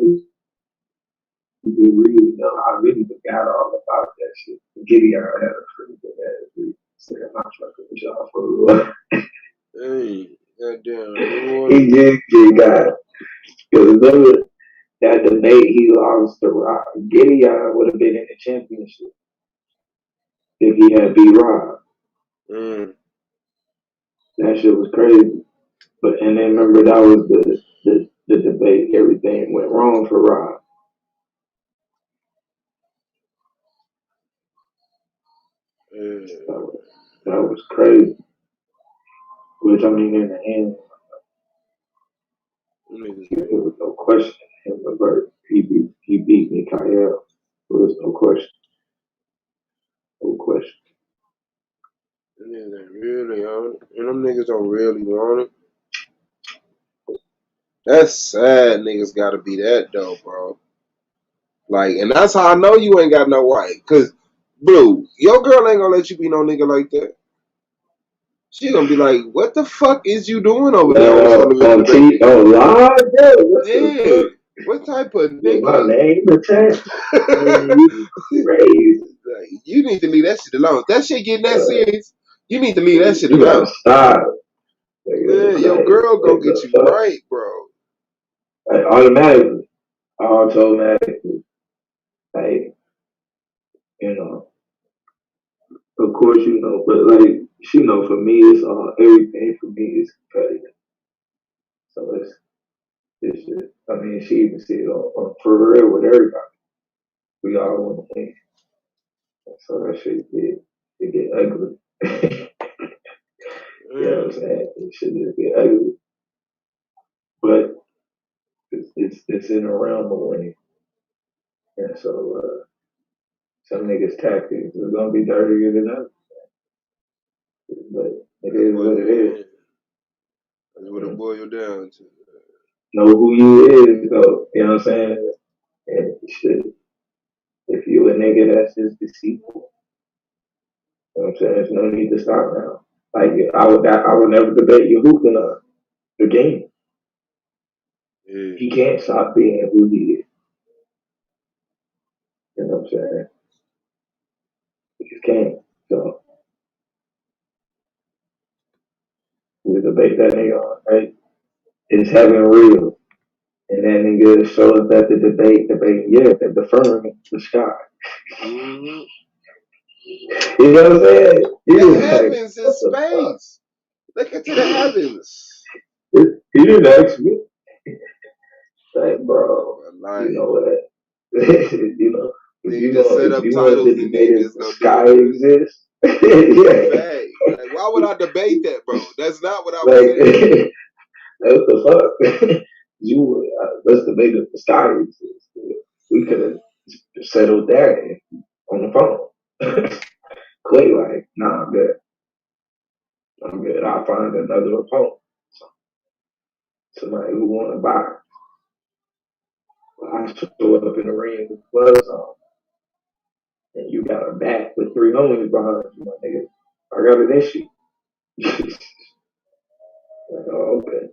to read, though, I really forgot all about that shit. Gideon had a pretty good ass read. So I'm not fucking with y'all for real. Hey, goddamn. He did get got. Because remember that debate he lost to Rob. Gideon would have been in the championship if he had beat Rob. That shit was crazy. But and then remember that was the debate. Everything went wrong for Rob. That was crazy. Which I mean, in the end, it was no question. Him, Levert, he beat Mikael. There was no question. No question. Niggas ain't really on it. And them niggas don't really want it. That's sad niggas gotta be that though, bro. Like, and that's how I know you ain't got no wife. Cause, Blue, your girl ain't gonna let you be no nigga like that. She gonna be like, what the fuck is you doing over there on the debate? Oh, live? Yeah. What type of nigga? My name, the text. Crazy. Like, you need to leave that shit alone. If that shit getting that serious, you need to leave that shit You alone. gotta stop. Yeah, your girl gonna get you right, bro. Like, automatically. Automatically. Like, you know, of course, you know, but like, she know for me, it's everything for me is competitive. So it's just, I mean, she even said on for real with everybody. We all want to win. So that shit get ugly. You know what I'm saying? It should just get ugly. But it's in the realm of winning. And so some niggas' tactics is gonna be dirtier than others. But it is what it is. That's what it boiled down to. Know who you is though. You know what I'm saying? And shit. If you a nigga that's just deceitful, you know what I'm saying? There's no need to stop now. Like I would never debate you hooping the game. Yeah. He can't stop being who he is. You know what I'm saying? He just can't. So we debate that nigga on, right? Is heaven real? And that nigga shows up at the debate, yeah, they're deferring the sky. Mm-hmm. You know what I'm saying? The heavens is space. Look into the heavens. He didn't ask me. Like, bro, like, you know what? You know, if you just set up titles want to and debate then if just the go sky do it. exists, yeah. Fact. Like, why would I debate that, bro? That's not what I was saying. What the fuck? Let's debate if the sky exists. We could have settled that on the phone. Clay, like, nah, I'm good. I'm good. I'll find another opponent. Somebody who want to buy. I show up in the ring with gloves on. And you got a bat with 3 homies behind you, my nigga. I got an issue. Like, oh, okay.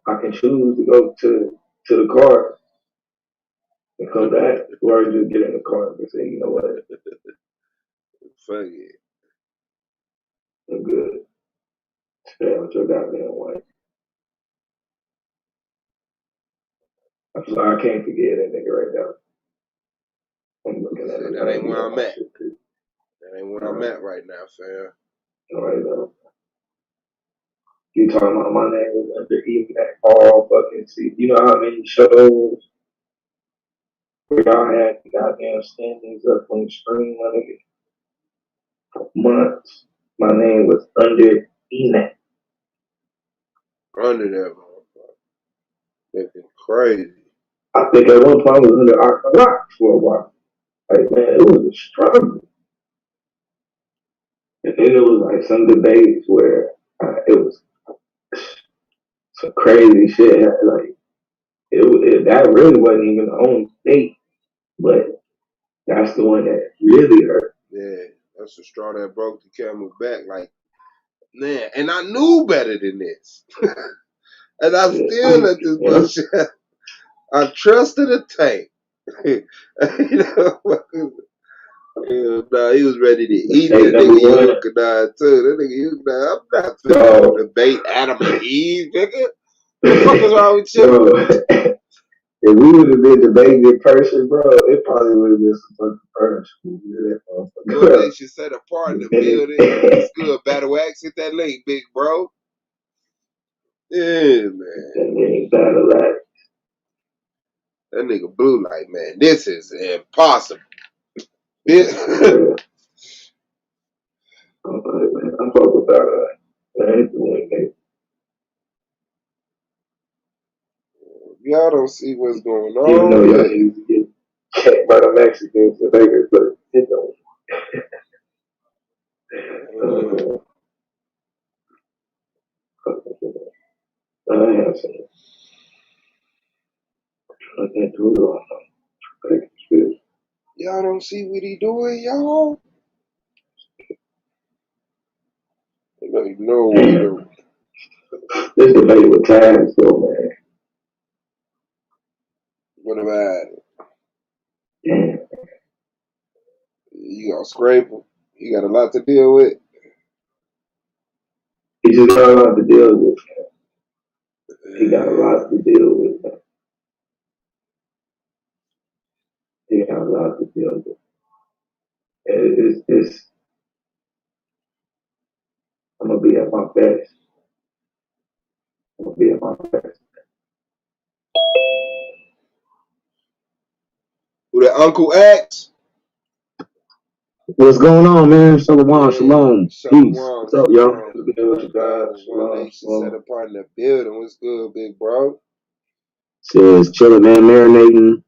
I can choose to go to the car and come back, or just get in the car and say, you know what? Fuck it. I'm good. Stay with your goddamn wife. I'm sorry, I can't forget that nigga right now. I'm looking at him. That ain't where I'm at. That ain't where I'm at right now, fam. All right, now. You talking about my name was under even at all fucking season. You know how many shows where y'all had the goddamn standings up on the screen, my nigga? For months. My name was under ENAC. Under that motherfucker. Looking crazy. I think at one point I was under Aqua for a while. Like, man, it was a struggle. And then it was like some debates where it was some crazy shit. Like, that really wasn't even the only debate, but that's the one that really hurt. Yeah, that's the straw that broke the camel's back. Like, man, and I knew better than this. And I still let this bullshit. I trusted the tank. You know, he was ready to eat that nigga Yukanai too. That nigga Yukanai, I'm not finna debate Adam and Eve, nigga. What the fuck is wrong with you? If we would have been debating in person, bro, it probably would have been some fucking furniture. Well, they should set apart in the building. It's good. Battle Axe, hit that link, big bro. Yeah, man. Battle Axe. That nigga Blue like, man, this is impossible. Yeah. I fuck with that. Y'all don't see what's going Even though on. y'all Yeah. need to get checked by the Mexicans in Vegas, but it don't. I have some. I can't do it all. Y'all don't see what he doing, y'all? They don't even know what he doing. This debate with times, though, man. What about it? Damn. You gonna scrape him? You got a lot to deal with. He just got a lot to deal with. He got a lot to deal with. Man. He got a lot to deal with. It's I'm gonna be at my best. I'm gonna be at my best. With the Uncle X. What's going on, man? Shalom, Yeah. shalom. Shalom, Peace. What's up, y'all? shalom. What's good with you guys? One Shalom, nation set shalom. apart in the building. What's good, big bro? Says chilling, man, marinating,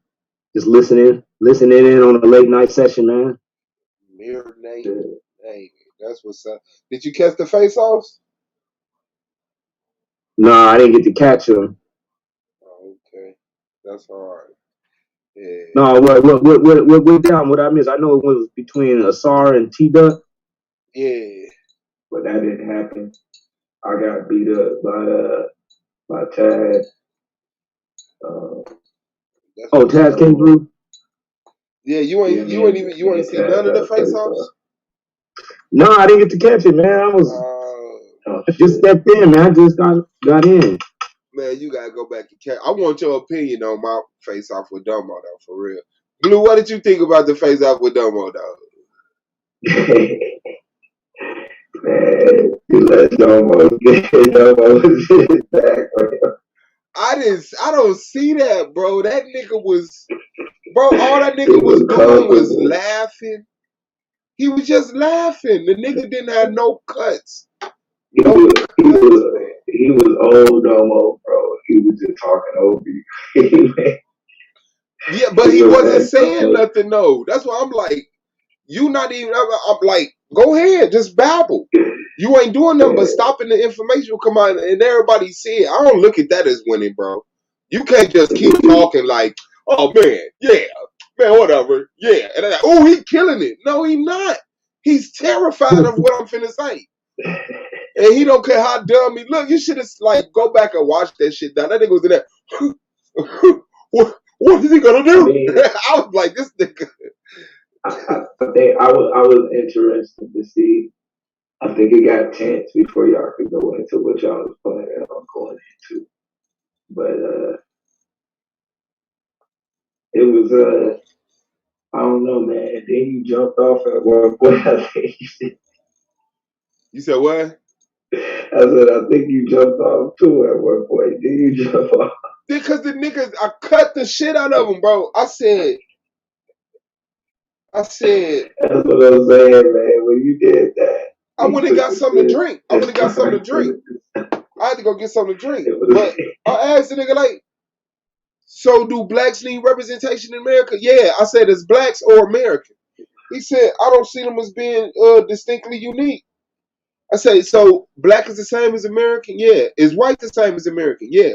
just listening in on a late night session, man. Marinate. Hey, that's what's up. Did you catch the face-offs? Nah, I didn't get to catch him. Oh, okay. That's hard. Yeah. No, what down? What I missed? I know it was between Ausar and T-Duck. Yeah. But that didn't happen. I got beat up by Taz. Taz came through. Yeah, you ain't see none of the face-offs? No, I didn't get to catch it, man. I just stepped in, man. I just got in. Man, you gotta go back and catch. I want your opinion on my face-off with Domo, though, for real. Blue, what did you think about the face-off with Domo, though? Man, you let Domo get back. I don't see that, bro. That nigga was, bro. All that nigga was doing was laughing. He was just laughing. The nigga didn't have no cuts. He was old Domo, bro. He was just talking over you. Yeah, but he wasn't saying nothing, though. That's why I'm like, you not even. I'm like, go ahead, just babble. You ain't doing nothing but stopping the information will come out and everybody see it. I don't look at that as winning, bro. You can't just keep talking like, oh man, yeah, man, whatever, yeah. And then, oh, he killing it. No, he not. He's terrified of what I'm finna say. And he don't care how dumb he look. You should have like go back and watch that shit down. That nigga was in there. What is he gonna do? I was like, this nigga. I think I was interested to see. I think it got tense before y'all could go into what y'all was planning on going into. But it was I don't know, man. And then you jumped off at one point. I think You said what? I said I think you jumped off too at one point. Then you jump off. Because the niggas, I cut the shit out of them, bro. I said. That's what I'm saying, man. When you did that, I went and got something to drink. I had to go get something to drink. But I asked the nigga, like, so do blacks need representation in America? Yeah. I said, is blacks or American? He said, I don't see them as being distinctly unique. I said, so black is the same as American? Yeah. Is white the same as American? Yeah.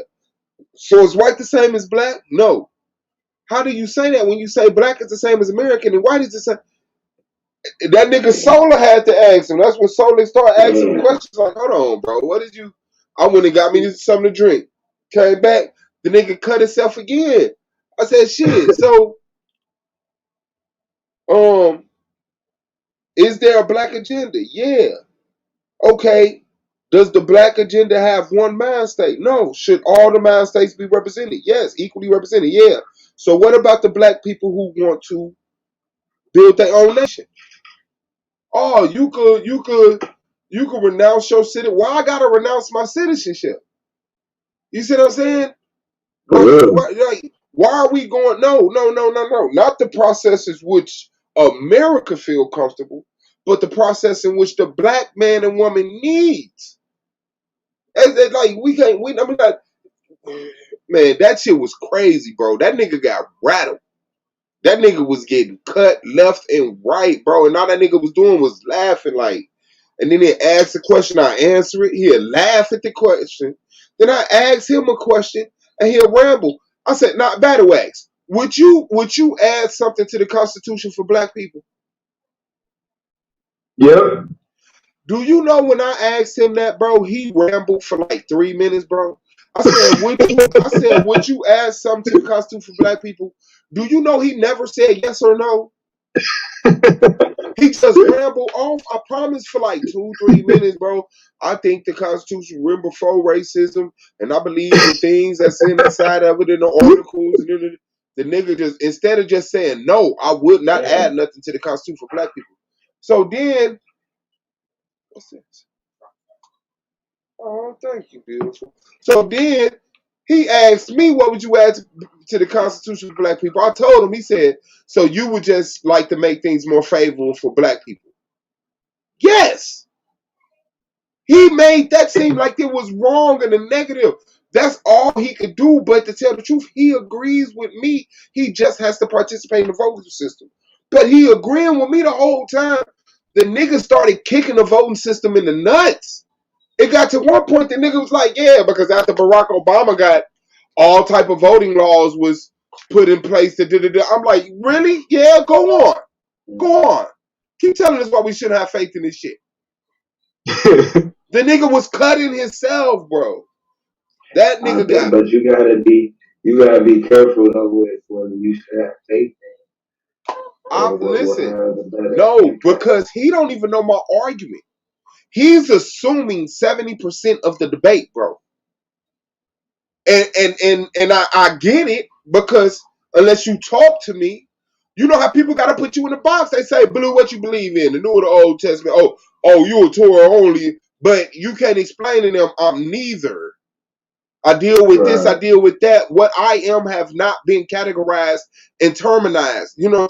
So is white the same as black? No. How do you say that when you say black is the same as American and white is the same? That nigga Solar had to ask him. That's when Solar started asking him questions like, hold on, bro, what did you? I went and got me something to drink. Came back, the nigga cut himself again. I said, shit, so, is there a black agenda? Yeah. Okay. Does the black agenda have one mind state? No. Should all the mind states be represented? Yes. Equally represented? Yeah. So what about the black people who want to build their own nation? Oh, you could renounce your citizenship. Why I gotta renounce my citizenship? You see what I'm saying? Like, why are we going? No. Not the processes which America feel comfortable, but the process in which the black man and woman needs. And like we can't. I mean, like, man, that shit was crazy, bro. That nigga got rattled. That nigga was getting cut left and right, bro. And all that nigga was doing was laughing, like. And then he asked a question, I answer it. He'll laugh at the question. Then I ask him a question, and he'll ramble. I said, "Not battle axe. Would you add something to the Constitution for black people?" Yep. Do you know when I asked him that, bro, he rambled for like 3 minutes, bro. I said, would you add something to the Constitution for black people? Do you know he never said yes or no? He just rambled off, I promise, for like 2-3 minutes, bro. I think the Constitution written before racism, and I believe the things that's inside of it in the articles. And the nigga just, instead of just saying, no, I would not add nothing to the Constitution for black people. So then, what's this? Oh, thank you, beautiful. So then he asked me, what would you add to the Constitution for black people? I told him, he said, so you would just like to make things more favorable for black people. Yes. He made that seem like it was wrong and a negative. That's all he could do. But to tell the truth, he agrees with me. He just has to participate in the voting system. But he agreeing with me the whole time. The nigga started kicking the voting system in the nuts. It got to one point the nigga was like, yeah, because after Barack Obama got all type of voting laws was put in place. I'm like, really? Yeah, go on. Go on. Keep telling us why we shouldn't have faith in this shit. The nigga was cutting himself, bro. That nigga got. But you gotta be careful though with whether you should have faith in. Listen, no, because he don't even know my argument. He's assuming 70% of the debate, bro. And I get it, because unless you talk to me, you know how people gotta put you in a box. They say, Blue, what you believe in? The New or the Old Testament? Oh, you a Torah only, but you can't explain to them I'm neither. I deal with this, I deal with that. What I am have not been categorized and terminized. You know,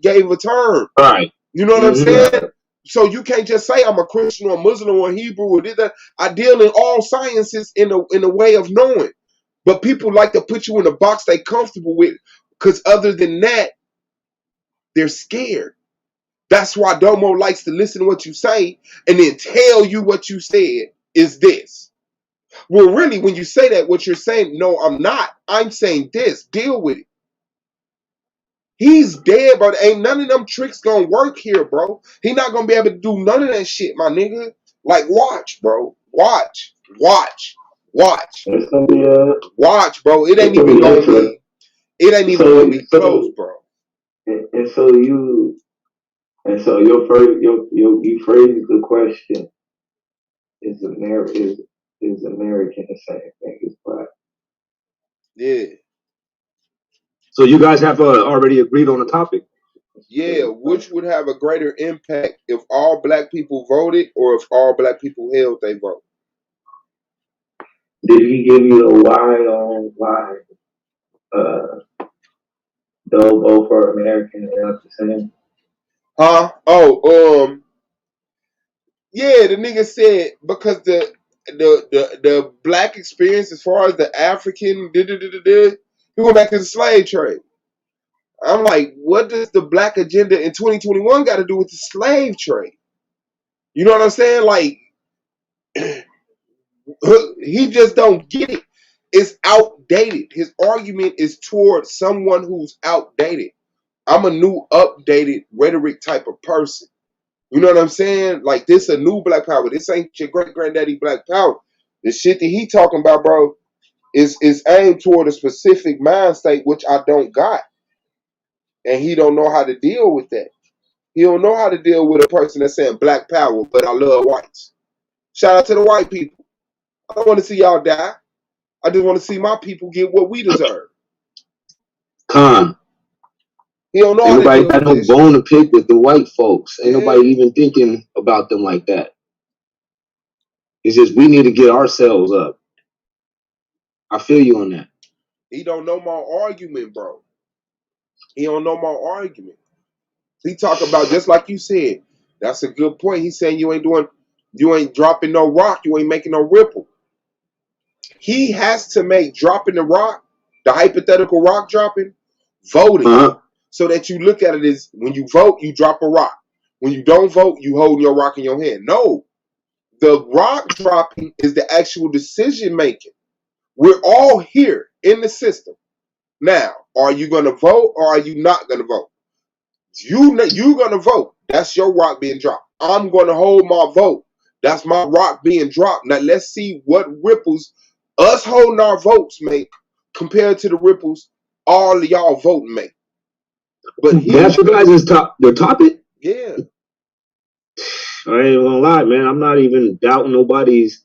gave a term. Right. You know what I'm saying? So you can't just say I'm a Christian or Muslim or Hebrew or this, that. I deal in all sciences in a way of knowing. But people like to put you in a box they comfortable with, because other than that, they're scared. That's why Domo likes to listen to what you say and then tell you what you said is this. Well, really, when you say that, what you're saying, no, I'm not. I'm saying this. Deal with it. He's dead, bro. Ain't none of them tricks gonna work here, bro. He not gonna be able to do none of that shit, my nigga. Like, watch, bro. Watch. Watch, bro. It ain't even gonna be. It ain't even gonna be close, bro. And so you phrase the question: Is American the same thing as black? Yeah. So you guys have already agreed on a topic? Yeah, which would have a greater impact if all black people voted or if all black people held their vote? Did he give you a why on why they'll vote for American and not the same? Huh? Yeah, the nigga said because the black experience as far as the African he went back to the slave trade. I'm like, what does the black agenda in 2021 got to do with the slave trade? You know what I'm saying? Like, he just don't get it. It's outdated. His argument is towards someone who's outdated. I'm a new, updated rhetoric type of person. You know what I'm saying? Like, this a new black power. This ain't your great granddaddy black power. The shit that he talking about, bro, is aimed toward a specific mind state, which I don't got. And he don't know how to deal with that. He don't know how to deal with a person that's saying black power, but I love whites. Shout out to the white people. I don't want to see y'all die. I just want to see my people get what we deserve. He don't know Ain't how to nobody deal got with no this bone shit. to pick with the white folks. Ain't nobody even thinking about them like that. It's just we need to get ourselves up. I feel you on that. He don't know my argument, bro. He don't know my argument. He talk about just like you said. That's a good point. He's saying you ain't dropping no rock, you ain't making no ripple. He has to make dropping the rock, the hypothetical rock dropping, voting, so that you look at it as when you vote, you drop a rock. When you don't vote, you hold your rock in your hand. No, the rock dropping is the actual decision making. We're all here in the system. Now, are you going to vote or are you not going to vote? You're going to vote. That's your rock being dropped. I'm going to hold my vote. That's my rock being dropped. Now, let's see what ripples us holding our votes make compared to the ripples all of y'all voting make. But that's your guys' the topic? Yeah. I ain't gonna lie, man. I'm not even doubting nobody's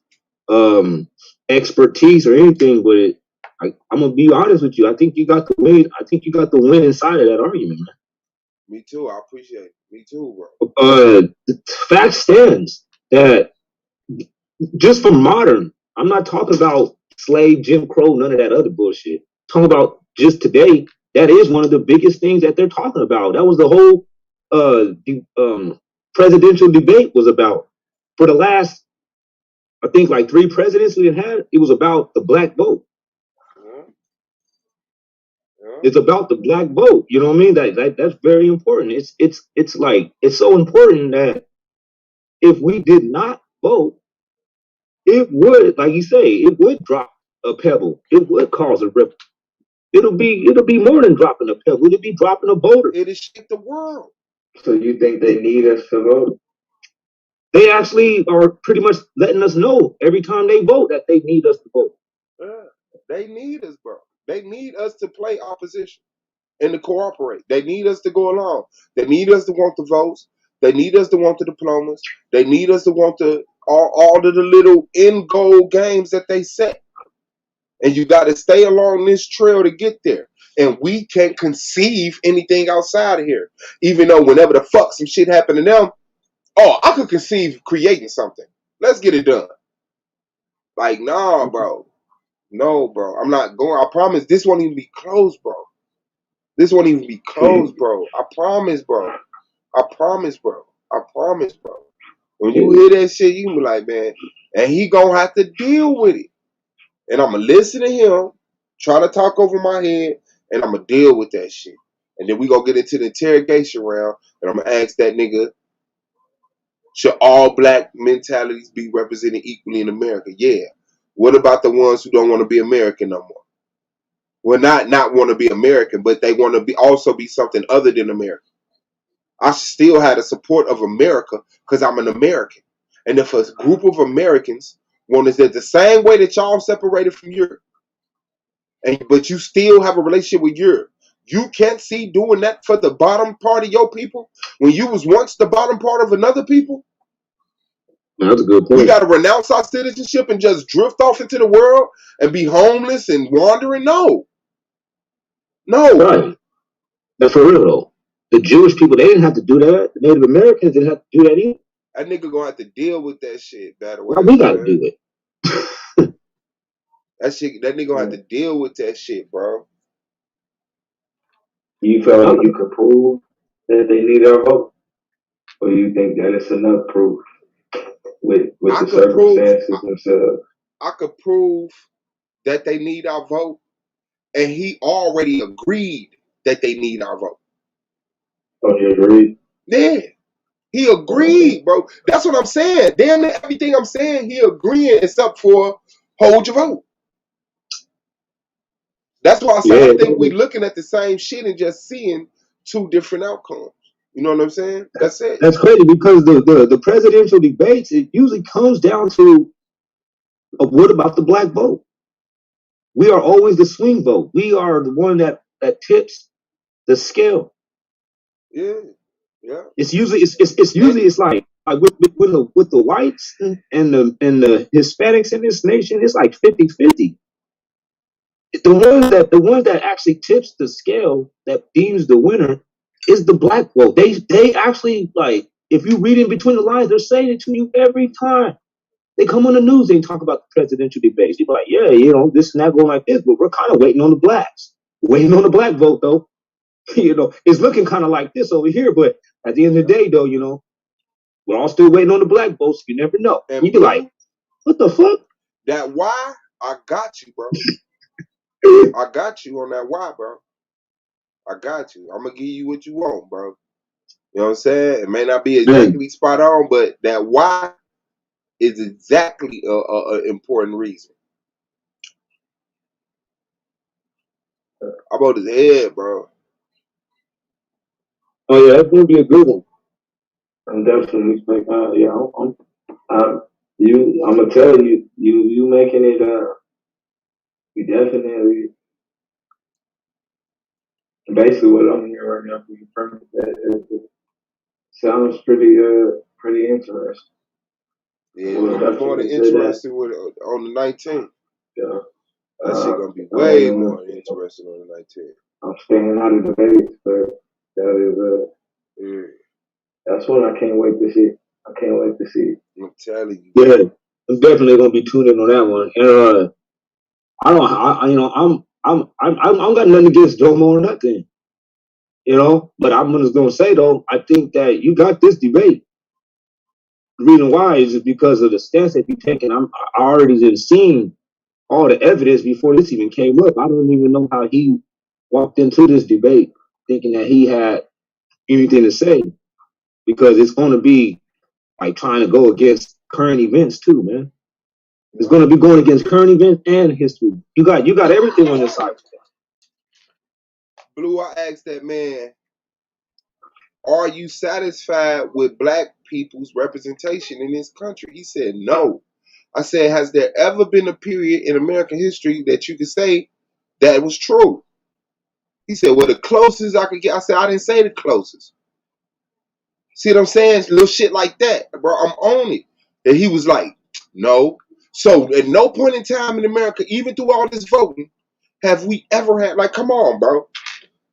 expertise or anything, but I'm gonna be honest with you. I think you got the win. I think you got the win inside of that argument, man. Me too. I appreciate it. Me too, bro. The fact stands that just for modern, I'm not talking about slave, Jim Crow, none of that other bullshit. I'm talking about just today. That is one of the biggest things that they're talking about. That was the whole presidential debate was about. For the last, I think, like 3 presidents we had, it was about the black vote. It's about the black vote. You know what I mean? That's very important. It's like it's so important that if we did not vote, it would, like you say, it would drop a pebble. It would cause a ripple. It'll be more than dropping a pebble. It'll be dropping a boulder. It'll shake the world. So you think they need us to vote? They actually are pretty much letting us know every time they vote that they need us to vote. Yeah. They need us, bro. They need us to play opposition and to cooperate. They need us to go along. They need us to want the votes. They need us to want the diplomas. They need us to want all of the little end goal games that they set. And you got to stay along this trail to get there. And we can't conceive anything outside of here. Even though whenever the fuck some shit happen to them, oh, I could conceive creating something. Let's get it done. Like, nah, bro. No, bro. I'm not going. I promise this won't even be closed, bro. This won't even be closed, bro. I promise, bro. I promise, bro. I promise, bro. When you hear that shit, you can be like, man, and he gonna have to deal with it. And I'm gonna listen to him, try to talk over my head, and I'm gonna deal with that shit. And then we gonna get into the interrogation round, and I'm gonna ask that nigga, should all black mentalities be represented equally in America? Yeah. What about the ones who don't want to be American no more? Well, not want to be American, but they want to be also be something other than American. I still had the support of America because I'm an American. And if a group of Americans want to, the same way that y'all separated from Europe, but you still have a relationship with Europe, you can't see doing that for the bottom part of your people when you was once the bottom part of another people. That's a good point. We got to renounce our citizenship and just drift off into the world and be homeless and wandering? No. Right. That's for real though. The Jewish people, they didn't have to do that. The Native Americans didn't have to do that either. That nigga gonna have to deal with that shit. Well, we gotta do it. That nigga gonna have to deal with that shit, bro. You feel like you could prove that they need our vote? Or you think that it's enough proof with the circumstances themselves? I could prove that they need our vote, and he already agreed that they need our vote. Oh, you agreed? Yeah. He agreed, bro. That's what I'm saying. Damn it, everything I'm saying, he agreeing except for hold your vote. That's why I say I think we looking at the same shit and just seeing 2 different outcomes. You know what I'm saying? That's it. That's crazy because the presidential debates, it usually comes down to what about the black vote? We are always the swing vote. We are the one that tips the scale. Yeah. Yeah. It's usually it's like with the whites and the Hispanics in this nation, it's like 50-50. The ones that actually tips the scale that deems the winner is the black vote. They actually, like, if you read in between the lines, they're saying it to you every time. They come on the news, they talk about the presidential debates. They're like, yeah, this and that going like this, but we're kind of waiting on the blacks. Waiting on the black vote though. It's looking kind of like this over here, but at the end of the day, though, we're all still waiting on the black votes. You never know. And You be like, what the fuck? that why, I got you, bro. I got you on that why, bro. I got you. I'm gonna give you what you want, bro. You know what I'm saying? It may not be exactly spot on, but that why is exactly a important reason. I'm about his head, bro. Oh yeah, that's gonna be a good one. I'm definitely expecting. Yeah, I'm gonna tell you, you making it. You definitely. Basically, what I'm hearing right now from you, perfect. That sounds pretty interesting. Yeah, Well, it's gonna be more than definitely say that. interesting with on the 19th. Yeah. That shit gonna be way more interesting on the 19th. I'm staying out of debates, but that is Yeah, that's what I can't wait to see. I can't wait to see. I'm telling you. Yeah, I'm definitely gonna be tuned in on that one. And I don't, I'm got nothing against Jomo or nothing, But I'm just gonna say though, I think that you got this debate. The reason why is because of the stance that you're taking. I already just seen all the evidence before this even came up. I don't even know how he walked into this debate thinking that he had anything to say because it's going to be like trying to go against current events too, man. It's going to be going against current events and history. You got everything on your side. Blue, I asked that man, are you satisfied with black people's representation in this country? He said no. I said, has there ever been a period in American history that you could say that was true? He said, well, the closest I could get. I said, I didn't say the closest. See what I'm saying? Little shit like that, bro. I'm on it. And he was like, no. So at no point in time in America, even through all this voting, have we ever had, like, come on, bro.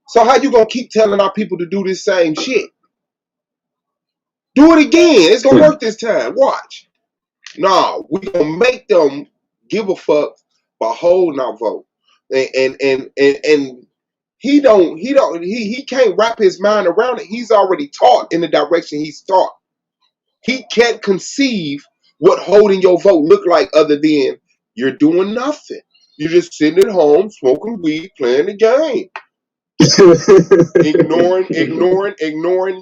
So how you gonna keep telling our people to do this same shit? Do it again. It's gonna work this time. Watch. No, we gonna make them give a fuck by holding our vote. And he can't wrap his mind around it. He's already taught in the direction he's taught. He can't conceive what holding your vote look like other than you're doing nothing. You're just sitting at home, smoking weed, playing the game. ignoring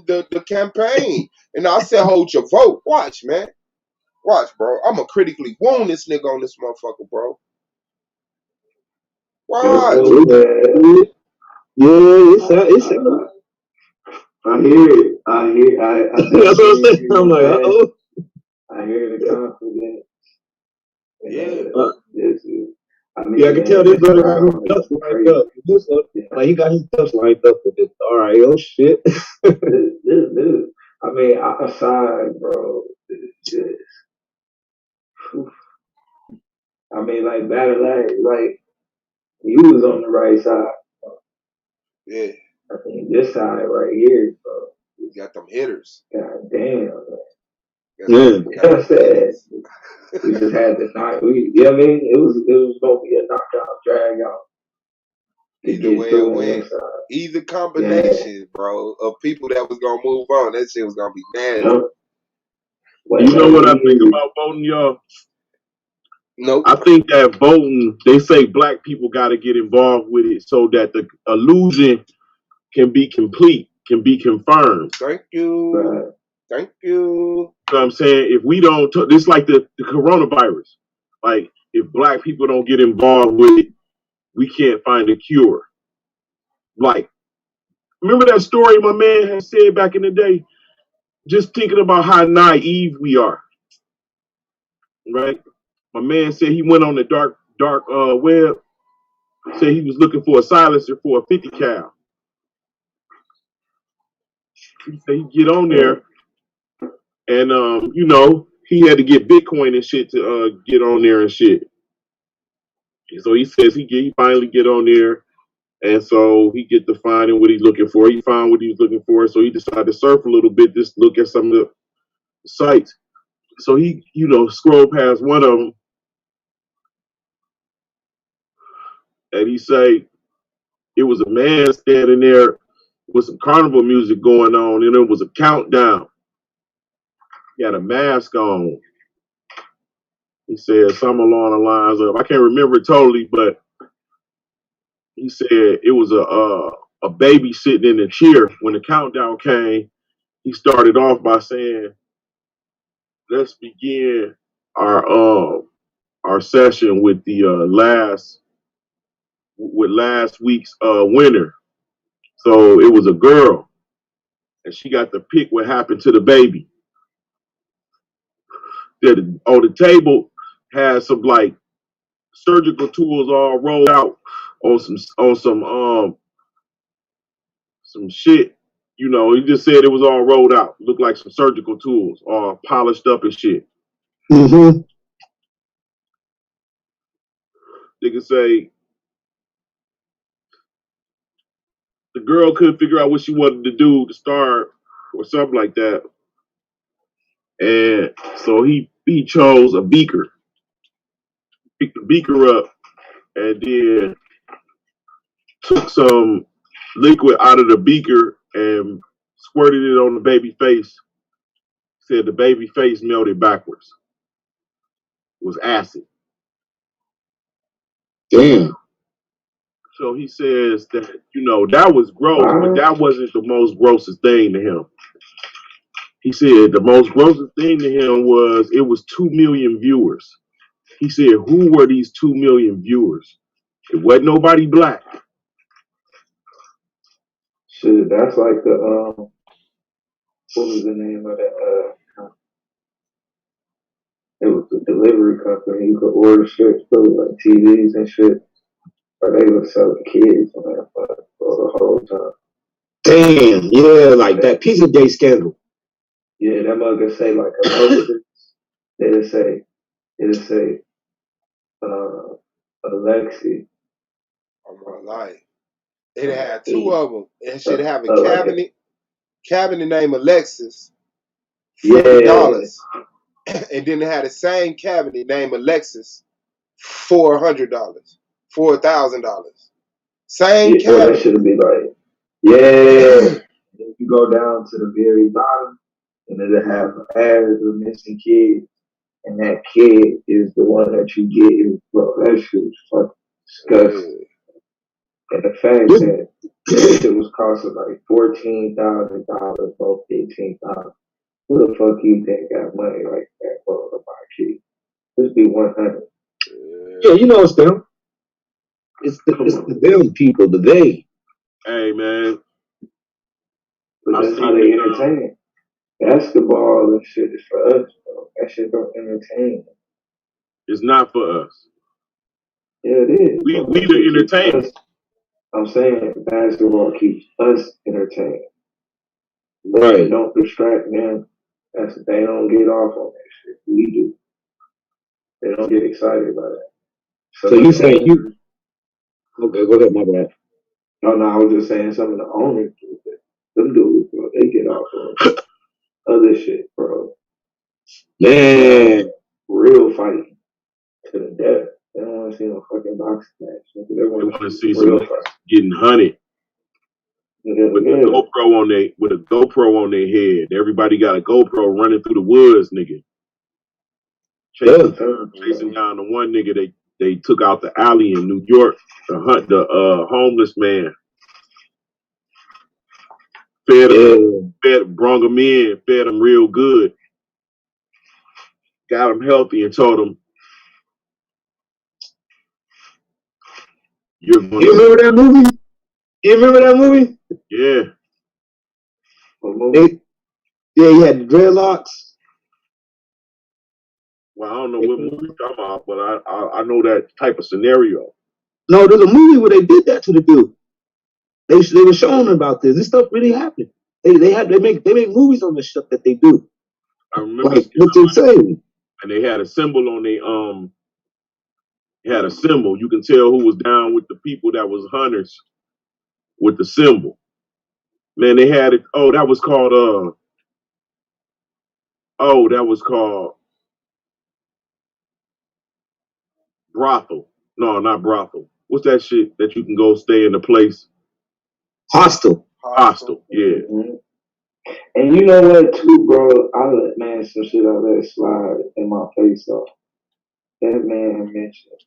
the campaign. And I said, hold your vote. Watch, man. Watch, bro. I'm gonna critically wound this nigga on this motherfucker, bro. Watch. Yeah, it's I hear it. That's what I'm saying. I'm like, uh-oh. I hear the confidence. Yeah. I can tell this brother got his ducks lined up. Like he got his ducks lined up with this. All right, oh shit. This. I mean, outside, bro. Just, I mean, like battle like you was on the right side. Yeah. I mean, this side right here, bro. You got them hitters. God damn, man. I said we just had the night. I mean, it was gonna be a knockout, drag out. Either way it went, either combination, bro, of people that was gonna move on, that shit was gonna be nasty. You know what I think about voting, y'all? Nope. I think that voting, they say black people got to get involved with it so that the illusion can be complete, can be confirmed. Thank you. Thank you. You know what I'm saying? If we don't, it's like the coronavirus. Like, if black people don't get involved with it, we can't find a cure. Like, remember that story my man had said back in the day? Just thinking about how naive we are. Right? My man said he went on the dark web, said he was looking for a silencer for a 50 cal. He said he'd get on there and he had to get Bitcoin and shit to get on there and shit. And so he says he finally get on there, and so he get to finding what he's looking for. He found what he was looking for, so he decided to surf a little bit, just look at some of the sites. So he, scrolled past one of them, and he say it was a man standing there with some carnival music going on, and it was a countdown. He had a mask on. He said something along the lines of, I can't remember it totally, but he said it was a baby sitting in a chair. When the countdown came, he started off by saying, "Let's begin our session with the last week's winner." So it was a girl, and she got to pick what happened to the baby. That on the table had some like surgical tools all rolled out on some shit. You know, he just said it was all rolled out. Looked like some surgical tools, all polished up and shit. Mm-hmm. They could say the girl couldn't figure out what she wanted to do to start or something like that. And so he chose a beaker, picked the beaker up, and then took some liquid out of the beaker and squirted it on the baby face. Said the baby face melted backwards. It was acid. Damn. So he says that, you know, that was gross, but that wasn't the most grossest thing to him. He said the most grossest thing to him was it was 2 million viewers. He said, who were these 2 million viewers? It wasn't nobody black. Shit, that's like the what was the name of that? It was the delivery company. You could order shit through like TVs and shit, or they would sell the kids on that for the whole time. Damn, yeah, like that Pizza Day scandal. Yeah, that mother say like emotions. It'll say, Alexi. I'm gonna lie. It had two of them. It should have a cabinet named Alexis, $50. Yeah. And then it had the same cabinet named Alexis, $400, $4,000. Same cabinet. Well, that should be like, yeah. If you go down to the very bottom, and it'll have ads of missing kids, and that kid is the one that you get. Bro, that shit was fucking disgusting. And the fact that it was costing like $14,000, both $18,000. Who the fuck you think got money like that, bro, to buy a kid? Just be 100. Yeah, you know it's them. It's the them people, the they. Hey, man. But that's how they entertain. Basketball and shit is for us, bro. That shit don't entertain. It's not for us. Yeah, it is. We the entertainment. I'm saying basketball keeps us entertained. Right. They don't distract them. They don't get off on that shit. We do. They don't get excited by that. So you saying you? Okay, go ahead, my bad. No, I was just saying some of the owners do that. Them dudes, bro, they get off on other shit, bro. Man, real fighting to the death. They don't want to see no fucking boxing match. They want to see some getting hunted. With a GoPro on their head. Everybody got a GoPro running through the woods, nigga. Chasing down the one nigga they took out the alley in New York to hunt the homeless man. Brung him in, fed him real good. Got him healthy and told him, you remember that movie? You remember that movie? Yeah. He had the dreadlocks. Well, I don't know what movie you're talking about, but I know that type of scenario. No, there's a movie where they did that to the dude. They were showing about this. This stuff really happened. They make movies on the stuff that they do. I remember what's insane. And they had a symbol on their had a symbol. You can tell who was down with the people that was hunters with the symbol. Man, they had it. Oh, that was called brothel. No, not brothel. What's that shit that you can go stay in the place? Hostel. Hostile, yeah. Mm-hmm. And you know what, too, bro? Some shit I let slide in my face off. That man mentioned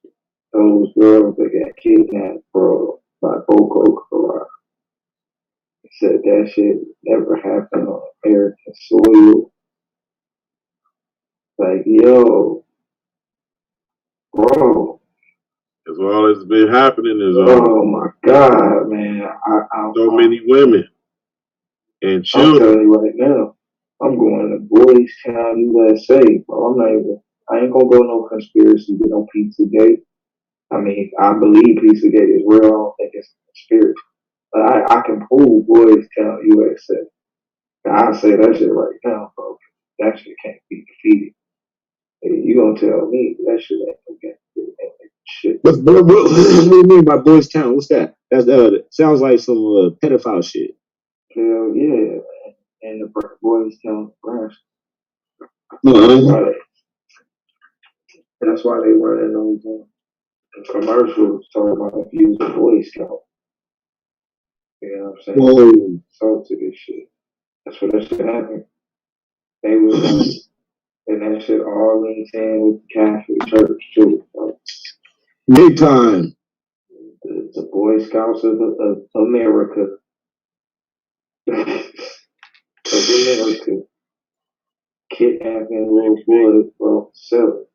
those girls that got kidnapped, bro, by Boko Haram. He said that shit never happened on American soil. Like, yo, bro. Because all that's been happening is Oh my God, man. so many women and I'm children. telling you right now, I'm going to Boys Town, USA, bro. I ain't gonna go no conspiracy with no Pizzagate. I mean, I believe Pizzagate is real. I don't think it's a conspiracy. But I can prove Boys Town, USA. I say that shit right now, bro. That shit can't be defeated. Hey, you gonna tell me that shit ain't gonna get shit. What do you mean by Boys Town? What's that? That sounds like some pedophile shit. Hell yeah, man. And the Boys Town branch. Uh-huh. That's why they running those commercials talking about if you was a Boy Scout. You know what I'm saying? Whoa. So to this shit. That's what that shit happened. They was and that shit all linked in with the Catholic Church too. Bro. Big time. The Boy Scouts of America. of America. Kidnapping little boys, bro. Selling.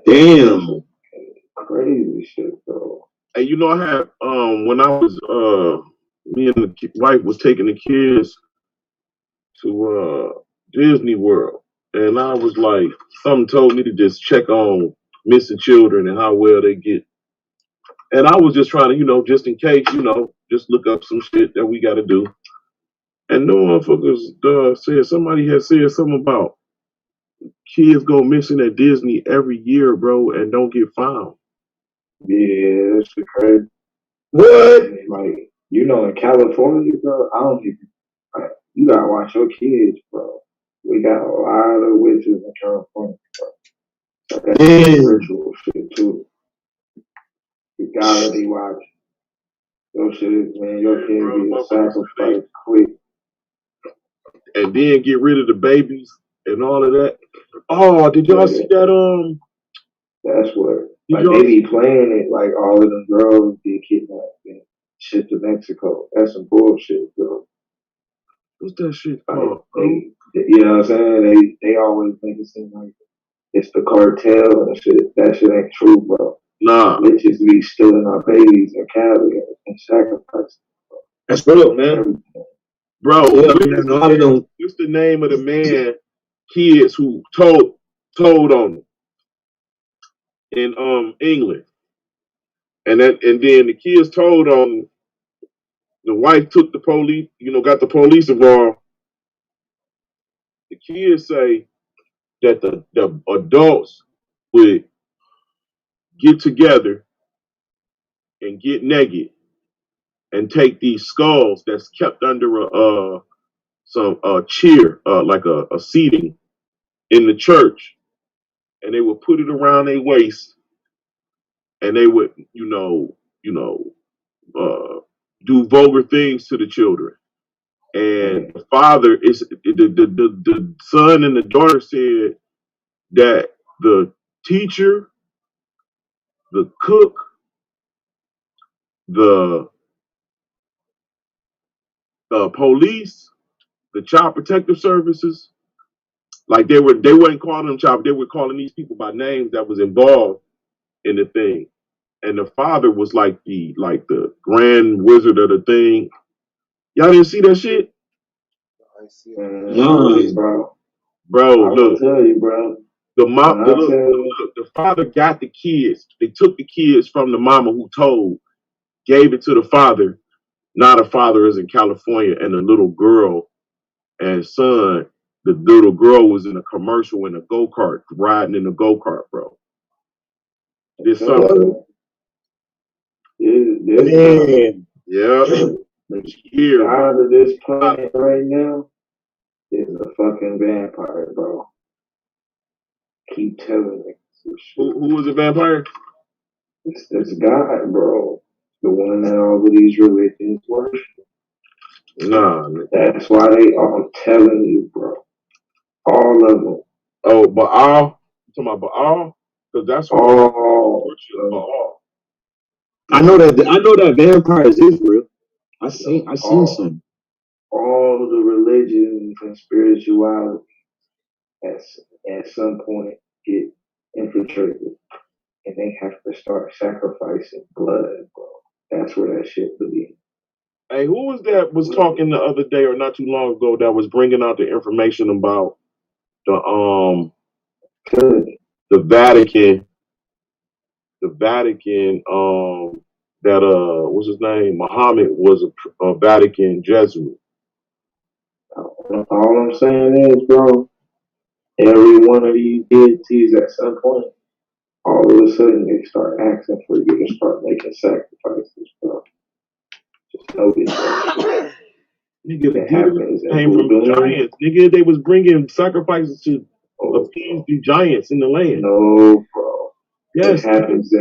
Damn. Crazy shit, bro. And you know, I had when I was me and the wife was taking the kids to Disney World, and I was like, something told me to just check on missing children and how well they get. And I was just trying to, just in case, just look up some shit that we got to do. And no motherfuckers said somebody had said something about kids go missing at Disney every year, bro, and don't get found. Yeah, that's crazy. What? Like, in California, bro, I don't even, like, you gotta watch your kids, bro. We got a lot of witches in California, bro. That's ritual shit, too. You gotta be watching. Your shit, man, your kid Bro, be a sacrifice quick. And then get rid of the babies and all of that. Oh, did y'all see that? That's what, like, they be playing it like all of them girls be kidnapped and shipped to Mexico. That's some bullshit, bro. What's that shit Like, called? you know what I'm saying? They always make it seem like it's the cartel and shit. That shit ain't true, bro. Nah. Bitches be stealing our babies and cattle and sacrificing. That's real, man. Bro, what's the name of the man, kids who told on them in England? And then the kids told on the wife took the police, got the police involved. The kids say that the adults would get together and get naked and take these skulls that's kept under some chair, like a seating in the church, and they would put it around their waist, and they would, do vulgar things to the children. And the father is the son and the daughter said that the teacher, the cook, the police, the child protective services, like they weren't calling them child, they were calling these people by names that was involved in the thing. And the father was like the grand wizard of the thing. Y'all didn't see that shit? No, bro. Bro, I'll tell you, bro. The father got the kids. They took the kids from the mama who told, gave it to the father. Now the father is in California, and the little girl and son, the little girl was in a commercial in a go-kart, riding in a go-kart, bro. This summer. Yeah. Here, out of this planet right now is a fucking vampire, bro. Keep telling me. Who was a vampire? It's this guy, bro. The one that all of these religions worship. Nah. That's why I'm telling you, bro. All of them. Oh, Baal? You talking about Baal? Because that's who worship Baal. I know that vampire is Israel. I seen some. All the religions and spirituality at some point get infiltrated, and they have to start sacrificing blood, bro. That's where that shit begins. Hey, who was that was talking the other day or not too long ago that was bringing out the information about the Vatican, that what's his name? Muhammad was a Vatican Jesuit. All I'm saying is, bro, every one of these deities at some point, all of a sudden they start asking for you to start making sacrifices, bro. Just know this. Nigga, the demons came from giants. Nigga, they was bringing sacrifices to appease the giants in the land. No, bro. Yes. It happens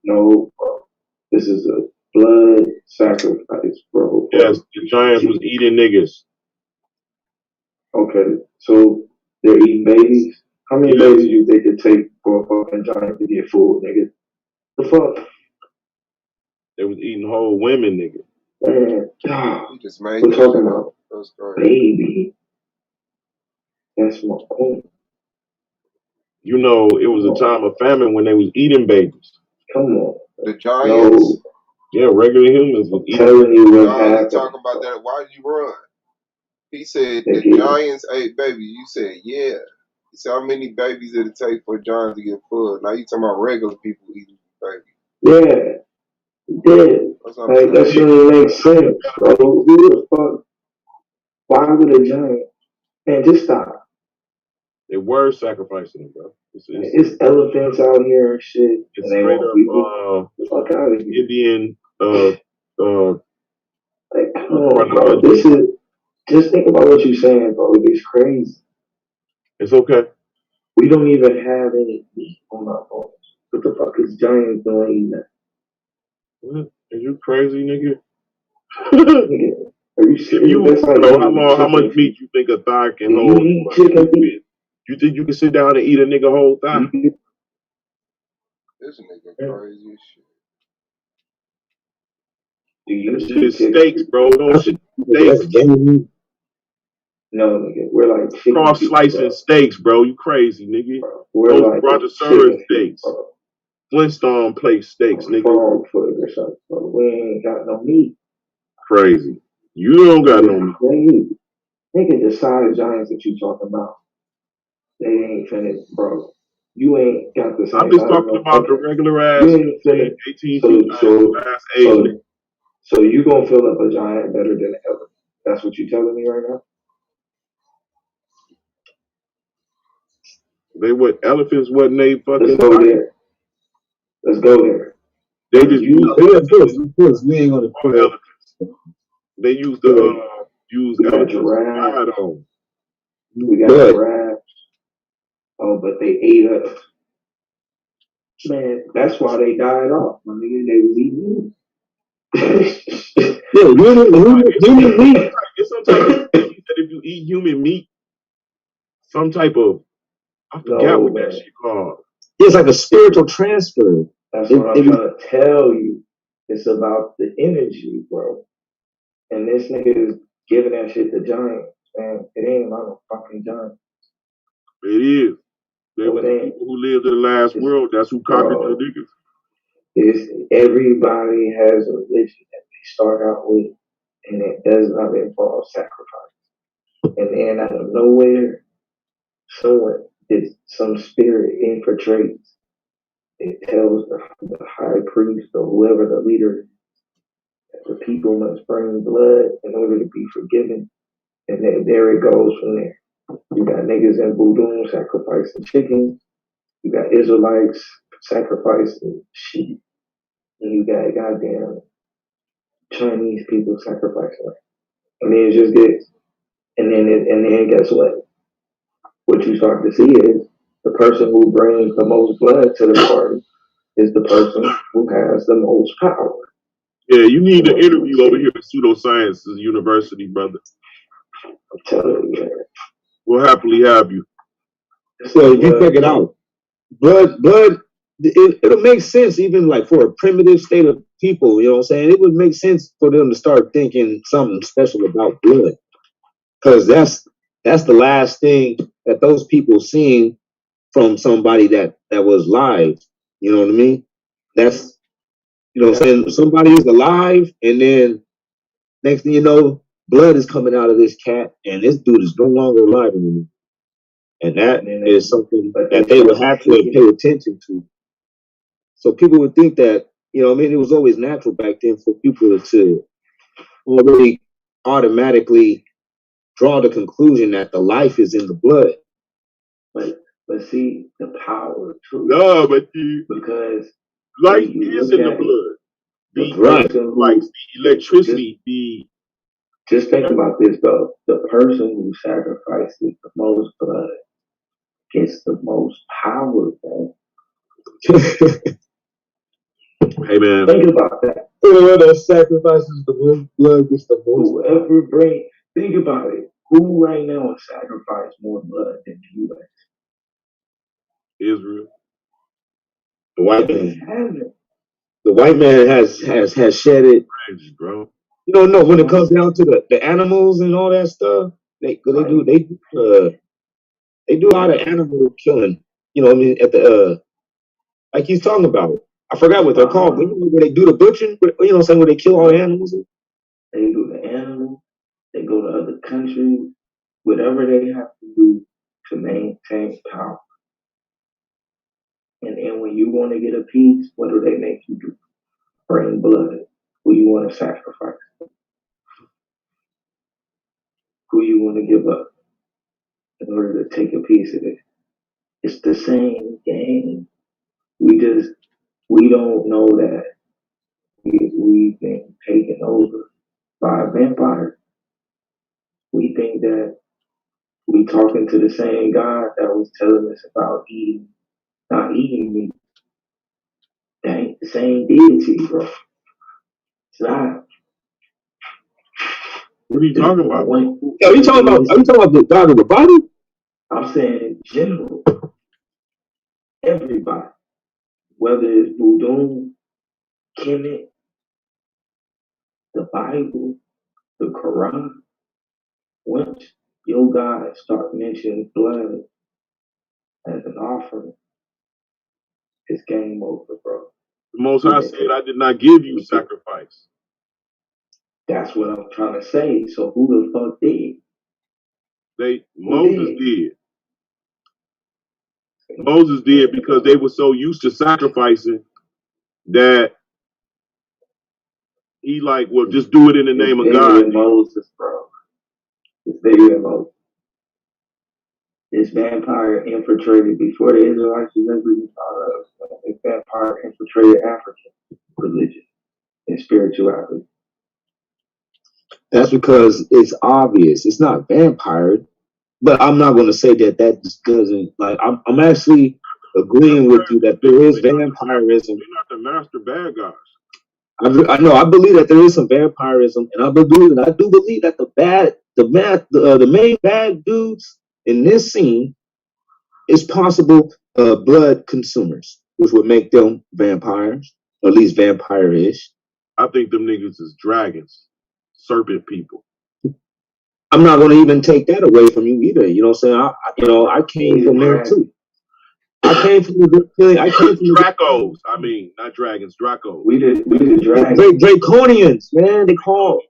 no, bro. This is a blood sacrifice, bro. Yes, the giants was eating niggas. Okay, so they're eating babies? How many babies do you think it take for a fucking giant to get full, nigga? The fuck? They was eating whole women, nigga. Man, You just made we're that talking shit about up. That's crazy. baby. That's my point. You know, it was a time of famine when they was eating babies. Come on. The giants. No. Yeah, regular humans was eating. Telling you what No, happened. he talking about that. Why did you run? He said the giants ate babies. You said yeah. He said how many babies did it take for a giant to get full? Now you talking about regular people eating babies. Yeah. Yeah. Like, that shouldn't make sense, bro. Who the fuck? Why would a giant? Man, just stop. They were sacrificing them, bro. It's elephants out here and shit. It's and straight up fuck out of here. Indian like, come on, bro. This is just think about what you're saying, bro. It's crazy. It's okay. We don't even have any meat on our bones. What the fuck is giants doing eating that? What? Are you crazy, nigga? Nigga, are you serious? How much meat you think a thigh can hold? You eat chicken feet? You think you can sit down and eat a nigga whole thigh? This nigga crazy as shit. That shit is steaks, bro. Don't shit steaks. No, nigga, we're like chicken cross slicing steaks, bro. You crazy, nigga. We're those like brontosaurus steaks, Flintstone plate steaks, nigga. Frog foot or something, bro. We ain't got no meat. Crazy. You don't got no meat. Nigga, the size giants that you talking about, they ain't finished, bro. You ain't got the same. I'm just talking about the regular ass 18 feet So you gonna fill up a giant better than an elephant? That's what you telling me right now? Elephants wasn't they fucking. Let's go there. Let's go there. They just of course, we ain't gonna put elephants. They used to use elephants to ride on. We got giraffes. Oh, but they ate us. Man, that's why they died off. I mean, they was eating human meat. It's some type of if you eat human meat, some type of I forgot what that shit called. It's like a spiritual transfer. That's what I'm trying to tell you. It's about the energy, bro. And this nigga is giving that shit to giants, man. It ain't about no fucking giants. It is. They were the people who lived in the last world. That's who conquered the niggas. Everybody has a religion that they start out with, and it does not involve sacrifice. And then out of nowhere, some spirit infiltrates. It tells the high priest or whoever the leader is that the people must bring blood in order to be forgiven. And then there it goes from there. You got niggas in voodoo sacrificing chickens. You got Israelites sacrificing sheep. And you got goddamn Chinese people sacrificing. And then it just gets, and then guess what? What you start to see is the person who brings the most blood to the party is the person who has the most power. Yeah, you need an interview over here at Pseudosciences University, brother. I'm telling you, man. We'll happily have you. So if you check it out, blood, it'll make sense even like for a primitive state of people. You know what I'm saying? It would make sense for them to start thinking something special about blood, because that's the last thing that those people seen from somebody that was live. You know what I mean? That's, you know what I'm saying? Somebody is alive, and then next thing you know, blood is coming out of this cat, and this dude is no longer alive anymore. And that is something that they would have to pay attention to. So people would think that, you know, I mean, it was always natural back then for people to already automatically draw the conclusion that the life is in the blood. But see the power too. No, but because life is in the blood. The like the electricity, just think about this though. The person who sacrifices the most blood gets the most power, man. Hey man, think about that. Whoever sacrifices the most blood gets the most. Think about it. Who right now has sacrificed more blood than the U.S.? Israel. The white man. The white man has shed it, bro. You don't know when it comes down to the animals and all that stuff. They do a lot of animal killing. You know what I mean? At the like he's talking about. I forgot what they're called. But you know, where they do the butchering, you know what I'm saying, where they kill all the animals. They do the animals. They go to other countries. Whatever they have to do to maintain power. And then when you want to get a piece, what do they make you do? Bring blood. Who you want to sacrifice? Who you want to give up in order to take a piece of it? It's the same game. We don't know that we've been taken over by a vampire. We think that we talking to the same God that was telling us about not eating meat. That ain't the same deity, bro. It's not. What are you talking about? Are you talking about the God of the Bible? I'm saying in general, everybody, whether it's voodoo, Kemet, the Bible, the Quran, once your God start mentioning blood as an offering, it's game over, bro. The Most High said, I did not give you sacrifice. That's what I'm trying to say. So who the fuck did? Moses did. Moses did because they were so used to sacrificing that he like, well, just do it in the name of God. Moses, bro. It's bigger than Moses. This vampire infiltrated before the Israelites was ever even thought of. This vampire infiltrated African religion and spirituality. That's because it's obvious. It's not vampire, but I'm not going to say that just doesn't, like, I'm actually agreeing with you that there is vampirism. They're not the master bad guys. I know. I believe that there is some vampirism, and I do believe that the main bad dudes in this scene is possible blood consumers, which would make them vampires, or at least vampire-ish. I think them niggas is dragons, serpent people. I'm not going to even take that away from you either. You know what I'm saying? I came from there too. I came from Dracos. I mean, not dragons, Dracos. We the dragons. Draconians, man. They call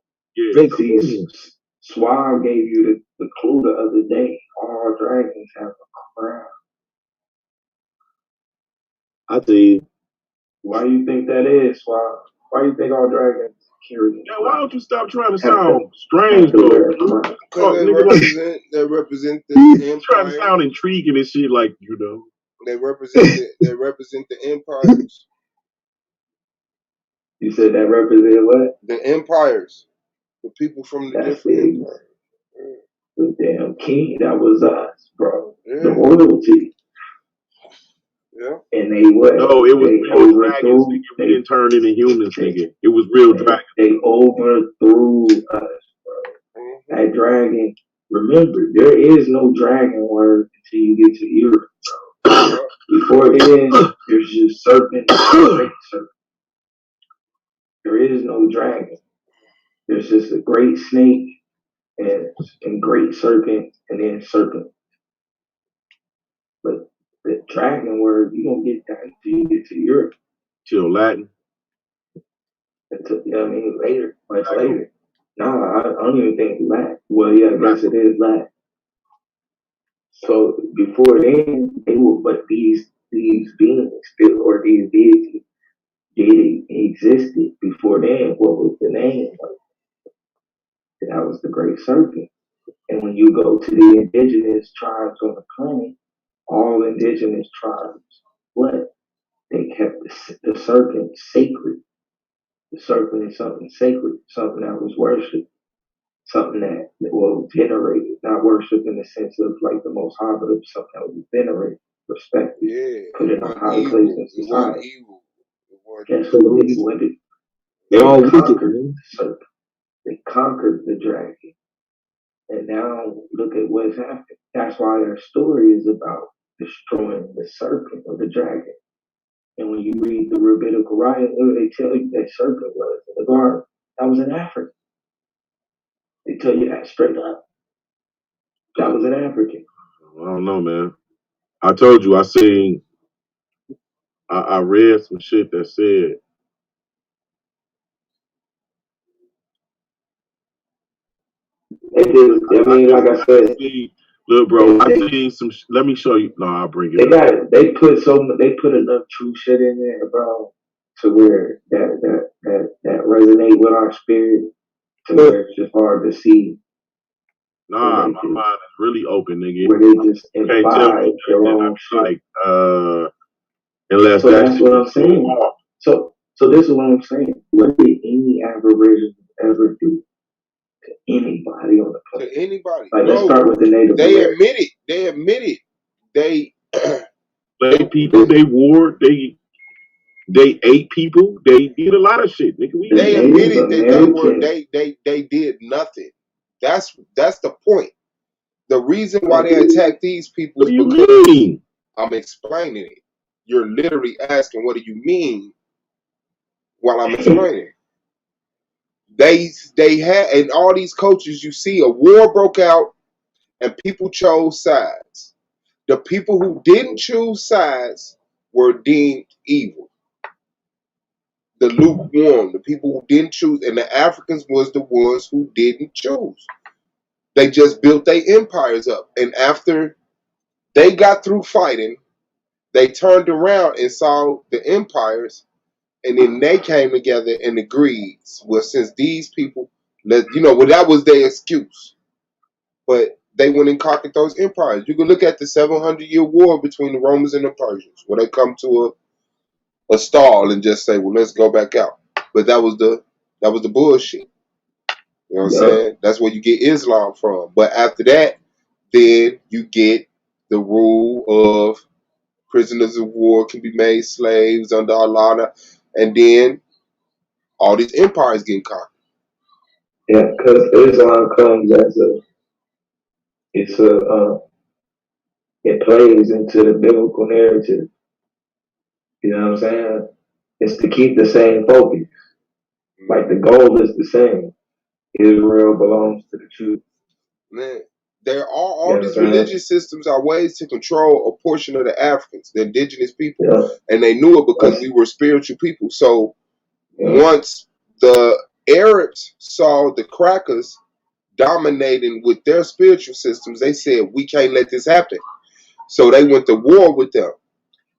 Draconians. Swab gave you the clue the other day. All dragons have a crown. I tell you. Why do you think that is, Swab? Why do you think all dragons carry? Yeah, why don't you stop trying to sound strange, though? Because they represent the empire. Trying to sound intriguing and shit, like, you know. They represent the empires. You said that represent what? The empires. The people from the different empires. The damn king, that was us, bro. Yeah. The royalty. Yeah. And they what? No, it was They real dragons, overthrew. nigga. We didn't turn into humans, nigga. It was real dragons. They overthrew us, bro. Mm-hmm. That dragon. Remember, there is no dragon word until you get to Europe. Yeah. Before then, there's just serpent, great serpent. There is no dragon. There's just a great snake and great serpent and then serpent. But the dragon word, you don't get that until you get to Europe. Till Latin. Until, you know what I mean? Later, much later. No, I don't even think it's Latin. Well, yeah, I guess it is Latin. So before then, they were, but these beings still, or these deities, did existed. Before then, what was the name? That was the Great Serpent. And when you go to the indigenous tribes on the planet, all indigenous tribes, what? They kept the serpent sacred. The serpent is something sacred, something that was worshipped, something that was venerated, not worshipped in the sense of like the most high, but it was something that was venerated, respected, Yeah. put It in a wasn't high evil. place in It wasn't society. evil. It wasn't Guess what? What did They they all wicked, conquered man. the serpent? They conquered the dragon. And now look at what's happened. That's why their story is about destroying the serpent or the dragon. And when you read the rabbinical writing, what do they tell you that serpent was in the garden? That was in Africa. They tell you that straight up. That was an African. I don't know, man. I told you, I read some shit that said, They did. I mean, like I said, see, look, bro, I seen some, let me show you. No, I'll bring it they up. got it. They put enough true shit in there, bro, to where that resonate with our spirit, to where it's just hard to see. Nah, my mind is really open, nigga. Where they just You can't tell me implied their nothing. own shit. Like, unless So that that's shit what was I'm saying. off. So this is what I'm saying. What did any Aboriginal ever do to anybody on the planet? To anybody. Like, let's No. start with the Native They Americans. admitted. They admitted. They People, they wore, they ate people, they did a lot of shit, nigga. The they Native admitted that they were Americans. they did nothing. That's the point. The reason why they attacked these people What is do you because mean? I'm explaining it. You're literally asking, what do you mean? While I'm explaining. They had, and all these coaches, you see a war broke out and people chose sides. The people who didn't choose sides were deemed evil. The lukewarm, the people who didn't choose, and the Africans was the ones who didn't choose. They just built their empires up. And after they got through fighting, they turned around and saw the empires, and then they came together and agreed. Well, since these people, well, that was their excuse. But they went and conquered those empires. You can look at the 700-year war between the Romans and the Persians, where they come to a stall and just say, "Well, let's go back out." But that was the bullshit. You know what I'm saying? That's where you get Islam from. But after that, then you get the rule of prisoners of war can be made slaves under Allah, and then all these empires getting conquered. Yeah, because Islam comes as it plays into the biblical narrative. You know what I'm saying? It's to keep the same focus. Like the goal is the same. Israel belongs to the Jews. Man, there are all these religious systems are ways to control a portion of the Africans, the indigenous people, and they knew it because we were spiritual people. So once the Arabs saw the crackers dominating with their spiritual systems, they said, we can't let this happen. So they went to war with them.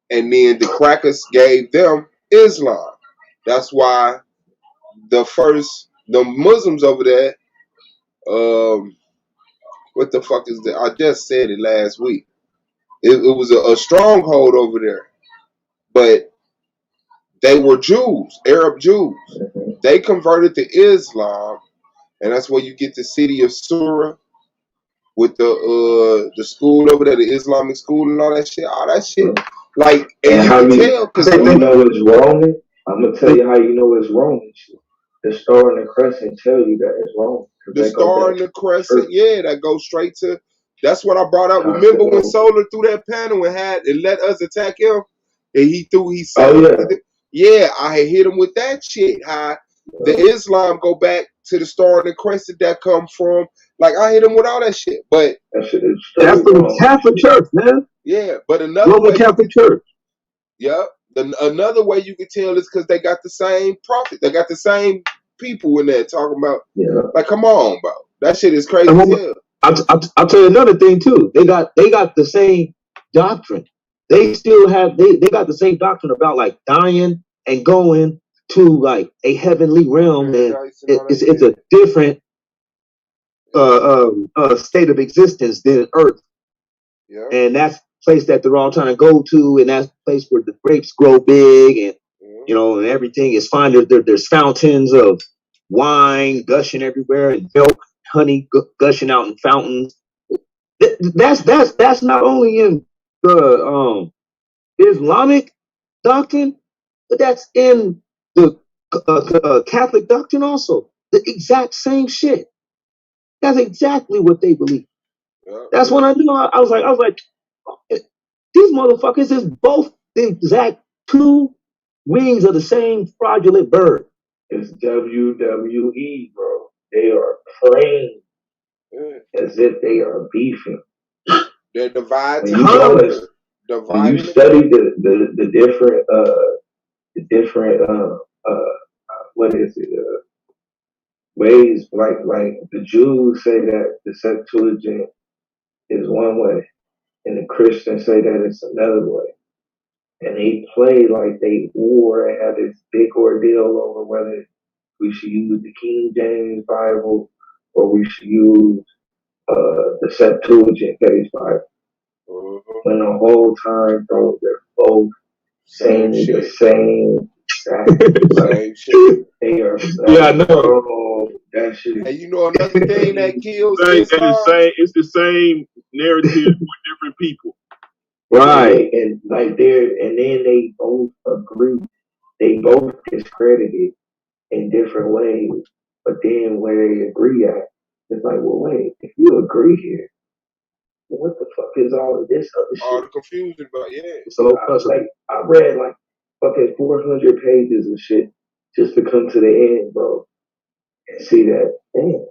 And then the crackers gave them Islam. That's why the Muslims over there, what the fuck is that? I just said it last week. It was a stronghold over there. But they were Jews, Arab Jews. They converted to Islam, and that's where you get the city of Surah with the school over there, the Islamic school and all that shit. All that shit Like, and And you how can you tell because you know it's wrong? I'm gonna tell you how you know it's wrong. The star and the crescent tell you that it's wrong because the they go star back and the to crescent, church. yeah, that goes straight to. That's what I brought up. Remember when Constantinople. Solar threw that panel and let us attack him, and he set Oh up. yeah. Yeah, I had hit him with that shit. How the Islam go back to the star and the crescent that come from. Like I hit him with all that shit, but That shit is That's straight from wrong. Catholic Church, man. yeah, but another Roman way you Catholic could, Church. yeah, another way you could tell is because they got the same prophet, they got the same people in there talking about. Yeah. Like, come on, bro, that shit is crazy And as hell. I'll tell you another thing too. They got the same doctrine. They still have they got the same doctrine about like dying and going to like a heavenly realm, and Paradise and all that it's shit. a different state of existence than Earth, Yeah. and that's the place that they're all trying to go to, and that's the place where the grapes grow big, and you know, and everything is fine. There's fountains of wine gushing everywhere, and milk, honey gushing out in fountains. That's not only in the Islamic doctrine, but that's in the Catholic doctrine also. The exact same shit. That's exactly what they believe. Yeah. That's when I knew. I was like, these motherfuckers is both the exact two wings of the same fraudulent bird. It's WWE, bro. They are playing as if they are beefing. They're divide When to you conquer. when you Divide and study conquer. the different what is it ways, like the Jews say that the Septuagint is one way, and the Christians say that it's another way, and they play like they war and have this big ordeal over whether we should use the King James Bible or we should use the Septuagint based Bible. When the whole time, bro, they're both Same saying the shit. same exact. Same shit. They are Yeah, I like, know. bro, that shit And is you know another thing that kills Islam? It's the same narrative with different people. right. And like and then they both agree. They both discredit it in different ways. But then where they agree at, it's like, well, wait, if you agree here, what the fuck is all of this other All shit? the confusion, but yeah. So I read like fucking 400 pages of shit just to come to the end, bro, and see that, damn,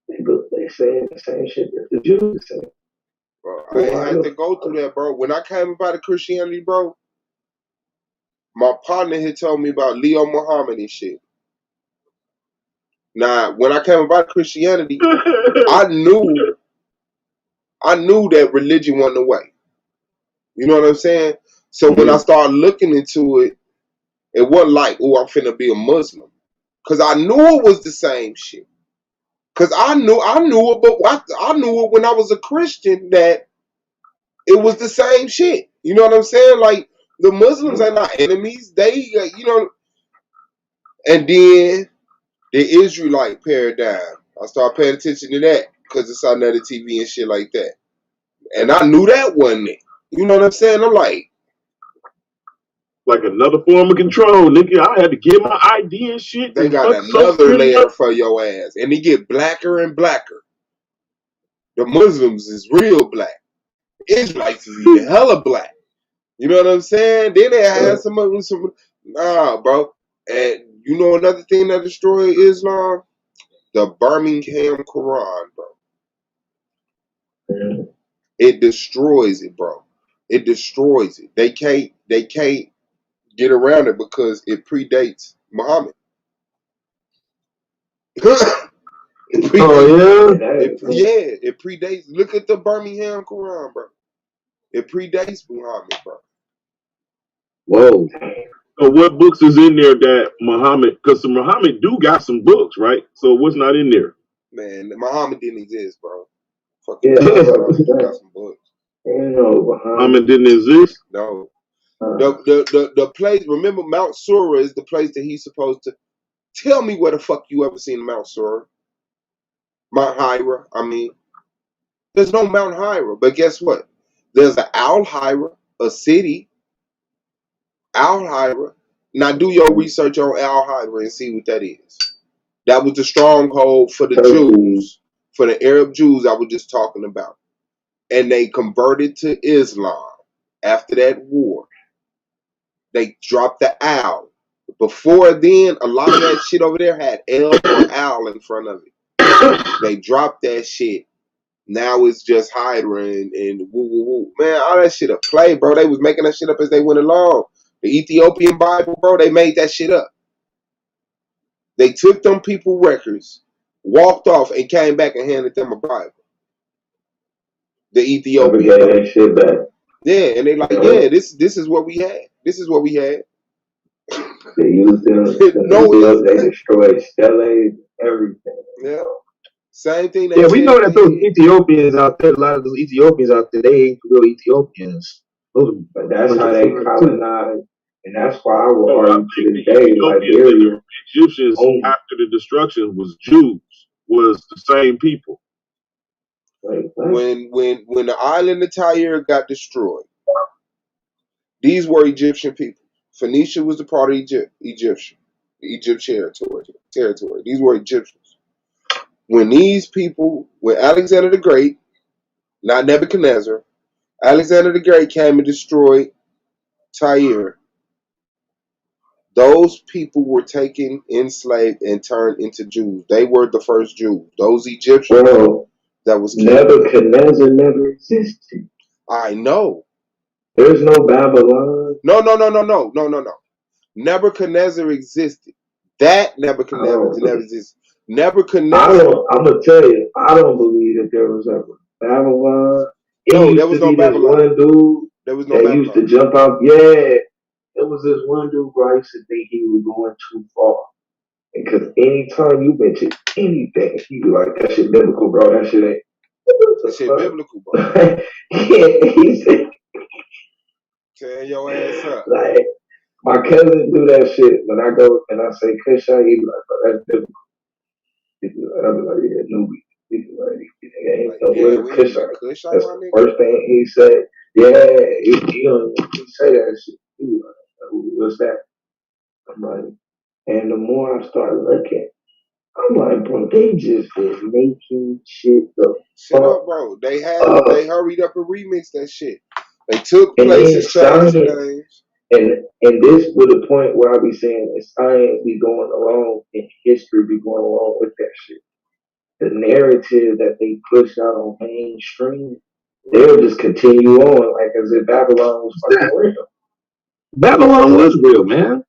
they saying the same shit that the Jews say. Bro, I ain't had to go through that, bro. When I came about to Christianity, bro, my partner had told me about Leo Muhammad and shit. Now, when I came about Christianity, I knew that religion wasn't the way. You know what I'm saying? So when I started looking into it, it wasn't like, oh, I'm finna be a Muslim. Cause I knew it was the same shit. Cause I knew it, but I knew it when I was a Christian that it was the same shit. You know what I'm saying? Like the Muslims are not enemies. They, you know, and then the Israelite paradigm. I started paying attention to that because it's on other TV and shit like that. And I knew that wasn't it. You know what I'm saying? I'm like another form of control, nigga. I had to get my ID and shit they and got fuck social another security. layer for your ass, and they get blacker and blacker. The Muslims is real black. Israelites is even hella black. You know what I'm saying? Then they had some nah, bro. And you know another thing that destroyed Islam? The Birmingham Quran, bro. It destroys it, bro. It destroys it. They can't get around it because it predates Muhammad. It predates, it predates. Look at the Birmingham Quran, bro. It predates Muhammad, bro. Whoa. So what books is in there that Muhammad? Because Muhammad do got some books, right? So what's not in there? Man, Muhammad didn't exist, bro. Fucking got some books. Muhammad didn't exist. No. The place. Remember, Mount Sura is the place that he's supposed to. Tell me where the fuck you ever seen Mount Sura? Mount Hira. I mean, there's no Mount Hira, but guess what? There's an Al Hira, a city Al-Hira. Now do your research on Al-Hira and see what that is. That was the stronghold for the Jews, for the Arab Jews I was just talking about. And they converted to Islam after that war. They dropped the Al. Before then, a lot of that shit over there had L or Al in front of it. They dropped that shit. Now it's just Hydra and woo woo woo. Man, all that shit a play, bro. They was making that shit up as they went along. The Ethiopian Bible, bro, they made that shit up. They took them people records, walked off, and came back and handed them a Bible. The Ethiopian Bible. That shit back. Yeah, and they like, yeah, this is what we had. This is what we had. They used them. They destroyed steles, everything. Yeah. Same thing. Yeah, we know that those Ethiopians out there, a lot of those Ethiopians out there, they ain't real Ethiopians. But that's how they colonized, and that's why I will argue to this day, Liberia. Egyptians after the destruction was Jews, was the same people. When the island of Tyre got destroyed, these were Egyptian people. Phoenicia was a part of Egyptian territory. These were Egyptians. When Alexander the Great, not Nebuchadnezzar, Alexander the Great came and destroyed Tyre, those people were taken, enslaved, and turned into Jews. They were the first Jews. Those Egyptians that was Nebuchadnezzar never existed. I know. There's no Babylon. No. Nebuchadnezzar existed. That Nebuchadnezzar never existed. Nebuchadnezzar. I'm gonna tell you, I don't believe that there was ever Babylon. No, there was no Babylon. One dude there was no Babylon. Used to jump out. Yeah, there was this one dude who used to think he was going too far. Because anytime you mention anything, he be like, "That shit biblical, bro. That shit ain't." That shit biblical, bro. Yeah, he said, "Tear your ass up." Like, my cousin do that shit when I go and I say Kushite, he be like, "Bro, that's biblical." I be like, "Yeah, newbie." He be like, "Ain't no way Kushite." That's the first thing he said. Yeah, he don't say that shit. He be like, "What's that?" I'm like, and the more I start looking, I'm like, bro, they just is making shit up. Shut up, bro. They hurried up and remixed that shit. They took places, changed names. And this was the point where I be saying that science be going along and history be going along with that shit. The narrative that they push out on mainstream, they'll just continue on like as if Babylon was fucking real. Babylon was real, man.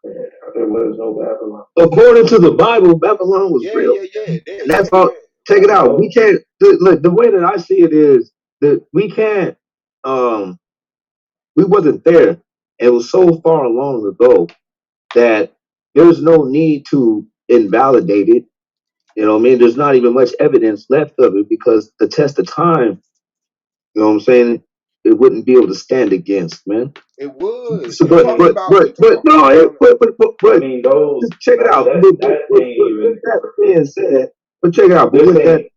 Yeah, there was no Babylon. According to the Bible, Babylon was real. Yeah. That's all. Check it out. We can't look. The way that I see it is that we can't. We wasn't there. It was so far long ago that there's no need to invalidate it. You know what I mean? There's not even much evidence left of it because the test of time, you know what I'm saying, it wouldn't be able to stand against, man. It would. So, but I mean, check it out. That being said, but check it out.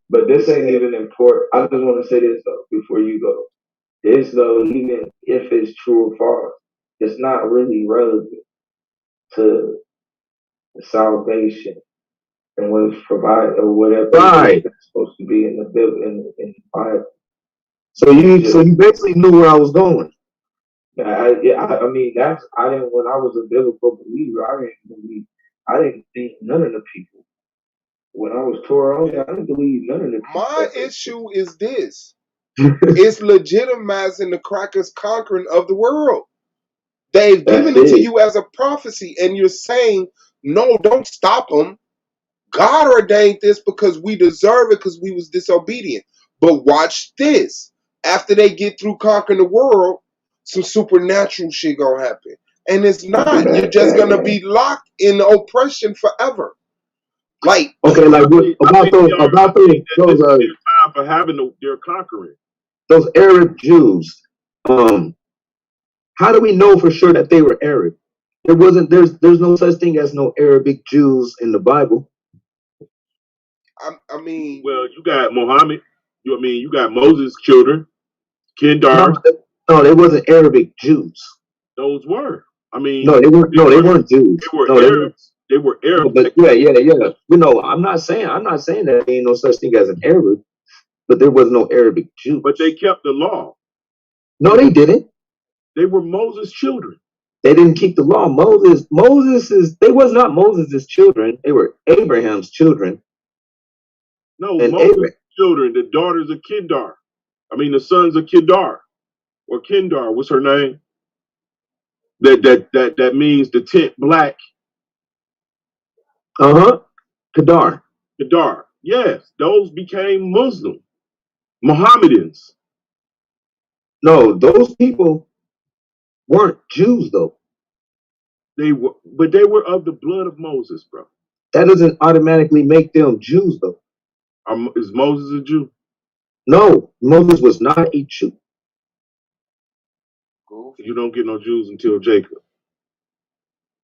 But this ain't even important. I just want to say this though before you go. This though, even if it's true or false, it's not really relevant to the salvation and what is provided or whatever it's supposed to be in the Bible. So you basically knew where I was going. I mean that's when I was a biblical believer, I didn't think none of the people. When I was Torah only, I didn't believe none of the people. My issue is this. It's legitimizing the crackers conquering of the world. They've given it to you as a prophecy, and you're saying, no, don't stop them. God ordained this because we deserve it because we was disobedient. But watch this. After they get through conquering the world, some supernatural shit gonna happen. And it's not. You're just gonna be locked in oppression forever. Like okay, like about those time for having their conquering. Those Arab Jews. How do we know for sure that they were Arab? There's no such thing as no Arabic Jews in the Bible. I mean, well, you got Muhammad. You got Moses' children, Kendar. No, they wasn't Arabic Jews. Those were. I mean, No, they weren't. No, they weren't Jews. they were No, they weren't. Arabs. They were No, Arabs. but yeah. You know, I'm not saying that there ain't no such thing as an Arab, but there was no Arabic Jews. But they kept the law. No, they didn't. They were Moses' children. They didn't keep the law. They was not Moses' children. They were Abraham's children. No, And Moses' children, the daughters of Kedar. I mean, the sons of Kedar or Kendar. What's her name? That means the tent black. Kedar. Kedar. Yes, those became Muslim, Mohammedans. No, those people weren't Jews though. They were, but they were of the blood of Moses, bro. That doesn't automatically make them Jews though. Is Moses a Jew? No, Moses was not a Jew. You don't get no Jews until Jacob.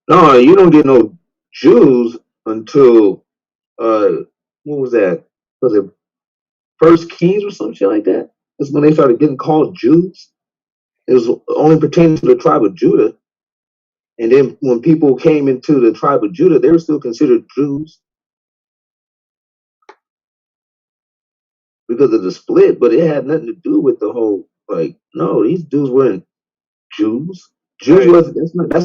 No, you don't get no Jews until what was that? Was it First Kings or some shit like that? That's when they started getting called Jews. It was only pertaining to the tribe of Judah. And then when people came into the tribe of Judah, they were still considered Jews because of the split, but it had nothing to do with the whole, like, no, these dudes weren't Jews. Jews Right. was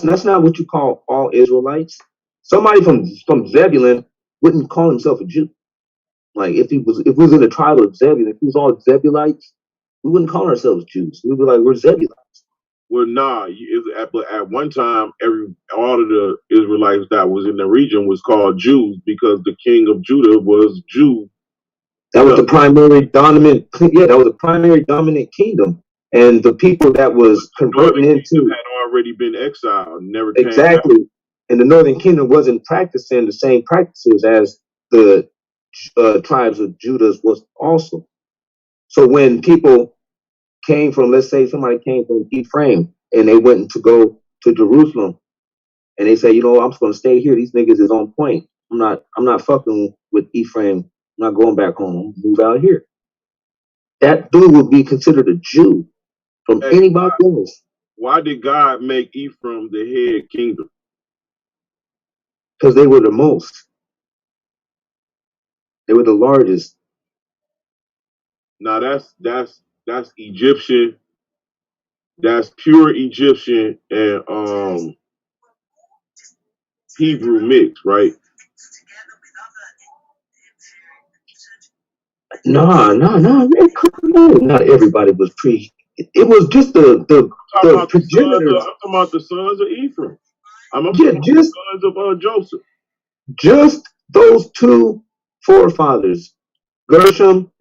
that's not what you call all Israelites. Somebody from Zebulun wouldn't call himself a Jew. Like if he was in the tribe of Zebulun, if he was all Zebulites, we wouldn't call ourselves Jews. We'd be like, we're Zebulites. Well, nah. At one time, all of the Israelites that was in the region was called Jews because the king of Judah was Jew. That was the primary dominant. Yeah, that was the primary dominant kingdom, and the people that was converting into had already been exiled, never came exactly. back. And the northern kingdom wasn't practicing the same practices as the tribes of Judah was also. So when people came from, let's say somebody came from Ephraim and they went to go to Jerusalem and they say, you know, I'm just gonna stay here. These niggas is on point. I'm not fucking with Ephraim. I'm not going back home. Move out here. That dude would be considered a Jew from anybody else. Why did God make Ephraim the head kingdom? Because they were the most. They were the largest. Now that's Egyptian. That's pure Egyptian and Hebrew mix, right? No, man, come on. Not everybody was pre. It was just the progenitors. I'm talking about the sons of Ephraim. I'm Yeah, talking about the sons of Joseph. Just those two forefathers, Gershom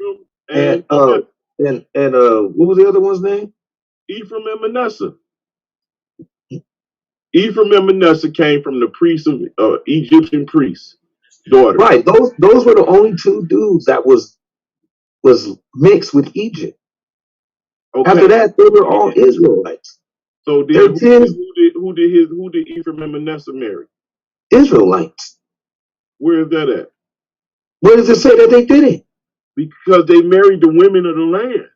and what was the other one's name? Ephraim and Manasseh. Ephraim and Manasseh came from the priests of Egyptian priests' daughters. Right. Those were the only two dudes that was mixed with Egypt. Okay. After that, they were all Israelites. So then who did Ephraim and Manasseh marry? Israelites. Where is that at? Where does it say that they did it? Because they married the women of the land.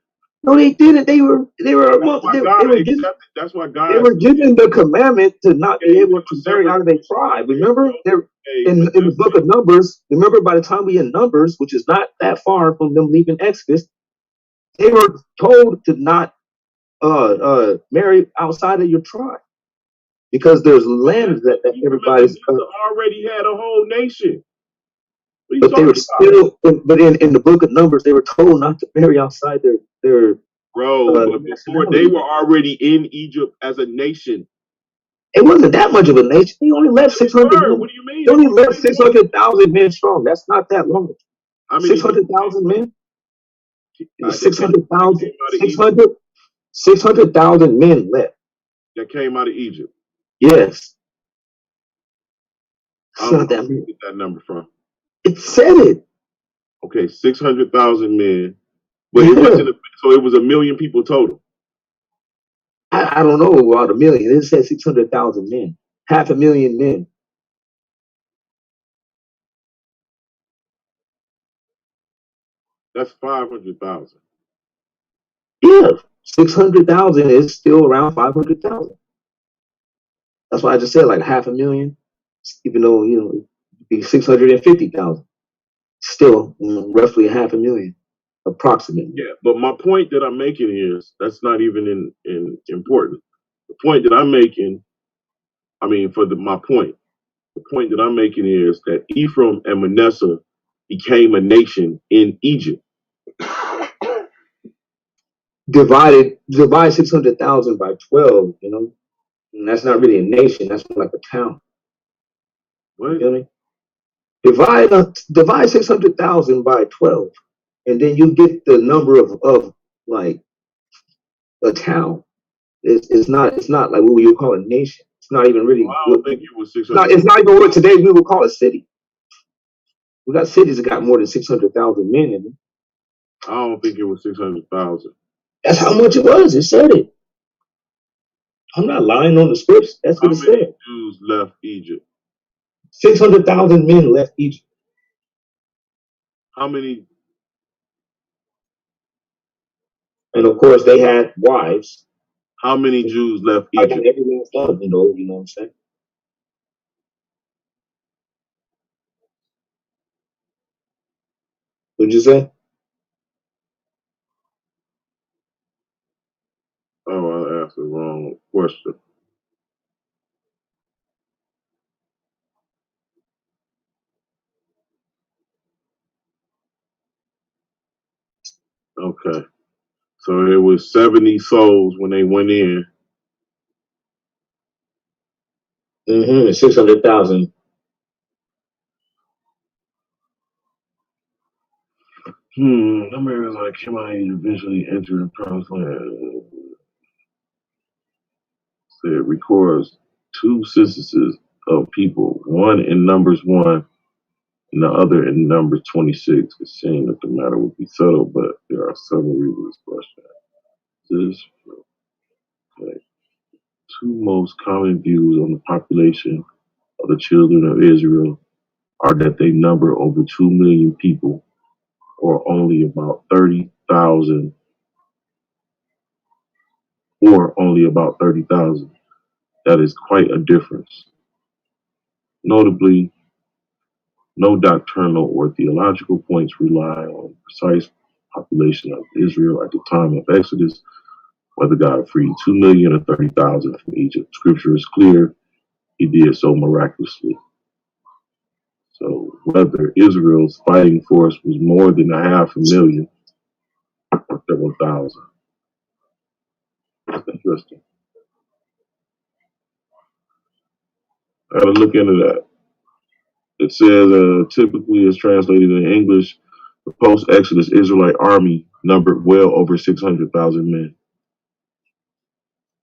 No, they didn't. They were That's why God. They were given the commandment to not be able to marry out of their tribe. Remember, in the book of Numbers. Remember, by the time we in Numbers, which is not that far from them leaving Exodus, they were told to not marry outside of your tribe because there's land that everybody's already had a whole nation. But they were still, but in the book of Numbers, they were told not to marry outside their but before they were already in Egypt as a nation. It wasn't that much of a nation. They only left 600 men. What do you mean? They only left 600,000 men strong. That's not that long. 600,000 men? 600,000 600,000 men left. That came out of Egypt. Yes. I don't know where you get that number from. It said it. Okay, 600,000 men. But it wasn't so it was 1 million people total. I don't know about 1 million. It said 600,000 men. 500,000 men. That's 500,000. Yeah. 600,000 is still around 500,000. That's why I just said like 500,000, even though it'd be 650,000, still roughly 500,000, approximately. Yeah, but my point that I'm making is that's not even in important. The point that I'm making, I mean, my point, the point that I'm making is that Ephraim and Manasseh became a nation in Egypt. Divide 600,000 by 12, and that's not really a nation. That's more like a town. What? You feel me? Divide 600,000 by 12, and then you get the number of like a town. It's not like what you call a nation. It's not even really. I don't think it was 600. It's not even what today we would call a city. We got cities that got more than 600,000 men in them. I don't think it was 600,000. That's how much it was. It said it. I'm not lying on the scripts. That's what it said. How many Jews left Egypt? 600,000 men left Egypt. How many? And of course, they had wives. How many Jews left Like Egypt? every last one, you know what I'm saying? What'd you say? Oh, I asked the wrong question. Okay. So it was 70 souls when they went in. 600,000. Numbers like Shemai eventually entered the promised land. So it records two censuses of people, one in Numbers 1 and the other in Numbers 26. It's saying that the matter would be settled, but there are several reasons for this. Okay. Two most common views on the population of the children of Israel are that they number over 2 million people, or only about 30,000, That is quite a difference. Notably, no doctrinal or theological points rely on precise population of Israel at the time of Exodus, whether God freed 2 million or 30,000 from Egypt. Scripture is clear, he did so miraculously. So whether Israel's fighting force was more than 500,000 or several thousand. That's interesting. I gotta look into that. It says typically is translated in English, the post-Exodus Israelite army numbered well over 600,000 men.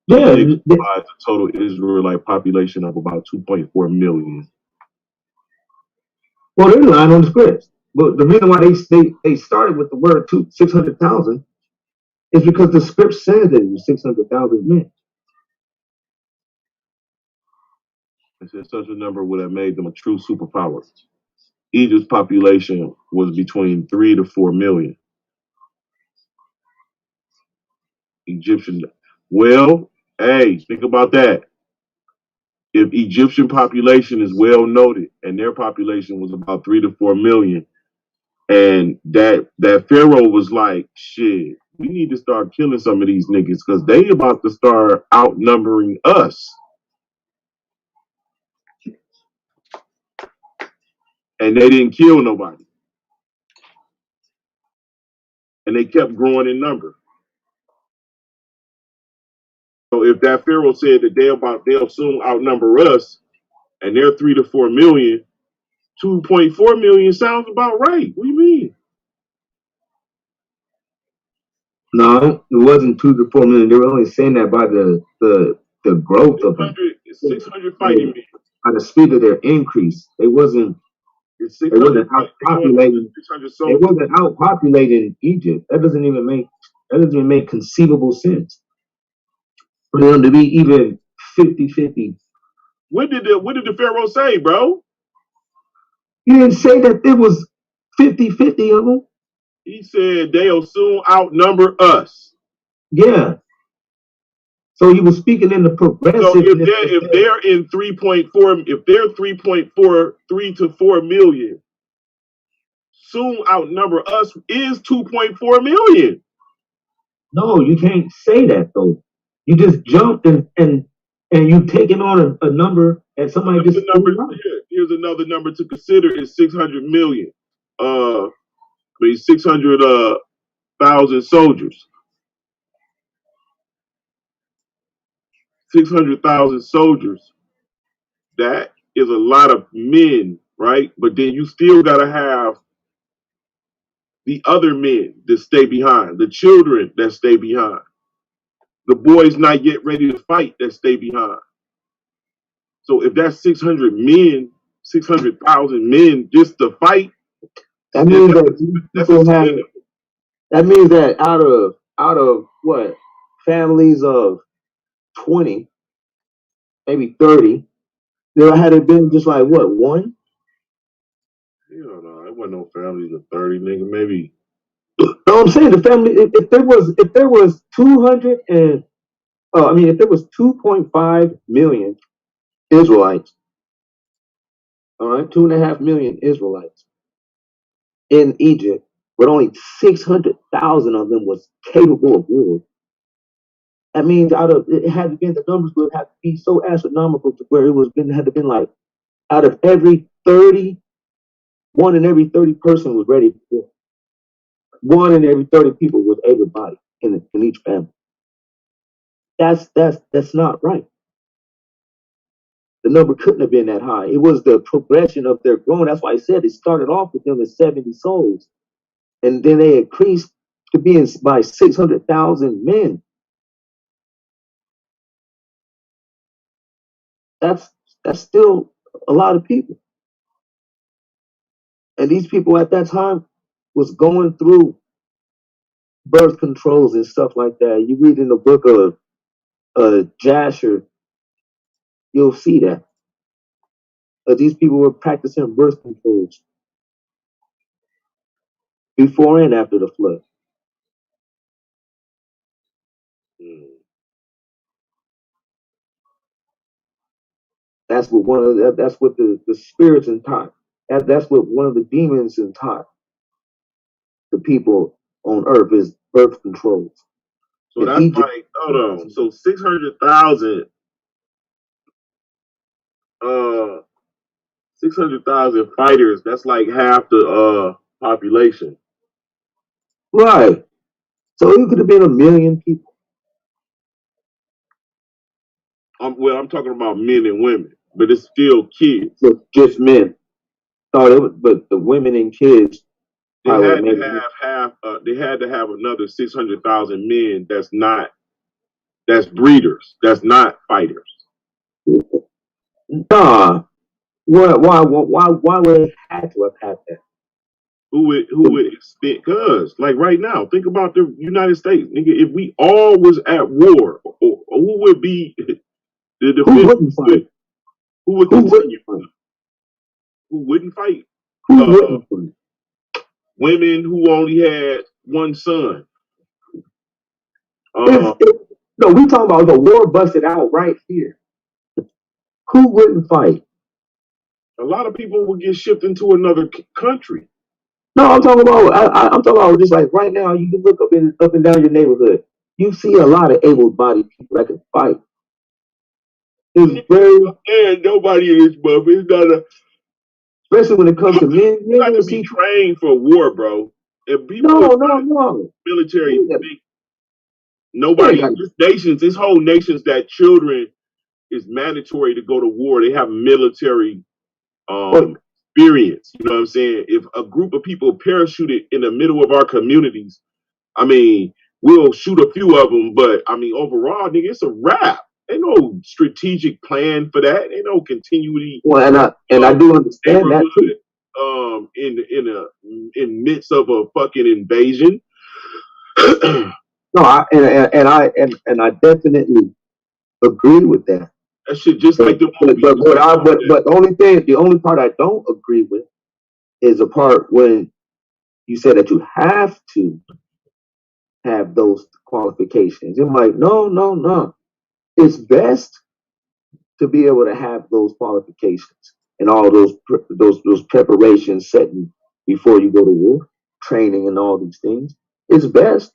Yeah. It provides a total Israelite population of about 2.4 million. Well, they're lying on the scripts. But the reason why they started with the word 600,000 is because the script said that it was 600,000 men. It said such a number would have made them a true superpower. Egypt's population was between 3 to 4 million. Well, hey, think about that. If Egyptian population is well noted and their population was about 3 to 4 million, and that Pharaoh was like, shit, we need to start killing some of these niggas because they about to start outnumbering us. And they didn't kill nobody. And they kept growing in number. So if that Pharaoh said that they'll soon outnumber us, and they're 3 to 4 million, 2.4 million sounds about right. What do you mean? No, it wasn't 2 to 4 million. They were only saying that by the growth of them. 600 fighting men. By the speed of their increase. They wasn't outpopulating. They wasn't outpopulating Egypt. That doesn't even make conceivable sense for them to be even 50-50. What did the Pharaoh say, bro? He didn't say that it was 50-50 of them. He said they'll soon outnumber us. Yeah. So you were speaking in the progressiveness. So if they're in 3.4, if they're 3.43 to 4 million, soon outnumber us is 2.4 million. No, you can't say that though. You just jumped and you taking on a number and somebody Here's just here's another number to consider is 600 million. 600,000 soldiers. 600,000 soldiers. That is a lot of men, right? But then you still gotta have the other men that stay behind, the children that stay behind, the boys not yet ready to fight that stay behind. So if that's 600 men, 600,000 men just to fight, that means that means that out of what families of 20, maybe 30, there had it been just like what, one? Hell no, it wasn't no families of 30, nigga. Maybe. No, I'm saying the family. If there was 200 and if there was 2.5 million Israelites, all right, 2.5 million Israelites in Egypt, but only 600,000 of them was capable of war. That means it had been the numbers would have to be so astronomical to where had to been like out of every 30, one in every 30 person was ready to war. One in every 30 people was able-bodied in each family. That's not right. The number couldn't have been that high. It was the progression of their growing. That's why I said it started off with them as 70 souls, and then they increased to being by 600,000 men. That's still a lot of people. And these people at that time was going through birth controls and stuff like that. You read in the book of Jasher, you'll see that. These people were practicing birth controls before and after the flood. That's what that's what the spirits and taught. That's what one of the demons and taught the people on earth is birth controls. So that's Egypt, like, hold on. So 600,000 600,000 fighters, that's like half the population. Right. So it could have been 1 million people. I'm talking about men and women, but it's still kids. Just men. But the women and kids. They had to have they had to have another 600,000 men that's breeders, that's not fighters. Nah. Why would it have to have had that? Who would expect? Cause like right now, think about the United States, nigga. If we all was at war, who would be the defense? Who would continue? Who wouldn't fight? Who wouldn't fight? Women who only had one son. No, we talking about the war busted out right here. Who wouldn't fight? A lot of people would get shipped into another country. No, I'm talking about. I'm talking about just like right now. You can look up and down your neighborhood. You see a lot of able-bodied people that can fight. It's very nobody in this buff. It's not a. Especially when it comes to men, you got to be trained for war, bro. If people no. Military, nobody. This whole nations that children is mandatory to go to war. They have military experience. You know what I'm saying? If a group of people parachuted in the middle of our communities, I mean, we'll shoot a few of them, but I mean, overall, nigga, it's a wrap. Ain't no strategic plan for that. Ain't no continuity. Well, and I do understand that too. In midst of a fucking invasion. No, I definitely agree with that. That shit just like the movie. But the only part I don't agree with is the part when you said that you have to have those qualifications. I'm like, no. it's best to be able to have those qualifications and all those preparations setting before you go to war, training and all these things. It's best,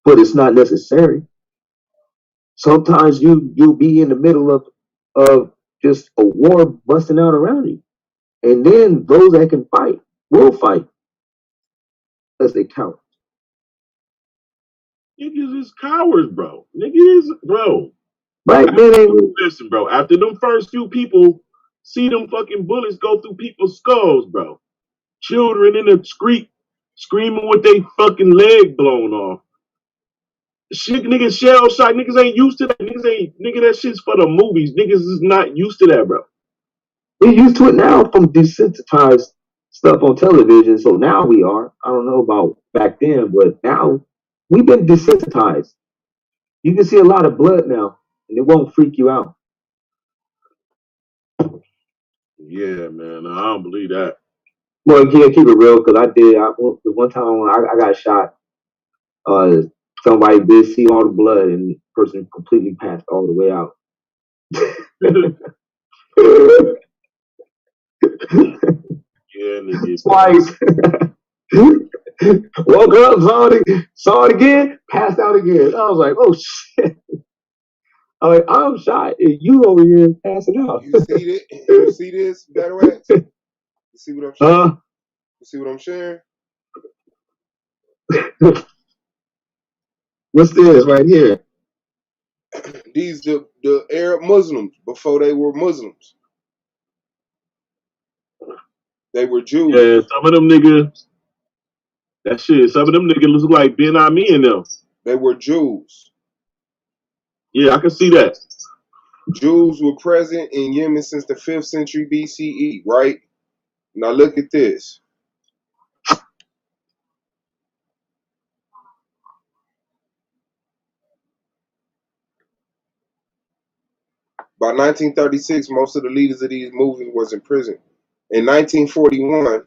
but it's not necessary. Sometimes you'll be in the middle of just a war busting out around you, and then those that can fight will fight as they count. Niggas is cowards, bro. Niggas, bro. Black men ain't. Listen, bro. After them first few people see them fucking bullets go through people's skulls, bro. Children in the street screaming with their fucking leg blown off. Shit, niggas shell shock. Niggas ain't used to that. Nigga, that shit's for the movies. Niggas is not used to that, bro. We're used to it now from desensitized stuff on television. So now we are. I don't know about back then, but now we've been desensitized. You can see a lot of blood now, and it won't freak you out. Yeah, man. I don't believe that. Well, yeah, keep it real, because the one time when I got shot, somebody did see all the blood, and the person completely passed all the way out. Yeah, nigga. Twice. Woke up, saw it again, passed out again. I was like, oh shit. I'm like, I'm shot, and you over here passing out. You see this? You see this, Battle Axe? You see what I'm sharing? You see what I'm sharing? What's this right here? These the Arab Muslims before they were Muslims. They were Jews. Yeah, some of them niggas. That shit. Some of them niggas look like Ben Ami and them. They were Jews. Yeah, I can see that. Jews were present in Yemen since the 5th century BCE, right? Now look at this. By 1936, most of the leaders of these movements was in prison. In 1941,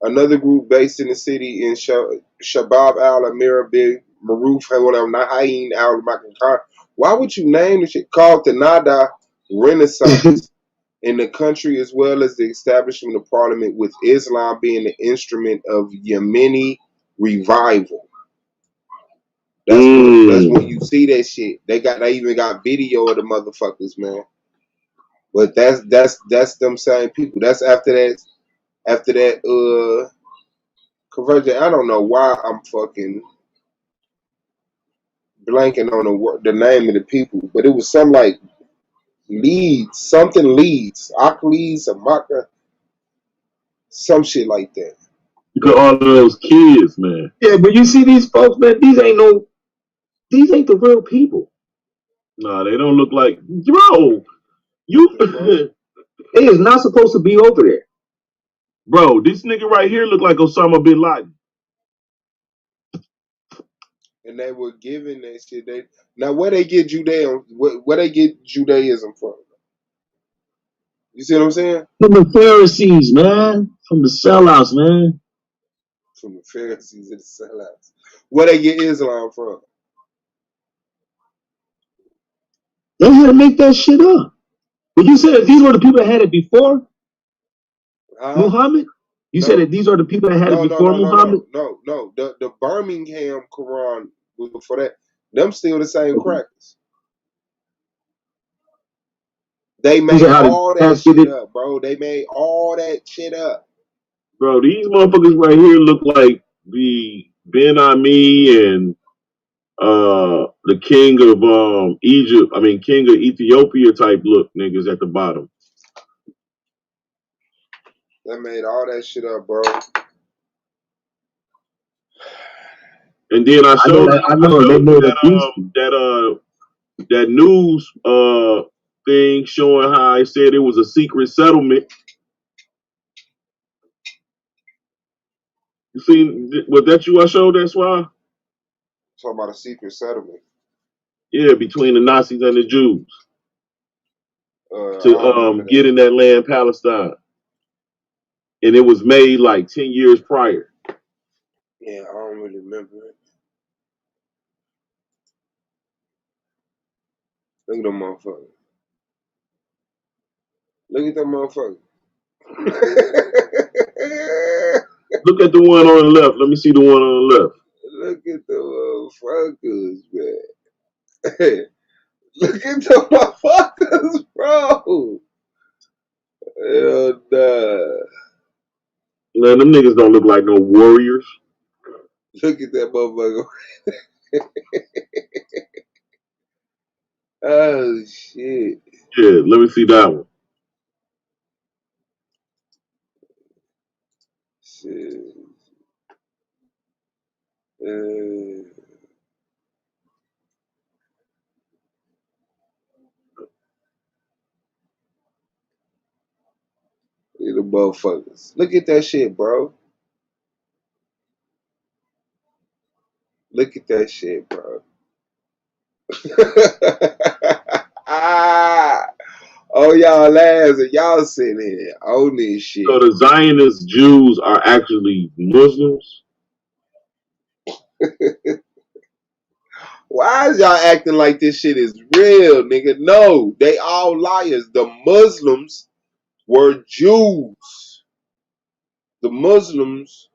another group based in the city in Shabab al-Amir bin Maruf Nahayin al-Makar. Why would you name the shit? Called the Nada Renaissance in the country, as well as the establishment of parliament, with Islam being the instrument of Yemeni revival. That's when you see that shit. They even got video of the motherfuckers, man. But that's them same people. That's after that conversion. I don't know why I'm fucking blanking on the name of the people, but it was some like Leeds, Achleeds, Amaka, some shit like that. Look at all of those kids, man. Yeah, but you see these folks, man, these ain't the real people. Nah, they don't look like, bro. You, They is not supposed to be over there. bro. This nigga right here look like Osama bin Laden. And they were giving that shit. Now where they get where they get Judaism from? You see what I'm saying? From the Pharisees, man. From the sellouts, man. From the Pharisees and the sellouts. Where they get Islam from? They had to make that shit up. But you said that these were the people that had it before Muhammad? You said that these are the people that had it before Muhammad? No. The Birmingham Quran was before that. Them still the same crackers. They made all that shit up, bro. They made all that shit up. Bro, these motherfuckers right here look like the Ben Ami and the king of Egypt. I mean, king of Ethiopia type look niggas at the bottom. They made all that shit up, bro. And then I showed that news thing showing how I said it was a secret settlement. You seen, was that you I showed? That's why? Talking about a secret settlement. Yeah, between the Nazis and the Jews to get in that land, Palestine. And it was made like 10 years prior. Yeah, I don't really remember it. Look at them motherfuckers. Look at them motherfuckers. Look at the one on the left. Let me see the one on the left. Look at the motherfuckers, man. Look at the motherfuckers, bro. Hell nah. Man, them niggas don't look like no warriors. Look at that motherfucker. Oh, shit. Yeah, let me see that one. Shit. Look at the motherfuckers. Look at that shit, bro. Look at that shit, bro. Oh, y'all ass and y'all sitting here on this So shit. the Zionist Jews are actually Muslims? Why is y'all acting like this shit is real, nigga? No, they all liars. The Muslims were Jews. The Muslims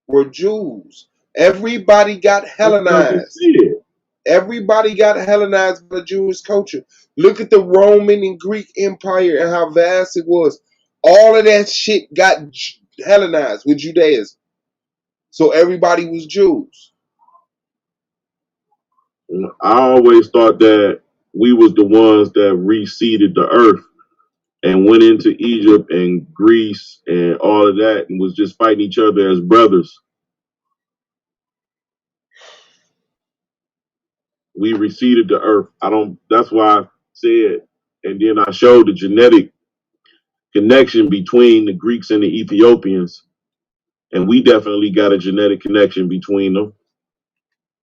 were Jews. Everybody got That's what I just Hellenized. said. Everybody got Hellenized by the Jewish culture. Look at the Roman and Greek Empire and how vast it was. All of that shit got Hellenized with Judaism. So everybody was Jews. I always thought that we was the ones that reseeded the earth and went into Egypt and Greece and all of that and was just fighting each other as brothers. We reseeded the earth. That's why I said, and then I showed the genetic connection between the Greeks and the Ethiopians, and we definitely got a genetic connection between them.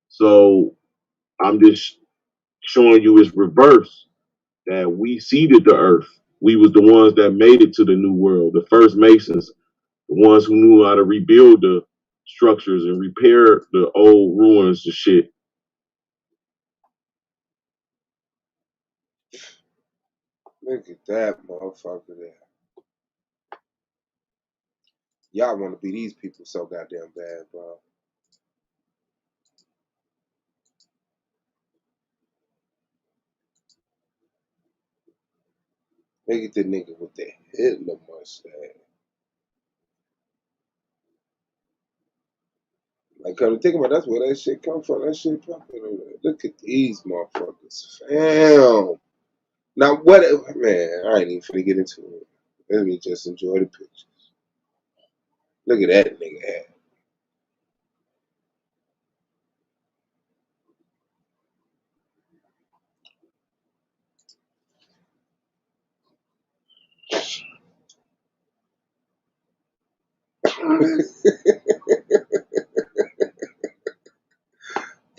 So I'm just showing you it's reverse, that we seeded the earth. We was the ones that made it to the new world, the first Masons, the ones who knew how to rebuild the structures and repair the old ruins and shit. Look at that motherfucker there. Y'all want to be these people so goddamn bad, bro. Look at the nigga with the Hitler mustache. Like, come to think about it, that's where that shit come from. That shit popular. Look at these motherfuckers. Fam. Now, what, man, I ain't even finna get into it. Let me just enjoy the pictures. Look at that nigga hat.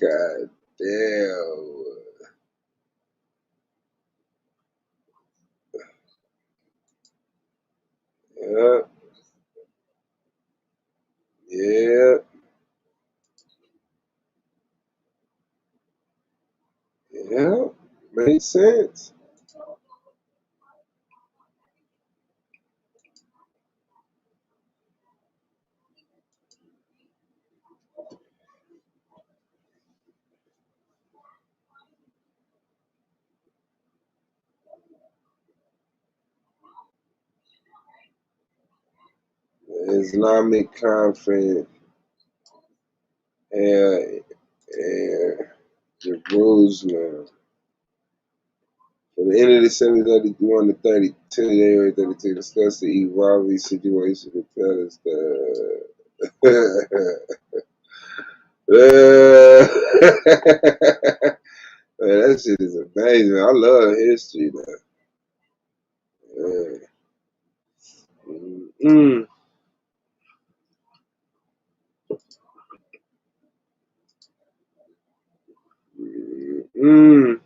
God damn. Yeah, yeah, yeah. Makes sense. The Islamic Conference and Jerusalem. For the end of December 31 to 32, January 32, discuss the evolving situation to tell us the. Man, that shit is amazing. I love history, man. Mm. Mm.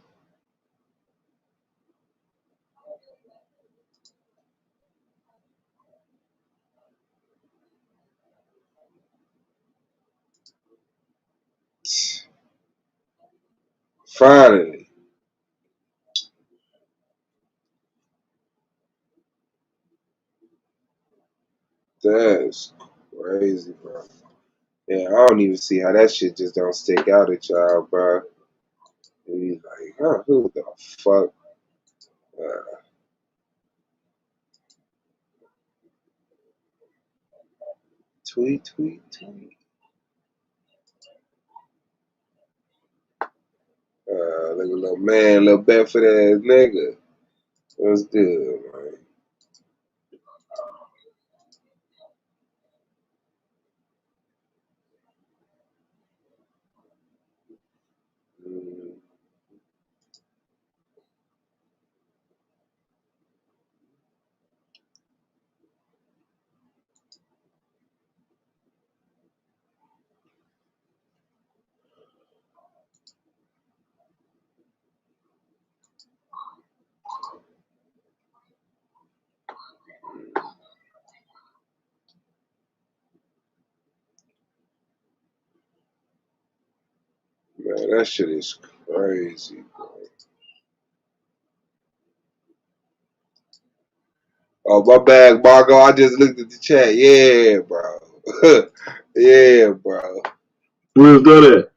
Finally. That's crazy, bro. Yeah, I don't even see how that shit just don't stick out at y'all, bro. And you like, huh, who the fuck? Uh, tweet, tweet, tweet. Look at little man, little Bedford ass nigga. What's good, man? Mm, man, that shit is crazy, bro. Oh, my bad, Margo. I just looked at the chat. Yeah, bro. Yeah, bro. Where's that at?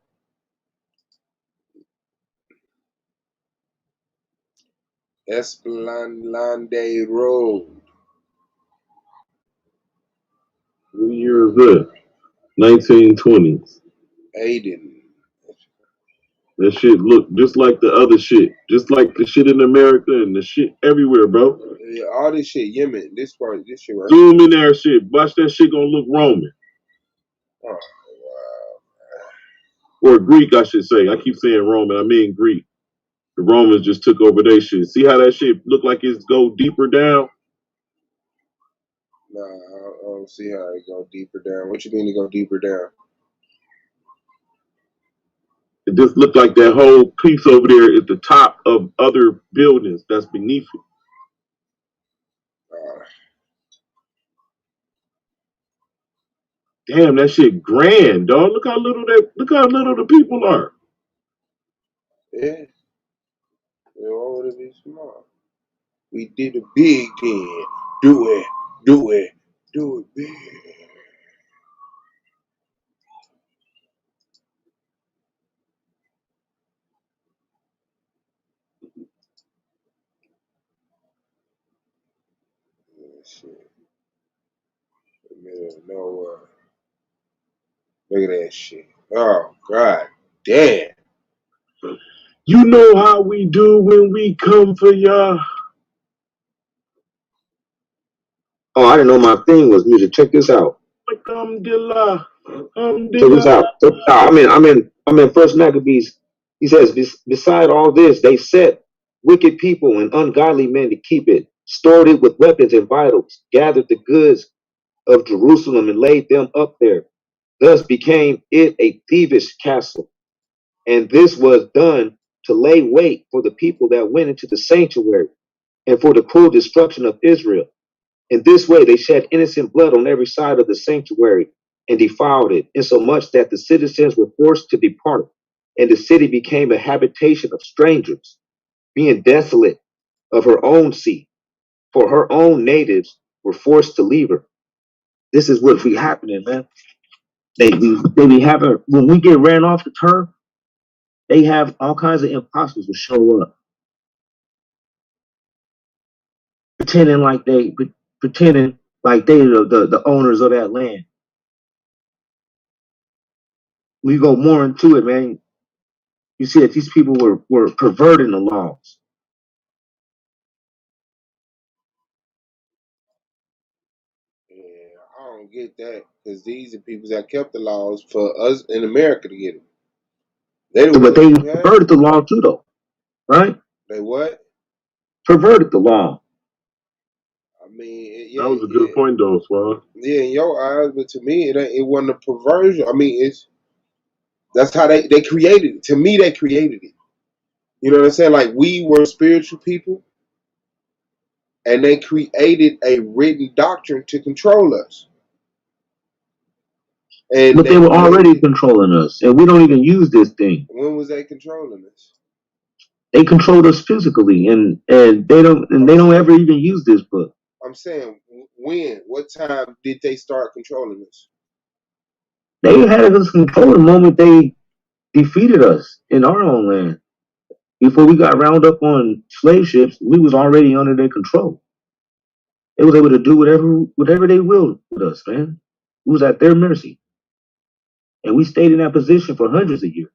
Esplanade Road. What year is that? 1920s. Aiden. That shit look just like the other shit. Just like the shit in America and the shit everywhere, bro. Yeah, all this shit, Yemen. This part, this shit right Zoom here. in there, shit. Watch that shit gonna look Roman. Oh, Or Greek, I should say. I keep saying Roman. I mean Greek. The Romans just took over their shit. See how that shit look like it's go deeper down? wow. Nah, I don't see how it go deeper down. What you mean to go deeper down? It just looked like that whole piece over there is the top of other buildings that's beneath it. Uh, Damn, that shit grand, dog. Look how little the people are. yeah. Why would it be small? We did it big then. Do it. Do it. Do it big. Yeah, shit. In the middle of nowhere. Look at that shit. Oh, God damn. You know how we do when we come for y'all. Oh, I didn't know my thing was music. Check this out. Like Alhamdulillah. Check this Alhamdulillah. out. Check this out. I'm in First Maccabees. He says, beside all this, they set wicked people and ungodly men to keep it, stored it with weapons and vitals, gathered the goods of Jerusalem and laid them up there. Thus became it a thievish castle. And this was done to lay wait for the people that went into the sanctuary and for the cruel destruction of Israel. In this way, they shed innocent blood on every side of the sanctuary and defiled it, insomuch that the citizens were forced to depart, and the city became a habitation of strangers, being desolate of her own seed, for her own natives were forced to leave her. This is what be happening, man. They be having, when we get ran off the turf, they have all kinds of imposters to show up, pretending like pretending like they the owners of that land. We go more into it, man. You see that these people were perverting the laws. Yeah, I don't get that. Because these are people that kept the laws for us in America to get them. They the But ones they who had perverted them. the law too, though, right? They what? Perverted the law. I mean, That yeah, was a good yeah, point, though, Swab. yeah, in your eyes, but to me, it wasn't a perversion. I mean, that's how they created it. To me, they created it. You know what I'm saying? Like we were spiritual people, and they created a written doctrine to control us, and But they they were already created. controlling us, and we don't even use this thing. When was they controlling us? They controlled us physically, and they I'm don't ever saying. even use this book. I'm saying. When? What time did they start controlling us? They had us control the moment they defeated us in our own land. Before we got round up on slave ships, we was already under their control. They was able to do whatever they willed with us, man. We was at their mercy. And we stayed in that position for hundreds of years.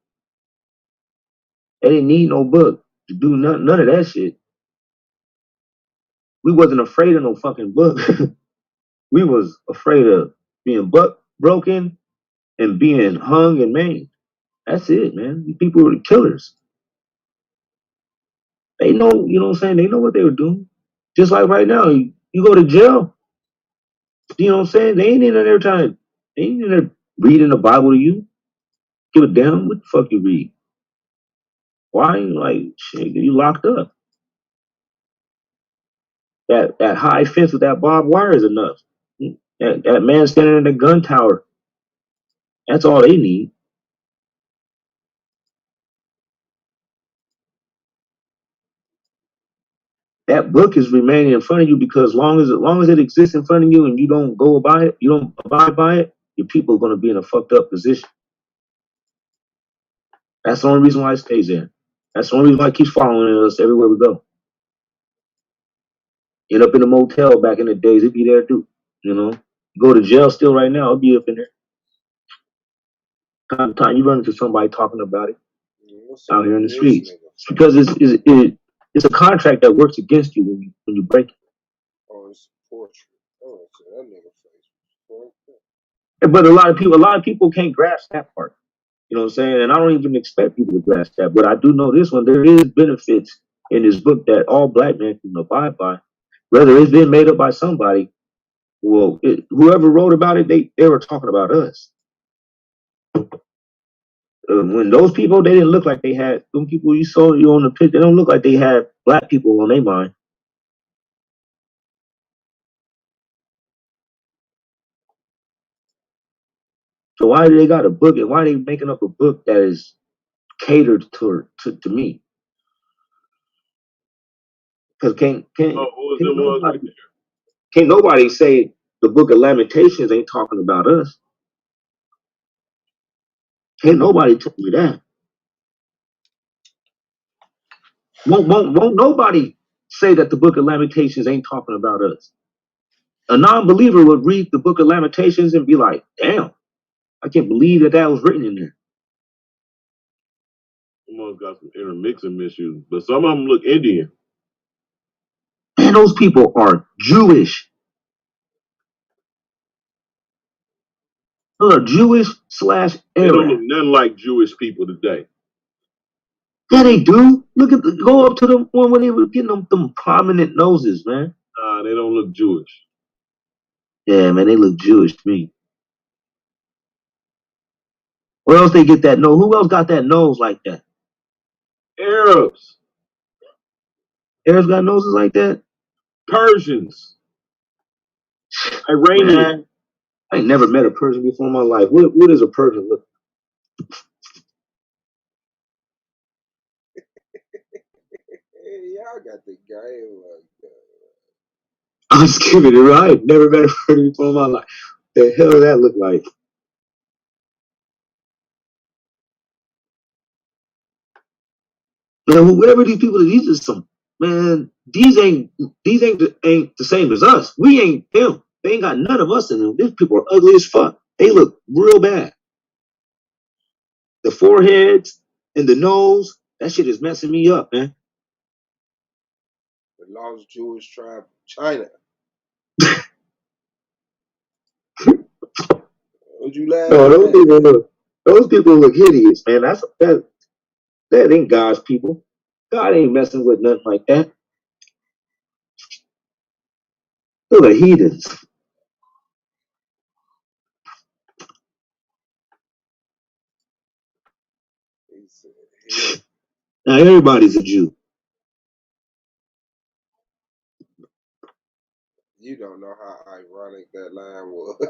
They didn't need no book to do none of that shit. We wasn't afraid of no fucking book. We was afraid of being broken and being hung and maimed. That's it, man. These people were the killers. They know, you know what I'm saying? They know what they were doing. Just like right now, you go to jail, you know what I'm saying? They ain't in there they ain't in there reading the Bible to you. Give a damn what the fuck you read. Why? Like, shit, you locked up. That high fence with that barbed wire is enough. That man standing in the gun tower, that's all they need. That book is remaining in front of you because long as it exists in front of you and you don't go by it, you don't abide by it, your people are gonna be in a fucked up position. That's the only reason why it stays there. That's the only reason why it keeps following us everywhere we go. End up in a motel back in the days, it'd be there too. You know, go to jail still right now, it'll be up in there. Time to time, you run into somebody talking about it out here in the streets. It's because it's a contract that works against you when you break it. Oh, it's portrait. Oh, so that nigga face. But a lot of people can't grasp that part. You know what I'm saying? And I don't even expect people to grasp that. But I do know this one. There is benefits in this book that all black men can abide by. Whether it's been made up by somebody, well, whoever wrote about it, they were talking about us. When those people, they didn't look like they had, them people you saw you on the picture, they don't look like they had black people on their mind. So why do they got a book and why are they making up a book that is catered to me? Because can't nobody say the book of Lamentations ain't talking about us. Can't nobody tell me that. Won't nobody say that the book of Lamentations ain't talking about us. A non-believer would read the book of Lamentations and be like, damn, I can't believe that was written in there. Someone's got some intermixing issues, but some of them look Indian. Man, those people are Jewish. Those are Jewish / Arab. They don't look nothing like Jewish people today. Yeah, they do. Go up to them one when they were getting them prominent noses, man. Nah, they don't look Jewish. Yeah, man, they look Jewish to me. Where else they get that nose? Who else got that nose like that? Arabs. Arabs got noses like that? Persians. Iranians. Man, I ain't never met a Persian before in my life. What does a Persian look Hey, y'all got the game like that. I was giving it right. I've never met a Persian before in my life. The hell does that look like? Man, whatever these people, these are some man. These ain't the same as us. We ain't them. They ain't got none of us in them. These people are ugly as fuck. They look real bad. The foreheads and the nose, that shit is messing me up, man. The lost Jewish tribe, China. Would you laugh? No, those people look hideous, man. That ain't God's people. God ain't messing with nothing like that. Those are heathens. He said, hey. Now everybody's a Jew. You don't know how ironic that line was.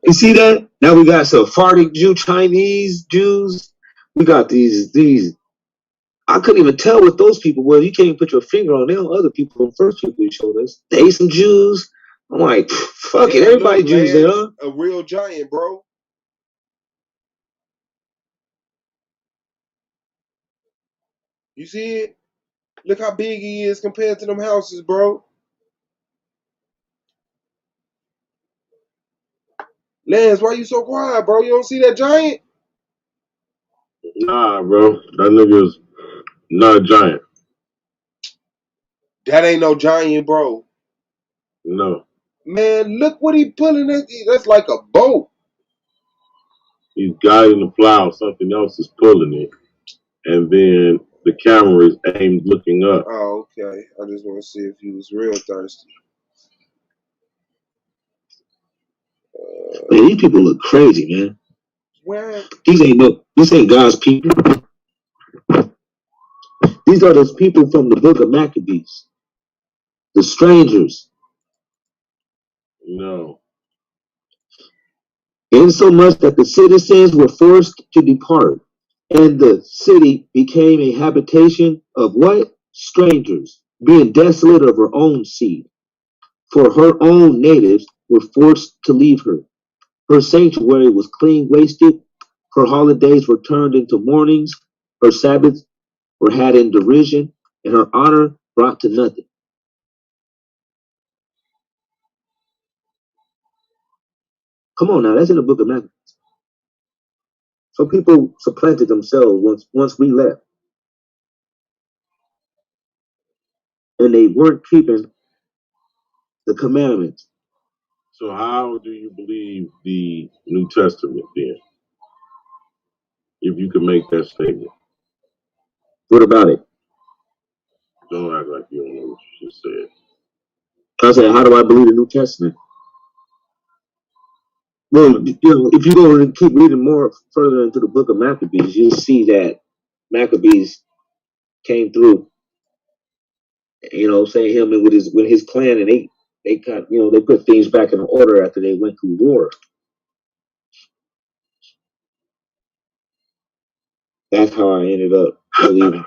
You see that? Now we got Sephardic Jew, Chinese Jews. We got these I couldn't even tell what those people were. You can't even put your finger on them. Other people, the first people you showed us, they some Jews. I'm like, fuck it, Yeah, everybody look, Jews there, Lance, huh? a real giant, bro. You see it? Look how big he is compared to them houses, bro. Lance, why you so quiet, bro? You don't see that giant? Nah, bro. That nigga's not a giant. That ain't no giant, bro. No. Man, look what he pulling. That's like a boat. He's guiding the plow. Something else is pulling it. And then the camera is aimed looking up. Oh, okay. I just want to see if he was real thirsty. Man, these people look crazy, man. Where? This ain't God's people. These are those people from the book of Maccabees, the strangers. No. Insomuch that the citizens were forced to depart, and the city became a habitation of what? Strangers, being desolate of her own seed. For her own natives were forced to leave her. Her sanctuary was clean wasted. Her holidays were turned into mournings. Her Sabbaths were had in derision, and her honor brought to nothing. Come on now, that's in the book of Maccabees. So people supplanted themselves once we left, and they weren't keeping the commandments. So how do you believe the New Testament then? If you could make that statement. What about it? Don't act like you don't know what you just said. I said, how do I believe the New Testament? Well, if you go and keep reading more further into the book of Maccabees, you'll see that Maccabees came through, saying him and with his clan, and they got, they put things back in order after they went through war. That's how I ended up believing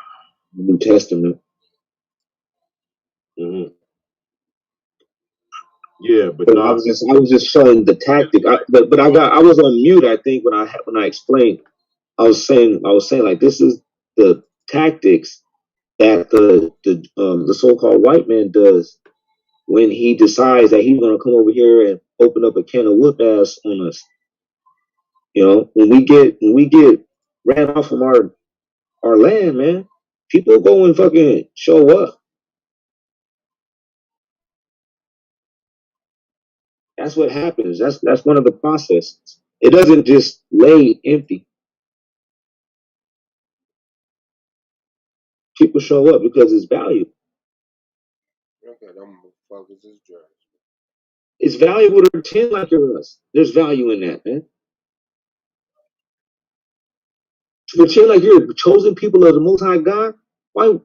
the New Testament. Mm-hmm. Yeah, but But not. I was just showing the tactic. But I was on mute. I think when I explained, I was saying like this is the tactics that the so-called white man does when he decides that he's going to come over here and open up a can of whoop ass on us. When we get ran off from our land, man, people go and fucking show up. That's what happens. That's one of the processes. It doesn't just lay empty. People show up because it's value. Okay, them motherfuckers is dry. It's valuable to pretend like you're us. There's value in that, man. To pretend like you're the chosen people of the Most High God. Why?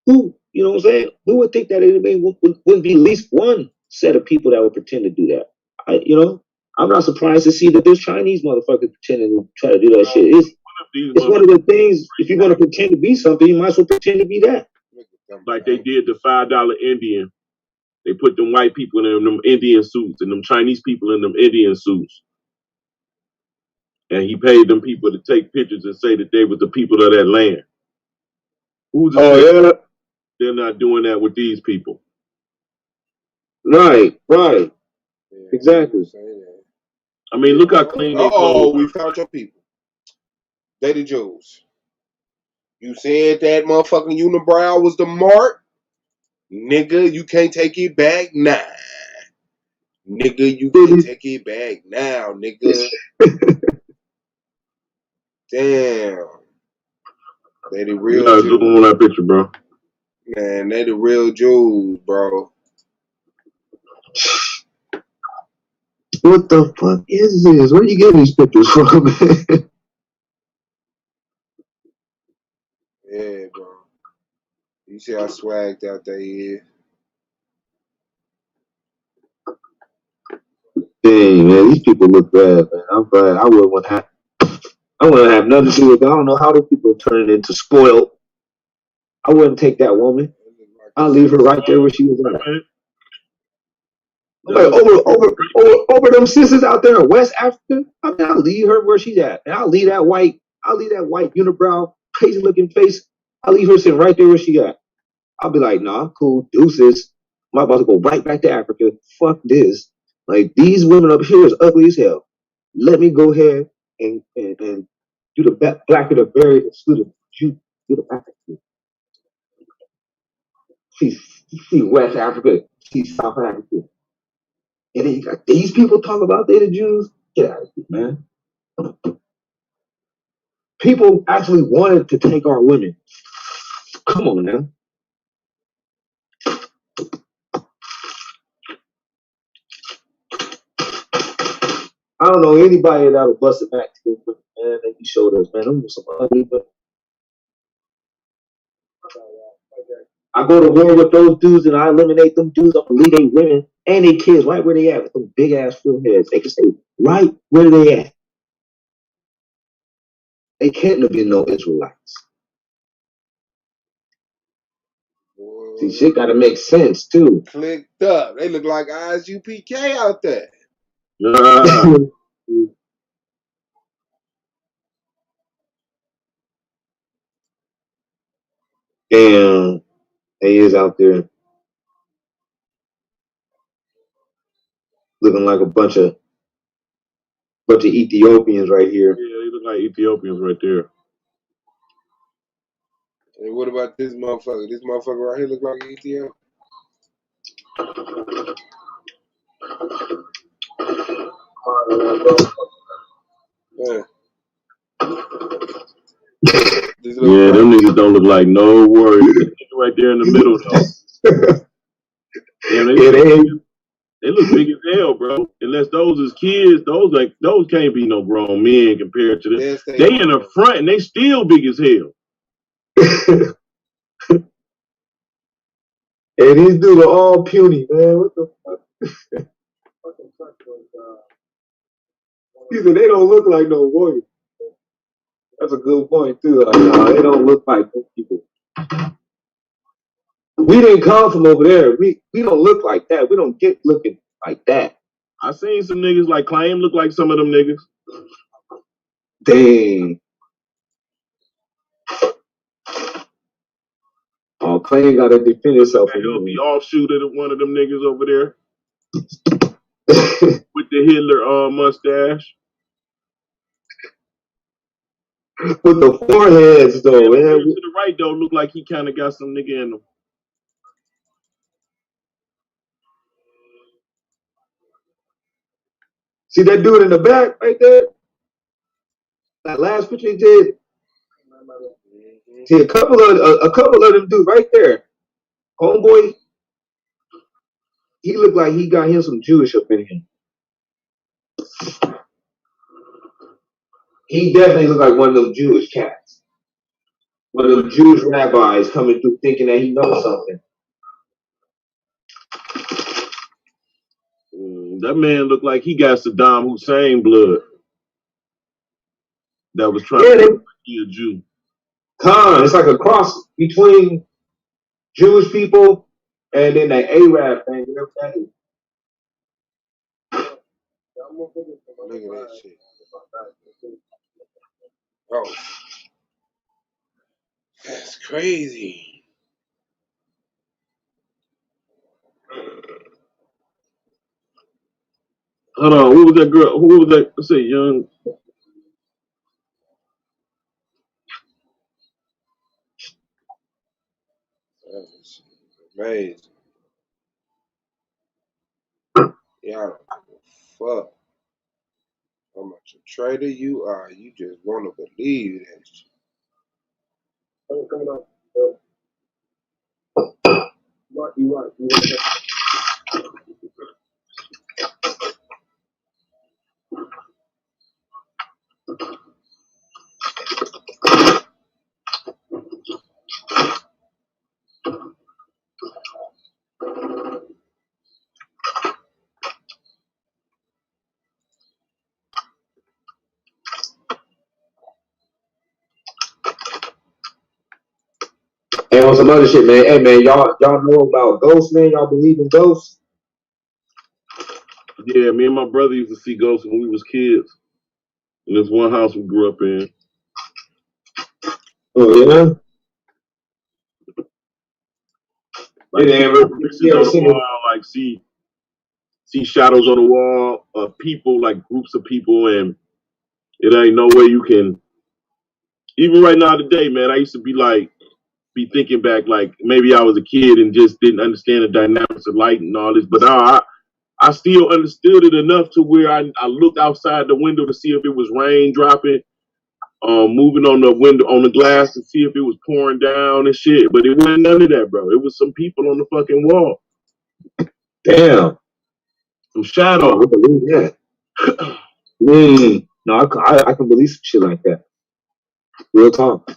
Who? You know what I'm saying? Who would think that anybody wouldn't be at least one set of people that would pretend to do that? I'm not surprised to see that there's Chinese motherfuckers pretending to try to do that shit. It's one of the things. If you're going to pretend to be something, you might as well pretend to be that. Like they did the $5 Indian. They put them white people in them Indian suits and them Chinese people in them Indian suits. And he paid them people to take pictures and say that they were the people of that land. Who's to say Yeah. they're not doing that with these people? Right. Yeah, Exactly. I mean, look how clean they clothes. we found your people. They the Jews. You said that motherfucking unibrow was the mark? Nigga, you can't take it back now. Nigga, you can't take it back now, nigga. Damn. They the You real gotta zoom on Jews. that picture, bro. Man, they the real Jews, bro. What the fuck is this? Where you get these pictures from, man? Yeah, bro. You see how swagged out they is. Dang, man, these people look bad, man. I'm glad I wouldn't have nothing to do with it. I don't know how these people are turning into spoiled. I wouldn't take that woman. I'll leave her right there where she was at. Like over them sisters out there in West Africa. I mean, I'll leave her where she's at, and I'll leave that white unibrow, crazy looking face. I'll leave her sitting right there where she at. I'll be like, nah, cool, deuces. I'm about to go right back to Africa. Fuck this. Like these women up here is ugly as hell. Let me go ahead and do the black of the berry and do the African. She's West Africa. She's South Africa. And then you got these people talking about they the Jews. Get out of here, man. People actually wanted to take our women. Come on now. I don't know anybody that would bust it back to them, man. They showed us, man. Them was some ugly, but I go to war with those dudes and I eliminate them dudes. I'm gonna leave they women and they kids right where they at with them big ass foreheads. They can stay right where they at. They can't have been no Israelites. Boy, See, shit gotta make sense too. clicked up. They look like ISUPK out there. Damn, they is out there looking like a bunch of Ethiopians right here. Yeah, they look like Ethiopians right there. And what about this motherfucker? This motherfucker right here look like Ethiopia. Yeah. Yeah, them niggas don't look like no warriors. Right there in the middle though. Yeah, they look big as hell, bro. Unless those is kids, those can't be no grown men compared to them. Yes, they in the front and they still big as hell. Hey, these dudes are all puny, man. What the fuck? He said they don't look like no warriors. That's a good point too. Like, no, they don't look like those people. We didn't come from over there. We don't look like that. We don't get looking like that. I seen some niggas like Claim look like some of them niggas. Dang. Oh, Clay got to defend himself. He'll be offshoot of one of them niggas over there with the Hitler mustache. With the foreheads, though, man. To the right, though, look like he kind of got some nigga in him. See that dude in the back right there? That last picture he did. See a couple of them dudes right there. Homeboy, he looked like he got him some Jewish up in him. He definitely looked like one of them Jewish cats. One of them Jewish rabbis coming through thinking that he knows something. That man looked like he got Saddam Hussein blood. That was trying to be a Jew. It's like a cross between Jewish people and then that Arab thing. Look at that shit. Oh, that's crazy. Hold on, who was that girl? Who was that? Let's say young. That's amazing. Y'all don't give a fuck how much a traitor you are. You just want to believe that shit. You right. Hey, what's some other shit, man. Hey, man, y'all know about ghosts, man? Y'all believe in ghosts? Yeah, me and my brother used to see ghosts when we was kids. In this one house we grew up in. Oh, yeah? Like You see ever, apparitions you ever on the seen it? wall, like see shadows on the wall of people, like groups of people, and it ain't no way you can. Even right now today, man, I used to be thinking back, like maybe I was a kid and just didn't understand the dynamics of light and all this, but now I still understood it enough to where I looked outside the window to see if it was rain dropping, moving on the window on the glass to see if it was pouring down and shit. But it wasn't none of that, bro. It was some people on the fucking wall, Damn. some Oh, shadows. I believe that. No, I can believe some shit like that. Real talk.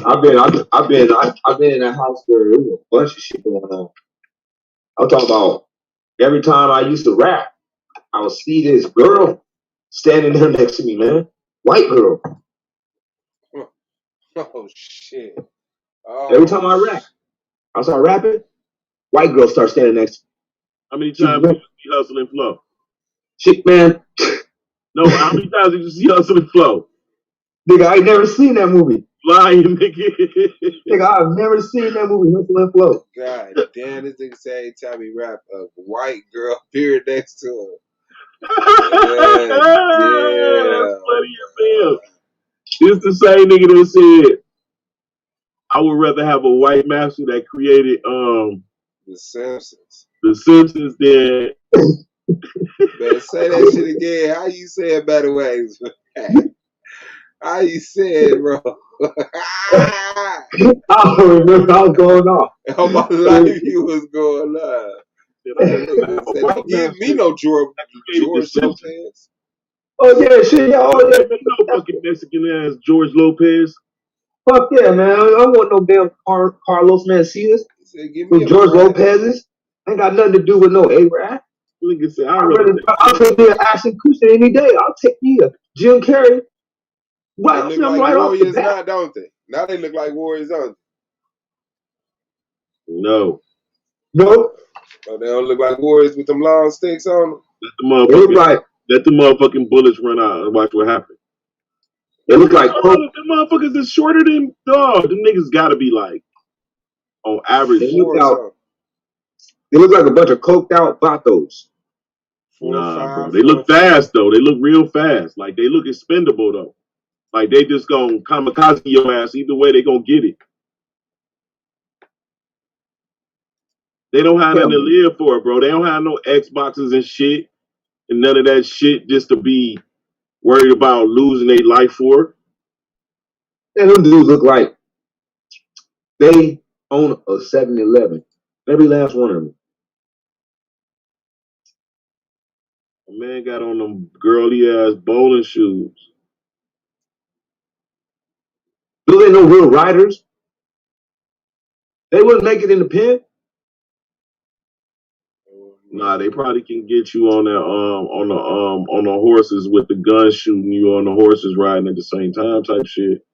I've been in a house where there was a bunch of shit going on. I'm talking about every time I used to rap, I would see this girl standing there next to me, man. White girl. Oh shit. Every Oh time I start rapping, white girl starts standing next to How many me. times did you see Hustle and Flow? Shit, man. No, how many times did you see Hustle and Flow? Nigga, I ain't never seen that movie. Lying, nigga. Nigga, I've never seen that movie, Hustle and Flow. God damn, this nigga say every time he rap a white girl period next to him. God That's damn. funny as hell. It's the same nigga that said, I would rather have a white master that created The Simpsons. The Simpsons than Better say that shit again. How you say it better ways? How you say it, bro? I don't remember how was going on. On my life, you was going on. that I That would rather nigga have a said, white don't give me master no that created The George Simpsons. Lopez. Oh yeah, shit, yeah, oh Man, yeah. ain't no fucking Mexican ass George Lopez. Fuck yeah, man. I don't want no damn Carlos Mencias. He said, give me With a George black. Lopez's. Ain't got nothing to do with no A-Rap. Nigga said, I'll take me an Ashton Kutcher any day. I'll take me a Jim Carrey. They look like Right off the warriors bat. now, don't they? Now they look like warriors, don't no. No, they? Oh, they don't look like warriors with them long sticks on them. Let the it look motherfucking like let the motherfucking bullets run out and watch what happens. it What look you like talking coke. about? Them motherfuckers is shorter than dog. Them niggas gotta be like on average. They look 4 or out. something. They look like a bunch of coked out vatos. 4 or Nah, bro. 5, They 4 or look 5. fast though. They look real fast. Like they look expendable though. Like they just gonna kamikaze your ass. Either way, they gonna get it. They don't have Yeah, nothing to live for, bro. They don't have no Xboxes and shit and none of that shit just to be worried about losing their life for. and them dudes look like they own a 7-Eleven. Every last one of them. A man got on them girly ass bowling shoes. Those ain't no real riders. They wouldn't make it in the pen. Nah, they probably can get you on that on the horses with the gun shooting you on the horses riding at the same time type shit.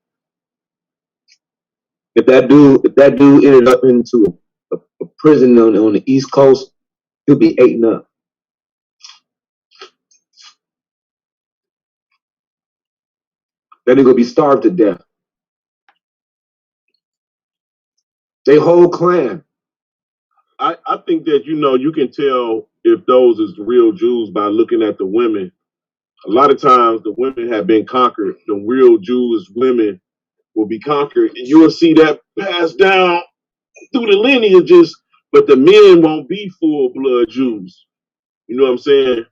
If that dude ended up into a prison on the East Coast, he'll be eaten up. Then he's gonna be starved to death. They whole clan. I think that you can tell if those is real Jews by looking at the women. A lot of times the women have been conquered. The real Jews women will be conquered, and you will see that passed down through the lineages. But the men won't be full blood Jews. You know what I'm saying?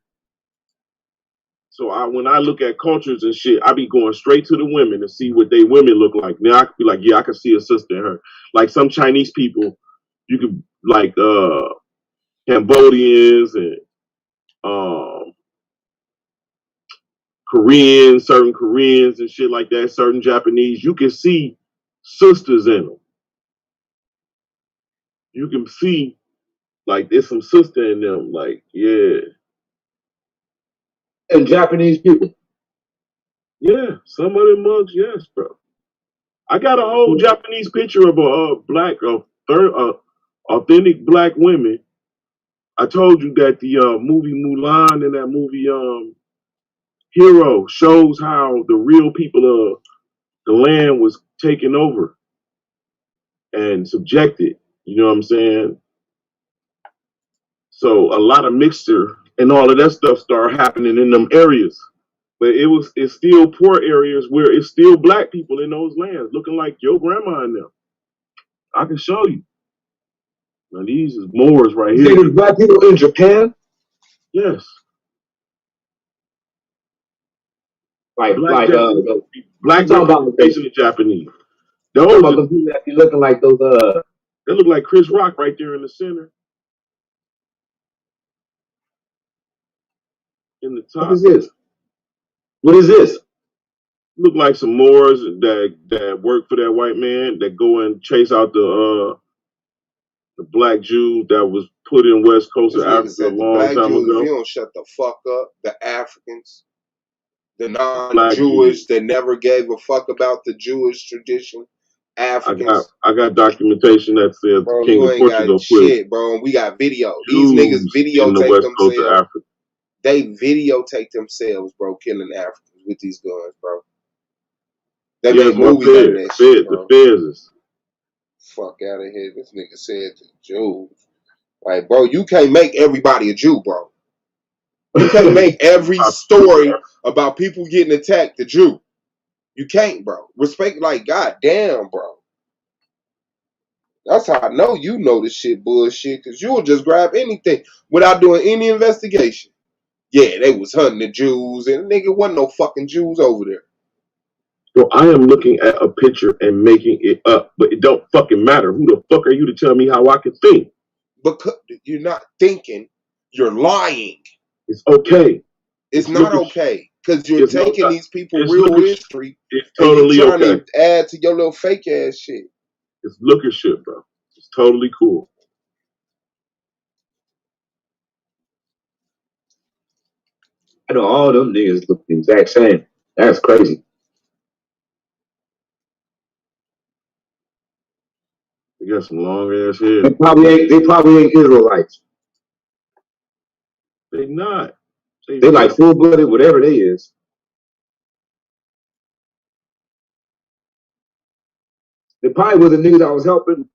So when I look at cultures and shit, I be going straight to the women to see what they women look like. Now I could be like, yeah, I can see a sister in her. Like some Chinese people, you could like Cambodians and um, Koreans, certain Koreans and shit like that, certain Japanese, you can see sisters in them. You can see like there's some sister in them. Like, yeah, And Japanese people. yeah, some of them mugs, yes, bro. I got a whole Japanese picture of a black, authentic black women. I told you that the movie Mulan and that movie Hero shows how the real people of the land was taken over and subjected. You know what I'm saying? So a lot of mixture and all of that stuff started happening in them areas. But it's still poor areas where it's still black people in those lands, looking like your grandma and them. I can show you. Now these is Moors right You here. say there's black people in Japan? Yes. Like Black Japanese. black representation of Japanese. Those Those are people that be looking like those they look like Chris Rock right there in the center. In the top. What is this? What is this? Look like some Moors that work for that white man that go and chase out the black Jew that was put in West Coast This of nigga Africa a said the long black time Jews, if ago. you don't shut the fuck up, the Africans, the Black non-Jewish Jews. that never gave a fuck about the Jewish tradition, Africans. I got documentation that says the Bro, King you of ain't got Portugal put shit, bro. We got video. These niggas Jews in the videotape West Coast of themselves. Africa. They videotape themselves, bro, killing Africans with these guns, bro. They Yeah, made that's what I movies out of said. that shit, The bro. feds is. Fuck out of here. This nigga said to Jews. Like, bro, you can't make everybody a Jew, bro. You can't make every story about people getting attacked a Jew. You can't, bro. Respect, like, goddamn, bro. That's how I know you know this shit bullshit, because you'll just grab anything without doing any investigation. Yeah, they was hunting the Jews, and nigga wasn't no fucking Jews over there. So I am looking at a picture and making it up, but it don't fucking matter. Who the fuck are you to tell me how I can think? Because you're not thinking, you're lying. It's okay. It's not okay, because you're taking these people real history it's and you totally trying okay. to add to your little fake ass shit. It's looker shit, bro. It's totally cool. I know all them niggas look the exact same. That's crazy. They got some long ass hair. They probably ain't Israelites. They not. They like full blooded, whatever they is. They probably were the niggas that was helping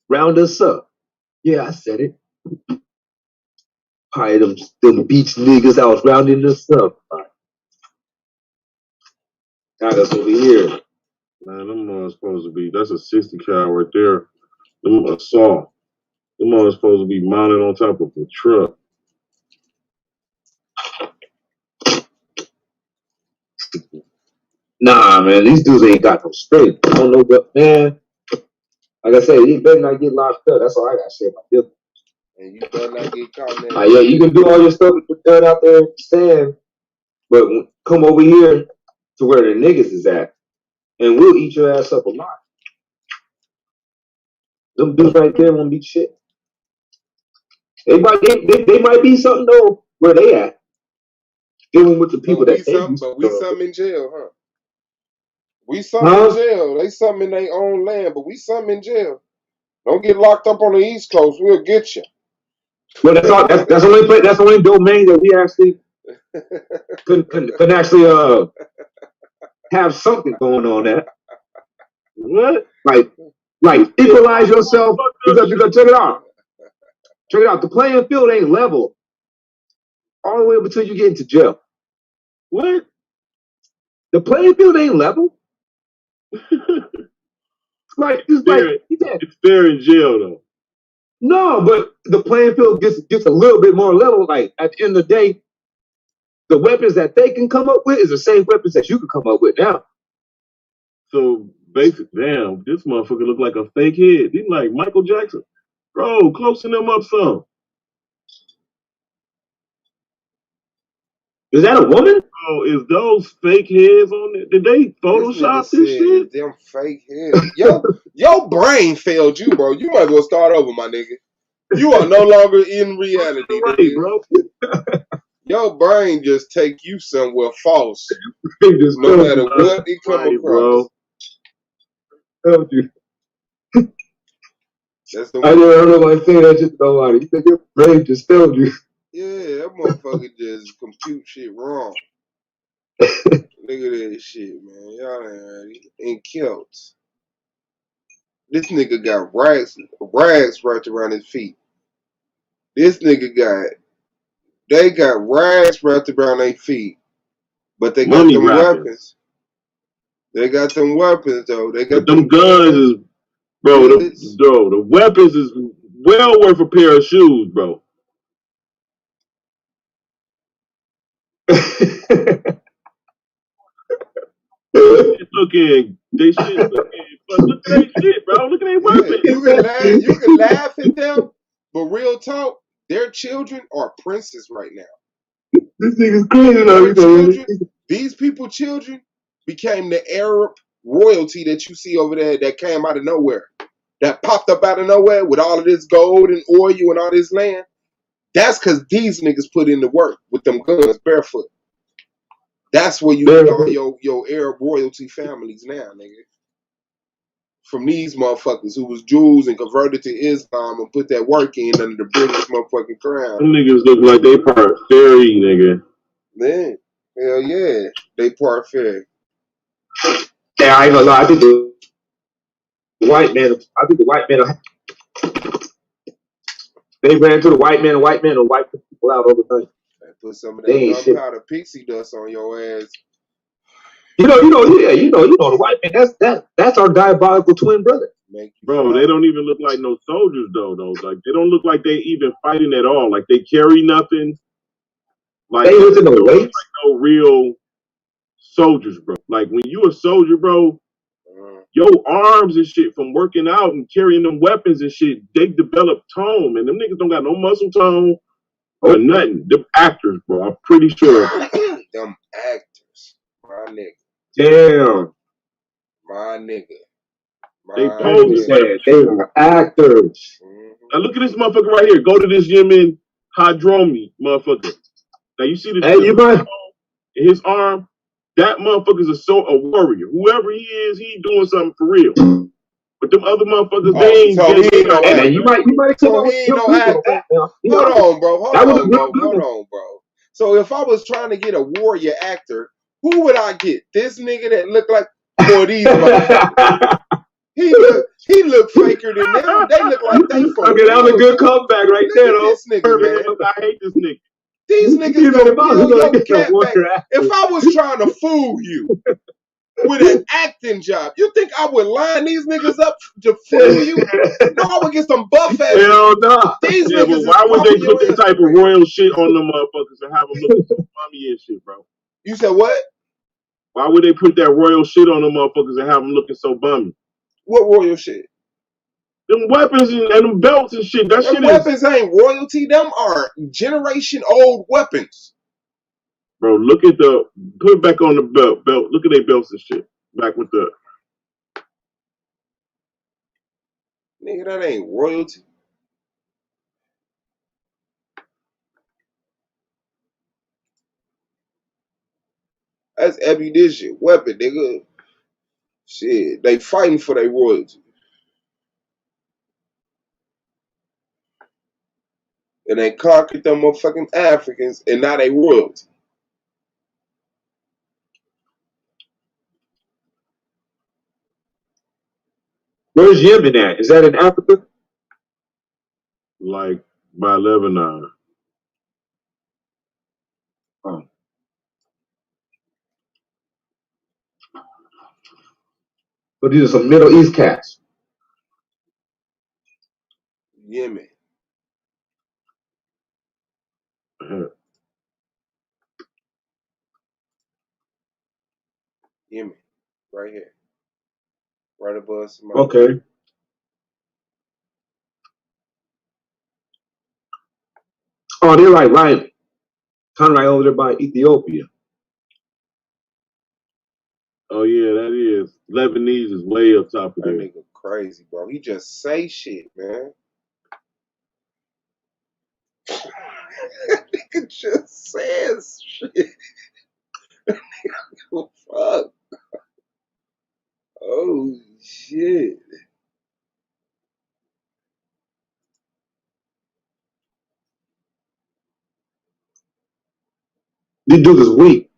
round us up. Yeah, I said it. Probably them beach niggas that was rounding us up. Got us over here. Man, them are supposed to be. That's a 60 cal right there. Them assault. Them are supposed to be mounted on top of a truck. Nah, man, these dudes ain't got no straight. I don't know, but man, like I said, you better not get locked up. That's all I gotta say about this. And you better not get caught in that. Yeah, you can do all your stuff with your gun out there, stand, but come over here to where the niggas is at, and we'll eat your ass up alive. Them dudes right there won't be shit. They might be something though where they at, dealing with the people that they used But to. we something in jail, huh? We something in jail. They something in their own land, but we something in jail. Don't get locked up on the East Coast. We'll get you. Well, that's all. That's the only place. That's the only domain that we actually can actually have something going on at. What? Like equalize yourself because check it out. Check it out. The playing field ain't level all the way up until you get into jail. What? The playing field ain't level. It's fair in jail though. No, but the playing field gets a little bit more level. Like at the end of the day, the weapons that they can come up with is the same weapons that you can come up with now. So basically, damn, this motherfucker look like a fake head. He's like Michael Jackson. Bro, closing them up some. Is that a woman? Oh, is those fake heads on it? Did they Photoshop this shit? Them fake heads. Your brain failed you, bro. You might as well start over, my nigga. You are no longer in reality, right, bro. Your brain just take you somewhere false. No matter what it come across. Bro. Told you. That's the I one. never heard nobody say that shit to nobody. You think your brain just told you. Yeah, that motherfucker just compute shit wrong. Look at that shit, man. Y'all ain't ready. In kilts. This nigga got rags wrapped around his feet. This nigga they got rags wrapped around their feet, but they got Money them rapping. weapons. They got them weapons though. They But got them them guns guns, is, bro, bullets. the weapons is well worth a pair of shoes, bro. They shit looking, but look at that shit, bro. Look at that Yeah, weapon. you can laugh at them, but real talk, their children are princes right now. This nigga's crazy though. Their You know, children, these people children became the Arab royalty that you see over there that came out of nowhere. That popped up out of nowhere with all of this gold and oil and all this land. That's because these niggas put in the work with them guns barefoot. That's where you get all your Arab royalty families now, nigga. From these motherfuckers who was Jews and converted to Islam and put that work in under the British motherfucking crown. Them niggas look like they part fairy, nigga. Man, hell yeah, they part fair. yeah, I ain't gonna lie. I think the white man. They ran to the white man. The white man will wipe the people out all the time. They put some of They that ain't shit. gunpowder pixie dust on your ass. The white man. That's our diabolical twin brother. Make you Bro, they fall. don't even look like no soldiers though. Like they don't look like they even fighting at all. Like they carry nothing. Like They they ain't lifting just no don't look weights. like no real soldiers, bro. Like when you a soldier, bro, Uh, your arms and shit from working out and carrying them weapons and shit, they develop tone, and them niggas don't got no muscle tone or Oh, nothing. Them actors, bro. I'm pretty sure. them actors, my nigga, damn. my nigga, They my That nigga posing like nigga. said they are actors. Mm-hmm. now look at this motherfucker right here. Go to this Yemen Hadromi motherfucker. Now you see Hey, the you mind? in his arm? That motherfucker's a warrior. Whoever he is, he doing something for real. But them other motherfuckers, they Oh, ain't so he getting ain't no Hey man, actor. you might have came So up he with ain't your no good on that, actor. man. Be Hold honest. on, bro. Hold That was a on, real bro. good Hold one. on, bro. So if I was trying to get a warrior actor, who would I get? This nigga that look like, or these motherfuckers? He look faker than them. They look like they for Okay, that was a real. good comeback right Look there, at though. this nigga, Perfect. man. I hate this nigga. These You niggas see him in the gonna mouth. He's peel gonna your get a cap back. warrior actor. If I was trying to fool you with an acting job, you think I would line these niggas up to fool you? No, I would get some buff ass. Hell no. These Yeah, but niggas is why would they popping put your that ass for type of real. royal shit on them motherfuckers and have them looking so bummy and shit, bro? You said what? Why would they put that royal shit on them motherfuckers and have them looking so bummy? What royal shit? Them weapons and them belts and shit, that Them shit is, weapons ain't royalty. Them are generation old weapons. bro, look at put it back on the belt. Look at their belts and shit. Back with the, Nigga, that ain't royalty. That's ammunition, weapon, nigga. Shit, they fighting for their royalty. And they conquered them motherfucking Africans, and now they royalty. Where's Yemen at? Is that in Africa? like, by Lebanon. Oh. But these are some Middle East cats. Yemen. Yemen. Right here. Right above Somalia. Okay. Oh, they're like right, kind of right over there by Ethiopia. Oh yeah, that is. Lebanese is way up top of That there. nigga crazy, bro. He just say shit, man. That nigga just says shit. Fuck. Oh shit. These dudes is weak.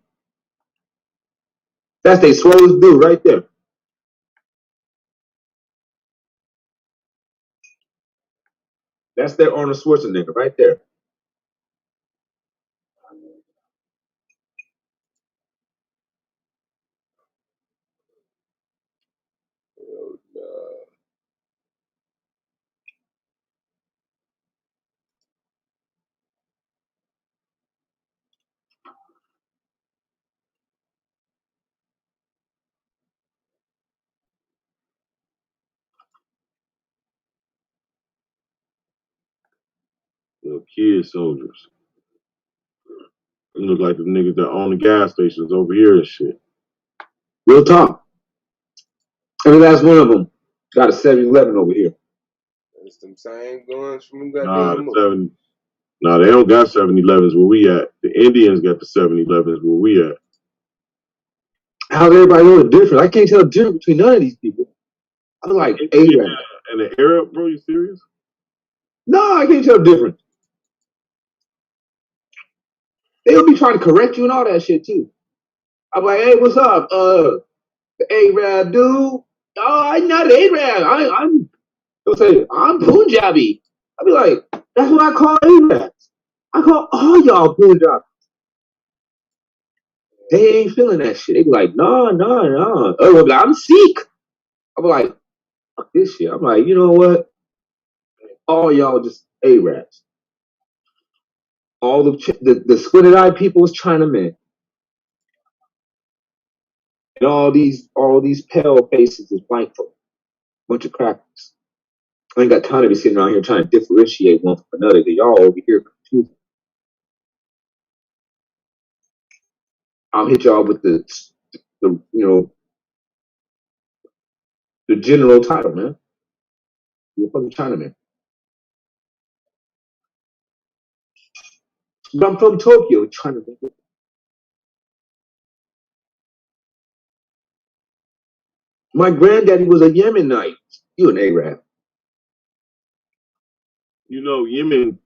That's they swellest dude right there. That's their Arnold Schwarzenegger right there. Little kid soldiers. They look like the niggas that own the gas stations over here and shit. Real talk. Every last one of them got a 7-Eleven over here. It's them same guns from Nah, goddamn. they don't got 7-Elevens where we at. The Indians got the 7-Elevens where we at. How's everybody know the difference? I can't tell the difference between none of these people. I'm like Arab. And the Arab, bro, you serious? No, I can't tell the difference. They'll be trying to correct you and all that shit too. I'm like, hey, what's up? The Arab dude. Oh, I'm not Arab. They'll say, I'm Punjabi. I'll be like, that's what I call Arabs. I call all y'all Punjabi. They ain't feeling that shit. They be like, no. Oh, like, I'm Sikh. I'm like, fuck this shit. I'm like, you know what? All y'all just Arabs. All the squinted eye people was Chinamen. And all these pale faces is white folk. Bunch of crackers. I ain't got time to be sitting around here trying to differentiate one from another. Y'all over here confused. I'll hit y'all with the the general title, man. You're a fucking Chinaman. But I'm from Tokyo, Chinaman. My granddaddy was a Yemenite. You an Arab. You know, Yemen,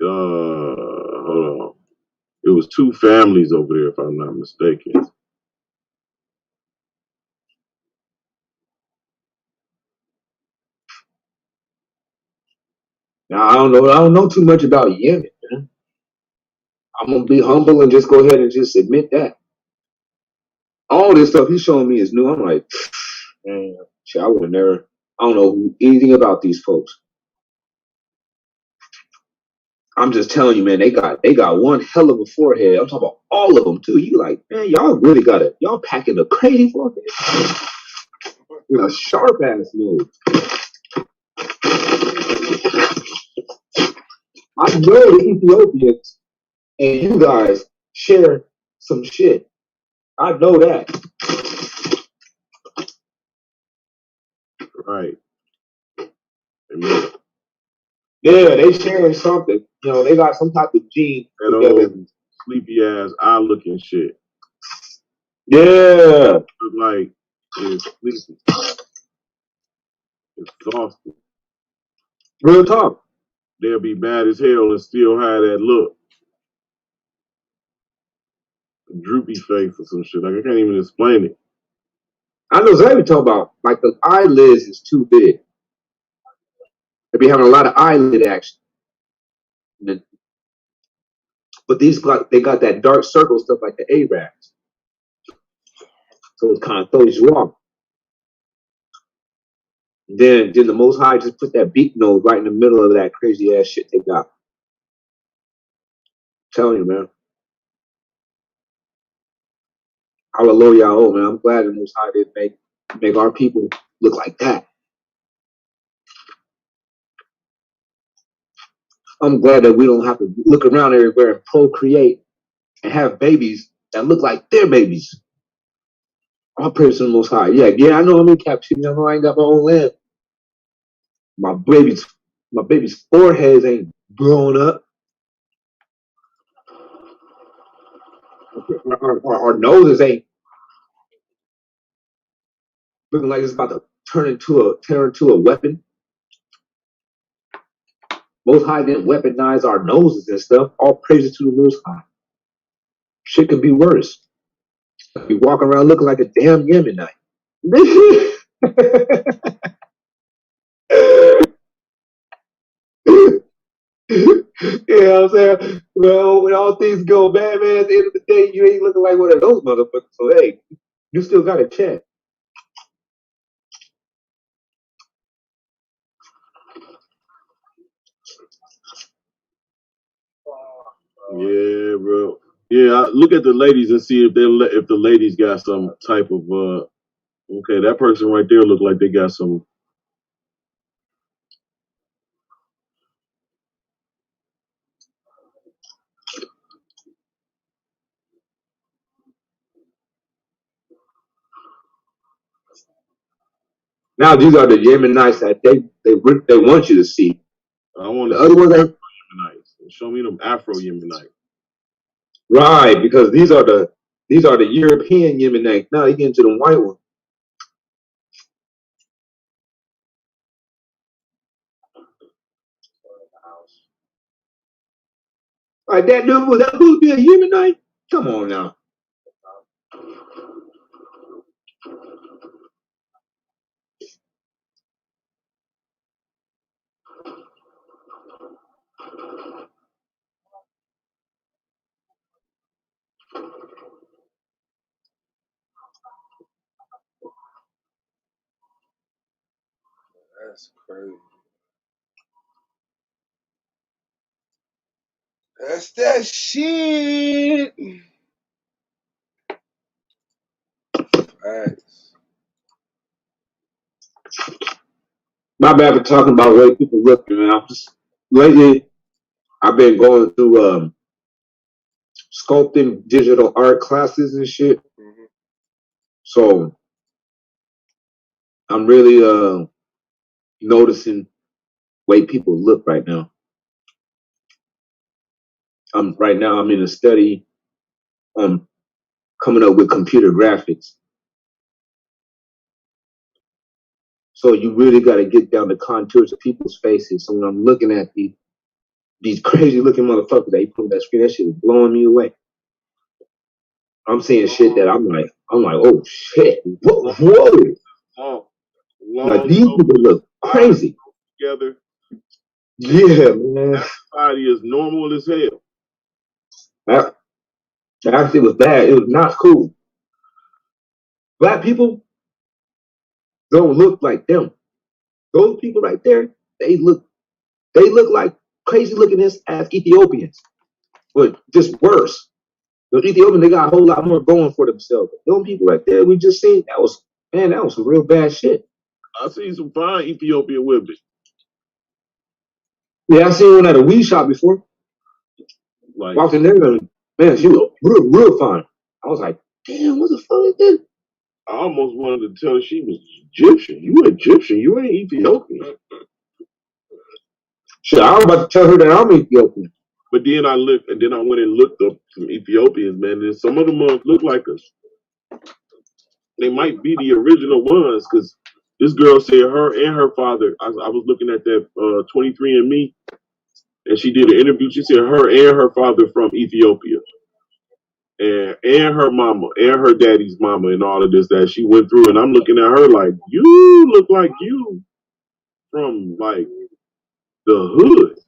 hold on. It was 2 families over there, if I'm not mistaken. Now I don't know too much about Yemen, man. I'm gonna be humble and just go ahead and just admit that. All this stuff he's showing me is new. I'm like, man, shit, I would have never. I don't know anything about these folks. I'm just telling you, man, they got one hell of a forehead. I'm talking about all of them too. You like, man, y'all really got it. Y'all packing a crazy forehead with a sharp ass nose. I know the Ethiopians and you guys share some shit. I know that. Right. Yeah, they sharing something. You know, they got some type of gene That together. old sleepy ass eye looking shit. Yeah. Look like it's sleepy. It's exhausted. Real talk. They'll be bad as hell and still have that look. Droopy face or some shit. Like, I can't even explain it. I know exactly what you're talking about. Like the eyelids is too big. They be having a lot of eyelid action. But they got that dark circle stuff like the Arabs. So it kind of throws you off. Then the Most High just put that beak nose right in the middle of that crazy ass shit they got. I'm telling you, man. Hallelujah, oh man. I'm glad the Most High did make our people look like that. I'm glad that we don't have to look around everywhere and procreate and have babies that look like their babies. All praise to the Most High. Yeah, I know I'm in captivity. I know I ain't got my own land. My baby's foreheads ain't blown up. Our noses ain't looking like it's about to turn into a weapon. Most High didn't weaponize our noses and stuff. All praises to the Most High. Shit could be worse. I'd be walking around looking like a damn Yemenite. Yeah, I'm saying? Well, when all things go bad, man, at the end of the day, you ain't looking like one of those motherfuckers. So, hey, you still got a check. Yeah, bro. Yeah, look at the ladies and see if if the ladies got some type of okay, that person right there look like they got some. Now, these are the Yemenites that they want you to see. I want The to see other ones are Yemenites. Show me them Afro Yemenites. right because these are the European Yemenites. Now you get into the white ones. Like that dude was that supposed to be a Yemenite? Come on now. That's crazy. That's that shit. Facts. My bad for talking about the way people look, man. Lately I've been going through sculpting digital art classes and shit. Mm-hmm. So I'm really noticing way people look right now. I'm in a study on coming up with computer graphics. So you really got to get down the contours of people's faces. So when I'm looking at these crazy looking motherfuckers that you put on that screen, that shit was blowing me away. I'm seeing shit that I'm like, oh shit, whoa. Like Long these people look crazy. together. Yeah, man. That society is normal as hell. That actually was bad. It was not cool. Black people don't look like them. Those people right there, they look like crazy looking as Ethiopians, but just worse. The Ethiopians, they got a whole lot more going for themselves. Those people right there, we just seen that was some real bad shit. I seen some fine Ethiopian women. Yeah, I seen one at a weed shop before. Like, Walked in there, and man, she was real fine. I was like, damn, what the fuck is this? I almost wanted to tell her she was Egyptian. You Egyptian, you ain't Ethiopian. Shit, I was about to tell her that I'm Ethiopian. But then I looked, and then I went and looked up some Ethiopians, man. And some of them look like us. They might be the original ones, because this girl said her and her father. I was looking at that 23andMe, and she did an interview. She said her and her father from Ethiopia, and her mama and her daddy's mama, and all of this that she went through. And I'm looking at her like, you look like you from like the hood.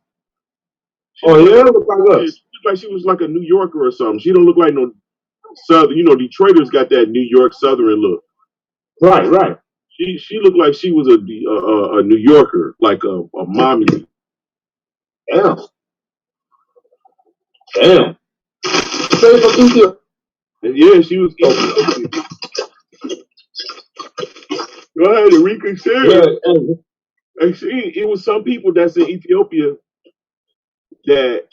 She Oh yeah, like, look like us. she looked like she was like a New Yorker or something. She don't look like no Southern. You know, Detroiters got that New York Southern look. Right. She looked like she was a New Yorker, like a mommy. Damn. Say from Ethiopia. And yeah, she was Ethiopian. Go ahead and reconsider. Yeah. And see, it was some people that's in Ethiopia that,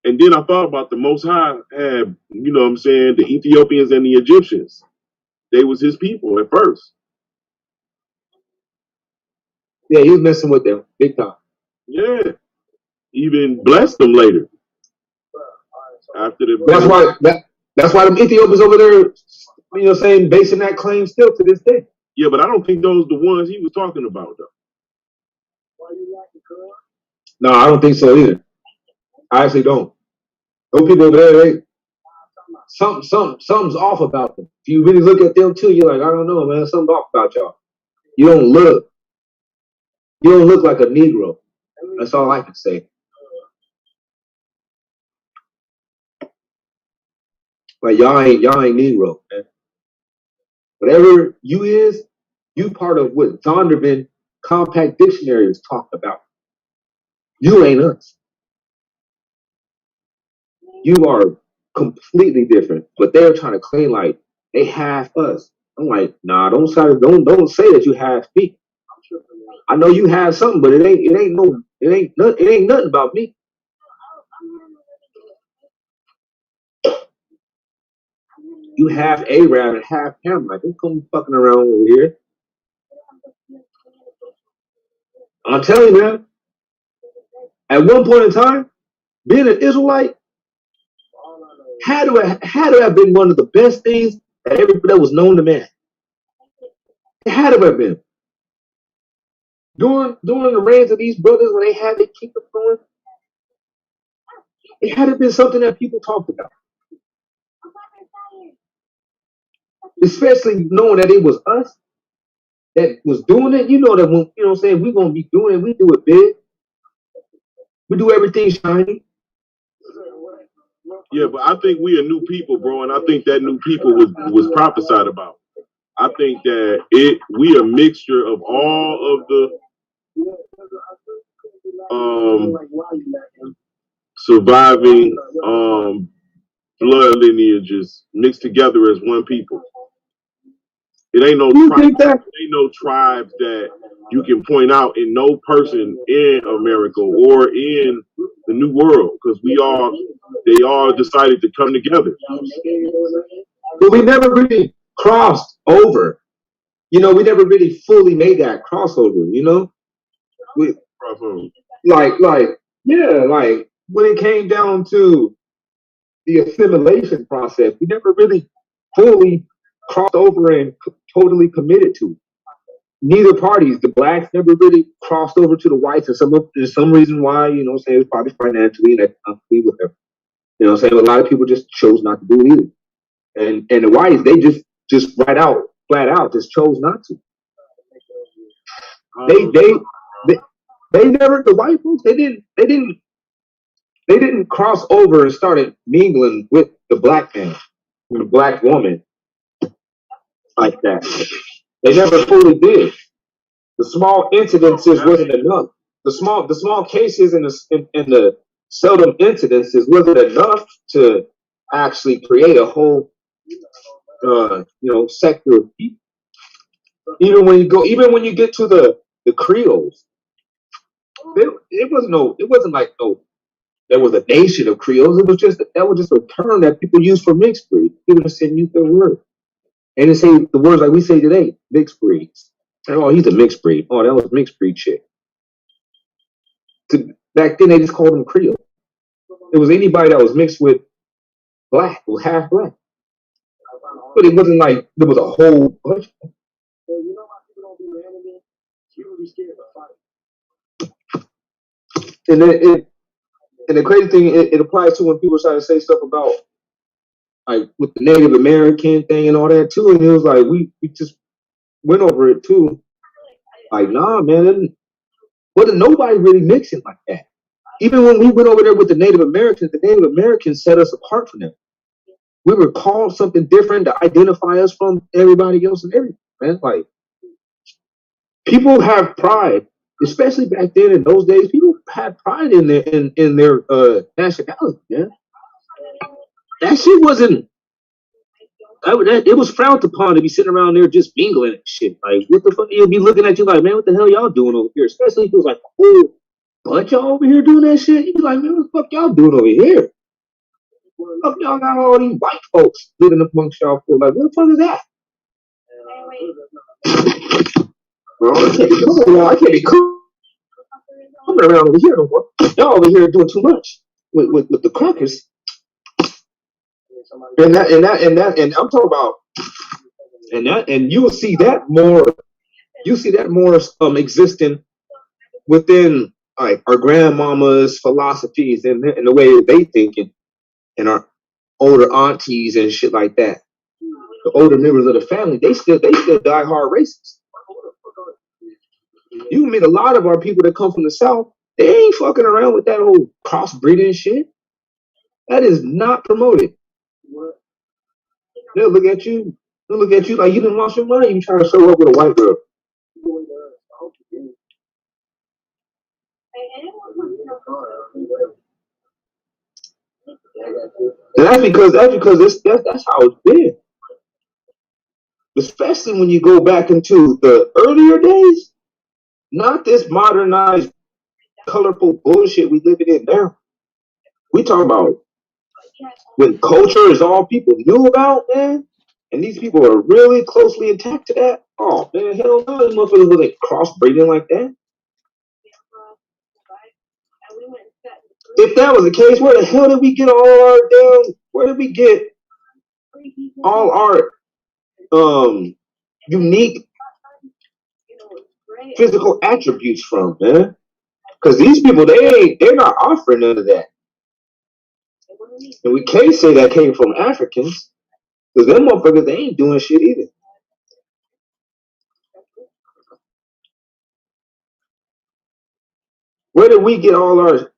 and then I thought about the Most High had, you know what I'm saying, the Ethiopians and the Egyptians. They was his people at first. Yeah, he was messing with them big time. Yeah. Even blessed them later. After the That's why them Ethiopians over there, you know, saying basing that claim still to this day. Yeah, but I don't think those the ones he was talking about though. No, I don't think so either. I actually don't. Those people over there, something's off about them. If you really look at them too, you're like, I don't know, man, something's off about y'all. You don't look like a Negro. That's all I can say. Like y'all ain't Negro, man. Whatever you part of what Zondervan Compact Dictionary is talking about. You ain't us. You are completely different. But they're trying to claim like they have us. I'm like, nah, don't say that you have me. I know you have something, but it ain't nothing about me. You have Arab and half Ham. Like, don't come fucking around over here. I'm telling you, man. At one point in time, being an Israelite had to have been one of the best things that was known to man. It had to have been. During the reigns of these brothers, when they had their kingdom going, it had to have been something that people talked about. Especially knowing that it was us that was doing it. You know that when, you know what I'm saying, we're gonna be doing it, we do it big. We do everything shiny. Yeah, but I think we a new people, bro, and I think that new people was prophesied about. I think that we a mixture of all of the surviving blood lineages mixed together as one people. It ain't no tribes that you can point out in no person in America or in the New World, because they all decided to come together. But we never really crossed over. You know, we never really fully made that crossover, you know? Like when it came down to the assimilation process, we never really fully crossed over and totally committed to it. Neither parties, the blacks never really crossed over to the whites, and there's some reason why, you know what I'm saying, it's probably financially and economically, whatever. You know what I'm saying? A lot of people just chose not to do it either. And the whites, they just flat out just chose not to. They never, the white folks, they didn't cross over and started mingling with the black man, with the black woman like that. They never fully did. The small incidences wasn't enough. The small cases and the seldom incidences wasn't enough to actually create a whole sector of people. Even when you get to the Creoles, it wasn't like there was a nation of Creoles. That was just a term that people use for mixed breed. People just didn't use their word. And they say the words like we say today, mixed breeds. Oh, he's a mixed breed. Oh, that was mixed breed shit. Back then they just called them Creole. It was anybody that was mixed with black, was half black. But it wasn't like there was a whole bunch. And the crazy thing, it applies to when people try to say stuff about like with the Native American thing and all that too. And it was like we just went over it too. Like, nah, man, wasn't nobody really mixing like that. Even when we went over there with the Native Americans set us apart from them. We were called something different to identify us from everybody else and everything, man. Like, people have pride, especially back then in those days. People had pride in their nationality, man. That shit wasn't. It was frowned upon to be sitting around there just mingling and shit. Like, what the fuck? You'll be looking at you like, man, what the hell y'all doing over here? Especially if it was like a whole bunch y'all over here doing that shit. You'd be like, man, what the fuck y'all doing over here? Fuck y'all got all these white folks living amongst y'all for? Like, what the fuck is that? Bro, I can't be coming around over here no more. Y'all over here doing too much with the crackers. And I'm talking about and you will see that more. You see that more existing within like our grandmama's philosophies and the way that they think and older aunties and shit like that. The older members of the family, they still die hard racists. You meet a lot of our people that come from the South, they ain't fucking around with that whole crossbreeding shit. That is not promoted. They'll look at you like you didn't lost your mind. You trying to show up with a white girl. And that's because that's how it's been. Especially when you go back into the earlier days, not this modernized, colorful bullshit we living in now. We talking about when culture is all people knew about, man, and these people are really closely attached to that. Oh man, hell no, these motherfuckers wasn't crossbreeding like that. If that was the case, where the hell did we get where did we get all our unique physical attributes from, man? Because these people, they're not offering none of that. And we can't say that came from Africans, because them motherfuckers, they ain't doing shit either. Where did we get all our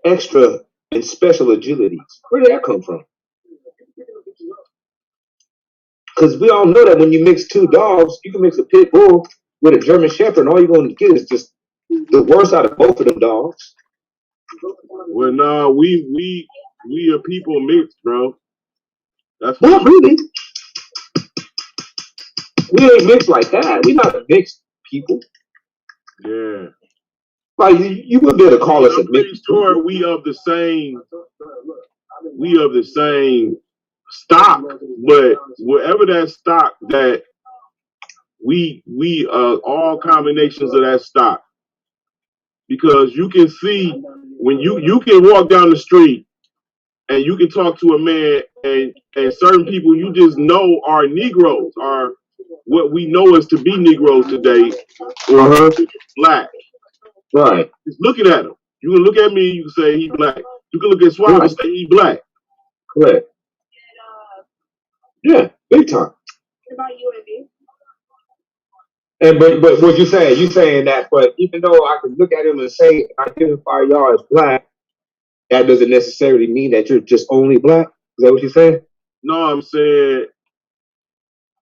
extra and special agilities? Where did that come from? Because we all know that when you mix two dogs, you can mix a pit bull with a German Shepherd, and all you're going to get is just the worst out of both of them dogs. Well, no, we are people mixed, bro. That's not really. We ain't mixed like that. We not mixed people. Yeah. Like you would be able to call us a mixed. Sure, we of the same stock, but whatever that stock that we all combinations of that stock, because you can see when you can walk down the street and you can talk to a man and certain people you just know are Negroes, are what we know as to be Negroes today, black. Right. Just looking at him. You can look at me, you can say he black. You can look at Swab and say he black. Correct. Yeah, big time. And but what you saying? You saying that? But even though I can look at him and say identify y'all as black, that doesn't necessarily mean that you're just only black. Is that what you're saying? No, I'm saying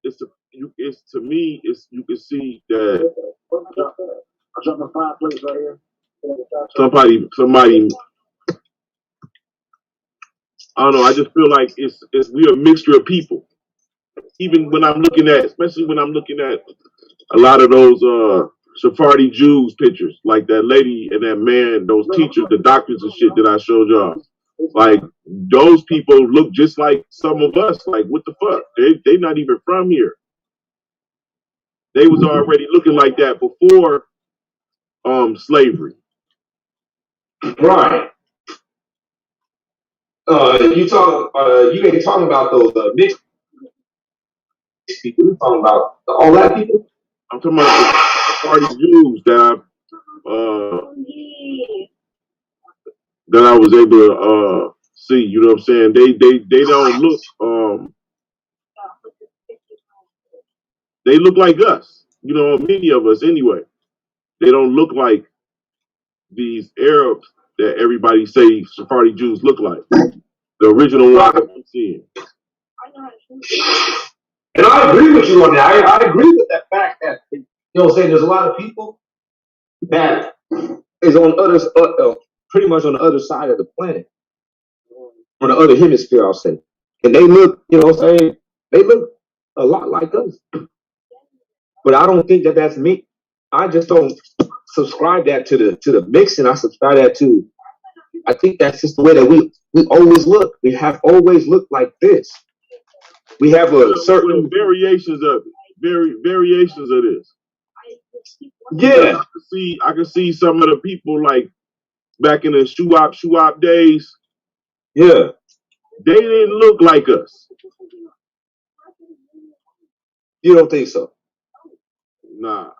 it's to me. It's you can see that somebody. I don't know. I just feel like it's we're a mixture of people. Even when I'm looking at, especially when I'm looking at a lot of those Sephardi Jews pictures, like that lady and that man, those teachers, the doctors and shit that I showed y'all. Like those people look just like some of us. Like what the fuck? They not even from here. They was already looking like that before slavery. Right. You ain't talking about those mixed people. You talking about all black people? I'm talking about the Sephardi Jews that I was able to see. You know what I'm saying? They don't look they look like us. You know, many of us anyway. They don't look like these Arabs that everybody say Sephardi Jews look like. The original one I'm seeing. And I agree with you on that. I agree with that fact that, you know what I'm saying, there's a lot of people that is on pretty much on the other side of the planet, on the other hemisphere, I'll say. And they look, you know what I'm saying, they look a lot like us. But I don't think that that's me. I just don't subscribe that to the mixing. I subscribe that to, I think that's just the way that we always look. We have always looked like this. We have a certain variations of it, variations of this. Yeah, I can see some of the people like back in the shoo-op days. Yeah, they didn't look like us. You don't think so? Nah,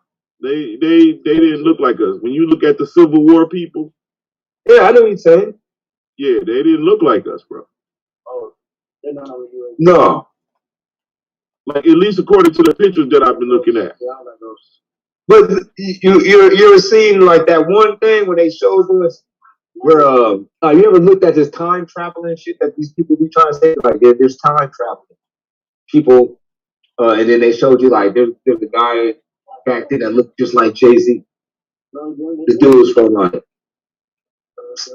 they didn't look like us. When you look at the Civil War people, yeah, I know what you're saying. Yeah, they didn't look like us, bro. No. Like at least according to the pictures that I've been looking at. But you're seeing like that one thing when they showed us where you ever looked at this time traveling shit that these people be trying to say like there's time traveling people and then they showed you like there's a guy back then that looked just like Jay-Z. This dude was from like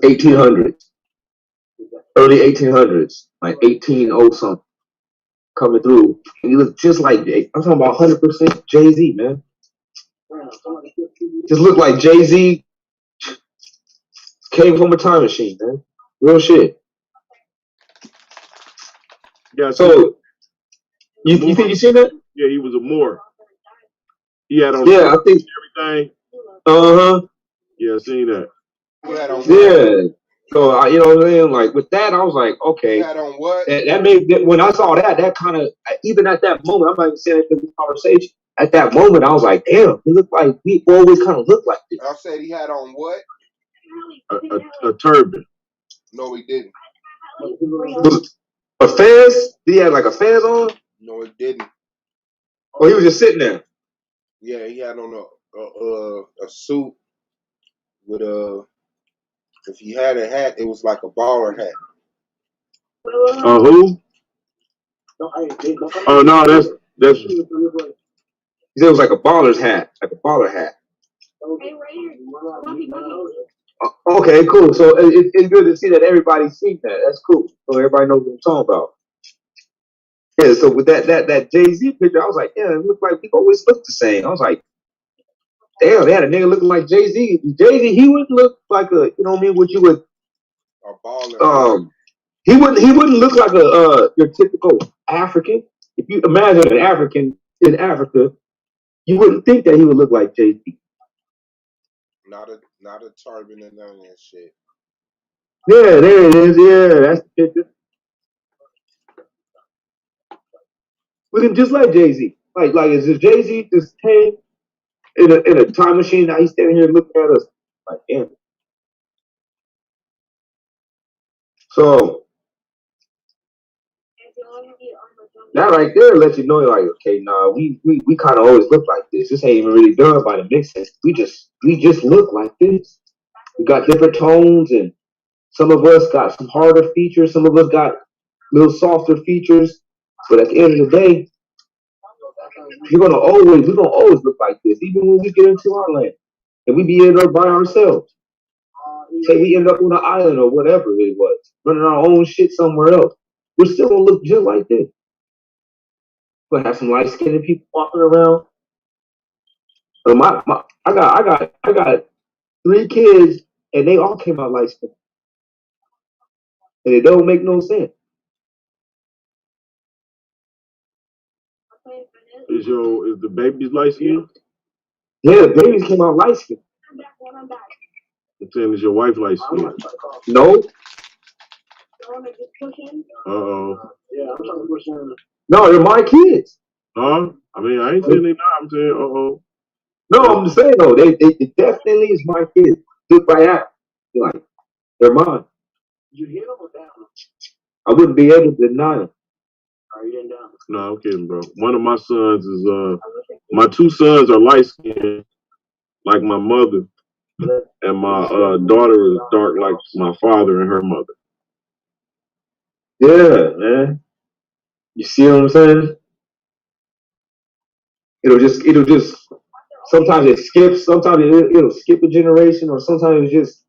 1800s, early 1800s, like 1800 something coming through, and he looked just like I'm talking about 100% Jay-Z, man. Just looked like Jay-Z came from a time machine, man. Real shit. Yeah. So you think you seen that? Yeah, he was a Moor. He had on I think everything. Yeah, I seen that. Yeah. So you know what I'm saying? Like with that, I was like, okay. You had on what? That made when I saw that kind of even at that moment, I'm not even saying it in this conversation. At that moment, I was like, damn, he looked like we always kind of looked like this. I said he had on what? A turban. No, he didn't. Was a fez? He had like a fez on? No, it didn't. Or he was just sitting there? Yeah, he had on a suit with if he had a hat, it was like a baller hat. Who? Oh no, that's. He said it was like a baller's hat, like a baller hat. Okay, cool. So it's good to see that everybody's seen that. That's cool. So everybody knows what I'm talking about. Yeah. So with that Jay-Z picture, I was like, yeah, it looked like we always look the same. I was like, damn, they had a nigga looking like Jay-Z. Jay-Z, he would look like a, you know what I mean? What you would, A baller. he wouldn't look like a your typical African. If you imagine an African in Africa, you wouldn't think that he would look like Jay-Z. Not a turban and none of that shit. Yeah, there it is. Yeah, that's the picture. Looking just like Jay-Z. Like is this Jay-Z just came in a time machine? Now he's standing here looking at us like, damn. So that right there lets you know, like, okay, nah, we kind of always look like this. This ain't even really done by the mixing. We just look like this. We got different tones, and some of us got some harder features. Some of us got little softer features. But at the end of the day, we're gonna always look like this, even when we get into our land and we be in there by ourselves. Say we end up on an island or whatever it was, running our own shit somewhere else. We're still gonna look just like this. We'll have some light skinned people walking around. I got 3 kids and they all came out light skinned. And it don't make no sense. Is the baby's light skin? Yeah, the babies came out light skinned. I'm saying, is your wife light skin? No. No, they're my kids. Huh? I mean, I ain't saying they not. I'm saying, No, I'm just saying though, they definitely is my kids. Just by that, like they're mine. I wouldn't be able to deny them. No, I'm kidding, bro. One of my sons is my 2 sons are light skinned like my mother, and my daughter is dark like my father and her mother. Yeah, man. You see what I'm saying? It'll just sometimes it skips, sometimes it'll skip a generation, or sometimes it's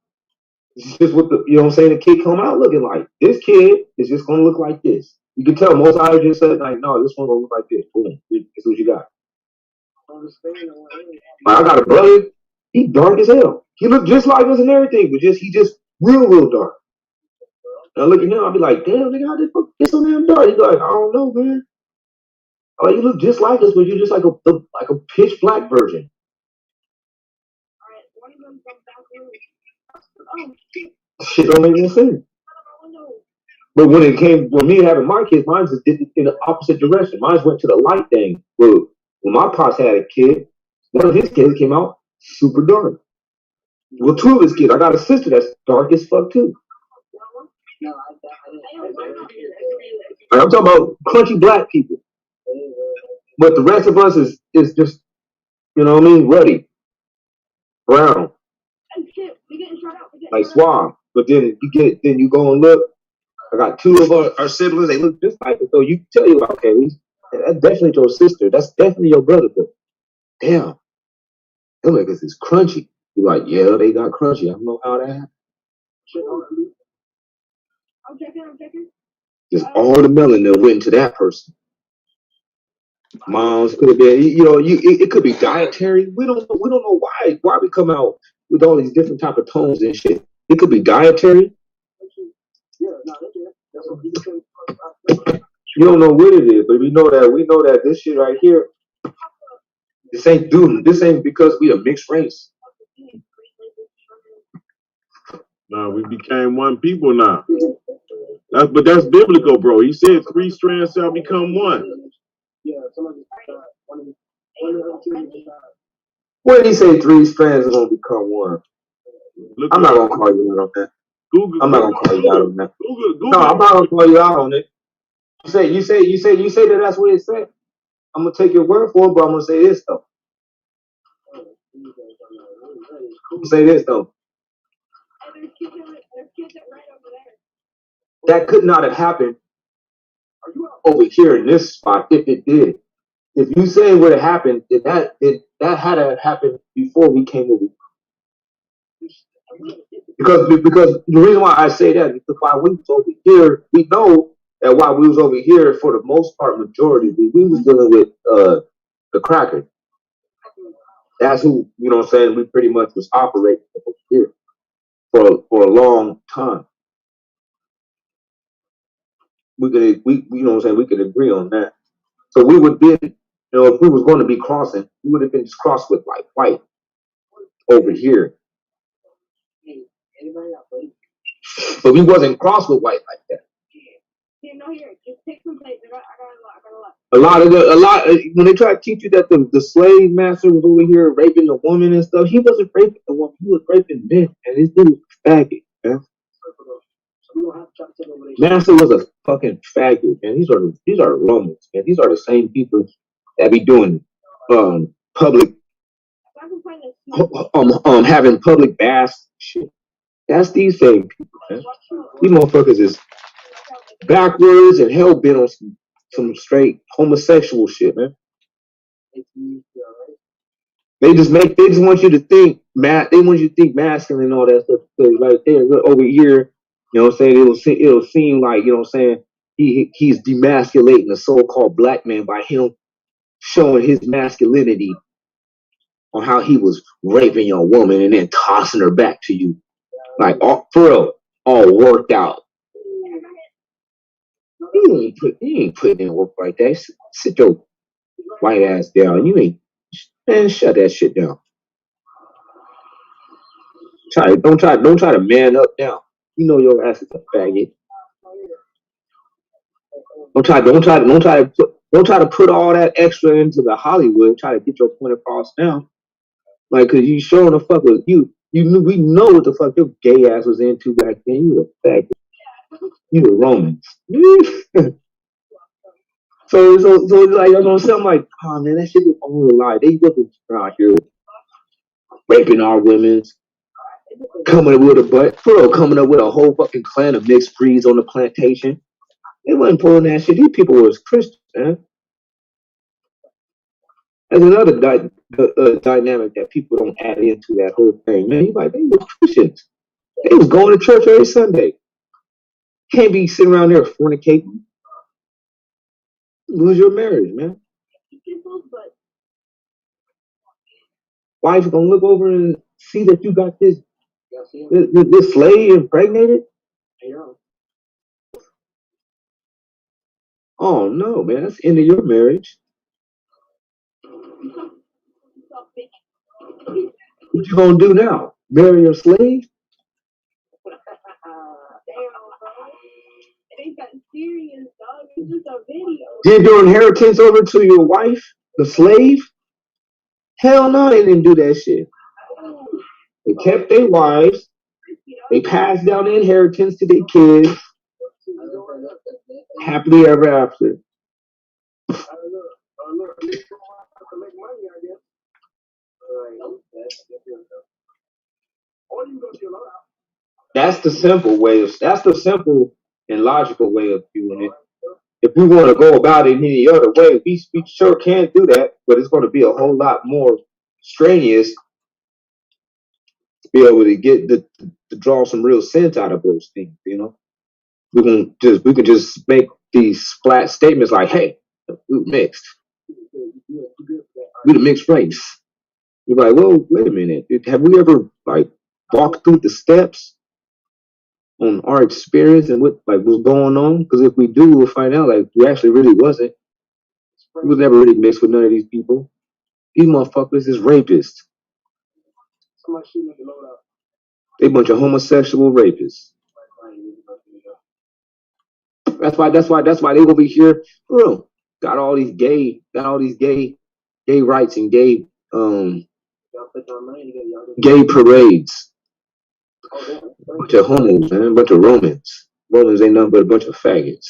just what the, you know what I'm saying, the kid come out looking like. This kid is just gonna look like this. You can tell most I just said like, no, this one gonna look like this. Boom. This is what you got. Like, I got a brother, he dark as hell. He look just like us and everything, but he just real dark. And I look at him, I'll be like, damn, nigga, how this fuck get so damn dark? He's like, I don't know, man. Oh, you look just like us, but you're just like a pitch black version. Shit don't make no sense. But when me having my kids, mine just did it in the opposite direction. Mine went to the light thing. Well, when my pops had a kid, one of his kids came out super dark. Well, 2 of his kids, I got a sister that's dark as fuck too. I'm talking about crunchy black people. But the rest of us is just, you know what I mean, ruddy, brown, like suave. But then you go and look. I got two of our siblings. They look just like us. So you tell you, okay, that's definitely your sister. That's definitely your brother. But damn, them niggas is crunchy. You're like, yeah, they got crunchy. I don't know how that happened. Just all the melanin went into that person. Moms could have been, it could be dietary. We don't know why we come out with all these different type of tones and shit. It could be dietary. You don't know what it is, but we know that this shit right here, this ain't because we a mixed race. No, we became one people now. But that's biblical, bro. He said 3 strands shall become one. When he say 3 strands are gonna become one, I'm not gonna call you out on that. I'm not gonna call you out on that. No, I'm not gonna call you out on it. You say that that's what it said. I'm gonna take your word for it, but I'm gonna say this though. Say this though. That could not have happened over here in this spot if it did. If you say it would have happened, that had to happen before we came over. Because the reason why I say that is because while we was over here, we know that while we was over here, for the most part, majority, we was dealing with the cracker. That's who, you know what I'm saying, we pretty much was operating over here for a long time. We you know what I'm saying, we could agree on that. So we would be, if we was going to be crossing, we would have been just crossed with like white over here. But we wasn't crossed with white like that. A lot when they try to teach you that the slave master was over here raping the woman and stuff, he wasn't raping the woman, he was raping men, and this dude was a faggot, man. Master was a fucking faggot, man. These are the Romans, man. These are the same people that be doing public having public baths shit. That's these same people, man. These motherfuckers is backwards and hell bent on some straight homosexual shit, man. They just want you to think they want you to think masculine and all that stuff. Like they're over here, you know what I'm saying? It'll seem like, you know what I'm saying, he's demasculating a so-called black man by him showing his masculinity on how he was raping your woman and then tossing her back to you. Like for real, all worked out. You ain't putting in work like that. Sit your white ass down. Man, shut that shit down. Don't try to man up now. You know your ass is a faggot. Don't try to put all that extra into the Hollywood. Try to get your point across now. Like, cause you showing the fuck with you. We know what the fuck your gay ass was into back then. You a faggot. You the Romans. So like I'm gonna say, I'm like, oh man, that shit was only a lie. They wasn't out here raping our women, coming up with a whole fucking clan of mixed breeds on the plantation. They wasn't pulling that shit. These people was Christians, man. There's another dynamic that people don't add into that whole thing, man. You like, they were Christians. They was going to church every Sunday. Can't be sitting around there fornicating. Lose your marriage, man. Wife's gonna look over and see that you got this slave impregnated. Oh no, man, that's the end of your marriage. What you gonna do now? Marry your slave? Give your inheritance over to your wife, the slave? Hell no, they didn't do that shit. They kept their wives. They passed down the inheritance to their kids. Happily ever after. That's the simple way of. That's the simple and logical way of doing it. If we want to go about it any other way, we sure can do that, but it's going to be a whole lot more strenuous to be able to get to draw some real sense out of those things. You know, we can just make these flat statements like, "Hey, we mixed, we the mixed race." You're like, "Well, wait a minute. Have we ever like walked through the steps on our experience and what like what's going on? Because if we do, we'll find out like we actually really wasn't. We was never really mixed with none of these people. These motherfuckers is rapists. They a bunch of homosexual rapists. That's why they gonna be here. Bro, got all these gay rights and gay parades. Bunch of homos, man, bunch of Romans. Romans ain't nothing but a bunch of faggots.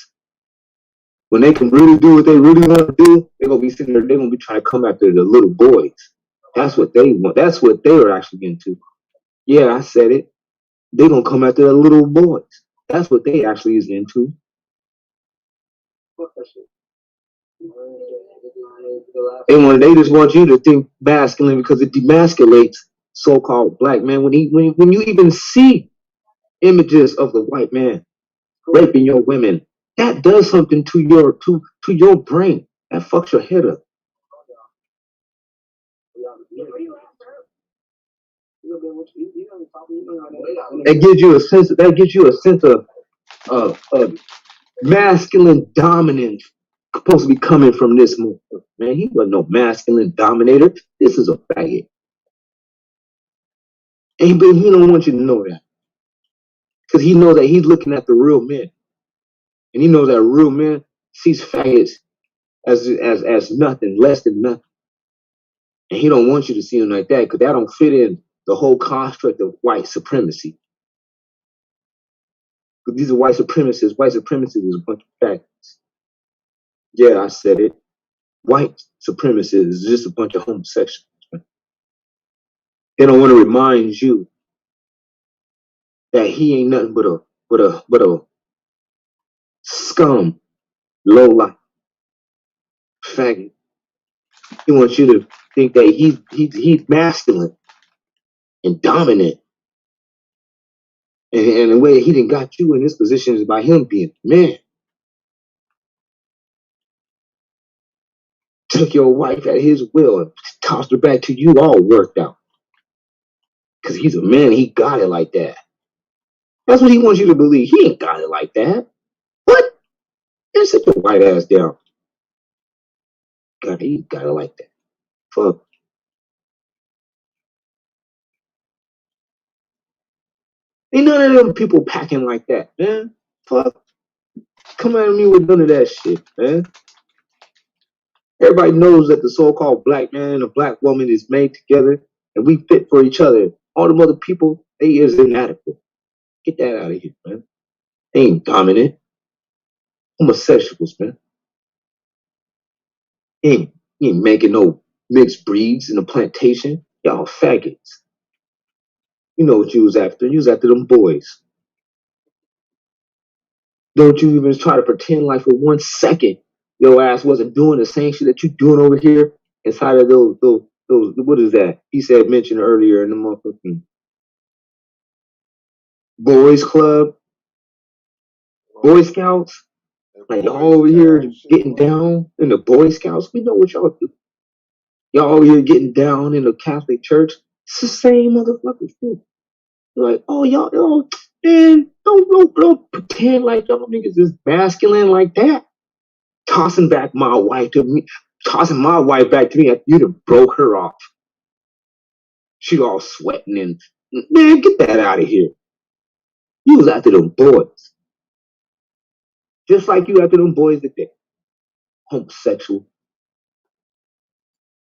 When they can really do what they really want to do, they're gonna be sitting there, they're gonna be trying to come after the little boys. That's what they want. That's what they were actually into. Yeah, I said it. They're gonna come after the little boys. That's what they actually is into. And when they just want you to think masculine because it demasculates so-called black man. When you even see images of the white man raping your women, that does something to your brain. That fucks your head up. That gives you a sense of masculine dominance supposed to be coming from this motherfucker. Man, he wasn't no masculine dominator. This is a faggot. And he don't want you to know that. Because he knows that he's looking at the real men. And he knows that real men sees faggots as nothing, less than nothing. And he don't want you to see them like that because that don't fit in the whole construct of white supremacy. Because these are white supremacists. White supremacists is a bunch of faggots. Yeah, I said it. White supremacists is just a bunch of homosexuals. They don't want to remind you that he ain't nothing but a scum, low life, faggot. He wants you to think that he's masculine and dominant. And the way he done got you in this position is by him being man. Took your wife at his will and tossed her back to you all worked out. Because he's a man, he got it like that. That's what he wants you to believe. He ain't got it like that. What? And sit your white ass down. God, he got it like that. Fuck. Ain't none of them people packing like that, man. Fuck. Come at me with none of that shit, man. Everybody knows that the so-called black man and the black woman is made together and we fit for each other. All them other people, they is inadequate. Get that out of here, man. They ain't dominant. Homosexuals, man. He ain't making no mixed breeds in a plantation. Y'all faggots. You know what you was after. You was after them boys. Don't you even try to pretend like for 1 second your ass wasn't doing the same shit that you doing over here inside of those what is that? He said mentioned earlier in the motherfucking boys club, Boy Scouts. Like y'all over here getting down in the Boy Scouts. We know what y'all do. Y'all over here getting down in the Catholic Church. It's the same motherfuckers too. Like, oh y'all, man, don't pretend like y'all niggas is masculine like that. Tossing my wife back to me after you done broke her off. She all sweating and man, get that out of here. You was after them boys. Just like you after them boys that they homosexual.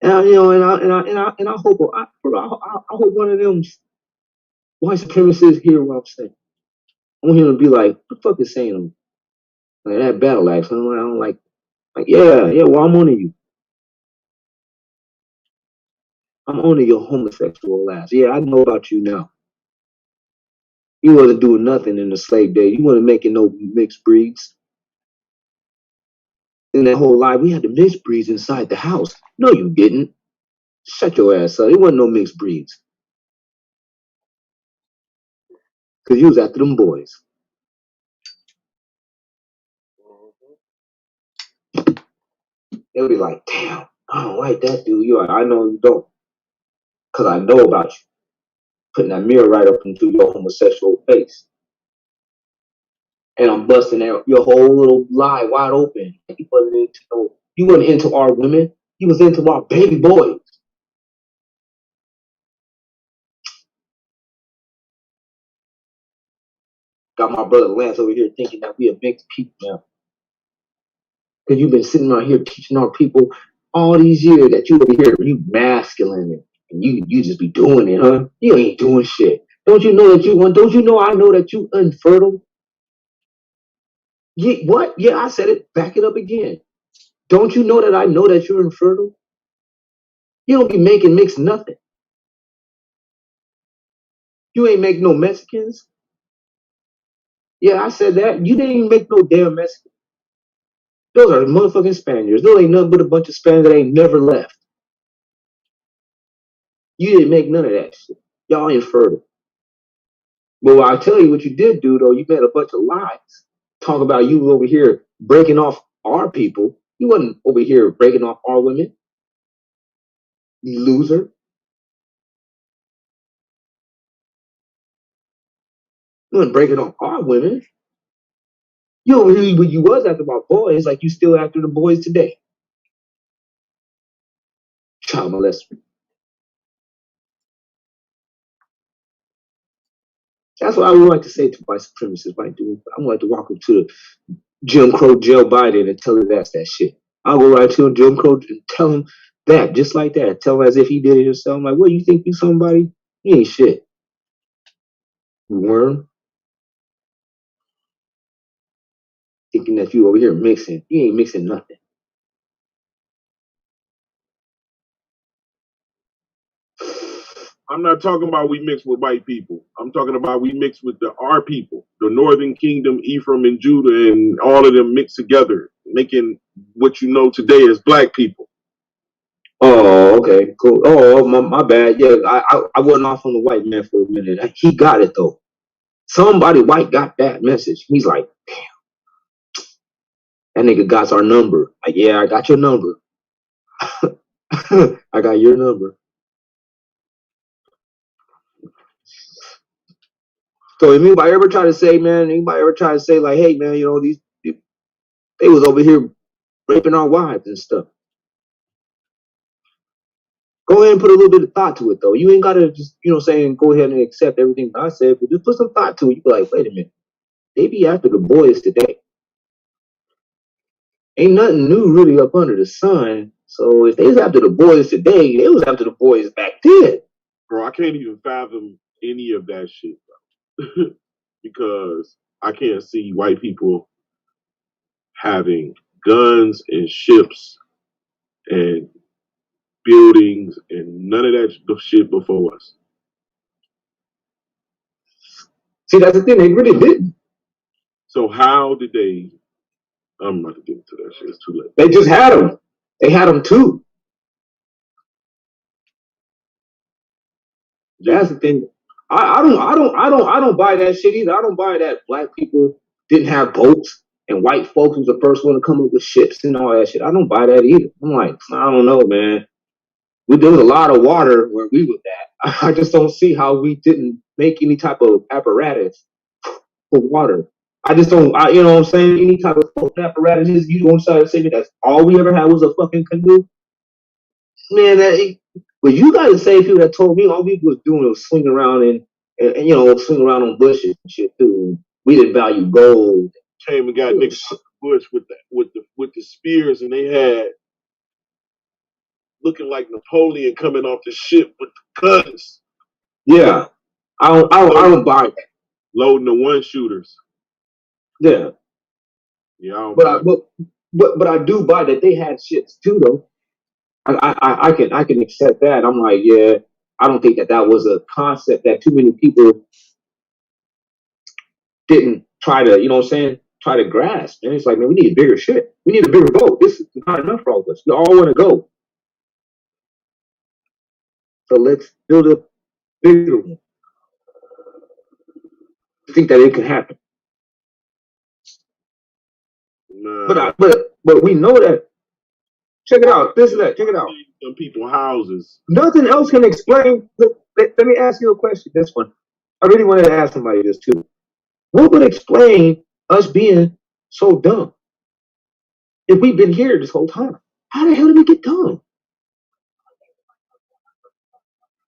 And I hope I hope one of them white supremacists hear what I'm saying. I want him to be like, what the fuck is saying? Like that battle axe. I don't like yeah, well I'm on to you. I'm on to your homosexual ass. Yeah, I know about you now. You wasn't doing nothing in the slave day. You wasn't making no mixed breeds. In that whole life, we had the mixed breeds inside the house. No, you didn't. Shut your ass up. It wasn't no mixed breeds. Cause you was after them boys. They'll be like, damn, I don't like that dude. You like, I know you don't. Cause I know about you. Putting that mirror right up into your homosexual face. And I'm busting your whole little lie wide open. You wasn't into our women. You was into our baby boys. Got my brother Lance over here thinking that we a mixed people now. Because you've been sitting out here teaching our people all these years that you over here, you masculine and you just be doing it, huh? You ain't doing shit. Don't you know that don't you know I know that you infertile? Yeah, what? Yeah, I said it. Back it up again. Don't you know that I know that you're infertile? You don't be making mixed nothing. You ain't make no Mexicans. Yeah, I said that. You didn't even make no damn Mexicans. Those are motherfucking Spaniards. Those ain't nothing but a bunch of Spaniards that ain't never left. You didn't make none of that shit. Y'all infertile. But I'll tell you what you did do, though. You made a bunch of lies. Talk about you over here breaking off our people. You wasn't over here breaking off our women. You loser. You wasn't breaking off our women. You over here, when you was after my boys, like you still after the boys today. Child molester. That's what I would like to say to white supremacists, white dudes. I would like to walk up to the Jim Crow Joe Biden and tell him that's that shit. I'll go right to him, Jim Crow, and tell him that, just like that. Tell him as if he did it himself. I'm like, what, you think you somebody? You ain't shit. You worm. Thinking that you over here mixing. You ain't mixing nothing. I'm not talking about we mix with white people. I'm talking about we mix with our people, the Northern Kingdom, Ephraim and Judah, and all of them mixed together, making what you know today as black people. Oh, okay, cool. Oh, my bad. Yeah, I wasn't off on the white man for a minute. He got it though. Somebody white got that message. He's like, that nigga got our number. Like, yeah, I got your number. I got your number. So if anybody ever try to say, man, like, hey, man, you know, they was over here raping our wives and stuff. Go ahead and put a little bit of thought to it, though. You ain't gotta just, saying, go ahead and accept everything I said, but just put some thought to it. You be like, wait a minute, they be after the boys today. Ain't nothing new really up under the sun. So if they was after the boys today, they was after the boys back then. Bro, I can't even fathom any of that shit, bro. Because I can't see white people having guns and ships and buildings and none of that shit before us. See, that's the thing. They really didn't. So how did they? I'm not to get into that shit. It's too late. They just had them. They had them too. That's the thing. I don't buy that shit either. I don't buy that black people didn't have boats and white folks was the first one to come up with ships and all that shit. I don't buy that either. I'm like, I don't know, man. There was a lot of water where we were at. I just don't see how we didn't make any type of apparatus for water. I just don't, you know what I'm saying? Any type of apparatus, you don't try to say that that's all we ever had was a fucking canoe? Man, but you got to say people that told me all we was doing was swing around and swing around on bushes and shit too. We didn't value gold. Came and got niggas out the bush with the spears, and they had looking like Napoleon coming off the ship with the guns. Yeah, I don't buy that. Loading the one shooters. Yeah, Yeah, I don't But buy. but I do buy that they had shits too though. I can accept that. I'm like, yeah, I don't think that was a concept that too many people didn't try to, you know what I'm saying, try to grasp. And it's like, man, we need bigger shit. We need a bigger boat. This is not enough for all of us. We all want to go. So let's build a bigger one. I think that it can happen. Nah, But we know that. Check it out. This is that. Check it out. some people houses. Nothing else can explain. Let me ask you a question. This one. I really wanted to ask somebody this too. What would explain us being so dumb if we've been here this whole time? How the hell did we get dumb?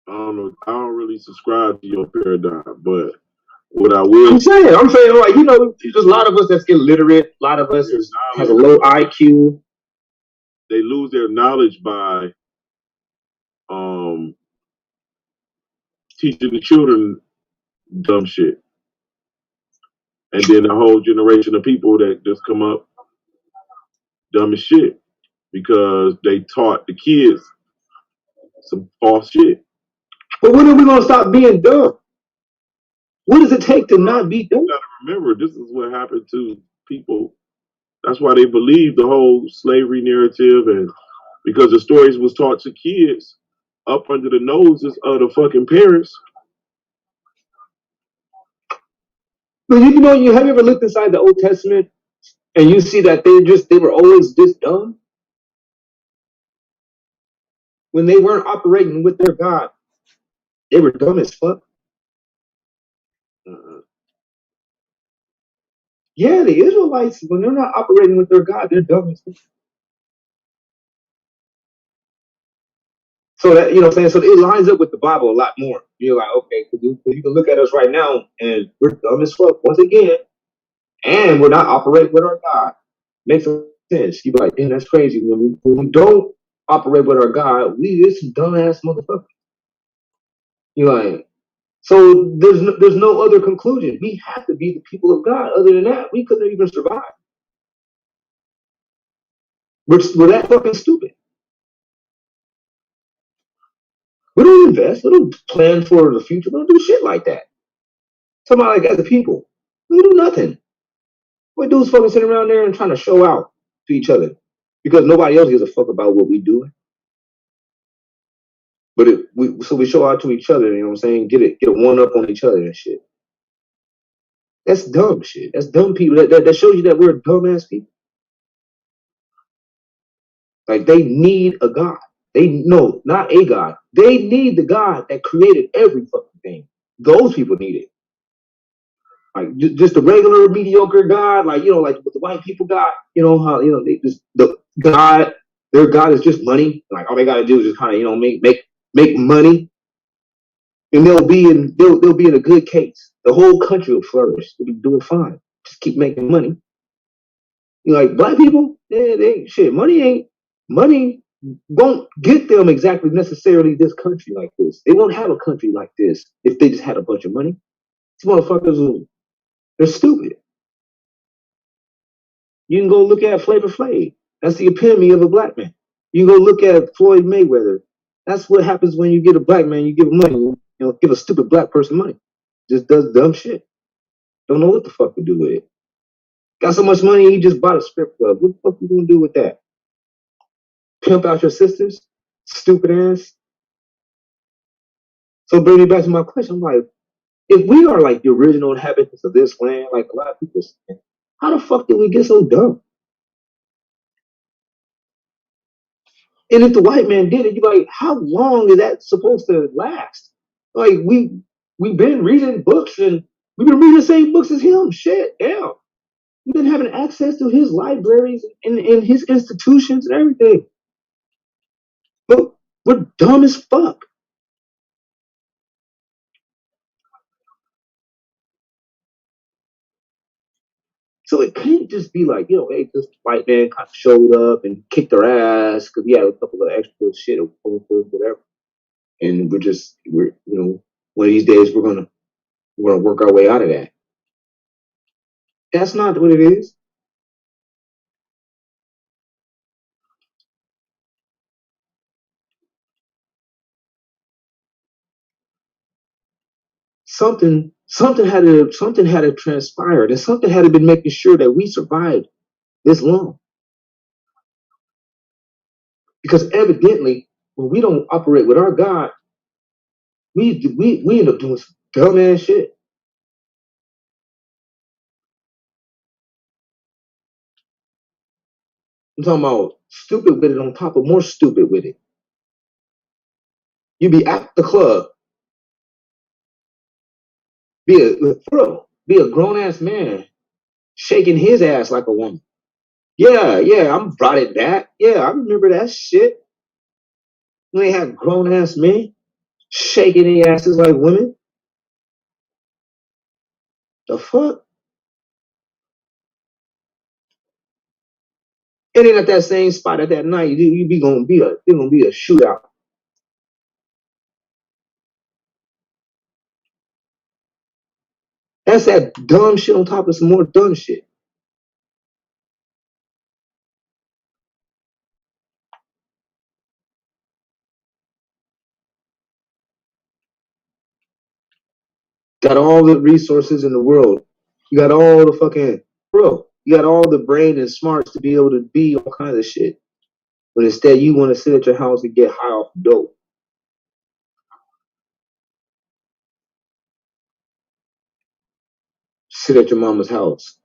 I don't know. I don't really subscribe to your paradigm, but what I will I'm saying, like, you know, there's a lot of us that's illiterate. A lot of us has a low IQ. they lose their knowledge by um teaching the children dumb shit, and then a whole generation of people that just come up dumb as shit because they taught the kids some false shit. But when are we gonna stop being dumb? What does it take to not be dumb? You gotta remember, this is what happened to people. That's why they believe the whole slavery narrative, and because the stories was taught to kids up under the noses of the fucking parents. But you know, you have you ever looked inside the Old Testament and you see that they were always this dumb when they weren't operating with their God. They were dumb as fuck. Uh-uh. Yeah, the Israelites, when they're not operating with their God, they're dumb as fuck. So that, you know what I'm saying? So it lines up with the Bible a lot more. You're like, okay, cause you can look at us right now and we're dumb as fuck once again, and we're not operating with our God. Makes sense. You be like, damn, that's crazy. When we don't operate with our God, we just some dumbass motherfuckers. You're like, so there's no other conclusion. We have to be the people of God. Other than that, we couldn't even survive. We're that fucking stupid. We don't invest. We don't plan for the future. We don't do shit like that. Somebody like as a people, we do nothing. What dudes fucking sitting around there and trying to show out to each other because nobody else gives a fuck about what we doing. But so we show out to each other. You know what I'm saying? Get a one up on each other and shit. That's dumb shit. That's dumb people. That shows you that we're dumbass people. Like they need a God. Not a God. They need the God that created every fucking thing. Those people need it. Like just the regular mediocre God, like you know, like what the white people got. You know how they just the God. Their God is just money. Like all they gotta do is just kind of make money, and they'll be in a good case. The whole country will flourish. They'll be doing fine. Just keep making money. You like black people? Yeah, they ain't shit. Money won't get them exactly necessarily this country like this. They won't have a country like this if they just had a bunch of money. These motherfuckers they're stupid. You can go look at Flavor Flav. That's the epitome of a black man. You can go look at Floyd Mayweather. That's what happens when you get a black man, you give him money, give a stupid black person money. Just does dumb shit. Don't know what the fuck to do with it. Got so much money, he just bought a strip club. What the fuck you gonna do with that? Pimp out your sisters? Stupid ass. So bring me back to my question. I'm like, if we are like the original inhabitants of this land, like a lot of people say, how the fuck did we get so dumb? And if the white man did it, you're like, how long is that supposed to last? Like we've been reading books and we've been reading the same books as him. Shit, yeah. We've been having access to his libraries and his institutions and everything. But we're dumb as fuck. So it can't just be like, hey, this white man kind of showed up and kicked our ass because he had a couple of extra shit or whatever. And one of these days we're gonna work our way out of that. That's not what it is. something had to transpire, and something had to been making sure that we survived this long. Because evidently, when we don't operate with our God, we end up doing some dumbass shit. I'm talking about stupid with it on top of more stupid with it. You be at the club, be a grown ass man shaking his ass like a woman. Yeah, I'm brought it back. Yeah, I remember that shit. When they had grown ass men shaking their asses like women. The fuck? And then at that same spot at that night, you be gonna be a shootout. That's that dumb shit on top of some more dumb shit. Got all the resources in the world. You got all the fucking you got all the brain and smarts to be able to be all kinds of shit. But instead you want to sit at your house and get high off dope. Sit at your mama's house,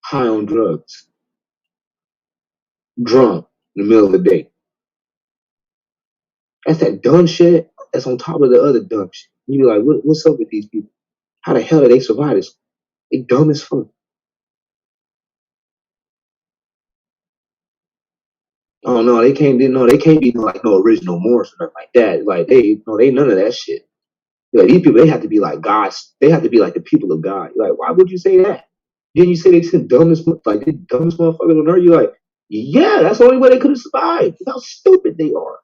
high on drugs, drunk in the middle of the day. That's that dumb shit that's on top of the other dumb shit. You be like, what's up with these people? How the hell did they survive this? They dumb as fuck. Oh no, they can't be like no original Morse or nothing like that. Like they none of that shit. Like, these people, they have to be like gods. They have to be like the people of God. You're like, why would you say that? Didn't you say they the dumbest, like the dumbest motherfuckers on earth? You're like, yeah, that's the only way they could have survived. That's how stupid they are.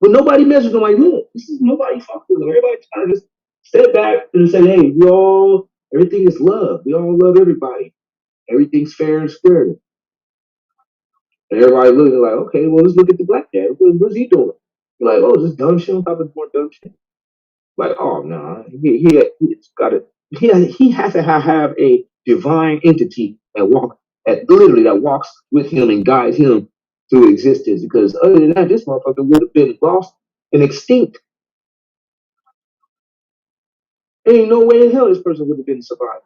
But nobody measures them like, look, this is nobody fucking with them. Everybody trying to just step back and say, hey, everything is love. We all love everybody. Everything's fair and square. And everybody looking like, okay, well, let's look at the black guy. What's he doing? You're like, oh, just dumb shit on top of more dumb shit. Like, oh no, he's got to he has to have a divine entity that walks with him and guides him through existence. Because other than that, this motherfucker would have been lost and extinct. There ain't no way in hell this person would have been survived.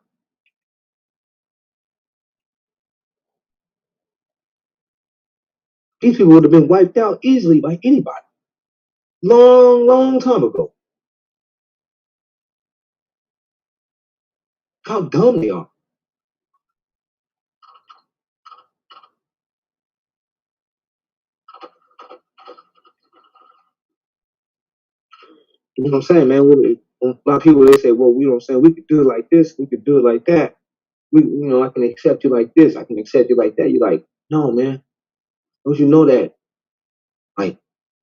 These people would have been wiped out easily by anybody. Long, long time ago. How dumb they are. You know what I'm saying, man? A lot of people, they say, well, we don't say we could do it like this, we could do it like that. I can accept you like this, I can accept you like that. You're like, no, man. Don't you know that? Like,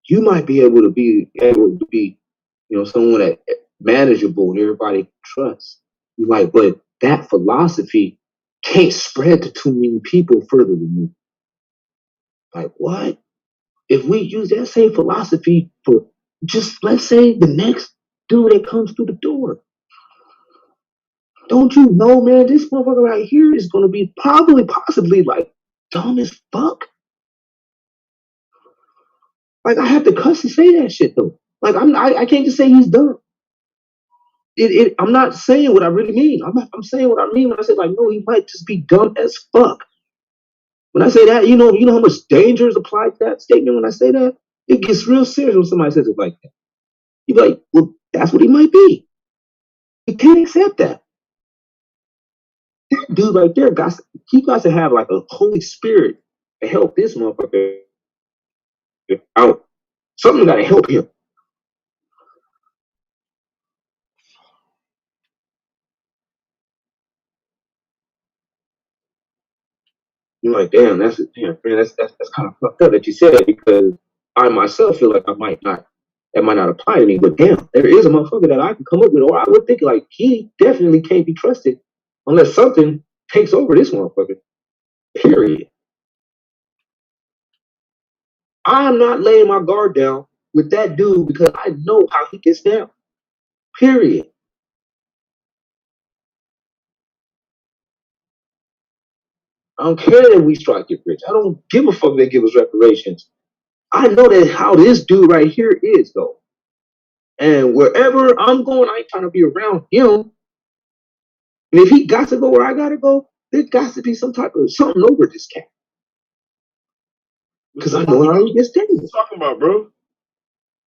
you might be able to be, someone that manageable and everybody trusts. You're like, but that philosophy can't spread to too many people further than you. Like, what? If we use that same philosophy for just, let's say, the next dude that comes through the door, don't you know, man, this motherfucker right here is going to be possibly like dumb as fuck. Like, I have to cuss and say that shit though. Like, I can't just say he's dumb. I'm not saying what I really mean. I'm saying what I mean when I say, like, no, he might just be dumb as fuck. When I say that, you know how much danger is applied to that statement. When I say that, it gets real serious when somebody says it like that. You be like, well, that's what he might be. You can't accept that. That dude right there he got to have like a Holy Spirit to help this motherfucker out. Something got to help him. You're like, damn, man, that's kind of fucked up that you said that, because I myself feel like that might not apply to me. But damn, there is a motherfucker that I can come up with, or I would think like he definitely can't be trusted unless something takes over this motherfucker. Period. I'm not laying my guard down with that dude because I know how he gets down. Period. I don't care that we strike it rich. I don't give a fuck if they give us reparations. I know that how this dude right here is though. And wherever I'm going, I ain't trying to be around him. And if he got to go where I gotta go, there got to be some type of something over this cat. Because I know how he gets down. What you talking about, bro?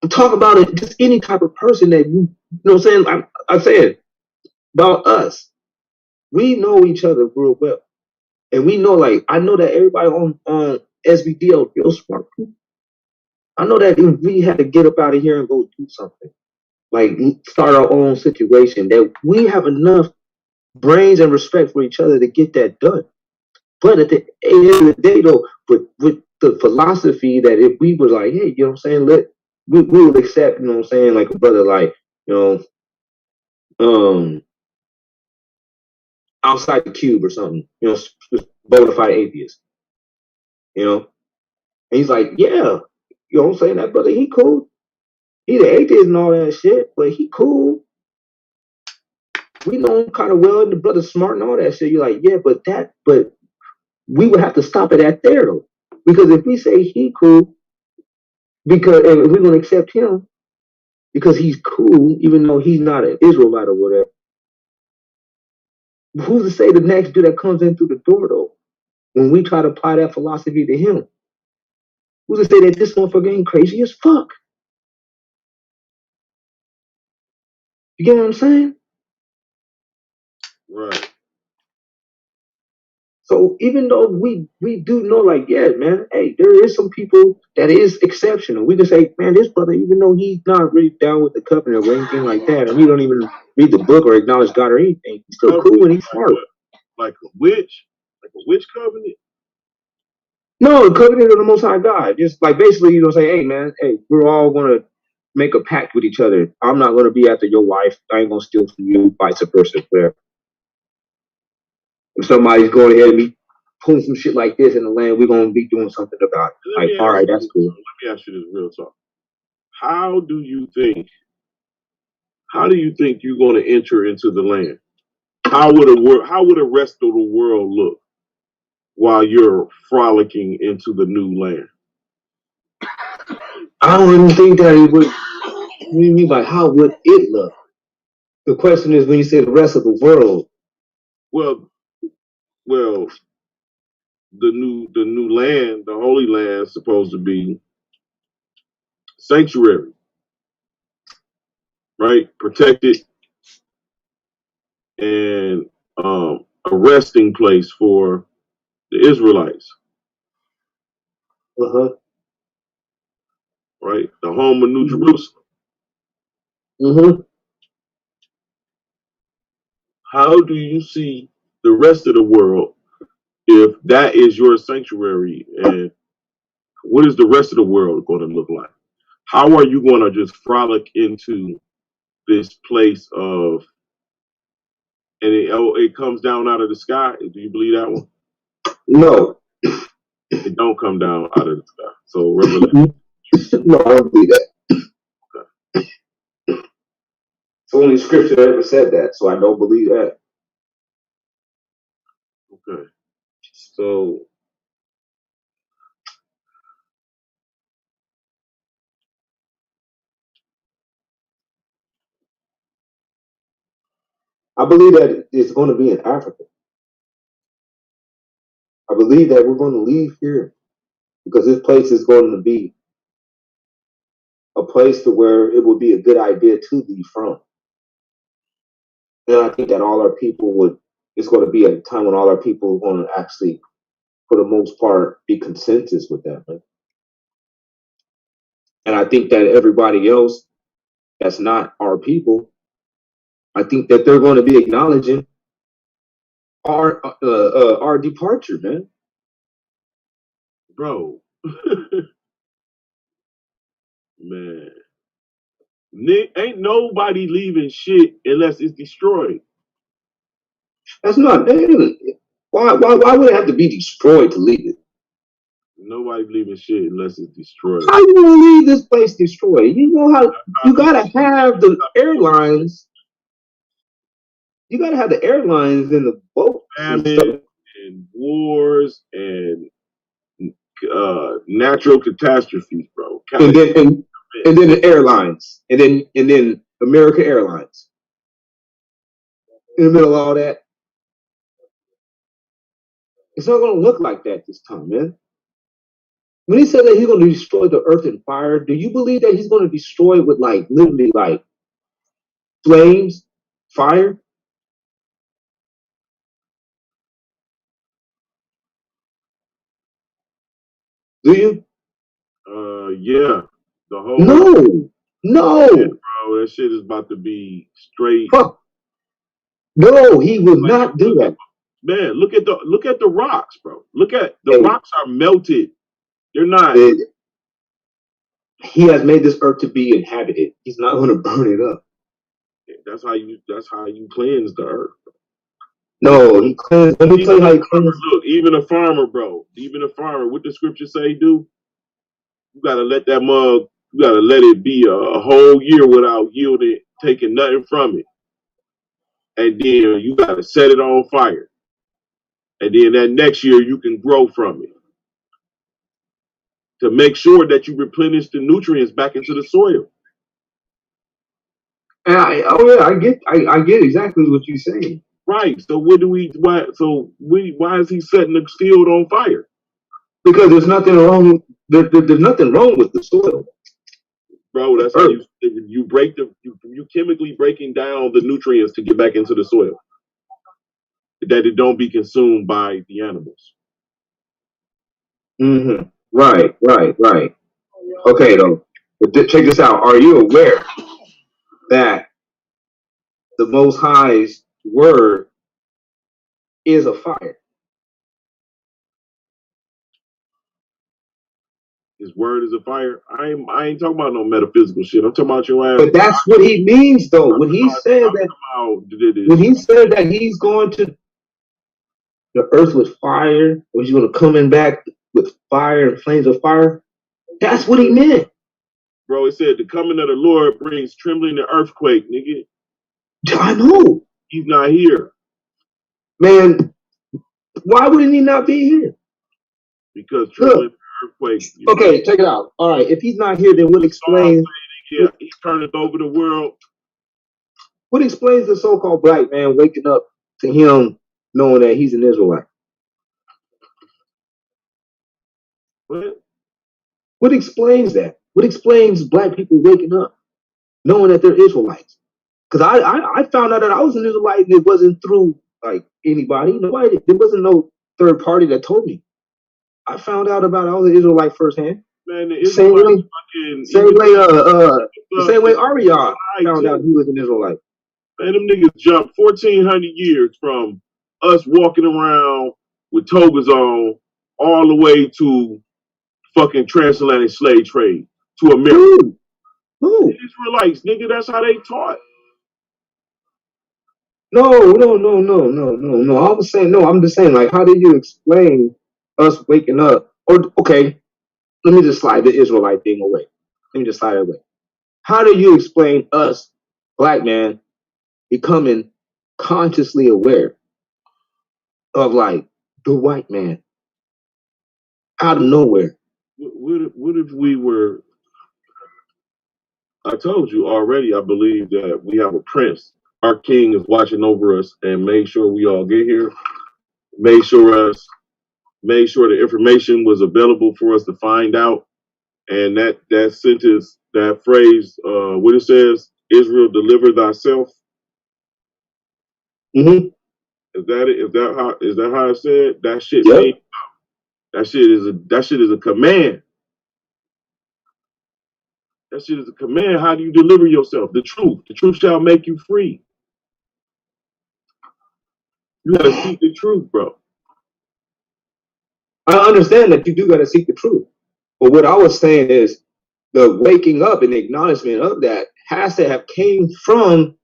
I'm talking about it, just any type of person that you know what I'm saying? I said about us. We know each other real well. And we know, like, I know that everybody on S.V.D.L real smart people. I know that if we had to get up out of here and go do something, like start our own situation, that we have enough brains and respect for each other to get that done. But at the end of the day, though, with the philosophy that if we were like, hey, you know what I'm saying, we would accept, you know what I'm saying, like a brother like, you know, outside the cube or something, you know, just bona fide atheist, you know. And he's like, yeah, you know what I'm saying, that brother, he cool. He the atheist and all that shit, but he cool. We know him kind of well, and the brother's smart and all that shit. You're like, yeah, but we would have to stop it at there though. Because if we say he cool, because if we're gonna accept him because he's cool, even though he's not an Israelite or whatever, who's to say the next dude that comes in through the door though? When we try to apply that philosophy to him, who's to say that this motherfucker ain't crazy as fuck? You get what I'm saying? Right. So even though we do know, like, yeah, man, hey, there is some people that is exceptional. We can say, man, this brother, even though he's not really down with the covenant or anything like that, and he don't even read the book or acknowledge God or anything, he's still cool and he's smart. Like a witch? Like a witch covenant? No, the covenant of the Most High God. Just like basically, you know, say, hey, man, hey, we're all gonna make a pact with each other. I'm not gonna be after your wife. I ain't gonna steal from you, vice versa. Whatever. If somebody's going ahead and be pulling some shit like this in the land, we're gonna be doing something about it. Like, all right, that's cool. Let me ask you this real talk. How do you think you're gonna enter into the land? How would the rest of the world look while you're frolicking into the new land? I don't even think that it would. What do you mean by how would it look? The question is when you say the rest of the world. Well, the new land, the Holy Land, is supposed to be sanctuary, right? Protected and a resting place for the Israelites, right? The home of New Jerusalem. How do you see the rest of the world if that is your sanctuary? And what is the rest of the world going to look like? How are you going to just frolic into this place of, and it comes down out of the sky? Do you believe that one? No. It don't come down out of the sky. So Revelation. No, I don't believe that. Okay. It's only scripture that ever said that, so I don't believe that. Okay. So I believe that it's going to be in Africa. I believe that we're going to leave here because this place is going to be a place to where it would be a good idea to leave from. And I think that all our people would, it's going to be a time when all our people are going to actually, for the most part, be consensus with that. Right? And I think that everybody else that's not our people, I think that they're going to be acknowledging our departure, man. Bro, man, ain't nobody leaving shit unless it's destroyed. That's not. Why would it have to be destroyed to leave it? Nobody believe in shit unless it's destroyed. How you gonna leave this place destroyed? You know how you gotta have the airlines. You gotta have the airlines and the boats and stuff. Famine and wars and natural catastrophes, bro. And then the airlines. And then America Airlines. In the middle of all that. It's not gonna look like that this time, man. When he said that he's gonna destroy the earth in fire, do you believe that he's gonna destroy it with like literally like flames, fire? Do you? Yeah. The whole No. yeah, bro, that shit is about to be straight. Fuck. No, he will not do that. Man, look at the rocks, bro. Look at the rocks are melted. They're not. He has made this earth to be inhabited. He's not going to burn it up. That's how you cleanse the earth. No, he cleans. Let me tell you how he cleans. Look, even a farmer, bro. Even a farmer. What the scripture say, do? You gotta let that mug. You gotta let it be a whole year without yielding, taking nothing from it, and then you gotta set it on fire, and then that next year you can grow from it to make sure that you replenish the nutrients back into the soil. I get exactly what you're saying. Right. So why is he setting the field on fire? Because there's nothing wrong. There's nothing wrong with the soil, bro. That's how you break you chemically breaking down the nutrients to get back into the soil, that it don't be consumed by the animals. Mm-hmm. Right. Okay, though. But check this out. Are you aware that the Most High's word is a fire? His word is a fire. I ain't talking about no metaphysical shit. I'm talking about your ass. But that's what he means, though. When he said that he's going to the earth with fire, or he's going to coming back with fire and flames of fire, that's what he meant. Bro, it said the coming of the Lord brings trembling and earthquake, nigga. I know. He's not here. Man, why wouldn't he not be here? Because trembling and earthquake. Okay, check it out. All right, if he's not here, then what explains... Yeah, he turneth over the world. What explains the so-called black man waking up to him knowing that he's an Israelite? What explains that? What explains black people waking up knowing that they're Israelites? Because I found out that I was an Israelite and it wasn't through like anybody. Nobody. There wasn't no third party that told me. I found out about I was an Israelite firsthand. Man, the same way Arya found out he was an Israelite. Man, them niggas jumped 1,400 years from us walking around with togas on all the way to fucking transatlantic slave trade to America. Who? Israelites, nigga, that's how they taught. No. I was saying, no, I'm just saying, like, how did you explain us waking up? Or, okay, let me just slide the Israelite thing away. Let me just slide it away. How do you explain us, black man, becoming consciously aware of, like, the white man out of nowhere? What if we were... I told you already, I believe that we have a prince. Our king is watching over us and made sure we all get here. Made sure the information was available for us to find out. And that sentence, that phrase, what it says, Israel, deliver thyself. Mm-hmm. Is that it? Is that how it said? That shit. Yep. That shit is a command. That shit is a command. How do you deliver yourself? The truth. The truth shall make you free. You gotta seek the truth, bro. I understand that you do gotta seek the truth. But what I was saying is the waking up and the acknowledgement of that has to have came from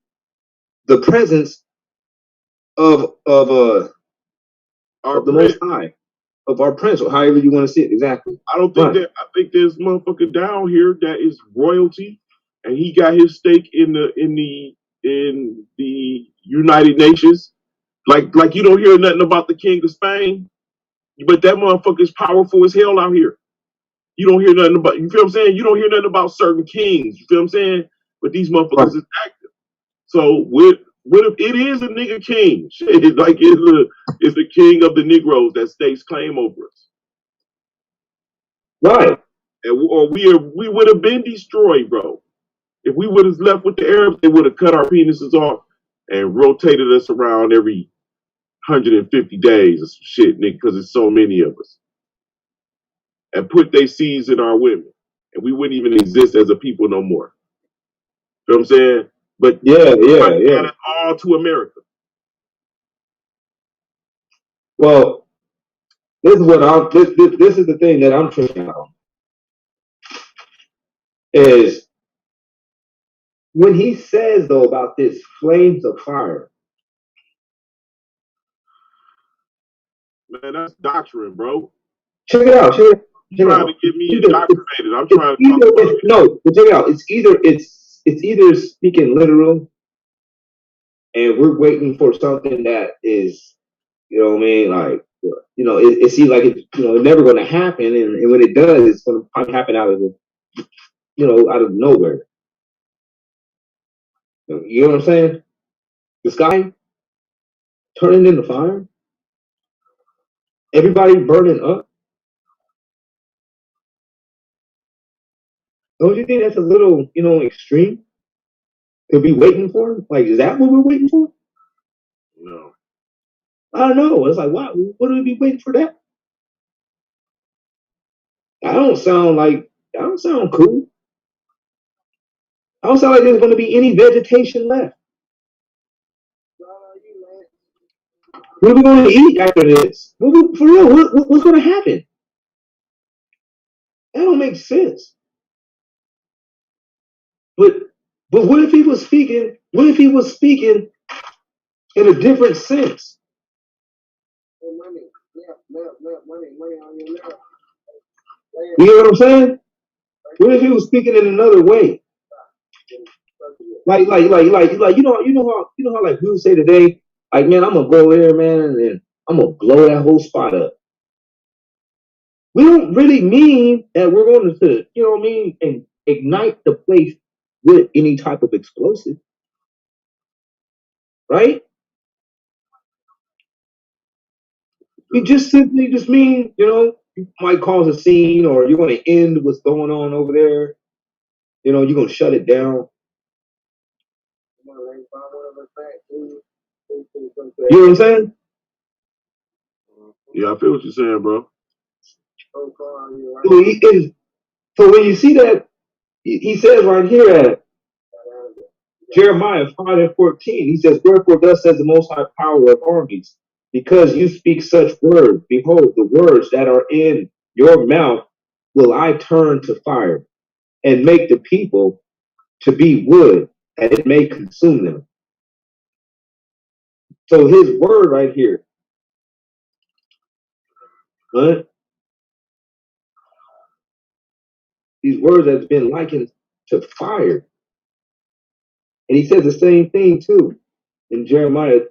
the presence of the Most High, of our prince, or however you want to see it. Exactly. I don't think that. I think there's motherfucker down here that is royalty, and he got his stake in the United Nations. Like you don't hear nothing about the King of Spain, but that motherfucker is powerful as hell out here. You don't hear nothing about. You feel what I'm saying? You don't hear nothing about certain kings. You feel what I'm saying? But these motherfuckers is active. So what if it is a nigga king? Shit, like it's the king of the Negroes that stakes claim over us. Right. Or we would have been destroyed, bro. If we would have left with the Arabs, they would have cut our penises off and rotated us around every 150 days or some shit, nigga, because there's so many of us. And put their seeds in our women. And we wouldn't even exist as a people no more. You know what I'm saying? But yeah. Got it all to America. Well, this is what I'm. This is the thing that I'm thinking about. Is when he says though about this flames of fire. Man, that's doctrine, bro. Check it out. You're trying to get me indoctrinated. I'm trying to talk about it. No, but check it out. It's either speaking literal, and we're waiting for something that is, you know what I mean, like, you know, it seems like it's, you know, it's never going to happen, and when it does, it's going to probably happen out of the, you know, out of nowhere. You know what I'm saying? The sky turning into fire, everybody burning up. Don't you think that's a little, you know, extreme to be waiting for? Like, is that what we're waiting for? No. I don't know. It's like, what do we be waiting for that? I don't sound cool. I don't sound like there's going to be any vegetation left. What are we going to eat after this? For real, what's going to happen? That don't make sense. But what if he was speaking? What if he was speaking in a different sense? You know what I'm saying? What if he was speaking in another way? Like you know how like we would say today, like, man, I'm gonna go there, man, and I'm gonna blow that whole spot up. We don't really mean that we're going to, you know what I mean, and ignite the place with any type of explosive, right? We just simply just mean, you know, you might cause a scene, or you're going to end what's going on over there. You know, you're going to shut it down. You know what I'm saying? Yeah, I feel what you're saying, bro. So when you see that, he says right here at Jeremiah 5:14, he says, "Wherefore thus says the Most High Power of armies, because you speak such words, behold, the words that are in your mouth will I turn to fire, and make the people to be wood, and it may consume them." So his word right here, right? These words that's been likened to fire. And he says the same thing too in Jeremiah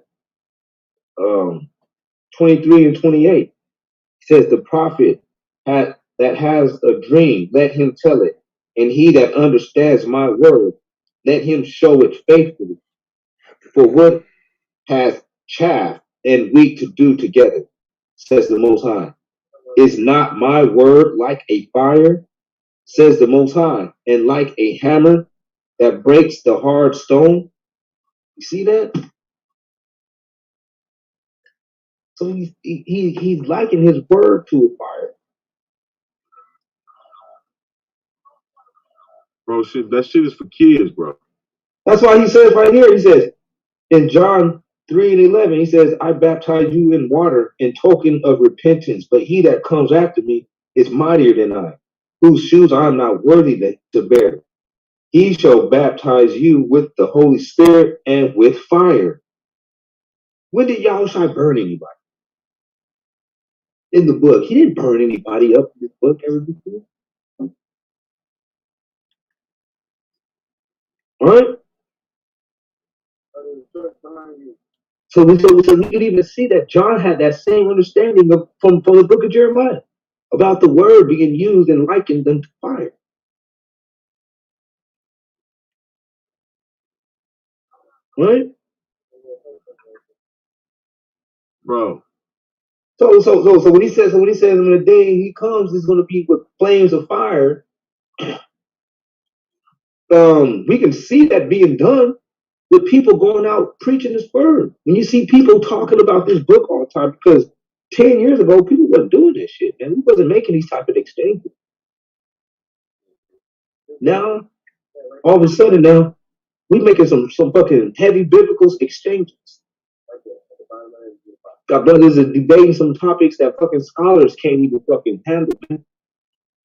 23 and 28. He says, "The prophet that has a dream, let him tell it. And he that understands my word, let him show it faithfully. For what hath chaff and wheat to do together, says the Most High. Is not my word like a fire, says the Most High, and like a hammer that breaks the hard stone?" You see that? So he's liking his word to a fire. Bro, that shit is for kids, bro. That's why he says right here, he says in John 3 and 11, he says, "I baptize you in water in token of repentance, but he that comes after me is mightier than I, whose shoes I am not worthy to bear. He shall baptize you with the Holy Spirit and with fire." When did Yahushua burn anybody? in the book. He didn't burn anybody up in this book ever before. All right. So we could even see that John had that same understanding from the book of Jeremiah about the word being used and likened unto fire. Right? Bro. So when he says when the day he comes is going to be with flames of fire, we can see that being done with people going out preaching this word. When you see people talking about this book all the time, because 10 years ago people wasn't doing this shit, and we wasn't making these type of exchanges. Now, all of a sudden now, we making some fucking heavy biblical exchanges. Got brothers that debating some topics that fucking scholars can't even fucking handle, man.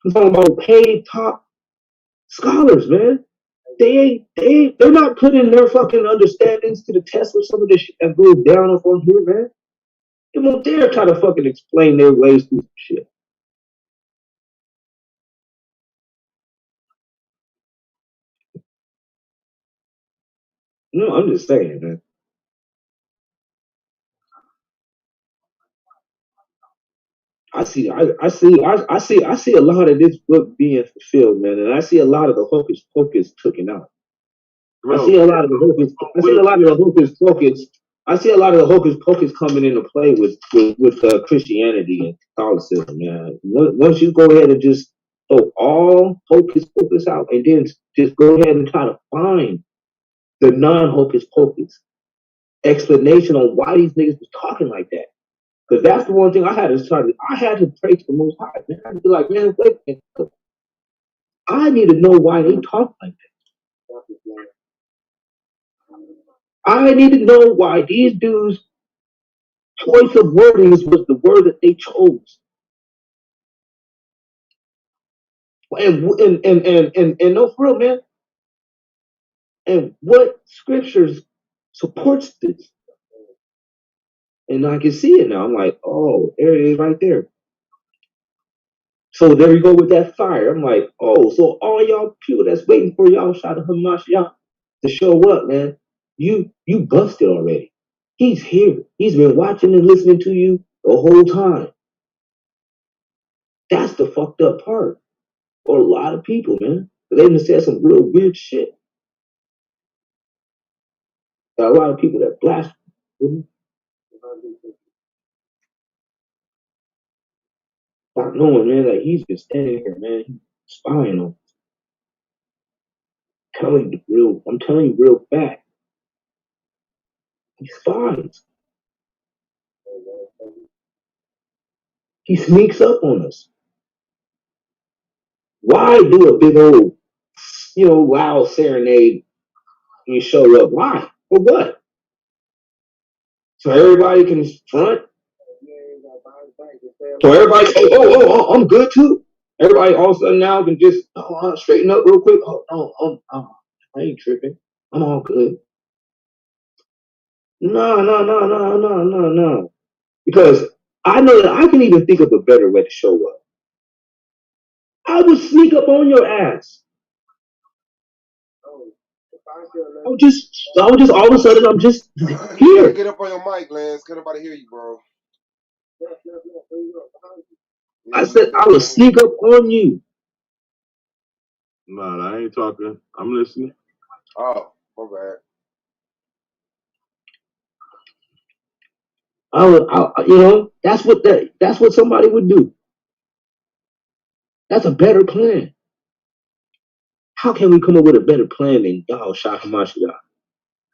I'm talking about paid top scholars, man. They're not putting their fucking understandings to the test with some of this shit that goes down up on here, man. They won't dare try to fucking explain their ways through some shit. No, I'm just saying, man. I see a lot of this book being fulfilled, man, and I see a lot of the hocus pocus taken out. Bro, I see a lot of the hocus. I see a lot of the hocus pocus. I see a lot of the hocus pocus coming into play with Christianity and Catholicism, man. Once you go ahead and just throw all hocus pocus out, and then just go ahead and try to find the non hocus pocus explanation on why these niggas was talking like that. Because that's the one thing I had to pray to the Most High. Man. I had to be like, man, wait a minute. I need to know why they talk like that. I need to know why these dudes' choice of wordings was the word that they chose. And no, for real, man. And what scriptures supports this? And I can see it now. I'm like, oh, there it is right there. So there you go with that fire. I'm like, oh, so all y'all people that's waiting for y'all shot of Hamashiach to show up, man, you busted already. He's here. He's been watching and listening to you the whole time. That's the fucked up part for a lot of people, man. They done said some real weird shit. Got a lot of people that blaspheme, not knowing, man, that he's been standing here, man, spying on. I'm telling you real fact. He spies. He sneaks up on us. Why do a big old, loud serenade when you show up? Why? For what? So everybody can front? So everybody, I'm good too. Everybody all of a sudden now can just straighten up real quick. I ain't tripping. I'm all good. No. Because I know that I can even think of a better way to show up. I would sneak up on your ass. I would just all of a sudden I'm just You gotta here. get up on your mic, Lance. Can't nobody hear you, bro. I said I would sneak up on you. Nah, I ain't talking. I'm listening. Oh, my bad. That's what somebody would do. That's a better plan. How can we come up with a better plan than Yahweh Shakamashiach?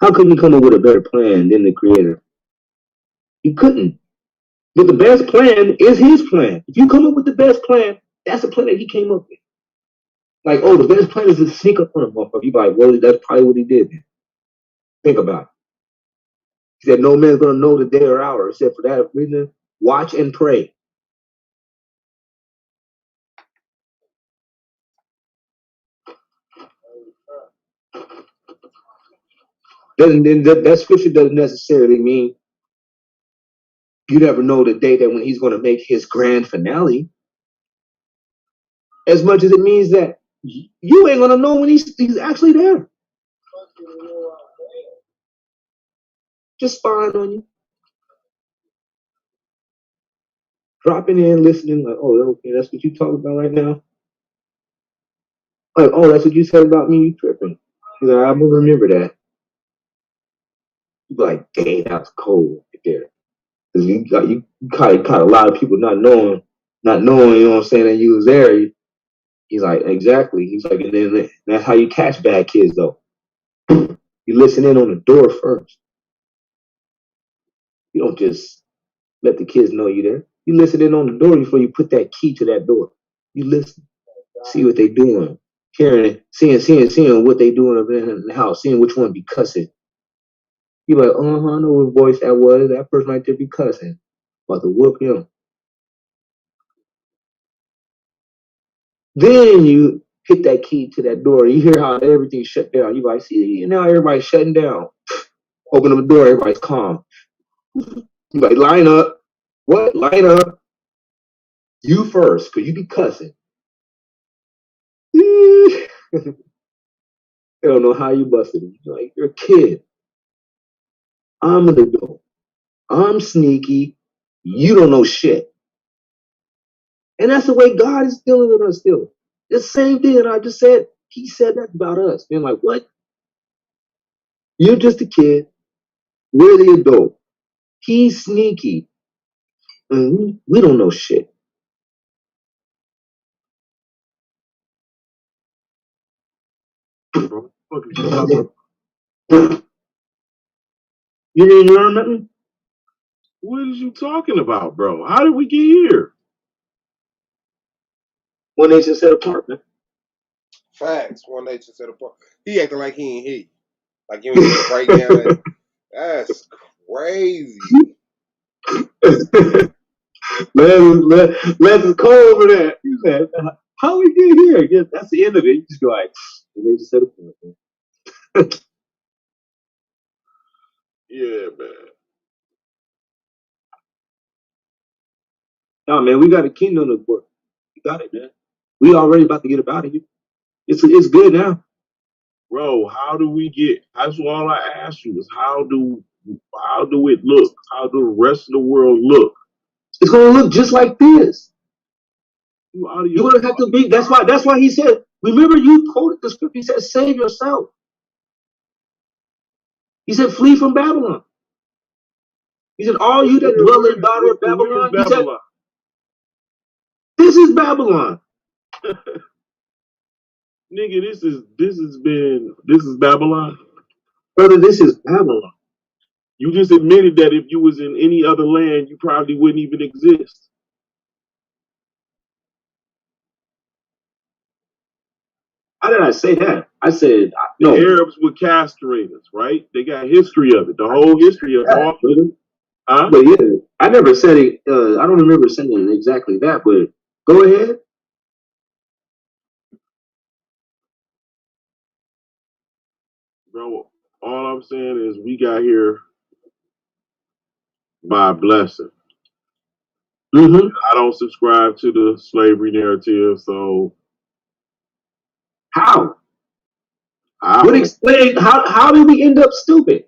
How can we come up with a better plan than the Creator? You couldn't. But the best plan is His plan. If you come up with the best plan, that's the plan that He came up with. Like, oh, the best plan is to sneak up on a motherfucker. You like, well, that's probably what He did. Then. Think about it. He said, no man's gonna know the day or hour except for that reason. Watch and pray. That scripture doesn't necessarily mean You never know the day that when he's going to make his grand finale. As much as it means that you ain't going to know when he's actually there. Just spying on you. Dropping in, listening, like, oh, okay, that's what you talking about right now? Like, oh, that's what you said about me? You tripping. He's like, I'm going to remember that. You be like, dang, that was cold right there. Because you caught a lot of people not knowing, you know what I'm saying, that you was there. He's like, exactly. He's like, and then that's how you catch bad kids, though. You listen in on the door first. You don't just let the kids know you there. You listen in on the door before you put that key to that door. You listen, see what they doing, hearing, seeing what they doing up in the house, seeing which one be cussing. You like, I know what voice that was. That person right there be cussing. About to whoop him. Then you hit that key to that door. You hear how everything shut down. You like, see, now everybody's shutting down. Open up the door, everybody's calm. You like, line up. What? Line up. You first, because you be cussing. They don't know how you busted it. You're like, you're a kid. I'm an adult. I'm sneaky. You don't know shit. And that's the way God is dealing with us still. The same thing that I just said. He said that about us. Being like, what? You're just a kid. We're the adult. He's sneaky. And we don't know shit. Bro, what the fuck is you You didn't learn nothing? What is you talking about, bro? How did we get here? One nation set apart, man. Facts. One nature set apart. He acting like he ain't hear you. Like you ain't hear the breakdown. That's crazy. Les is cold over that. He said, how we get here? Yeah, that's the end of it. You just go like, one nation set apart, man. Yeah, man. No, man, we got a kingdom to work. We got it, man. We already about to get about it. It's good now. Bro, how do we get? That's all I asked you is how do it look? How do the rest of the world look? It's gonna look just like this. You You're gonna have to be. That's why he said. Remember, you quoted the script. He said, "Save yourself." He said, "Flee from Babylon." He said, "All you that dwell in daughter of Babylon." He said, "This is Babylon." Nigga, this is Babylon. Brother, this is Babylon. You just admitted that if you was in any other land, you probably wouldn't even exist. How did I say that? I said The no. Arabs were castrators, right? They got history of it. The whole history of all. Huh? But yeah, I never said it. I don't remember saying exactly that. But go ahead. Bro, all I'm saying is we got here by a blessing. Mm-hmm. I don't subscribe to the slavery narrative, so How? What explain how did we end up stupid?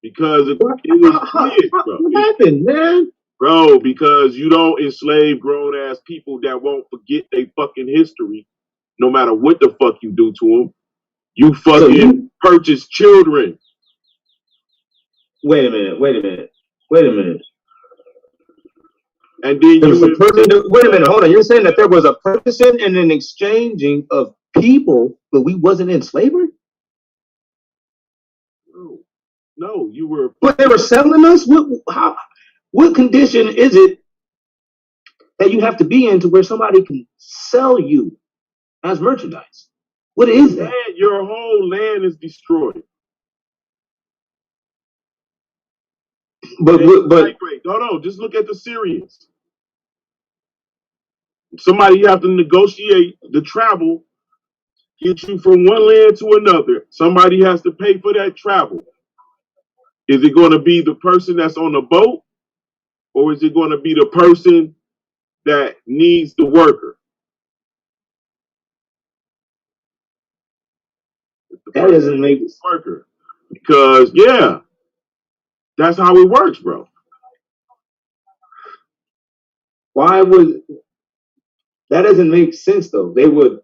Because it was kids, bro. What happened, man? Bro, because you don't enslave grown ass people that won't forget their fucking history, no matter what the fuck you do to them. You fucking purchase children. Wait a minute. And then wait a minute, hold on. You're saying that there was a purchasing and an exchanging of people, but we wasn't in slavery? No, you were. But they were selling us? What condition is it that you have to be in to where somebody can sell you as merchandise? What is that? Your whole land is destroyed. But no, just look at the Syrians. Somebody have to negotiate the travel, get you from one land to another. Somebody has to pay for that travel. Is it going to be the person that's on the boat, or is it going to be the person that needs the worker? That doesn't make sense. Worker, because yeah, that's how it works, bro. Why would that doesn't make sense though? They would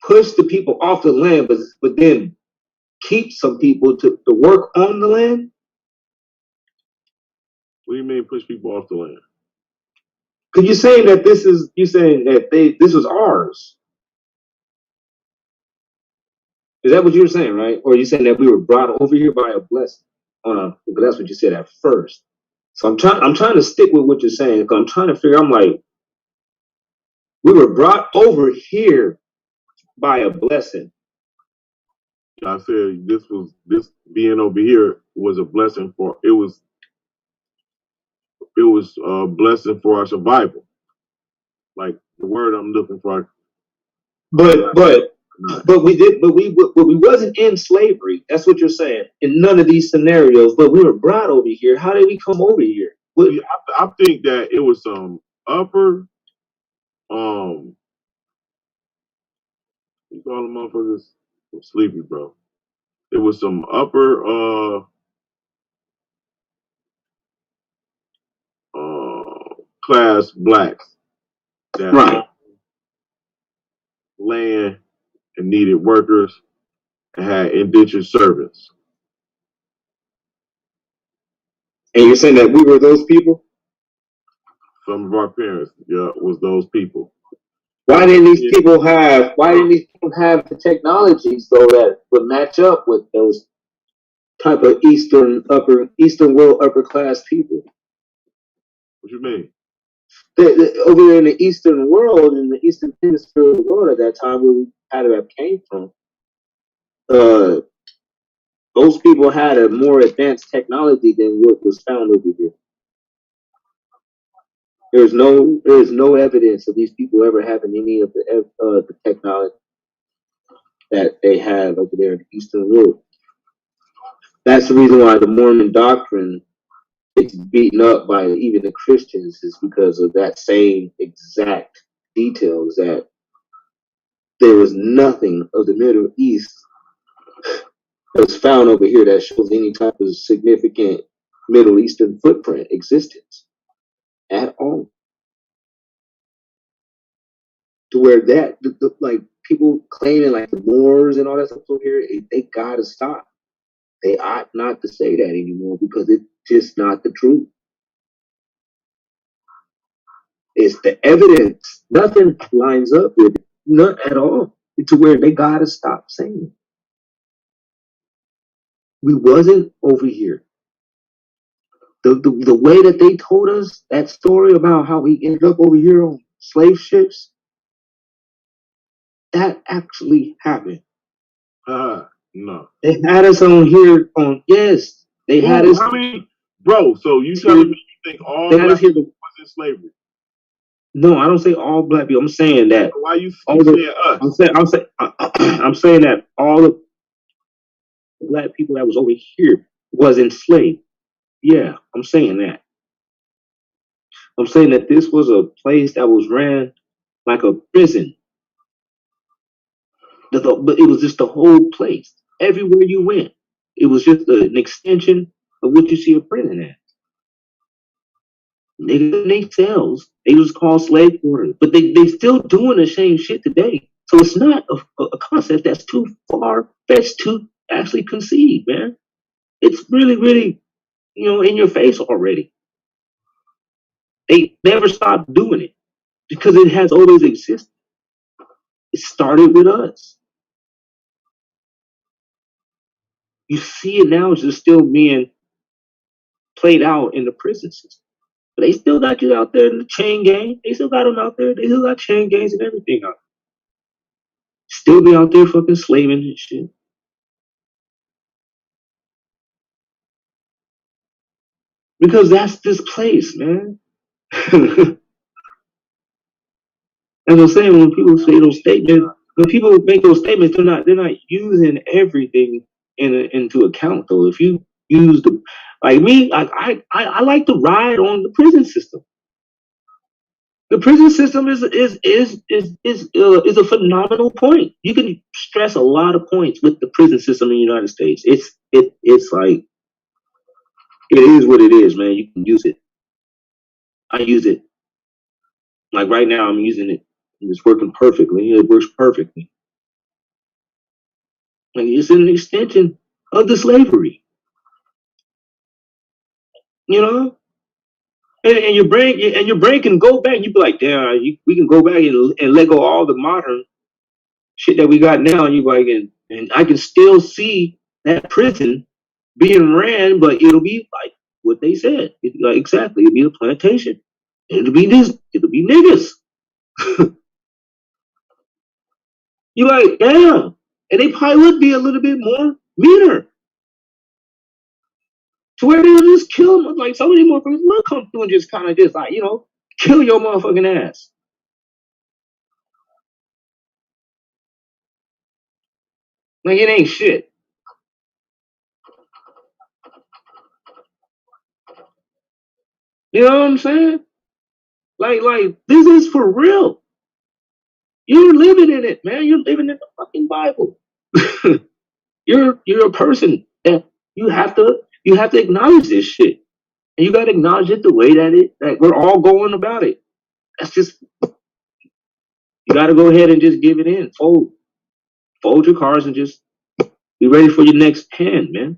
push the people off the land, but then keep some people to work on the land. What do you mean push people off the land? Because you're saying that this was ours. Is that what you were saying, right? Or are you saying that we were brought over here by a blessing? But that's what you said at first. So I'm trying to stick with what you're saying because I'm trying to figure. I'm like, we were brought over here by a blessing. I said this being over here was a blessing for it was a blessing for our survival. Like the word I'm looking for. But we wasn't in slavery. That's what you're saying. In none of these scenarios, but we were brought over here. How did we come over here? I think that it was some upper you call them motherfuckers I'm sleepy, bro. It was some upper class blacks that Right. land and needed workers and had indentured servants. And you're saying that we were those people? Some of our parents, yeah, was those people. Why didn't these people have the technologies though that would match up with those type of Eastern world upper class people? What you mean? Over there in the Eastern world, in the Eastern Hemisphere of the world at that time, where we had that came from, those people had a more advanced technology than what was found over here. There's no evidence of these people ever having any of the technology that they have over there in the Eastern world. That's the reason why the Mormon doctrine is beaten up by even the Christians, is because of that same exact details, that there was nothing of the Middle East that was found over here that shows any type of significant Middle Eastern footprint existence at all. To where that, like people claiming like the Moors and all that stuff over here, they gotta stop. They ought not to say that anymore because it's just not the truth. It's the evidence. Nothing lines up with it. Not at all. To where they gotta stop saying it. We wasn't over here. The way that they told us that story about how we ended up over here on slave ships, that actually happened. No. They had us on here on, yes. They had us. How many? Bro, so you telling me you think all black people was in slavery? No, I don't say all black people. I'm saying that. Why you saying us? I'm saying that all the black people that was over here was enslaved. Yeah, I'm saying that. I'm saying that this was a place that was ran like a prison. But it was just the whole place. Everywhere you went, it was just an extension of what you see a prison at. Niggas in they cells, they was called slave quarters, but they still doing the same shit today. So it's not a concept that's too far fetched to actually conceive, man. It's really, really, in your face already. They never stopped doing it because it has always existed. It started with us. You see it now, it's just still being played out in the prison system. But they still got you out there in the chain gang. They still got them out there. They still got chain gangs and everything out there. Still be out there fucking slaving and shit. Because that's this place, man. As I'm saying, when people say those statements, when people make those statements, they're not using everything into account though. If you use Like me, I like to ride on the prison system. The prison system is a phenomenal point. You can stress a lot of points with the prison system in the United States. It's like it is what it is, man. You can use it. I use it. Like right now, I'm using it. It's working perfectly. It works perfectly. Like it's an extension of the slavery, you know. And your brain can go back. You be like, damn, we can go back and let go of all the modern shit that we got now. And you like, and I can still see that prison being ran, but it'll be like what they said. Like exactly, it'll be a plantation. It'll be this. It'll be niggas. You like, damn. And they probably would be a little bit more meaner to where they'll just kill them. Like some of these motherfuckers will come through and just kind of just like, kill your motherfucking ass. Like it ain't shit. You know what I'm saying? Like this is for real. You're living in it, man. You're living in the fucking Bible. You're a person that you have to acknowledge this shit. And you gotta acknowledge it the way that we're all going about it. That's just you gotta go ahead and just give it in. Fold your cards and just be ready for your next hand, man.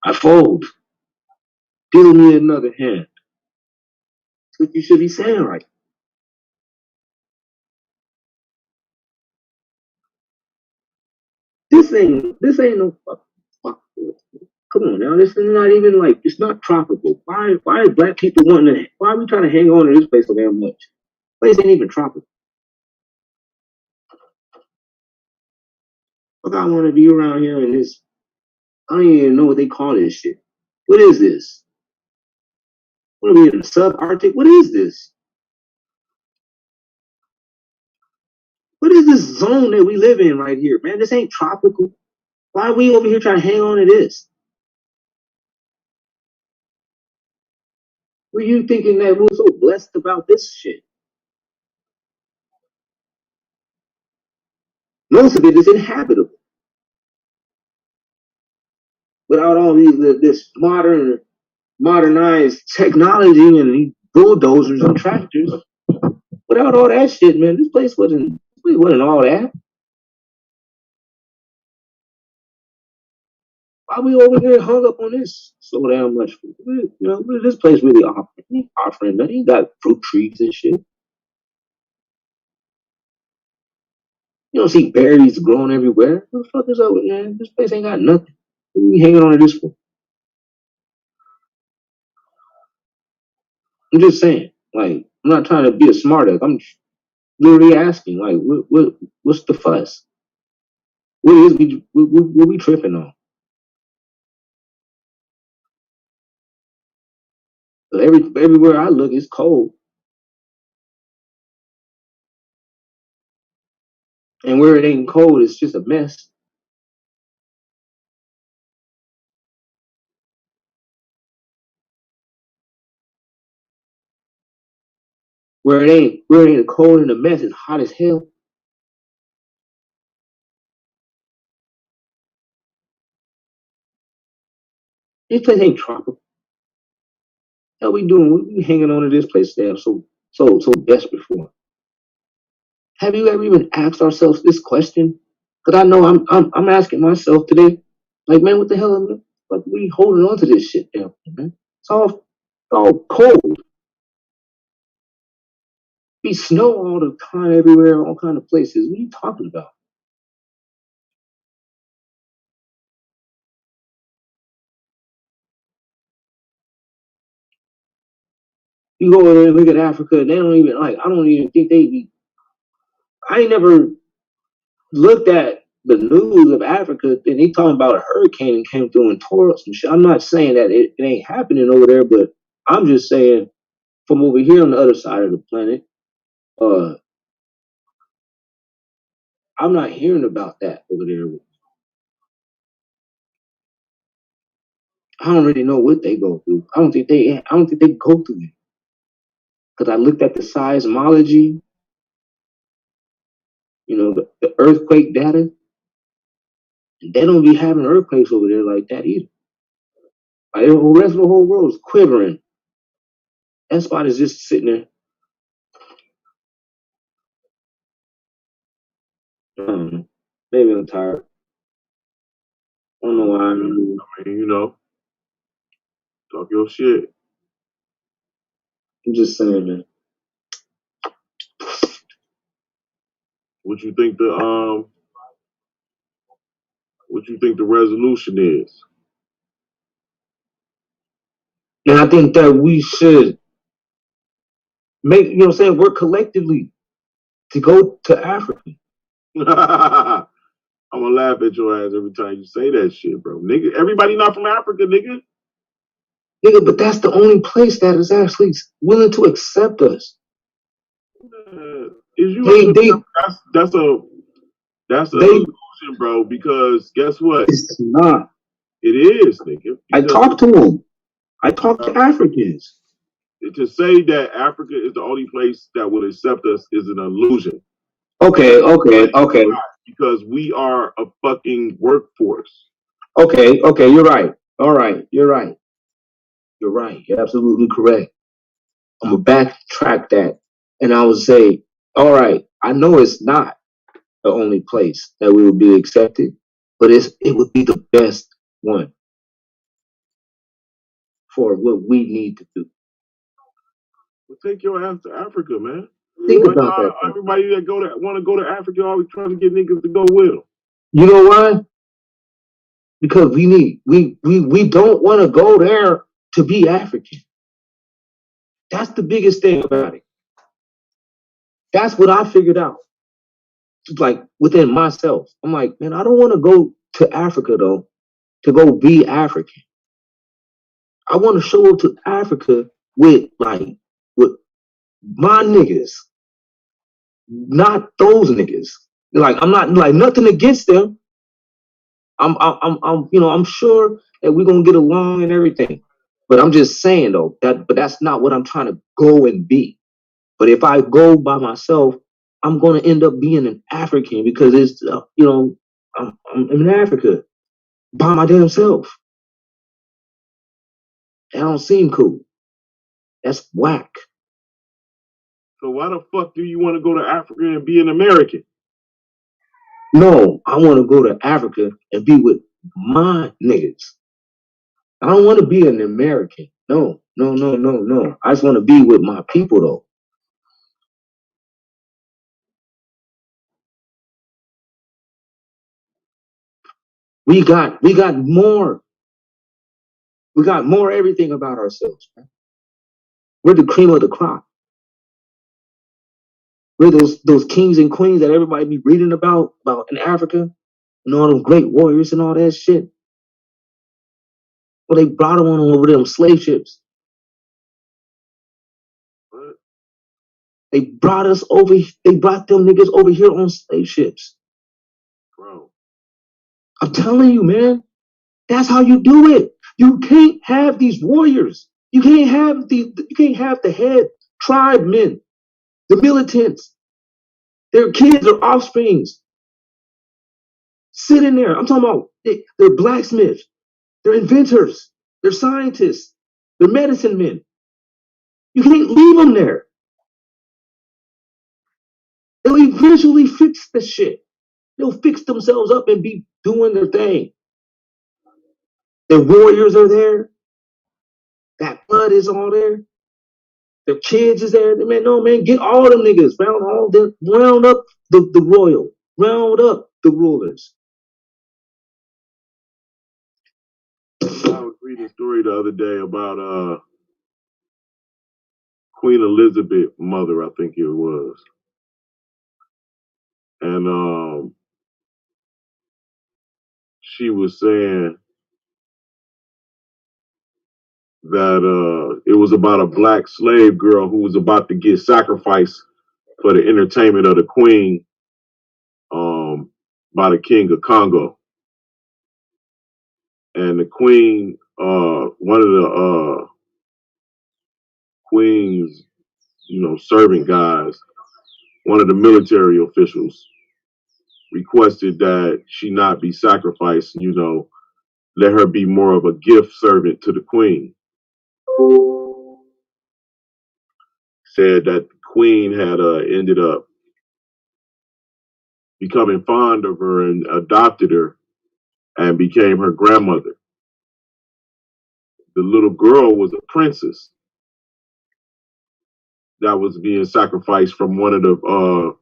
I fold. Deal me another hand. That's what you should be saying, right? This ain't no fuck. Come on now, this is not even like it's not tropical. Why are black people wanting to? Why are we trying to hang on to this place so damn much? This place ain't even tropical. Fuck, I want to be around here in this. I don't even know what they call this shit. What is this? What are we in the subarctic? What is this? What is this zone that we live in right here, man? This ain't tropical. Why are we over here trying to hang on to this? Were you thinking that we're so blessed about this shit? Most of it is inhabitable. Without all this modernized technology and these bulldozers and tractors, without all that shit, man, this place wasn't all that. Why we over here hung up on this so damn much? What is this place really offering? It ain't offering nothing. You got fruit trees and shit. You don't see berries growing everywhere. What the fuck is up with man? This place ain't got nothing. What are we hanging on to this for? I'm just saying. Like, I'm not trying to be a smart ass. I'm literally asking, like, what's the fuss? What we tripping on? Everywhere I look, it's cold, and where it ain't cold, it's just a mess. Where it ain't cold and a mess, it's hot as hell. This place ain't tropical. How we doing? What we hanging on to this place damn so desperate for? Have you ever even asked ourselves this question? Because I know I'm asking myself today, like, man, what the hell, man? Like, we holding on to this shit down, man. It's all cold. Be snow all the time everywhere, all kind of places. What are you talking about? You go over there and look at Africa, they don't even like. I don't even think they be. I ain't never looked at the news of Africa and they talking about a hurricane and came through and tore up some shit. I'm not saying that it ain't happening over there, but I'm just saying from over here on the other side of the planet, uh, I'm not hearing about that over there. I don't really know what they go through. I don't think they go through it. Because I looked at the seismology, the earthquake data, and they don't be having earthquakes over there like that either. Like, the rest of the whole world is quivering. That spot is just sitting there. Maybe I'm tired. I don't know why I'm. I mean, talk your shit. I'm just saying, man. What you think the resolution is? And I think that we should make, work collectively to go to Africa. I'm gonna laugh at your ass every time you say that shit, bro. Nigga, everybody not from Africa, nigga. Nigga, but that's the only place that is actually willing to accept us. Is you that's an illusion, bro, because guess what? It's not. It is, nigga. I talked to them. I talked to Africans. To say that Africa is the only place that will accept us is an illusion. Okay. Because we are a fucking workforce. Okay, you're right. All right, you're right. You're right. You're absolutely correct. I'm gonna backtrack that, and I would say, all right, I know it's not the only place that we would be accepted, but it would be the best one for what we need to do. Well, take your ass to Africa, man. Think about that. Everybody that want to go to Africa always trying to get niggas to go with them. You know why? Because we don't want to go there to be African. That's the biggest thing about it. That's what I figured out. Like within myself, I'm like, man, I don't want to go to Africa though to go be African. I want to show up to Africa with my niggas, not those niggas. Like, I'm not like nothing against them. I'm sure that we're gonna get along and everything. But I'm just saying though but that's not what I'm trying to go and be. But if I go by myself, I'm gonna end up being an African because it's I'm in Africa by my damn self. That don't seem cool. That's whack. So why the fuck do you want to go to Africa and be an American? No, I want to go to Africa and be with my niggas. I don't want to be an American. No. I just want to be with my people though. We got more. We got more everything about ourselves, man. We're the cream of the crop. We're those kings and queens that everybody be reading about in Africa and all them great warriors and all that shit. Well, they brought them on over them slave ships. What? They brought them niggas over here on slave ships. Bro. I'm telling you, man. That's how you do it. You can't have these warriors. You can't have the head tribe men, the militants, their kids, their offsprings, sitting there. I'm talking about they're blacksmiths, they're inventors, they're scientists, they're medicine men. You can't leave them there. They'll eventually fix the shit. They'll fix themselves up and be doing their thing. Their warriors are there. That blood is all there. Their kids is there. Man, no, man, get all them niggas. Round up the royal. Round up the rulers. I was reading a story the other day about Queen Elizabeth's mother, I think it was. And she was saying that it was about a black slave girl who was about to get sacrificed for the entertainment of the queen by the king of Congo. And the queen one of the queen's, servant guys, one of the military officials requested that she not be sacrificed, let her be more of a gift servant to the queen. Said that the queen had ended up becoming fond of her and adopted her and became her grandmother. The little girl was a princess that was being sacrificed from one of the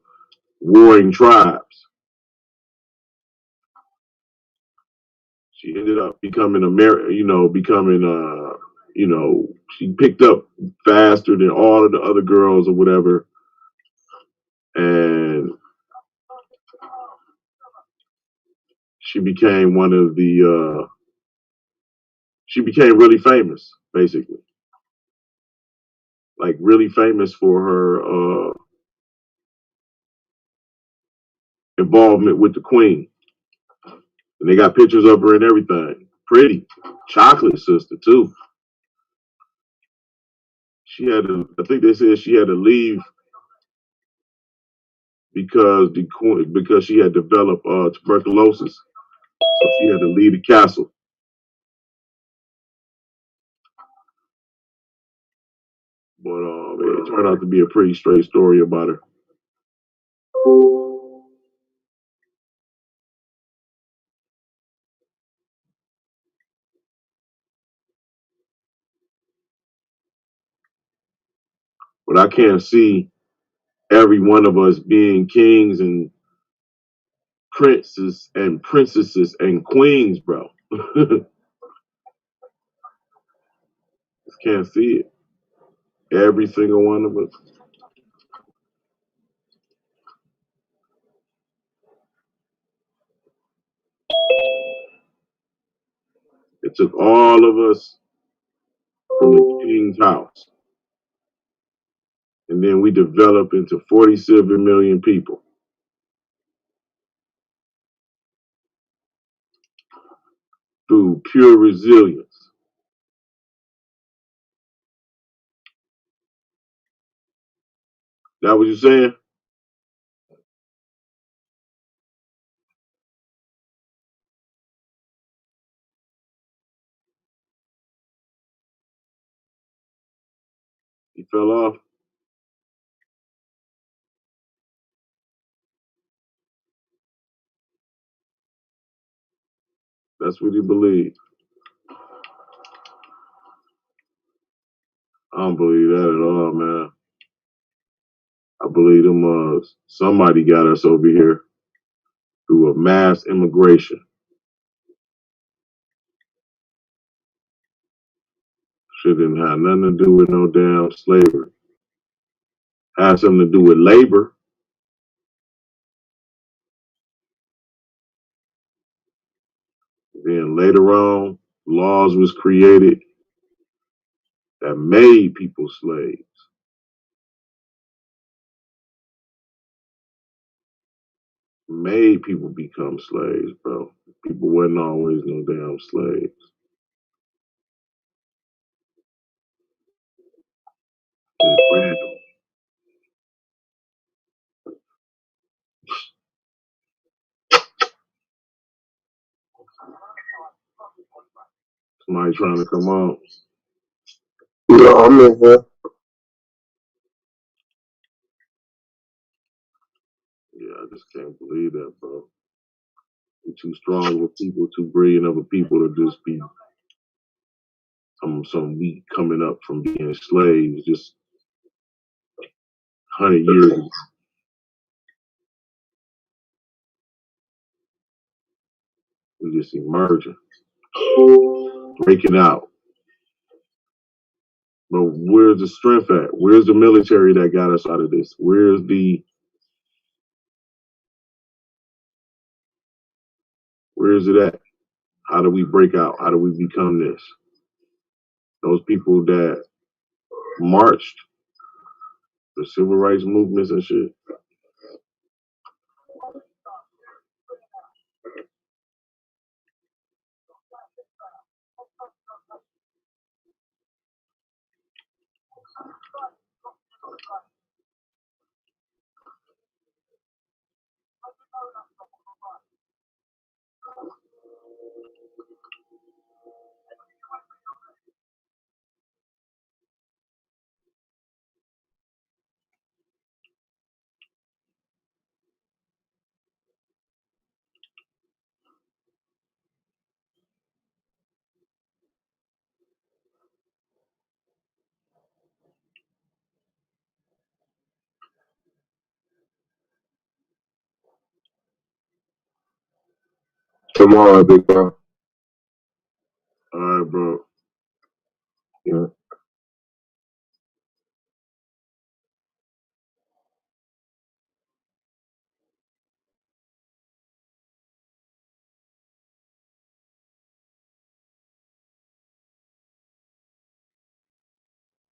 warring tribes. She ended up becoming she picked up faster than all of the other girls or whatever, and she became one of the. She became really famous, basically, like really famous for her involvement with the queen. And they got pictures of her and everything. Pretty, chocolate sister too. She had to. I think they said she had to leave because she had developed tuberculosis, so she had to leave the castle. But it turned out to be a pretty straight story about her. But I can't see every one of us being kings and princes and princesses and queens, bro. Just can't see it. Every single one of us. It took all of us from the king's house. And then we developed into 47 million people through pure resilience. That what you saying? He fell off. That's what he believed. I don't believe that at all, man. I believe them somebody got us over here through a mass immigration. Shit didn't have nothing to do with no damn slavery. Had something to do with labor. Then later on, laws was created that made people slaves. Made people become slaves, bro. People wasn't always no damn slaves. It's random. Somebody trying to come on. No, I'm in here. Yeah, I just can't believe that, bro. We're too strong of a people, too brilliant of a people to just be some weak coming up from being slaves just 100 years ago. We just emerging, breaking out. But where's the strength at? Where's the military that got us out of this? Where's it at? How do we break out? How do we become this? Those people that marched, the civil rights movements and shit. Tomorrow, big bro. All right, bro. Yeah.